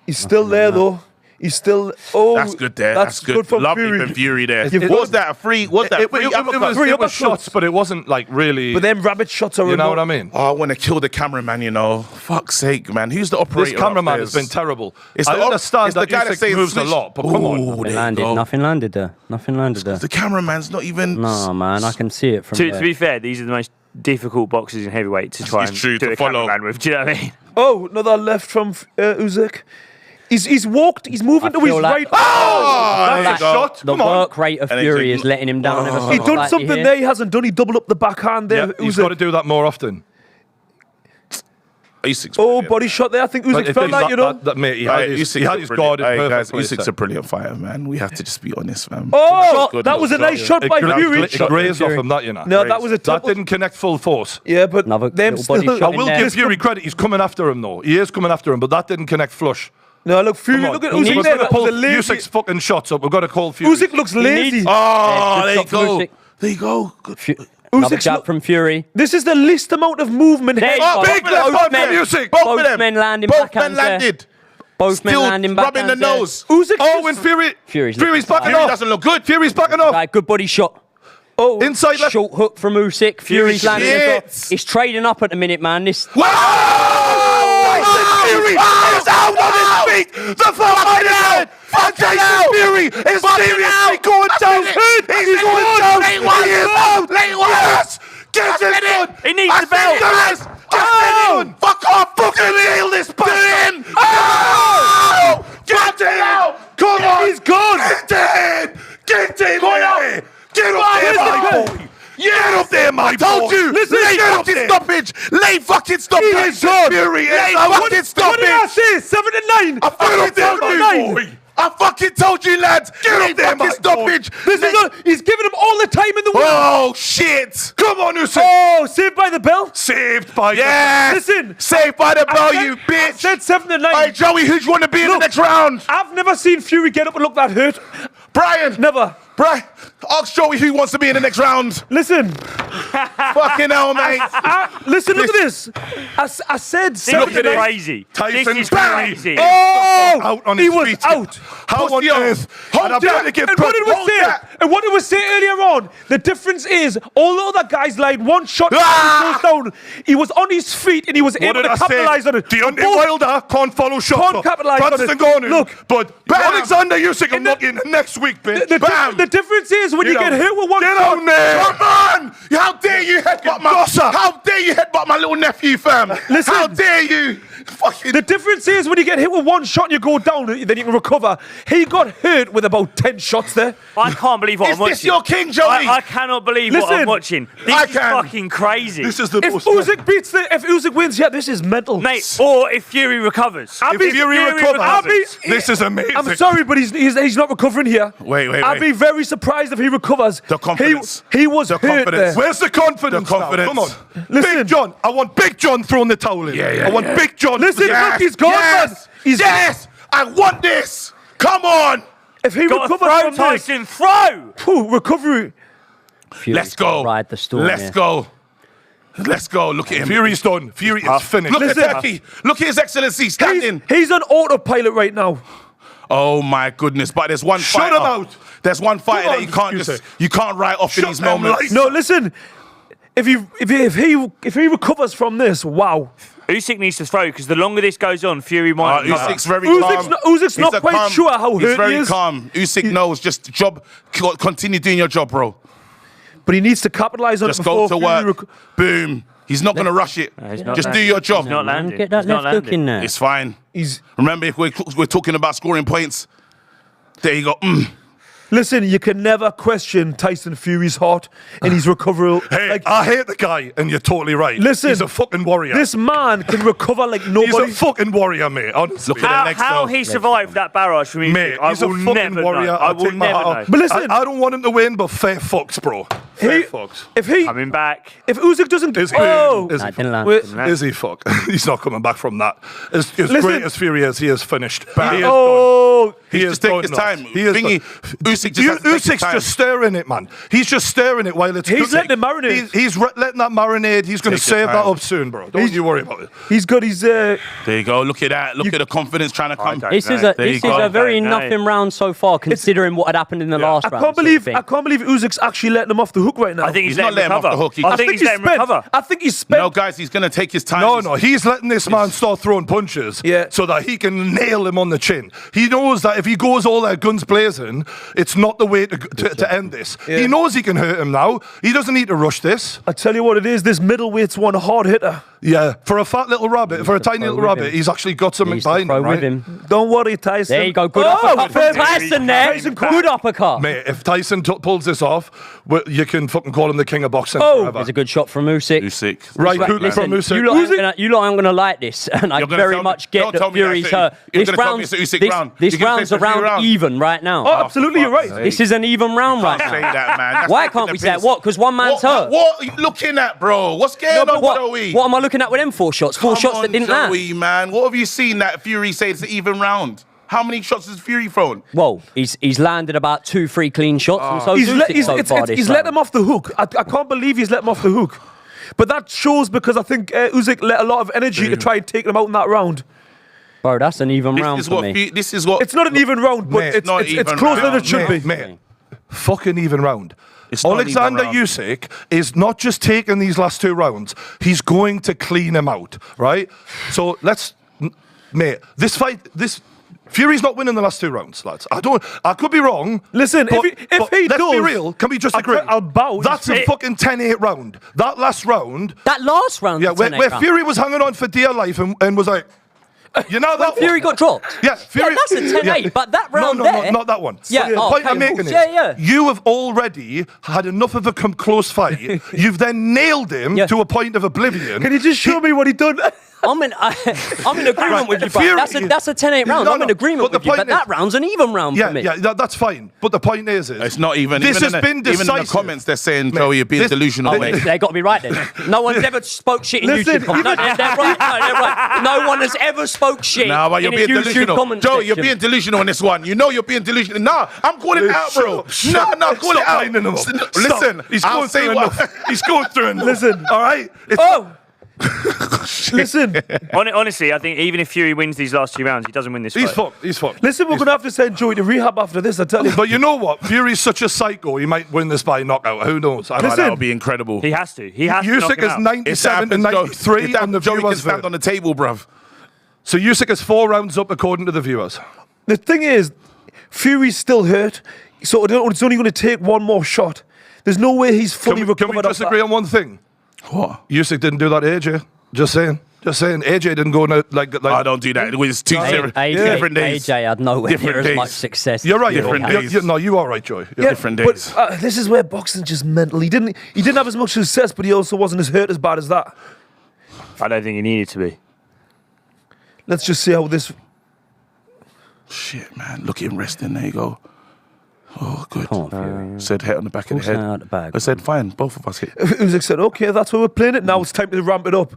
He's still there though. He's still. Oh, That's good there. That's good from Lovely Fury. from Fury there. You've What was that? A free? What's that? It Free uppercut? was Three it was uppercuts. shots, but it wasn't like really. But then rabbit shots are. you know what I mean? Oh, I want to kill the cameraman, you know. Fuck's sake, man. Who's the operator? This cameraman has upstairs? been terrible. It's I the understand it's the that guy that Usyk says moves a switch. lot, but come on. Ooh, Nothing there you landed. go. Nothing landed there. Nothing landed there. The cameraman's not even. No, man, I can see it from To there. be fair, these are the most difficult boxes in heavyweight to try It's and true, do to a follow. cameraman with. Do you know what I mean? Oh, another left from Usyk. He's walked. He's moving to his feel like- right. Oh, That's there a you go. shot. The Come on. work rate of And Fury it's is letting him down ever so He done slightly something here. there he hasn't done. He doubled up the backhand there. Yeah, he's got to do that more often. Usyk's Oh, brilliant. body shot there. I think But Usyk it felt is like, you know. that mate, he Right, had his Usyk's a guard in brilliant- perfect guys, place Usyk's there. a brilliant fighter, man. We have to just be honest, man. Oh, Good that was a little nice shot. shot by Fury. It grazed off him, that, you know. No, that was a That triple. didn't connect full force. Yeah, but Another them little body still. shot I will in give Fury credit. He's coming after him, though. He is coming after him, but that didn't connect flush. No, look, Fury. Come on. Look at We've Usyk got there. to That pull was a lazy. Usyk's fucking shots up. We've got to call Fury. Usyk looks lazy. needs- Oh, good there you shot from go. Usyk. There you go. Good. Another Usyk's jab look- from Fury. This is the least amount of movement. There you Oh, go. big left Both hook men- from Usyk. both Both of them. men landing Both backhands men there. landed. Both men Still landing rubbing the backhands there. nose. Usyk. Oh, and Fury's Fury's backing Fury off. doesn't look good. Fury's backing off. Right, good body shot. Oh, Inside left. Short hook from Usyk. Fury's landing as well. shit. He's trading up at the minute, man. This Wow! Tyson Fury is out on his feet. The fucking out. Tyson Fury is seriously going down. He's going down. He is out. Yes. Get it done. He needs the belt. Yes. Get it done. Fuck off. Fucking nail this bastard. Oh! Get it out. Come on. He's gone. Get in. Get in. There. Get up there, my boy. Get up there, my boy. I told you. Listen, late get up fucking there. stoppage. Late fucking stoppage. He is gone. Fury is Late fucking What did I stoppage. say? 7-9. I fucking told you, boy. I fucking told you, lads. Get up there, my stoppage. He's giving him all the time in the world. Oh, shit. Come on, Usyk. Oh, saved by the bell. Saved by Yes. Listen. Saved by the bell, said- you I bitch. said 7-9. Hey, Joey, who do you want to be in the Look. next round? I've never seen Fury get up and look that hurt. Brian. Never. Brian, ask Joey who wants to be in the next round. Listen. Fucking hell, mate. Listen, look at this. I said This is 7-9. crazy. Tyson This is Fury. crazy. Oh, Out on he his was feet. out. How What's on the earth? Hold And I'm that. trying to give And what did we Hold say? that. And what did we say earlier on? The difference is, all the other guys like one shot Ah! goes down. He was on his feet and he was What able did to I say? capitalize on it. Deontay Both- Wilder can't follow shots. Can't up. capitalise on Francis it. Ngannou. Look. But Bam. Oleksandr Usyk, I'm In the- looking next week, bitch. The difference is when you get hit with one Get shot. on there. Come on! How dare you headbutt my How dare you headbutt my little nephew, fam? Listen. How dare you? Fucking The difference is when you get hit with one shot and you go down, then you can recover. He got hurt with about 10 shots there. I can't believe what Is I'm watching. this your king, Joey? I cannot believe what I'm Listen. watching. This I is can. fucking crazy. This is the If most. Usyk wins, yeah, this is mental. Mate, or if Fury recovers. I'll If be- Fury recovers, this is amazing. I'm sorry, but he's not recovering here. Wait. I'd be very surprised if he recovers. The confidence. He was The hurt confidence. there. Where's the confidence? The confidence. Now? Come on. Listen. Big John. I want Big John throwing the towel in. Yeah, I want Big John. Listen, Yes, look, he's gone, yes, man. He's yes! I want this! Come on! If he Got to recovers throw, from this, Tyson, throw! recovery. Fury's Let's go. gotta Ride the storm. Let's here. go. Let's go. Look at him. Fury's done. Fury is finished. Look Listen. at Turkey. Look at His Excellency standing. He's on autopilot right now. Oh my goodness! But there's one Shut fighter. him out. There's one fighter Come that on, you can't Usyk. you can't write off in Shut these them moments. lights. No, listen. If he recovers from this, wow. Usyk needs to throw because the longer this goes on, Fury might. Usyk's very Usyk's calm. not- Usyk's He's not a quite calm- sure how He's hurt very he is. calm. Usyk knows. Just continue doing your job, bro. But he needs to capitalize on Just it go before to Fury work. Boom. He's not going to rush it. he's not Just do landing. your job. He's not Man, landing. get that He's not left hook landing. in there. It's fine. He's Remember, if we're talking about scoring points, there you go. Listen, you can never question Tyson Fury's heart and his recovery. Hey, I hate the guy, and you're totally right. Listen, he's a fucking warrior. This man can recover like nobody. He's a fucking warrior, mate. Honestly. How he survived that barrage from Usyk, Mate, he's I a will fucking never warrior. know. I will never know. But listen, I don't want him to win, but fair fucks, bro. Fair fucks. Coming back. If Usyk doesn't, Is he? oh, Is he Nah, didn't land. Wait. Is he fuck? He's not coming back from that. As great as Fury is, he is finished. He is done. oh, He is just take done his now. time. He is Thingy, done. Usyk just has to take his Usyk's time. just stirring it, man. He's just stirring it while it's He's cooking. letting it marinate. He's letting that marinade. He's going to Take your save that time. up soon, bro. Don't you worry about it. he's good. He's There you go. Look at that. Look at the confidence trying to come. This is There you go. a very Don't know. nothing round so far, considering what had happened in the last I round. can't believe Usyk's actually letting him off the hook right now. I think he's not letting him letting him off recover. the hook. He- I think he's letting him recover. I think he's spent. No, guys, he's going to take his time. No, he's letting this man start throwing punches so that he can nail him on the chin. He knows that if he goes all there guns blazing, it's not the way to end this. Yeah. He knows he can hurt him now. He doesn't need to rush this. I tell you what it is. This middleweight's one hard hitter. Yeah, for a fat little rabbit, for a tiny little with rabbit, him. he's actually got something Needs to behind throw him, right? with him. Don't worry, Tyson. There you go. Good uppercut fair from play. Tyson there. Tyson Good uppercut. Mate, if Tyson pulls this off, you can fucking call him the king of boxing forever. There's a good shot from Usyk. Usyk. Right, Right, hook Listen, from Usyk. you lot aren't gonna like this, and I You're gonna very tell me- much get don't that tell me Fury's that's it. hurt. You're This gonna tell me round's it's a Usyk round. this You're gonna round's say it's a Fury around round. even right now. Oh, absolutely, you're right. This is an even round right Say now. that, man. That's Why taking can't the we say that? piss. What? Because one man's hurt. What are you looking at, bro? What's going on, Joey? What am I looking at with them 4 shots? Four Come shots on, that didn't land. Joey, man. What have you seen that Fury say it's an even round? How many shots has Fury thrown? Whoa, he's landed about 2-3 clean shots, and so He's Usyk so far this he's round. let him off the hook. I can't believe he's let him off the hook. But that shows because I think Usyk let a lot of energy to try and take him out in that round. Bro, that's an even round This is for what. me. This is what. It's not an even round, but Mate, it's not it's even closer than round, it should be. Mate, fucking even round. It's not even Oleksandr round. Usyk is not just taking these last 2 rounds, he's going to clean him out, right? So mate, this fight, Fury's not winning the last 2 rounds, lads. I could be wrong. Listen, but if he let's be does, real. Can we just agree? I'll bow. That's a fucking 10-8 round. That last round, That last round, yeah, where Fury was hanging on for dear life and was like, you know that Fury one? got dropped. Yeah, Fury. that's a 10-8, but that round no, there... not that one. Yeah, The oh, point I'm okay, making cool. is, Yeah. you have already had enough of a close fight. You've then nailed him Yeah. to a point of oblivion. Can you just show me what he done? I'm in agreement with you, bro. Fury- That's a 10-8 round. No, I'm in no, agreement but the with you, but point that is- round's an even round Yeah, for me. yeah, that's fine. But the point is It's not even. This even has in been the, even in the decisive. comments, they're saying, Joey, you're being this- delusional, Oh, mate. they got to be right then. No one's ever spoke shit in Listen, YouTube comments. No, they're right. No, they're right. No one has ever spoke shit Nah, but you're in a being YouTube delusional. comment Joey, you're section. being delusional on this one. You know you're being delusional. Nah, I'm calling it out, bro. Nah, call it out. Listen, He's I'll going say through what. enough. He's going through enough. Listen. all right. Listen, Honestly, I think even if Fury wins these last 2 rounds, he doesn't win this He's fight. fucked. He's fucked. listen. We're gonna have to send Joey to rehab after this. I tell you. But you know what? Fury's such a psycho. He might win this by knockout. Who knows? I don't That know. would be incredible. He has to. He has to knock Usyk him is out. 97 to 93 on the Joey can viewers' stand vote. on the table, bruv. So Usyk is 4 rounds up according to the viewers. The thing is, Fury's still hurt, so it's only going to take one more shot. There's no way he's fully Can recovered. we just agree on one thing? What? Usyk didn't do that to AJ. Just saying. AJ didn't go like I don't do that. It was 2 different days. AJ had nowhere Different near as days. much success. You're right. Different You're- days. No, you are right, Joy. Different days. But this is where boxing's just mental. He didn't have as much success, but he also wasn't as hurt as bad as that. I don't think he needed to be. Let's just see how this. Shit, man. Look at him resting. There you go. Oh, good. Come on, Fury. Said hit on the back of the Pulls head. out the bag. I said, fine. Both of us hit. Usyk said, "Okay, that's where we're playing it. Now it's time to ramp it up."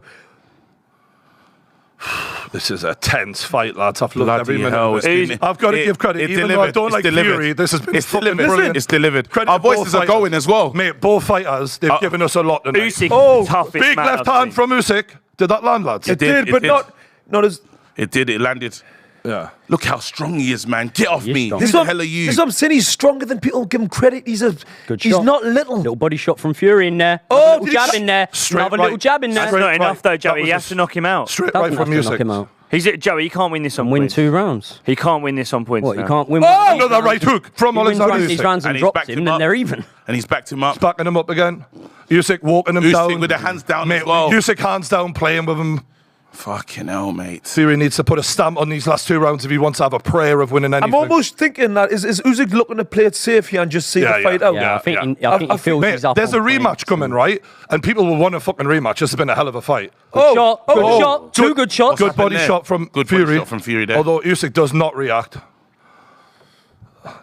This is a tense fight, lads. I've loved every Bloody minute hell, of it's it. I've got to give credit. It Even though I delivered. don't It's like delivered. Fury, this has been It's fucking delivered. brilliant. It's delivered. Credit Our to both voices are fighters. going as well. Mate, both fighters, they've given us a lot tonight. Usyk, Oh, toughest Big man left I've hand seen. from Usyk. Did that land, lads? It did, did, but not as. It did. It landed. Yeah. Look how strong he is, man. Get off He is me. strong. Who This the one- hell are you? This is what I'm saying. He's stronger than people give him credit. He's Good he's shot. not little. Little body shot from Fury in there. Oh, Another did little he jab sh- in there. Straight Another right. little jab in there. That's Straight not right. enough, though, That Joey. was He a has to knock him out. Straight That's right from enough to knock him Usyk. out. Joey, he can't win this on And win points. 2 rounds. He can't win this on points. What? You now. can't win. Oh, one of these another rounds. right hook from He wins Oleksandr one of these Usyk. rounds And and he's drops backed him, him then up. they're even. And he's backed him up. Backing him up again. Usyk walking him Usyk down. with the hands down Mate, as well. Usyk hands down, playing with him. Fucking hell, mate. Fury needs to put a stamp on these last 2 rounds if he wants to have a prayer of winning anything. I'm almost thinking that is Usyk looking to play it safe here and just see the fight out? Yeah, I think he feels Mate, he's up. there's a on rematch points. coming, right? And people will want a fucking rematch. This has been a hell of a fight. Good shot. Two good shots. Good body there? shot from Good body Fury. shot from Fury there. Although Usyk does not react.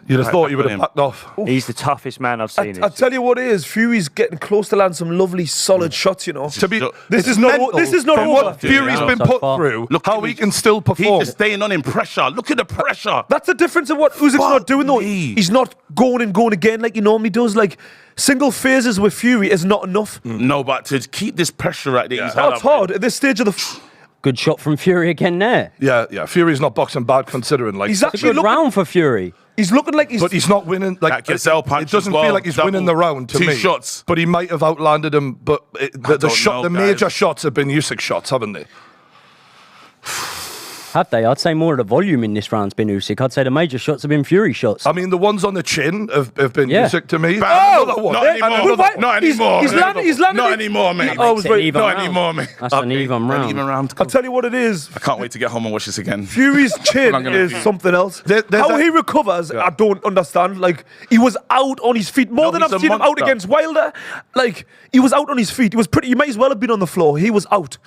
You'd have thought he would have backed off. He's the toughest man I've seen. I tell you what it is, Fury's getting close to land some lovely solid shots, you know. To be, This is not from over. what Fury's been So put far. through. Look how at he me. can still He's perform. just staying on in pressure. Look at the pressure. That's the difference of what Usyk's not doing though. me. He's not going again like he normally does. Like single phases with Fury is not enough. No, but to keep this pressure right there, he's That's hard at this stage of the. Good shot from Fury again there. Yeah. Fury's not boxing bad considering. Like, He's It's a actually good looking. round for Fury. He's looking like he's. but he's not winning. Like That gazelle punch it doesn't as well, feel like he's double, winning the round to 2 me. shots. But he might have outlanded him. But the don't shot, know, the major guys. shots have been Usyk shots, haven't they? Have they? I'd say more of the volume in this round's been Usyk. I'd say the major shots have been Fury shots. I mean, the ones on the chin have been Yeah. Usyk to me. Oh, Another one. not anymore. What? Not He's- anymore. he's landed- he's landed Not it. anymore, mate. Oh, I was Makes it an waiting. even Not round. anymore, mate. That's an even round. Even round. I'll tell you what it is. I can't wait to get home and watch this again. Fury's chin I'm gonna- is something else. There's How a- he recovers, I don't understand. Like he was out on his feet more No, than he's I've a seen him out monster. against Wilder. Like he was out on his feet. He was pretty. He might as well have been on the floor. He was out.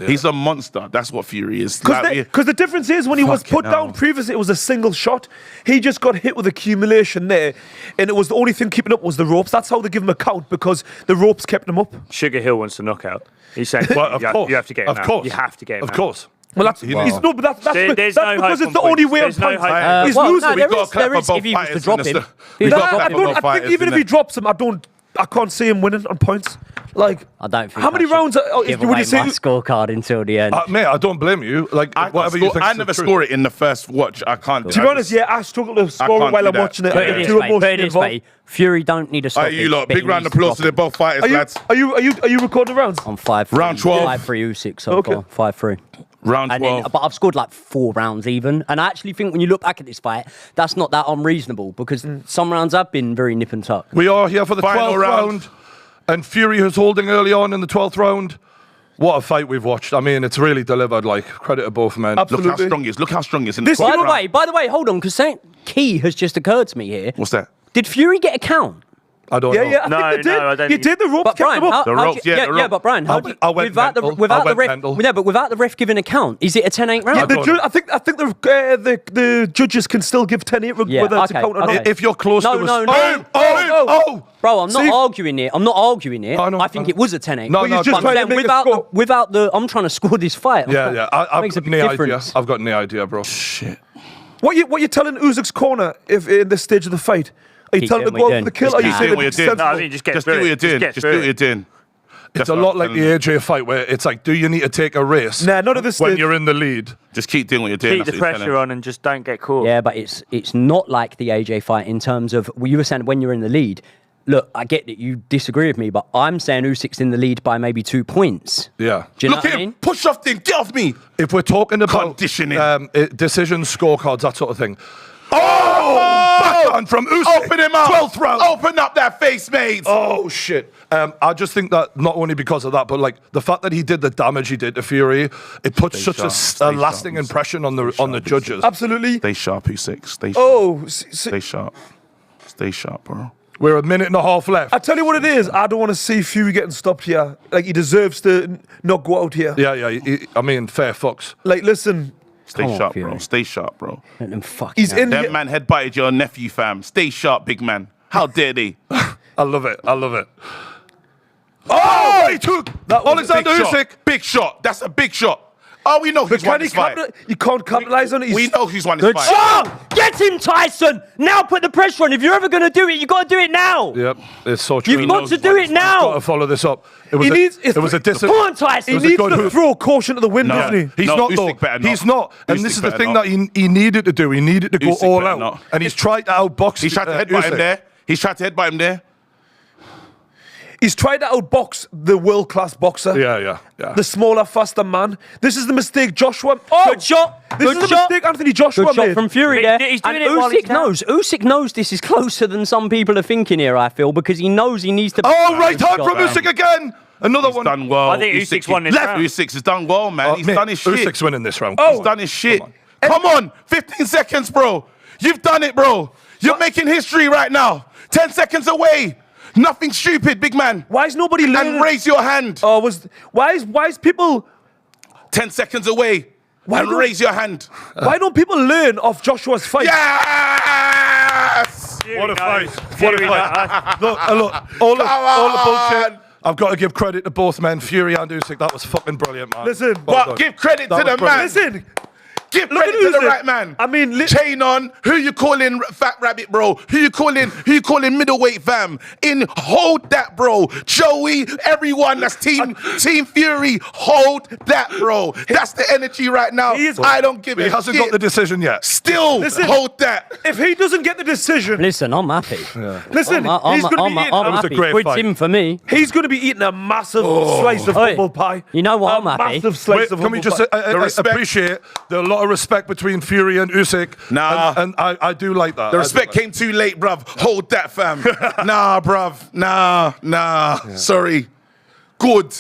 He's a monster. That's what Fury is. Because the difference is when he was Fucking put down hell. previously, it was a single shot. He just got hit with accumulation there, and it was the only thing keeping up was the ropes. That's how they give him a count because the ropes kept him up. Sugar Hill wants to knock out. He's saying, Well, of course. you have to get him Of out. course. You have to get him Of out. course. Well, that's Wow. he's, no, but that's There's no because hope it's on the only points. way on There's no points. hope. He's Well, losing. no, We there got is- to clap there is- for both if he was to fighters, drop minister. him. We If got he to was to clap drop for him. both I think fighters, even if he innit? drops him, I can't see him winning on points. Like I don't think. how many I should rounds? Give Would away you say? my scorecard until the end. Mate, I don't blame you. Like, whatever you think. I never score it in the first watch. I can't. To be honest, yeah, I struggle to score can't it while do I'm that. watching it. Put I it get this too way. Put it emotionally this way. involved. Fury don't need to stop. You lot, but big he round needs of applause stop to it. the both fighters, Are you lads. are you recording rounds? I'm 5-3. Round 12. 5-3 Usyk so Okay. far. 5-3. Round And then, 12. but I've scored like 4 rounds even. And I actually think when you look back at this fight, that's not that unreasonable because some rounds have been very nip and tuck. We are here for the Final 12th round. round. And Fury is holding early on in the 12th round. What a fight we've watched. I mean, it's really delivered. Like, credit to both men. Absolutely. Look how strong he is. Look how strong he is. In This- the By 12th the round. way, hold on, because something key has just occurred to me here. What's that? Did Fury get a count? I don't Yeah, know. yeah, I No, think they did. no, I don't You think- did the ropes But kept Brian, them up. The ropes, yeah, the yeah, rope. but Brian, how I went without the mental. without I the went ref, mental. yeah, but without the ref giving a count, is it a 10-8 round? Yeah, don't know. I think the judges can still give 10-8 Yeah, whether it's a okay, count or okay. not. If you're close No, to us. no, no. Oh! Bro, I'm not See- arguing it. I'm not arguing it. I know, I think I know. it was a 10-8. No, But no, you're just but- trying to Then make a without score. without the, I'm trying to score this fight. Yeah, yeah. I've Makes a got big no idea. difference. I've got no idea, bro. Shit. What you telling Usyk's corner if in this stage of the fight? Are you Keep telling him to doing go what out you're for the kill? Or are doing. you Just saying do what you're it's doing. No, I sensible? think just get Just through do what it. you're doing. get Just through do what it. you're doing. It's a lot like the AJ fight where it's like, do you need to take a race Nah, not at this when stage. you're in the lead? Just keep doing what you're doing. Keep the That's what you're pressure telling. on and just don't get caught. Yeah, but it's not like the AJ fight in terms of, well, you were saying when you're in the lead. Look, I get that you disagree with me, but I'm saying Usyk's in the lead by maybe 2 points. Yeah. Do you know Look what at I him. mean? Push off thing. Get off me. If we're talking about Conditioning. decisions, scorecards, that sort of thing. Oh! Backhand from Usyk. Open him up. 12th round. Open up that face, mate. Oh, shit. I just think that not only because of that, but like the fact that he did the damage he did to Fury, it puts Stay such sharp, a stay lasting sharp, impression on the sharp, judges. Absolutely. Stay sharp, Usyk. Stay sharp. Oh, Stay sharp. Stay sharp, bro. We're a minute and a half left. I tell you what it is. I don't want to see Fury getting stopped here. Like he deserves to not go out here. Yeah. I mean, fair fucks. Like listen, Stay Come on, sharp, Fury. bro. Stay sharp, bro. Let them fuck he's in. That here- man headbutted your nephew, fam. Stay sharp, big man. How dare they? I love it. I love it. Oh, he took That was a Oleksandr Big Usyk. shot. Big shot. That's a big shot. Oh, we know But who's won can he this fight. you can't capitalize on it. We He's- know who's won this Good fight. shot! Get him, Tyson! Now put the pressure on. If you're ever going to do it, you got to do it now. Yep, it's so true. You've got knows to what do he's it Got now. to follow this up. It was He needs- it was a Come on, Tyson. He was a needs good to hook. throw caution to the wind, No. doesn't he? He's No, not Usyk though. better not. He's not. And Usyk this is the better thing not. that he needed to do. He needed to go Usyk all better out. not. And he's tried to outbox He's tried to headbutt him Usyk. there. He's tried to headbutt him there. He's tried to outbox the world-class boxer. Yeah. The smaller, faster man. This is the mistake Joshua. Oh, Good shot. This Good is the shot. mistake Anthony Joshua Good shot made. from Fury But there. he's doing And it while he's Usyk down. knows. Usyk knows this is closer than some people are thinking here, I feel, because he knows he needs to... Oh, right hand shot, from man. Usyk again. Another He's one. done well. I think Usyk's won this round. Usyk has done well, man. He's Mate, done his shit. Usyk's winning this round. He's done his shit. Come on. 15 seconds, bro. You've done it, bro. You're making history right now. 10 seconds away. Nothing stupid, big man. Why is nobody learning? And raise your hand. Why is people? 10 seconds away. And don't- raise your hand. Why don't people learn off Joshua's fight? Yes! What a fight. Fury, What a fight. Look, all the bullshit. I've got to give credit to both men, Fury and Usyk. That was fucking brilliant, man. Listen, Well But done. give credit That to the was man. brilliant. Listen, Give Look credit at to the Usyk. right man. I mean, chain on. Who you calling Fat Rabbit, bro? Who you calling middleweight fam? Hold that, bro. Joey, everyone that's Team Fury, hold that, bro. That's the energy right now. I don't give He a hasn't shit. got the decision yet. Still, Listen. hold that. if he doesn't get the decision, Listen, I'm happy. listen, I'm he's going to be eating. I'm was a happy. great Quid's fight. in for me. He's going to be eating a massive slice of Oi, football pie. you know what, I'm A happy. massive slice Wait, of can we football just pie. respect. appreciate the lot of respect between Fury and Usyk? Nah. And I do like that. The respect came too late, bruv. Hold that, fam. Nah, bruv. Nah. Sorry. Good.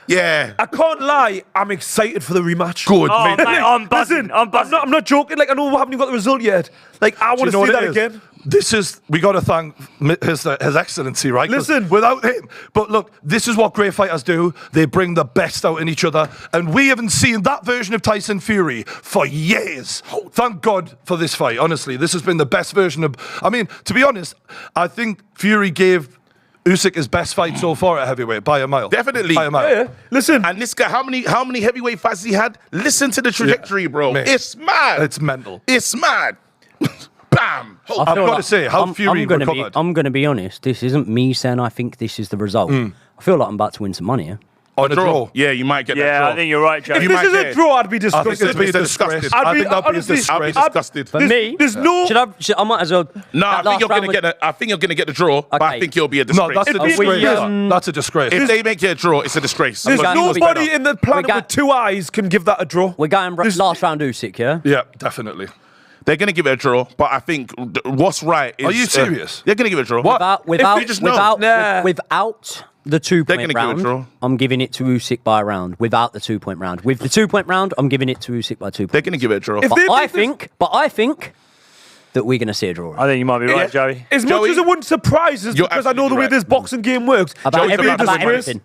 Yeah. I can't lie, I'm excited for the rematch. Good. Oh, mate, I'm buzzing. Listen, I'm buzzing. I'm not joking. Like, I know we haven't even got the result yet. Like, I want to see that again. We got to thank His Excellency, right? 'Cause Listen. without him, but look, this is what great fighters do. They bring the best out in each other, and we haven't seen that version of Tyson Fury for years. Thank God for this fight. Honestly, this has been the best version of. I mean, to be honest, I think Fury gave Usyk his best fight so far at heavyweight by a mile. Definitely. By a mile. Yeah. Listen, And this guy, how many heavyweight fights he had? Listen to the trajectory, bro. Mate. It's mad. It's mental. It's mad. Bam. I've got to say, how Fury recovered. I'm going to be honest. This isn't me saying I think this is the result. I feel like I'm about to win some money here. On a draw. Yeah, you might get that Yeah, draw. I think you're right, Joe. if You this might is get a it. draw, I'd be I think disgusted. it'd be a It's disgrace. disgusting. I think that'd be a honestly, I'll be disgrace. disgusted. For me, There's no. I might as well. No, I that think you're last gonna round get I think you're gonna get the draw, but I Okay. think it'll be a No, disgrace. that's a It'd be- disgrace. yeah. That's a disgrace. If they make it a draw, it's a disgrace. There's But he was nobody better. in the planet We got- with two eyes can give that a draw. We're going last round Usyk, yeah? Yeah, definitely. They're gonna give it a draw, but I think what's right is. Are you serious? They're gonna give it a draw. Without you just know. without the 2 They're point gonna give it a draw. round, I'm giving it to Usyk by a round. Without the 2 point round. With the 2 point round, I'm giving it to Usyk by 2 They're points. gonna give it a draw. If But they I make this- think that we're going to see a draw. I think you might be right, Yeah. Joey. As much Joey, as it wouldn't surprise us, you're because I know the absolutely way right. this boxing game works. About Joey's every- about about disgrace. everything.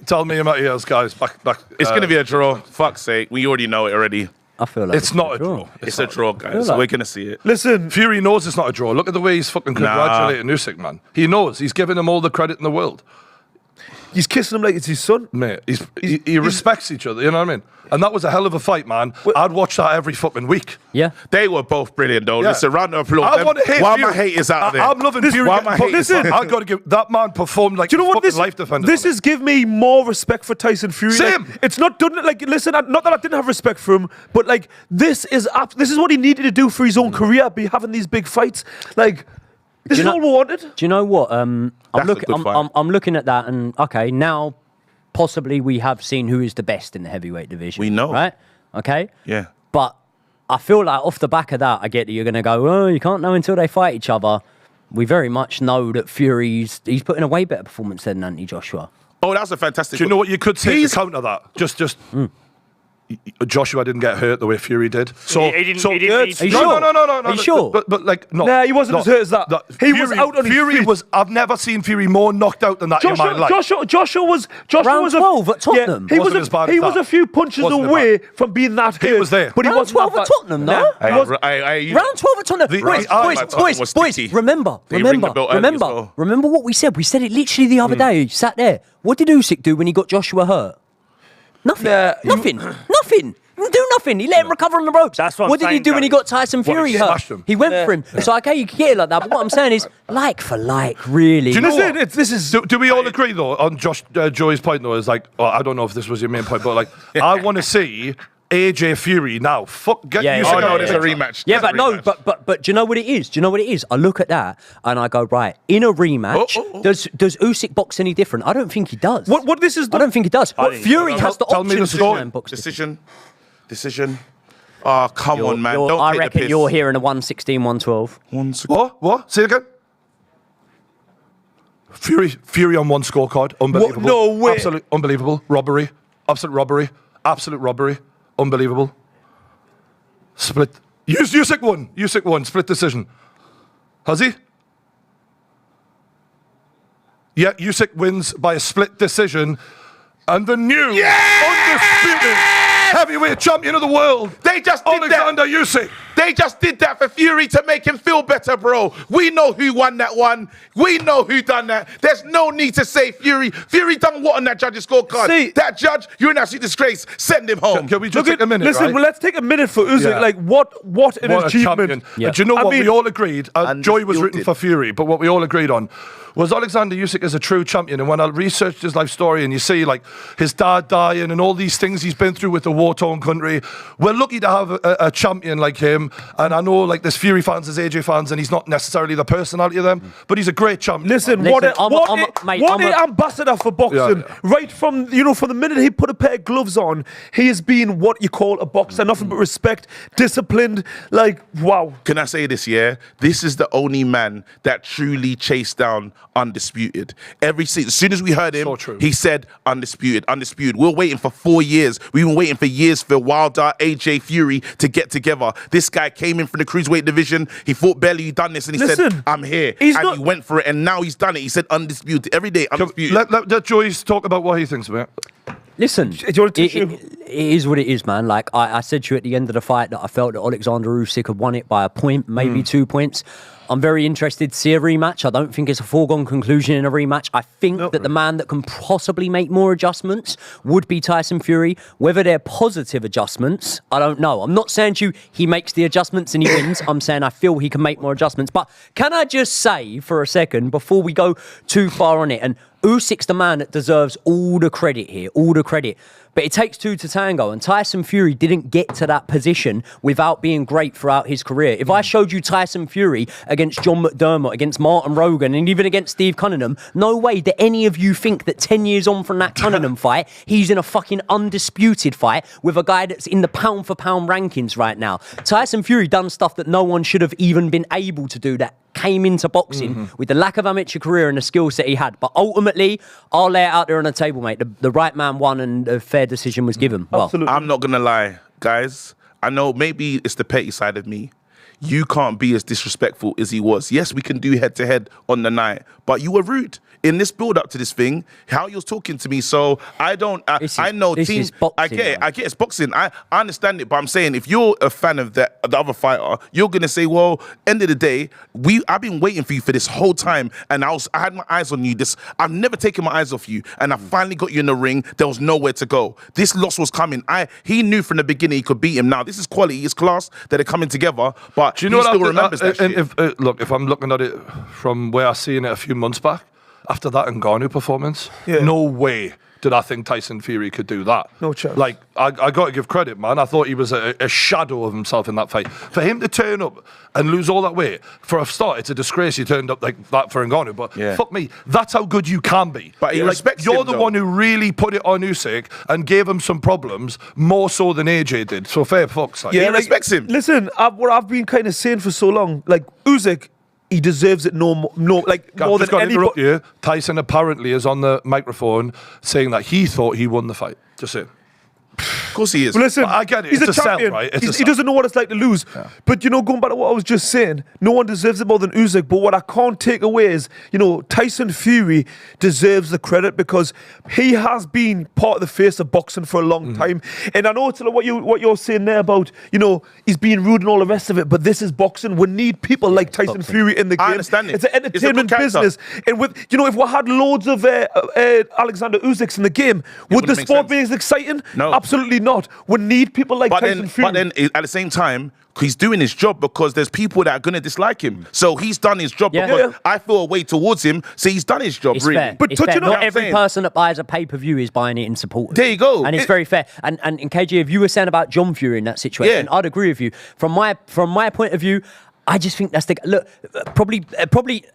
Tell me in my ears, guys. Back. It's gonna be a draw. Fuck's sake, we already know it already. I feel like It's not a draw. It's a draw, guys. like- We're gonna see it. Listen, Fury knows it's not a draw. Look at the way he's fucking congratulating Usyk, man. He knows. He's giving him all the credit in the world. he's kissing him like it's his son. Mate, he respects each other, you know what I mean? And that was a hell of a fight, man. I'd watch that every fucking week. Yeah. They were both brilliant, though. Yeah. Listen, round of applause. I want to hate Why Fury. my haters out of there? I'm loving Fury. Why getting my put- haters Listen, I got to give that man performed like Do you know a what fucking this? life defender. This man. is give me more respect for Tyson Fury. Same. Like, it's not done. Like, listen, not that I didn't have respect for him, but like this is what he needed to do for his own career. Be having these big fights. Like, this is know- all we wanted. Do you know what? I'm That's a looking. good fight. I'm looking at that, and okay, now possibly we have seen who is the best in the heavyweight division. We know. right? Okay. Yeah. But I feel like off the back of that, I get that you're going to go, oh, you can't know until they fight each other. We very much know that Fury's he's putting a way better performance than Anthony Joshua. Oh, that's a fantastic. Do you know what you could say He's- to counter that? Joshua didn't get hurt the way Fury did. So He didn't need Are you to. sure? No. Are you sure? But like, no. Nah, he wasn't as hurt as that. He was out on his Fury feet. was. I've never seen Fury more knocked out than that in my life. Joshua was Round 12 at Tottenham. he Wasn't was as bad he as was that. a few punches Wasn't away from being that hurt. He was there. But he Round wasn't 12 that at bad. Tottenham, Nah, though. he wasn't- Round 12 at Tottenham. The Boys, round 12 at Tottenham was sticky. remember, They ring the bell early as well. remember what we said. We said it literally the other day. Sat there. What did Usyk do when he got Joshua hurt? Nothing. Nah, Nothing. Nothing. He didn't do nothing. He let him recover on the ropes. That's what I'm did he saying, do when he Joey. got Tyson Fury he hurt? smashed him. He went for him. So okay, you can get it like that. But what I'm saying is, like for like, really. Do you know Listen, what? this is. Do we all agree though on Joey's point though? Is like, well, I don't know if this was your main point, but like, I want to see AJ Fury now. Fuck, get Yeah, used yeah, to Oh it. no, there's a rematch. Yeah, There's but a no, rematch. but do you know what it is? Do you know what it is? I look at that and I go, right, in a rematch, does Usyk box any different? I don't think he does. What this is? I don't think he does. What think- Fury has the tell me option the to story. try and box different. Decision. Oh, come on, man. Don't I take reckon the piss. you're hearing a 116, 112. 1 second. What? Say it again. Fury on one scorecard. Unbelievable. No way. Absolute unbelievable. Robbery. Absolute robbery. Absolute robbery. Unbelievable. Split. Usyk won. Usyk won. Split decision. Has he? Yeah, Usyk wins by a split decision. And the new undisputed heavyweight champion of the world, They just did Oleksandr that. Usyk. They just did that for Fury to make him feel better, bro. We know who won that one. We know who done that. There's no need to say Fury. Fury done what on that judge's scorecard? See- that judge, you're an absolute disgrace. Send him home. Can we just take a minute, Listen, right? well, let's take a minute for Usyk. Yeah. Like, what an What a achievement. champion. Yeah. And do you know I what mean- we all agreed? Joy was rooting Undisputed. for Fury, but what we all agreed on was Oleksandr Usyk is a true champion. And when I researched his life story and you see like his dad dying and all these things he's been through with the war-torn country, we're lucky to have a champion like him. And I know like there's Fury fans, there's AJ fans, and he's not necessarily the personality of them, but he's a great champion. Listen, Listen, what I'm an ambassador for boxing. Yeah. Right from from the minute he put a pair of gloves on, he has been what you call a boxer. Nothing but respect, disciplined. Like, wow. Can I say this, yeah? This is the only man that truly chased down undisputed. As soon as we heard him, So true. he said undisputed, undisputed. We're waiting for 4 years. We've been waiting for years for Wilder, AJ, Fury to get together. This guy came in from the cruiserweight division. He thought barely he'd done this, and he Listen, said, I'm here. he's And not- he went for it, and now he's done it. He said undisputed. Every day, undisputed. Let Joyce talk about what he thinks about it. Listen, Do you want to tissue? it is what it is, man. Like I said to you at the end of the fight that I felt that Oleksandr Usyk had won it by a point, maybe 2 points. I'm very interested to see a rematch. I don't think it's a foregone conclusion in a rematch. I think that the man that can possibly make more adjustments would be Tyson Fury. Whether they're positive adjustments, I don't know. I'm not saying to you he makes the adjustments and he wins. I'm saying I feel he can make more adjustments. But can I just say for a second, before we go too far on it, and Usyk's the man that deserves all the credit here, all the credit. But it takes two to tango, and Tyson Fury didn't get to that position without being great throughout his career. If I showed you Tyson Fury against John McDermott, against Martin Rogan, and even against Steve Cunningham, no way do any of you think that 10 years on from that Cunningham fight, he's in a fucking undisputed fight with a guy that's in the pound-for-pound rankings right now. Tyson Fury done stuff that no one should have even been able to do, that came into boxing with the lack of amateur career and the skill set he had. But ultimately, I'll lay it out there on the table, mate. The right man won and a fair decision was given. Well, Absolutely. I'm not going to lie, guys. I know maybe it's the petty side of me. You can't be as disrespectful as he was. Yes, we can do head-to-head on the night, but you were rude in this build-up to this thing, how you're talking to me. So I don't, I know this team, is boxing, I get it, man. I get it's boxing. I understand it, but I'm saying if you're a fan of the other fighter, you're going to say, well, end of the day, I've been waiting for you for this whole time, and I had my eyes on you. I've never taken my eyes off you, and I finally got you in the ring. There was nowhere to go. This loss was coming. He knew from the beginning he could beat him. Now, this is quality, it's class that are coming together, but Do you know he what still remembers that shit. If I'm looking at it from where I seen it a few months back, after that Ngannou performance, no way did I think Tyson Fury could do that. No chance. Like, I got to give credit, man. I thought he was a shadow of himself in that fight. For him to turn up and lose all that weight, for a start, it's a disgrace he turned up like that for Ngannou. But fuck me, that's how good you can be. But he respects You're him, the though. one who really put it on Usyk and gave him some problems, more so than AJ did. So fair fucks. Like. He respects him. Listen, what I've been kind of saying for so long, like Usyk, he deserves it more I've than just got to anybody. interrupt you. Tyson apparently is on the microphone saying that he thought he won the fight. Just saying. Of course he is. Well, listen, But I get it. he's It's a a sell, champion. right? It's a He sell. doesn't know what it's like to lose. But, going back to what I was just saying, no one deserves it more than Usyk. But what I can't take away is, Tyson Fury deserves the credit because he has been part of the face of boxing for a long time. And I know it's like what you're saying there about, he's being rude and all the rest of it. But this is boxing. We need people like Tyson Fury in the game. I understand it. It's an It's a entertainment good character. business. And with, if we had loads of Oleksandr Usyks in the game, would the wouldn't make sport sense. be as exciting? No. Absolutely not. We need people like Tyson Fury. But then at the same time, he's doing his job because there's people that are going to dislike him. So he's done his job Yeah. because Yeah. I feel a way towards him. So he's done his job, It's really. fair. But It's touching fair. on Not what I'm every saying- person that buys a pay-per-view is buying it in support. There you go. And it's very fair. And KG, if you were saying about John Fury in that situation, Yeah. I'd agree with you. From my point of view, I just think that's look. Probably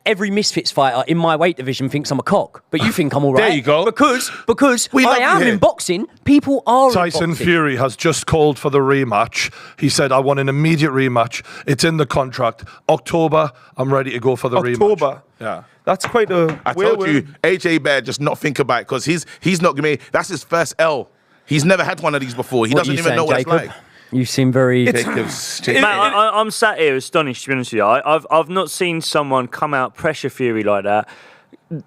every Misfits fighter in my weight division thinks I'm a cock, but you think I'm all right. There you go. Because We I love you am here. in boxing. People are Tyson in boxing. Fury has just called for the rematch. He said, I want an immediate rematch. It's in the contract. October, I'm ready to go for the rematch. October. Yeah. That's quite a. I told you, AJ better just not think about it because he's not gonna. That's his first L. He's never had one of these before. He What doesn't you even saying, know what Jacob? it's like. You seem very. Mate, I'm sat here astonished, to be honest with you. I've not seen someone come out pressure Fury like that,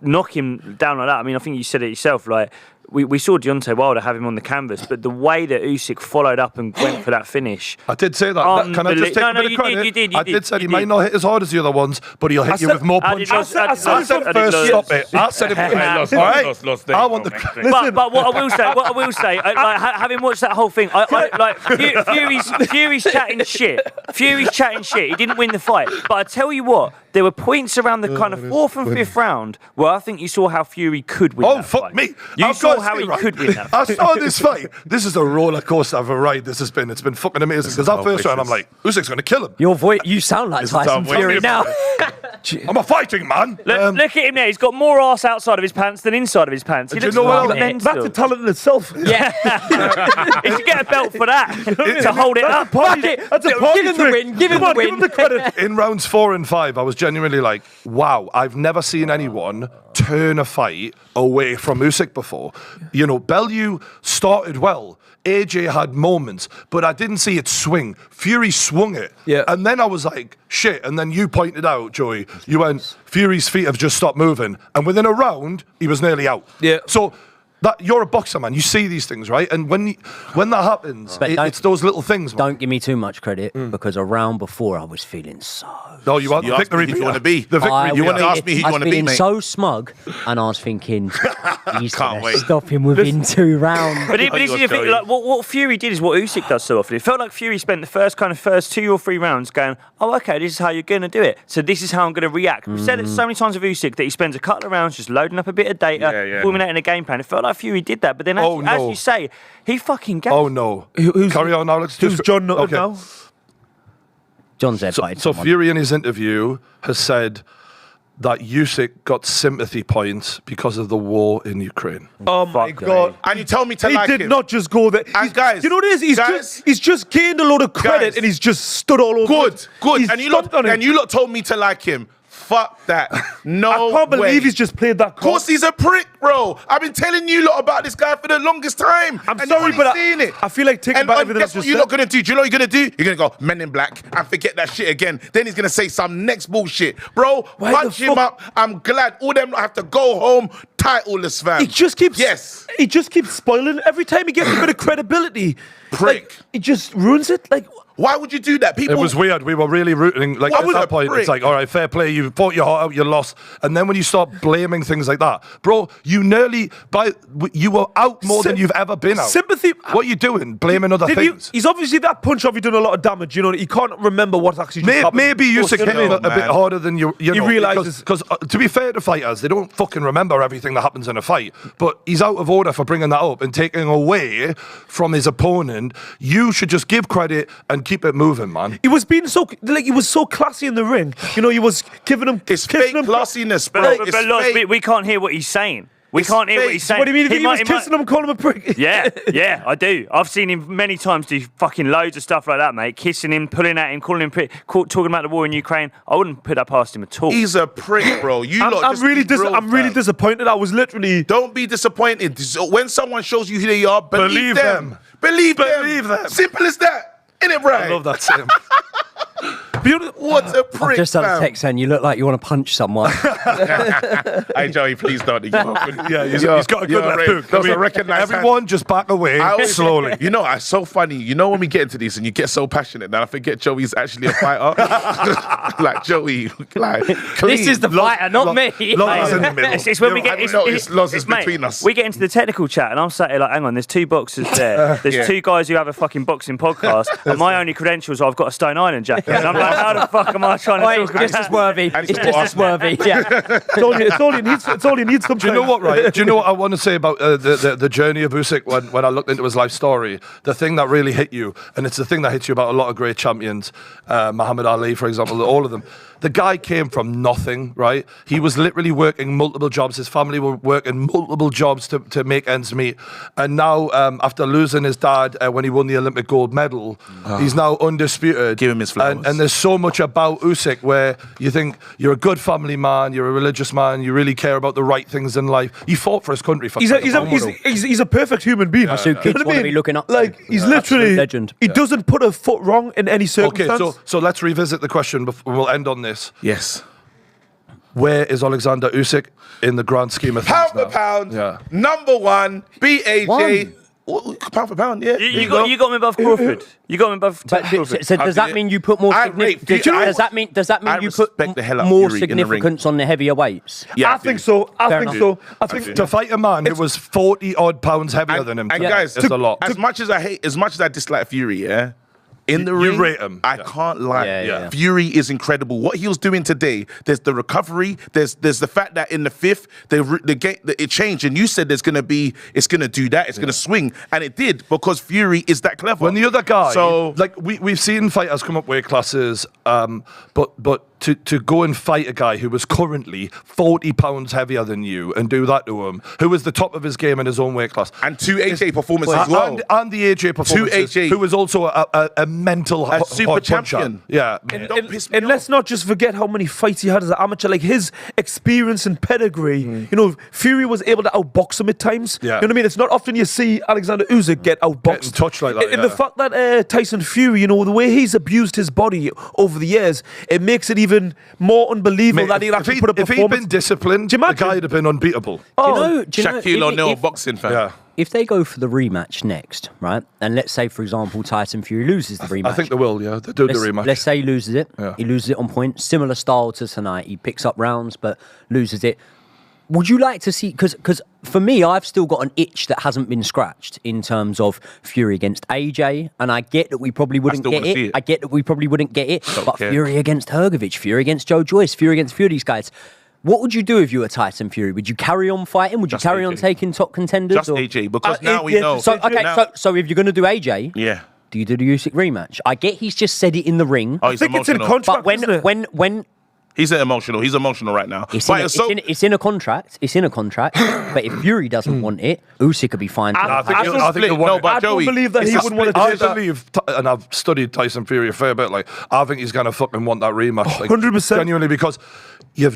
knock him down like that. I mean, I think you said it yourself. Like we saw Deontay Wilder have him on the canvas, but the way that Usyk followed up and went for that finish. I did say that. Can I just take a bit of credit? You did. I did say he might not hit as hard as the other ones, but he'll hit you with more punches. I I said said first, stop it. I said it. Lost, All right? lost, I want the. But what I will say, like, having watched that whole thing, Fury's chatting shit. Fury's chatting shit. He didn't win the fight, but I tell you what, there were points around the kind of 4th and 5th round where I think you saw how Fury could win. Oh, fuck me. You saw how he could win that fight. I saw this fight. This is a roller coaster of a ride. This has been. It's been fucking amazing. Because that first round, I'm like, Usyk's going to kill him. Your voice. You sound like Tyson Fury now. I'm a fighting man. Look at him there. He's got more arse outside of his pants than inside of his pants. He Do you looks know what? fucking mental. That's a talent in itself. Yeah. He should get a belt for that to hold it up. That's a party Give him the trick. win. Give him the Give him win. the credit. In rounds 4 and 5, I was genuinely like, wow, I've never seen anyone turn a fight away from Usyk before. You know, Bellew started well. AJ had moments, but I didn't see it swing. Fury swung it. Yeah. And then I was like, shit. And then you pointed out, Joey, you went, Fury's feet have just stopped moving. And within a round, he was nearly out. Yeah. So that you're a boxer, man. You see these things, right? And when that happens, it's those little things, man. Don't give me too much credit because a round before I was feeling so. No, you want the victory. You want to be The victory. You want to ask me who you want to be, I was mate? feeling so smug, and I was thinking, he's Can't going wait. to stop him within 2 rounds. But this is the thing, like, what Fury did is what Usyk does so often. It felt like Fury spent the first 2 or 3 rounds going, oh, okay, this is how you're going to do it. So this is how I'm going to react. We've said it so many times with Usyk that he spends a couple of rounds just loading up a bit of data, formulating a game plan. It felt like Fury did that, but then as you say, he fucking gassed. Oh, no. Carry on, Alex. Who's John Nutter now? John's headbutted So someone. Fury in his interview has said that Usyk got sympathy points because of the war in Ukraine. Oh my God! And you tell me to He like did him. not just go there. And guys, you know what it is? He's just gained a load of credit Guys. and he's just stood all over. Good. He's And you stomped on it. lot told me to like him. Fuck that. No I can't believe way. he's just played that Of course he's a prick, bro. I've been telling you lot about this guy for the longest time. I'm and sorry, but seeing it. I feel like taking back everything guess I've what just you're said. not gonna do? Do you know what you're gonna do? You're gonna go Men in Black and forget that shit again. Then he's gonna say some next bullshit, bro. Why punch the him fuck- up. I'm glad all them have to go home titleless, fam. He just keeps. Yes. He just keeps spoiling every time he gets a bit of credibility. Prick. Like, he just ruins it. Like. Why would you do that? People. It was weird. We were really rooting. Like What at was that a point, prick? it's like, all right, fair play. You fought your heart out, you lost. And then when you start blaming things like that, bro, you were out more than you've ever been out. Sympathy. What are you doing? Blaming other things. He's obviously that punch off. He done a lot of damage. You know, he can't remember what actually just happened. Maybe Usyk hit him a bit man. harder than you know. realises- Because to be fair to fighters, they don't fucking remember everything that happens in a fight. But he's out of order for bringing that up and taking away from his opponent. You should just give credit and keep it moving, man. He was being he was so classy in the ring. You know, he was giving him. It's kissing fake him. classiness, bro. But It's Loz, fake. we can't hear what he's saying. We It's can't hear what fake. he's saying. What do you mean? He was might- kissing him, calling him a prick. Yeah, I do. I've seen him many times do fucking loads of stuff like that, mate. Kissing him, pulling at him, calling him prick, talking about the war in Ukraine. I wouldn't put that past him at all. He's a prick, bro. I'm really disappointed. I was literally. Don't be disappointed. When someone shows you who they are, believe them. Believe them. Simple as that. Innit, right? I love that saying. What a I've prick, just had a fam. text saying you look like you want to punch someone. Hey, Joey, please don't. Yeah, he's got a good left hook. Those are recognised. Everyone just back away I always- slowly. You know, it's so funny. You know when we get into these and you get so passionate that I forget Joey's actually a fighter. Like Joey, like clean. This is the fighter, not me. Loz is in the middle. It's when we get. It's Loz is mate, between us. We get into the technical chat, and I'm sat here like, hang on, there's 2 boxers there. There's Yeah. 2 guys who have a fucking boxing podcast, and my only credentials are I've got a Stone Island jacket. And I'm like, how the fuck am I trying to Wait, talk it's just about? as worthy. And It's it's just as worthy. Yeah. It's all you need. Sometimes. Do you know what, right? Do you know what I want to say about the journey of Usyk when I looked into his life story? The thing that really hit you, and it's the thing that hits you about a lot of great champions, Muhammad Ali, for example, all of them. the guy came from nothing, right? He was literally working multiple jobs. His family were working multiple jobs to make ends meet. And now, after losing his dad when he won the Olympic gold medal, he's now undisputed. Give him his flowers. And there's so much about Usyk where you think you're a good family man, you're a religious man, you really care about the right things in life. He fought for his country. For He's a perfect human being. That's who kids want to be looking up to. Like, he's literally legend. He doesn't put a foot wrong in any circumstance. Okay, so let's revisit the question before we'll end on this. Yes. Where is Oleksandr Usyk in the grand scheme of things Pound for now? pound, Yeah. number one, beat AJ. Pound for pound, yeah. You got me above Crawford. You got me above Crawford. So does that mean you put more? Does that mean you put respect the hell out of more Fury in the ring. significance on the heavier weights? Yeah, I think so. I think To fight a man who was 40 odd pounds heavier than him, And guys, it's a lot. As much as I dislike Fury, yeah. In the You ring, rate him. I Yeah. can't lie. Yeah. Fury is incredible. What he was doing today, there's the recovery, there's the fact that in the fifth, the game it changed, and you said it's gonna do that, it's gonna swing, and it did because Fury is that clever. When the other guy, so like we've seen fighters come up weight classes, but to go and fight a guy who was currently 40 pounds heavier than you and do that to him, who was the top of his game in his own weight class, and two AJ performances as well, and the AJ performances, AJ. who was also a mental super hard puncher. champion. Yeah. Don't piss me And off. let's not just forget how many fights he had as an amateur. Like his experience and pedigree. You know, Fury was able to outbox him at times. Yeah. You know what I mean? It's not often you see Oleksandr Usyk get outboxed. Getting touched like that, And yeah. the fact that Tyson Fury, you know, the way he's abused his body over the years, it makes it even more unbelievable that he'll actually put a if he'd performance. been disciplined, Do you the imagine? guy would have been unbeatable. Do you know, Shaquille O'Neal boxing fan. Yeah. if they go for the rematch next, right? And let's say, for example, Tyson Fury loses the rematch. I think they will, yeah. They do the rematch. Let's say he loses it. Yeah. He loses it on point. Similar style to tonight. He picks up rounds, but loses it. Would you like to see... Because for me, I've still got an itch that hasn't been scratched in terms of Fury against AJ. And I get that we probably wouldn't still get wanna see it. it. I get that we probably wouldn't get it. Don't But care. Fury against Hrgovic, Fury against Joe Joyce, Fury against Fury, these guys... What would you do if you were Tyson Fury? Would you carry on fighting? Would you Just carry on AJ. taking top contenders? Just or? AJ, because now we know. So, okay, Now- so if you're going to do AJ, yeah. do you do the Usyk rematch? I get he's just said it in the ring. Oh, he's I think it's in emotional. contract, But isn't it? when He's emotional. He's emotional right now. it's, But in, it's so- it's in a contract, but if Fury doesn't want it, Usyk could be fine. I think I he'll- don't I think split. he'll want No, it. but I don't Joey, believe that it's he a wouldn't want split to I do that. believe, and I've studied Tyson Fury a fair bit. Like, I think he's gonna fucking want that rematch. Like, 100%. genuinely, because you've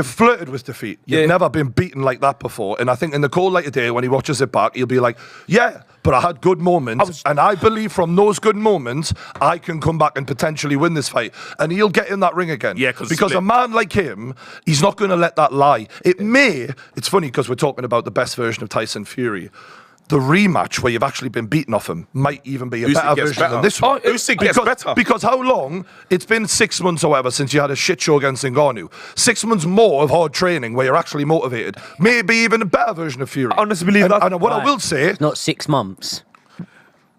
flirted with defeat. You've never been beaten like that before. And I think in the cold light of day, when he watches it back, he'll be like, "Yeah, but I had good moments, and I believe from those good moments, I can come back and potentially win this fight." And he'll get in that ring again. Yeah, because split. a man like him, he's not going to let that lie. It's funny because we're talking about the best version of Tyson Fury. The rematch where you've actually been beaten off him might even be a Usyk better gets version better. than this one. Oh, Usyk gets better. Because how long? It's been 6 months or whatever since you had a shit show against Ngannou. 6 months more of hard training where you're actually motivated. Maybe even a better version of Fury. I honestly believe and, that. And what I will say... Not 6 months.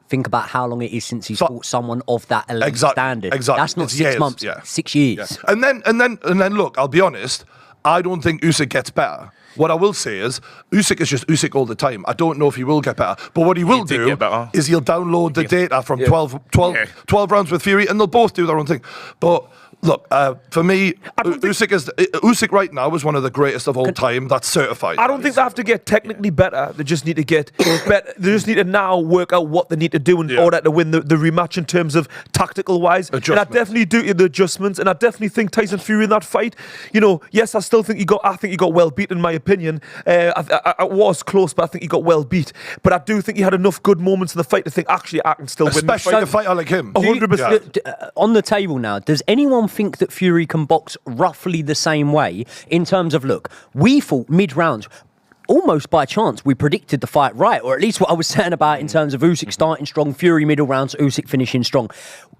Think about how long it is since he's fought someone of that elite standard. Exactly. That's not It's 6 years, months. yeah. 6 years. And then look, I'll be honest, I don't think Usyk gets better. What I will say is, Usyk is just Usyk all the time. I don't know if he will get better. But what he will did do get better. is he'll download the data from 12 rounds with Fury, and they'll both do their own thing. But look, for me, Usyk right now is one of the greatest of all time. That's certified. I don't think they have to get technically better. They just need to get better. They just need to now work out what they need to do in order to win the rematch in terms of tactical wise. And I definitely do the adjustments. And I definitely think Tyson Fury in that fight, you know, yes, I think he got well beat in my opinion. I was close, but I think he got well beat. But I do think he had enough good moments in the fight to think actually I can still win this Especially fight. a fighter like him. 100%. On the table now, does anyone think that Fury can box roughly the same way in terms of, look, we fought mid-rounds. Almost by chance, we predicted the fight right, or at least what I was saying about in terms of Usyk starting strong, Fury middle rounds, Usyk finishing strong.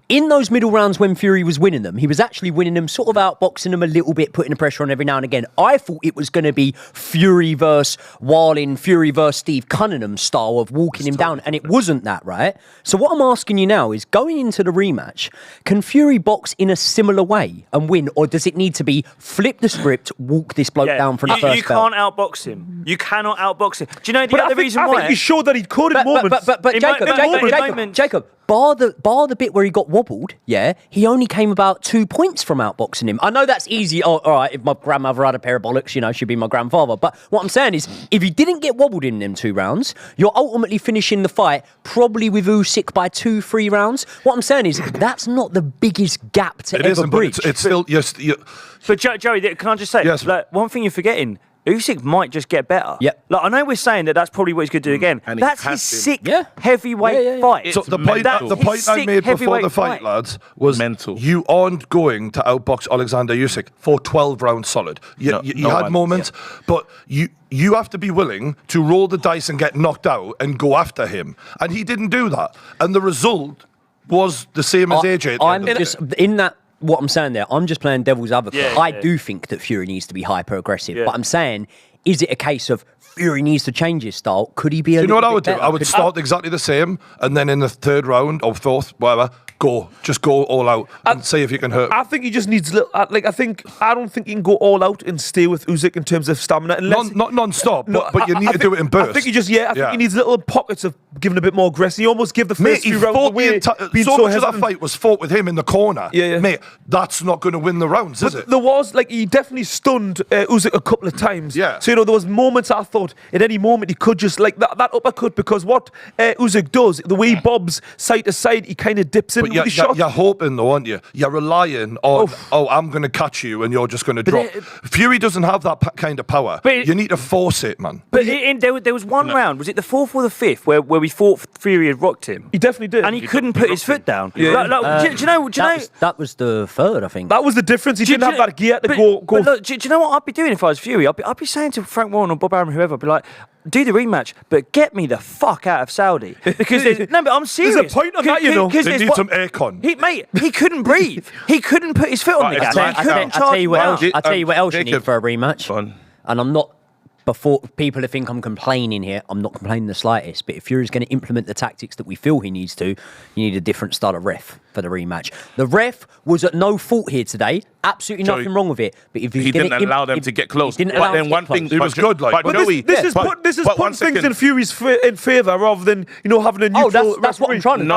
In those middle rounds when Fury was winning them, he was actually winning them, sort of outboxing them a little bit, putting the pressure on every now and again. I thought it was going to be Fury versus Wallin, Fury versus Steve Cunningham style of walking him down, and it wasn't that, right? So what I'm asking you now is, going into the rematch, can Fury box in a similar way and win, or does it need to be flip the script, walk this bloke down from the first You bell? can't outbox him. You cannot outbox him. Do you know the But other reason I why? think he showed that he could in moments. But In Jacob, moments. Jacob, bar the bit where he got wobbled, he only came about 2 points from outboxing him. I know that's easy. Oh, all right, if my grandmother had a pair of bollocks, she'd be my grandfather. But what I'm saying is, if he didn't get wobbled in them 2 rounds, you're ultimately finishing the fight probably with Usyk by 2-3 rounds. What I'm saying is, that's not the biggest gap to ever bridge. But it's still... But Joey, can I just say, yes. one thing you're forgetting, Usyk might just get better. Yep. I know we're saying that's probably what he's going to do again. And That's his sick heavyweight fight. So the point I made before the fight, lads, was mental. You aren't going to outbox Oleksandr Usyk for 12 rounds solid. You had moments, but you have to be willing to roll the dice and get knocked out and go after him. And he didn't do that. And the result was the same as AJ. I'm just in that. What I'm saying there, I'm just playing devil's advocate. I do think that Fury needs to be hyper aggressive, but I'm saying, is it a case of Fury needs to change his style? Could he be a little bit better? You know what I would do? I would start exactly the same, and then in the 3rd round or 4th, whatever, just go all out and see if you can hurt. I think he just needs I don't think he can go all out and stay with Usyk in terms of stamina. Unless, not non-stop, but you need to do it in bursts. I think he needs little pockets of giving a bit more aggressive. He almost give the first few rounds away. So much of that fight was fought with him in the corner. Mate, that's not going to win the rounds, is it? There was, he definitely stunned Usyk a couple of times. Yeah. So, there was moments I thought at any moment he could just, that uppercut, because what Usyk does, the way he bobs side to side, he kind of dips in. You're hoping though, aren't you? You're relying on, I'm going to catch you and you're just going to drop. Fury doesn't have that kind of power. You need to force it, man. But there was one round, was it the 4th or the 5th, where we thought Fury had rocked him? He definitely did. And he couldn't put his foot down. Yeah. Do you know? That was the 3rd, I think. That was the difference. He didn't have that gear to go. But look, do you know what I'd be doing if I was Fury? I'd be saying to Frank Warren or Bob Arum, whoever, I'd be like, do the rematch, but get me the fuck out of Saudi. Because but I'm serious. There's a point on that, They need some aircon. He couldn't breathe. He couldn't put his foot on the gas. I tell you what else you need for a rematch. And I'm not, before people think I'm complaining here, I'm not complaining the slightest. But if Fury's going to implement the tactics that we feel he needs to, you need a different style of ref for the rematch. The ref was at no fault here today. Absolutely nothing wrong with it. But if he didn't allow them to get close. But then one thing, it was good. But this is putting things in Fury's in favour rather than having a neutral. That's what I'm trying to do.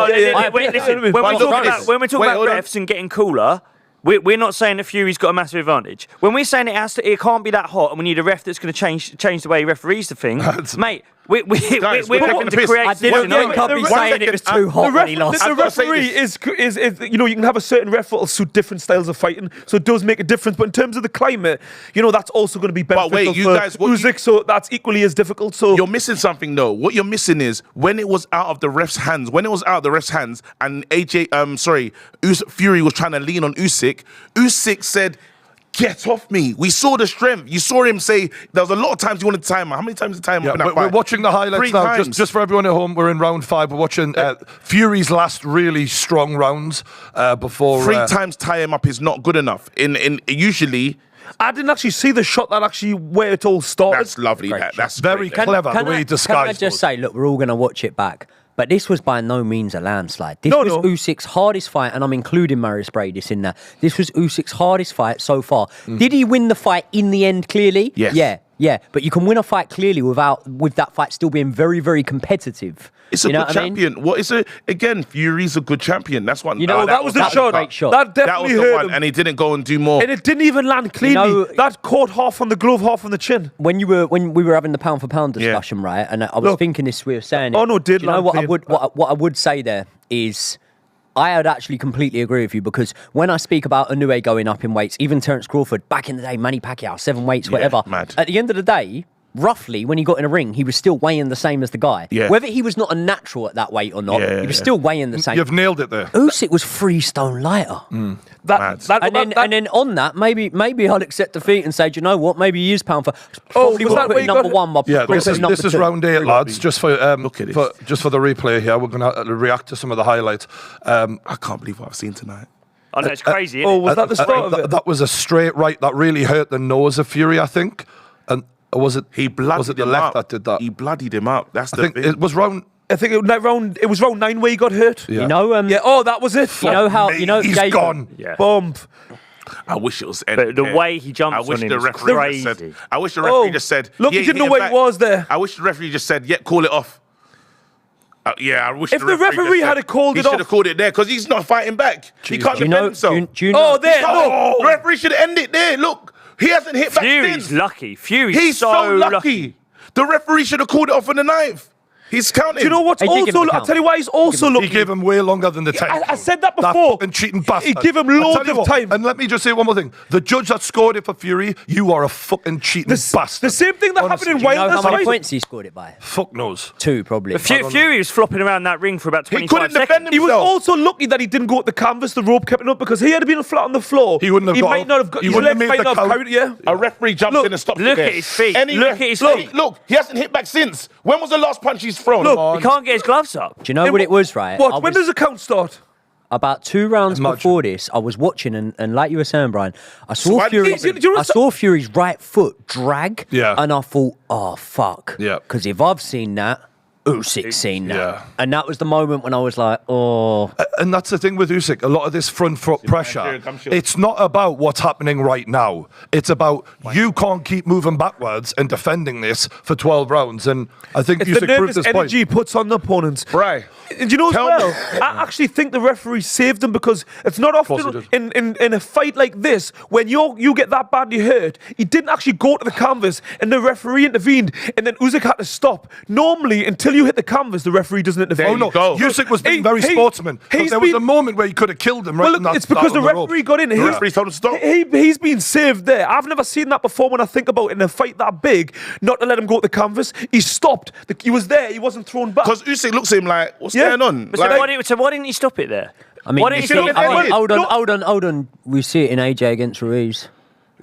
Listen, when we talk about refs and getting cooler. We're not saying that Fury's got a massive advantage. When we're saying it can't be that hot, and we need a ref that's going to change the way he rereferees the thing, mate. We're having to create. I didn't think I'd be saying it was too hot when he lost. The referee is you can have a certain ref that'll suit different styles of fighting, so it does make a difference. But in terms of the climate, that's also going to be beneficial for Usyk, so that's equally as difficult. So you're missing something though. What you're missing is when it was out of the ref's hands. When it was out of the ref's hands, and Fury was trying to lean on Usyk. Usyk said, "Get off me." We saw the strength. You saw him say there was a lot of times he wanted to time. How many times did he time up in that fight? We're watching the highlights 3 now. times. Just for everyone at home, we're in round 5. We're watching Fury's last really strong rounds before 3 times tie him up is not good enough. In usually. I didn't actually see the shot that actually where it all started. That's lovely. That's very clever the way he disguised. Can I just say, look, we're all going to watch it back. But this was by no means a landslide. This was Usyk's hardest fight, and I'm including Briedis in that. This was Usyk's hardest fight so far. Did he win the fight in the end clearly? Yes. Yeah. But you can win a fight clearly with that fight still being very, very competitive. It's a good champion. Again, Fury's a good champion. That's what that was the shot. That definitely hurt him. And he didn't go and do more. And it didn't even land cleanly. That caught half on the glove, half on the chin. When we were having the pound for pound discussion, right? And I was thinking this, we were saying. Did you know what I would say there is, I would actually completely agree with you, because when I speak about Inoue going up in weights, even Terence Crawford back in the day, Manny Pacquiao 7 weights, whatever. Mad. At the end of the day, roughly, when he got in a ring, he was still weighing the same as the guy. Yeah. Whether he was not a natural at that weight or not, he was still weighing the same. You've nailed it there. Usyk was 3 stone lighter. And then on that, maybe I'll accept defeat and say, do you know what? Maybe he is pound for. Probably was that putting number 1. This is round 8, lads. Just for the replay here, we're going to react to some of the highlights. I can't believe what I've seen tonight. I know, it's crazy. Was that the start of it? That was a straight right that really hurt the nose of Fury, I think. And was it the left that did that? He bloodied him up. That's the thing. It was round. I think it was round 9 where he got hurt. Yeah. That was it. He's Jacob, gone. Yeah. Bomb. I wish it was. But the way he jumps on him is crazy. I wish the referee just said. Look, he didn't know where he was there. I wish the referee just said, "Yeah, call it off." Yeah, I wish If the referee just had said- called he it should off. have called it there because he's not fighting back. He can't Do you defend know? himself. Do you know? Oh, there. Oh, Look. referee should end it there. Look, he hasn't hit back Fury's since. lucky. Fury's He's so lucky. The referee should have called it off on the 9th. He's counting. Do you know what's Hey, did give him also? the I'll count. tell you why he's also He lucky. gave him way longer than the 10. I said that That before. fucking cheating bastard. He gave him I tell loads you of what, time. And let me just say one more thing. The judge that scored it for Fury, you are a fucking cheating bastard. The same thing that Honestly. happened in Do you know Wilder's how many fight. points he scored it by? Fuck knows. 2, probably. Fury was flopping around that ring for about 25 He couldn't defend seconds. He was himself. also lucky that he didn't go at the canvas. The rope kept it up because he had been flat on the floor. He wouldn't have got might up. not have got. He His wouldn't have legs made might the not have count. carried it. Yeah. A referee jumps Look, in and stops look it there. at his feet. Any Look ref- at his look, feet. Look, he hasn't hit back since. When was the last punch he's thrown? Look, He can't get his gloves up. Do you know what it was, right? I What? When was- does the count start? About 2 rounds Imagine. before this, I was watching, and like you were saying, Brian, I So saw why- Fury. Do you know I saw Fury's right foot drag, Yeah. and I thought, oh fuck, Yeah. because if I've seen that, Usyk's seen that, Yeah. and that was the moment when I was like, oh, And that's the thing with Usyk. A lot of this front foot pressure, it's not about what's happening right now. It's about you can't keep moving backwards and defending this for 12 rounds. And I think It's the Usyk proved nervous this energy he point. puts on the opponents. Right. And you know as Tell well, me. I actually think the referee saved him because it's not course often he in a fight like this when you get that badly hurt. He didn't actually go to the canvas and the referee intervened and then Usyk had to stop. Normally, until you hit the canvas, the referee doesn't intervene. Oh no, go. Usyk was being very He- sportsman. he's There was been- a moment where he could have killed him right Well, in look, that it's because that the on rope. referee got in. The referee told him to stop. He's been saved there. I've never seen that before when I think about it in a fight that big, not to let him go to the canvas. He stopped. He was there. He wasn't thrown back. Because Usyk looks at him like, what's Yeah. going on? So, Like- why didn't he stop it there? I mean, why didn't you he see, stop it there? hold on. We see it in AJ against Ruiz.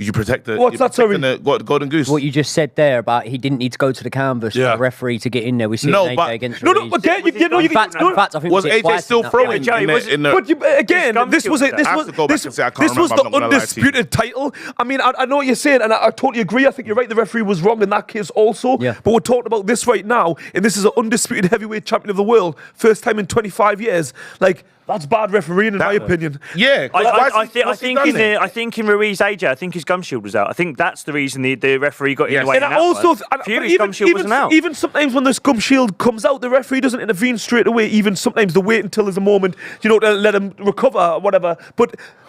You protect the. What's you're that, sorry? protecting the golden goose. What you just said there about he didn't need to go to the canvas for Yeah. the referee to get in there. We see No, it in but- AJ against no, Ruiz. again, you know, In you fact, no, in fact, I think was we see it AJ twice still in that throwing fight. Joey, in was- the, in the But again, Scum this was it. shield This I have was to go back this, and say I can't this was remember, the I'm not gonna lie to you. undisputed title. I mean, I know what you're saying, and I totally agree. I think you're right. The referee was wrong in that case also. Yeah. But we're talking about this right now, and this is an undisputed heavyweight champion of the world, first time in 25 years. Like that's bad refereeing, in my opinion. Yeah. I think in Ruiz AJ, I think his gum shield was out. I think that's the reason the referee got in Yes. the way. And in I that also, one. and- but Fury's gum shield wasn't out. even sometimes when the scum shield comes out, the referee doesn't intervene straight away. Even sometimes they wait until there's a moment, to let him recover or whatever.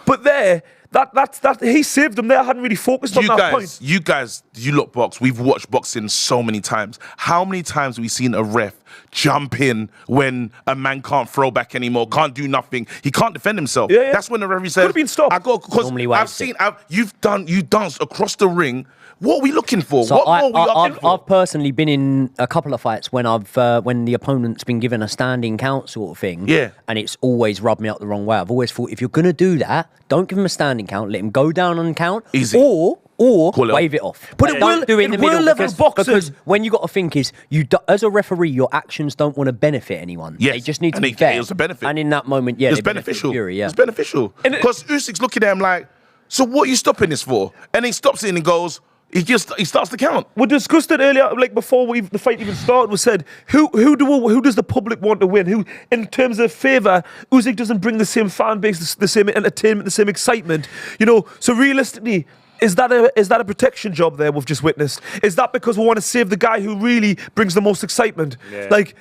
But there, that's he saved them there. I hadn't really focused on that point. You lot box. We've watched boxing so many times. How many times have we seen a ref jump in when a man can't throw back anymore, can't do nothing, he can't defend himself? Yeah, yeah. That's when the referee says, Could've been stopped. I got because Normally I've wasted. seen you danced across the ring. What are we looking for? So what more are we looking for? I've personally been in a couple of fights when when the opponent's been given a standing count sort of thing. Yeah. And it's always rubbed me up the wrong way. I've always thought if you're gonna do that, don't give him a standing count. Let him go down on count. Easy. Or Call it wave it off. But it don't will- do it in the it will middle level because, boxing. because when you got to think is as a referee, your actions don't want to benefit anyone. Yes. They just need to And be it- fair. it was a benefit. And in that moment, yeah, It's they benefit beneficial. Fury, yeah. It's beneficial. Because Usyk's looking at him like, so what are you stopping this for? And he stops it and he goes, he starts to count. We discussed it earlier, like before the fight even started. We said, who does the public want to win? Who, in terms of favour, Usyk doesn't bring the same fan base, the same entertainment, the same excitement. So realistically, is that a protection job there we've just witnessed? Is that because we want to save the guy who really brings the most excitement? Yeah. Like,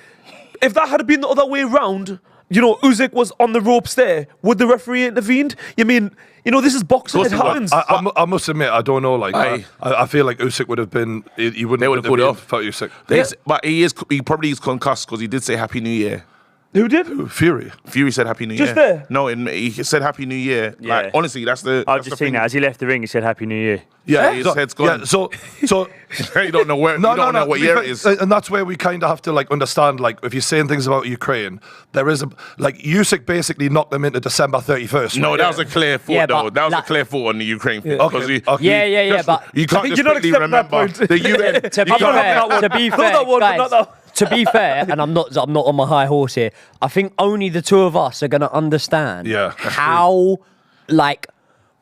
if that had been the other way round, Usyk was on the ropes there, would the referee intervened? You mean, this is boxing, it happens. I must admit, I don't know. Like, Aye. I feel like Usyk would have been. He wouldn't. They would have pulled it off. for Usyk. But he probably is concussed because he did say Happy New Year. Who did? Fury. Fury said Happy New Just Year. there? No, he said Happy New Year. Yeah. Like, honestly, that's the. I've that's just the seen thing. that as he left the ring. He said Happy New Year. Yeah, his head's gone. Yeah, so you don't know where. you don't know what to be year fair, it is. and that's where we kind of have to understand. Like, if you're saying things about Ukraine, there is Usyk basically knocked them into December 31st. No, right? that was a clear thought, Yeah, though. but That was a like- clear thought on the Ukraine thing. Okay, Because okay. Yeah, but you can't think just you're not quickly accepting that remember point. the UN. to be I'm not having fair, that one. to be Not fair, that one, guys, not that- to be fair, and I'm not on my high horse here. I think only the two of us are going to understand Yeah, that's how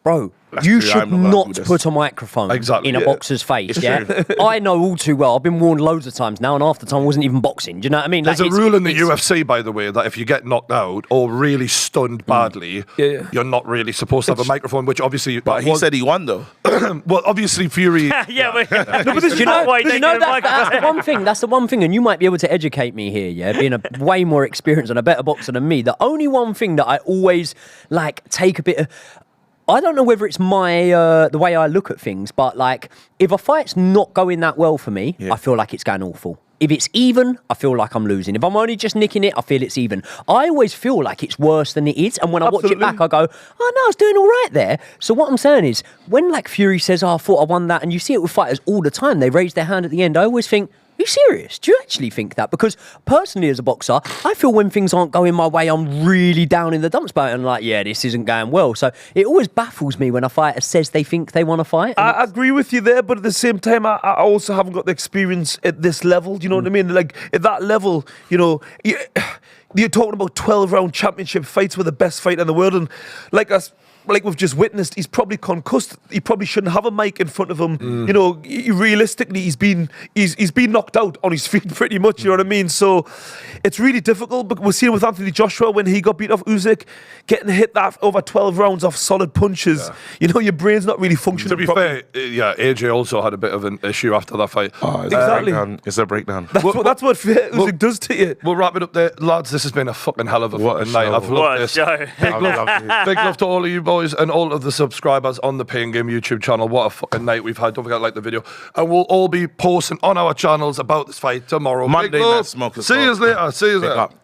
Bro, That's you true, should I'm about not to do this. put a microphone Exactly, in a yeah. boxer's face. It's Yeah, true. I know all too well. I've been warned loads of times now, and half the time I wasn't even boxing. Do you know what I mean? There's Like, a rule in the UFC, by the way, that if you get knocked out or really stunned badly, you're not really supposed to have a microphone, which obviously... But he said he won, though. Well, obviously, Fury... Yeah, but Do you know that's the one thing. That's the one thing, and you might be able to educate me here. Yeah, being a way more experienced and a better boxer than me. The only one thing that I always like take a bit of. I don't know whether it's my the way I look at things, but like if a fight's not going that well for me, I feel like it's going awful. If it's even, I feel like I'm losing. If I'm only just nicking it, I feel it's even. I always feel like it's worse than it is. And when I watch it back, I go, oh, no, I was doing all right there. So what I'm saying is, when like Fury says, oh, I thought I won that, and you see it with fighters all the time, they raise their hand at the end, I always think, are you serious? Do you actually think that? Because personally, as a boxer, I feel when things aren't going my way, I'm really down in the dumps about it and like, yeah, this isn't going well. So it always baffles me when a fighter says they think they want to fight. I agree with you there, but at the same time, I also haven't got the experience at this level. Do you know what I mean? Like, at that level, you know, you're talking about 12-round championship fights with the best fighter in the world. And like we've just witnessed, he's probably concussed. He probably shouldn't have a mic in front of him. You know, realistically, he's been knocked out on his feet pretty much. You know what I mean? So it's really difficult. But we're seeing with Anthony Joshua when he got beat off Usyk, getting hit that over 12 rounds off solid punches. You know, your brain's not really functioning. To be properly. fair, yeah, AJ also had a bit of an issue after that fight. Oh, Exactly. It's a breakdown. That's what Usyk does to you. We'll wrap it up there. Lads, this has been a fucking hell of a What a fucking night. show. I've What loved a this. show. Big love to all of you boys and all of the subscribers on the Pain Game YouTube channel. What a fucking night we've had. Don't forget to like the video. And we'll all be posting on our channels about this fight tomorrow. Monday Big love. Night Smoke as See well. you later. See you Big later. up.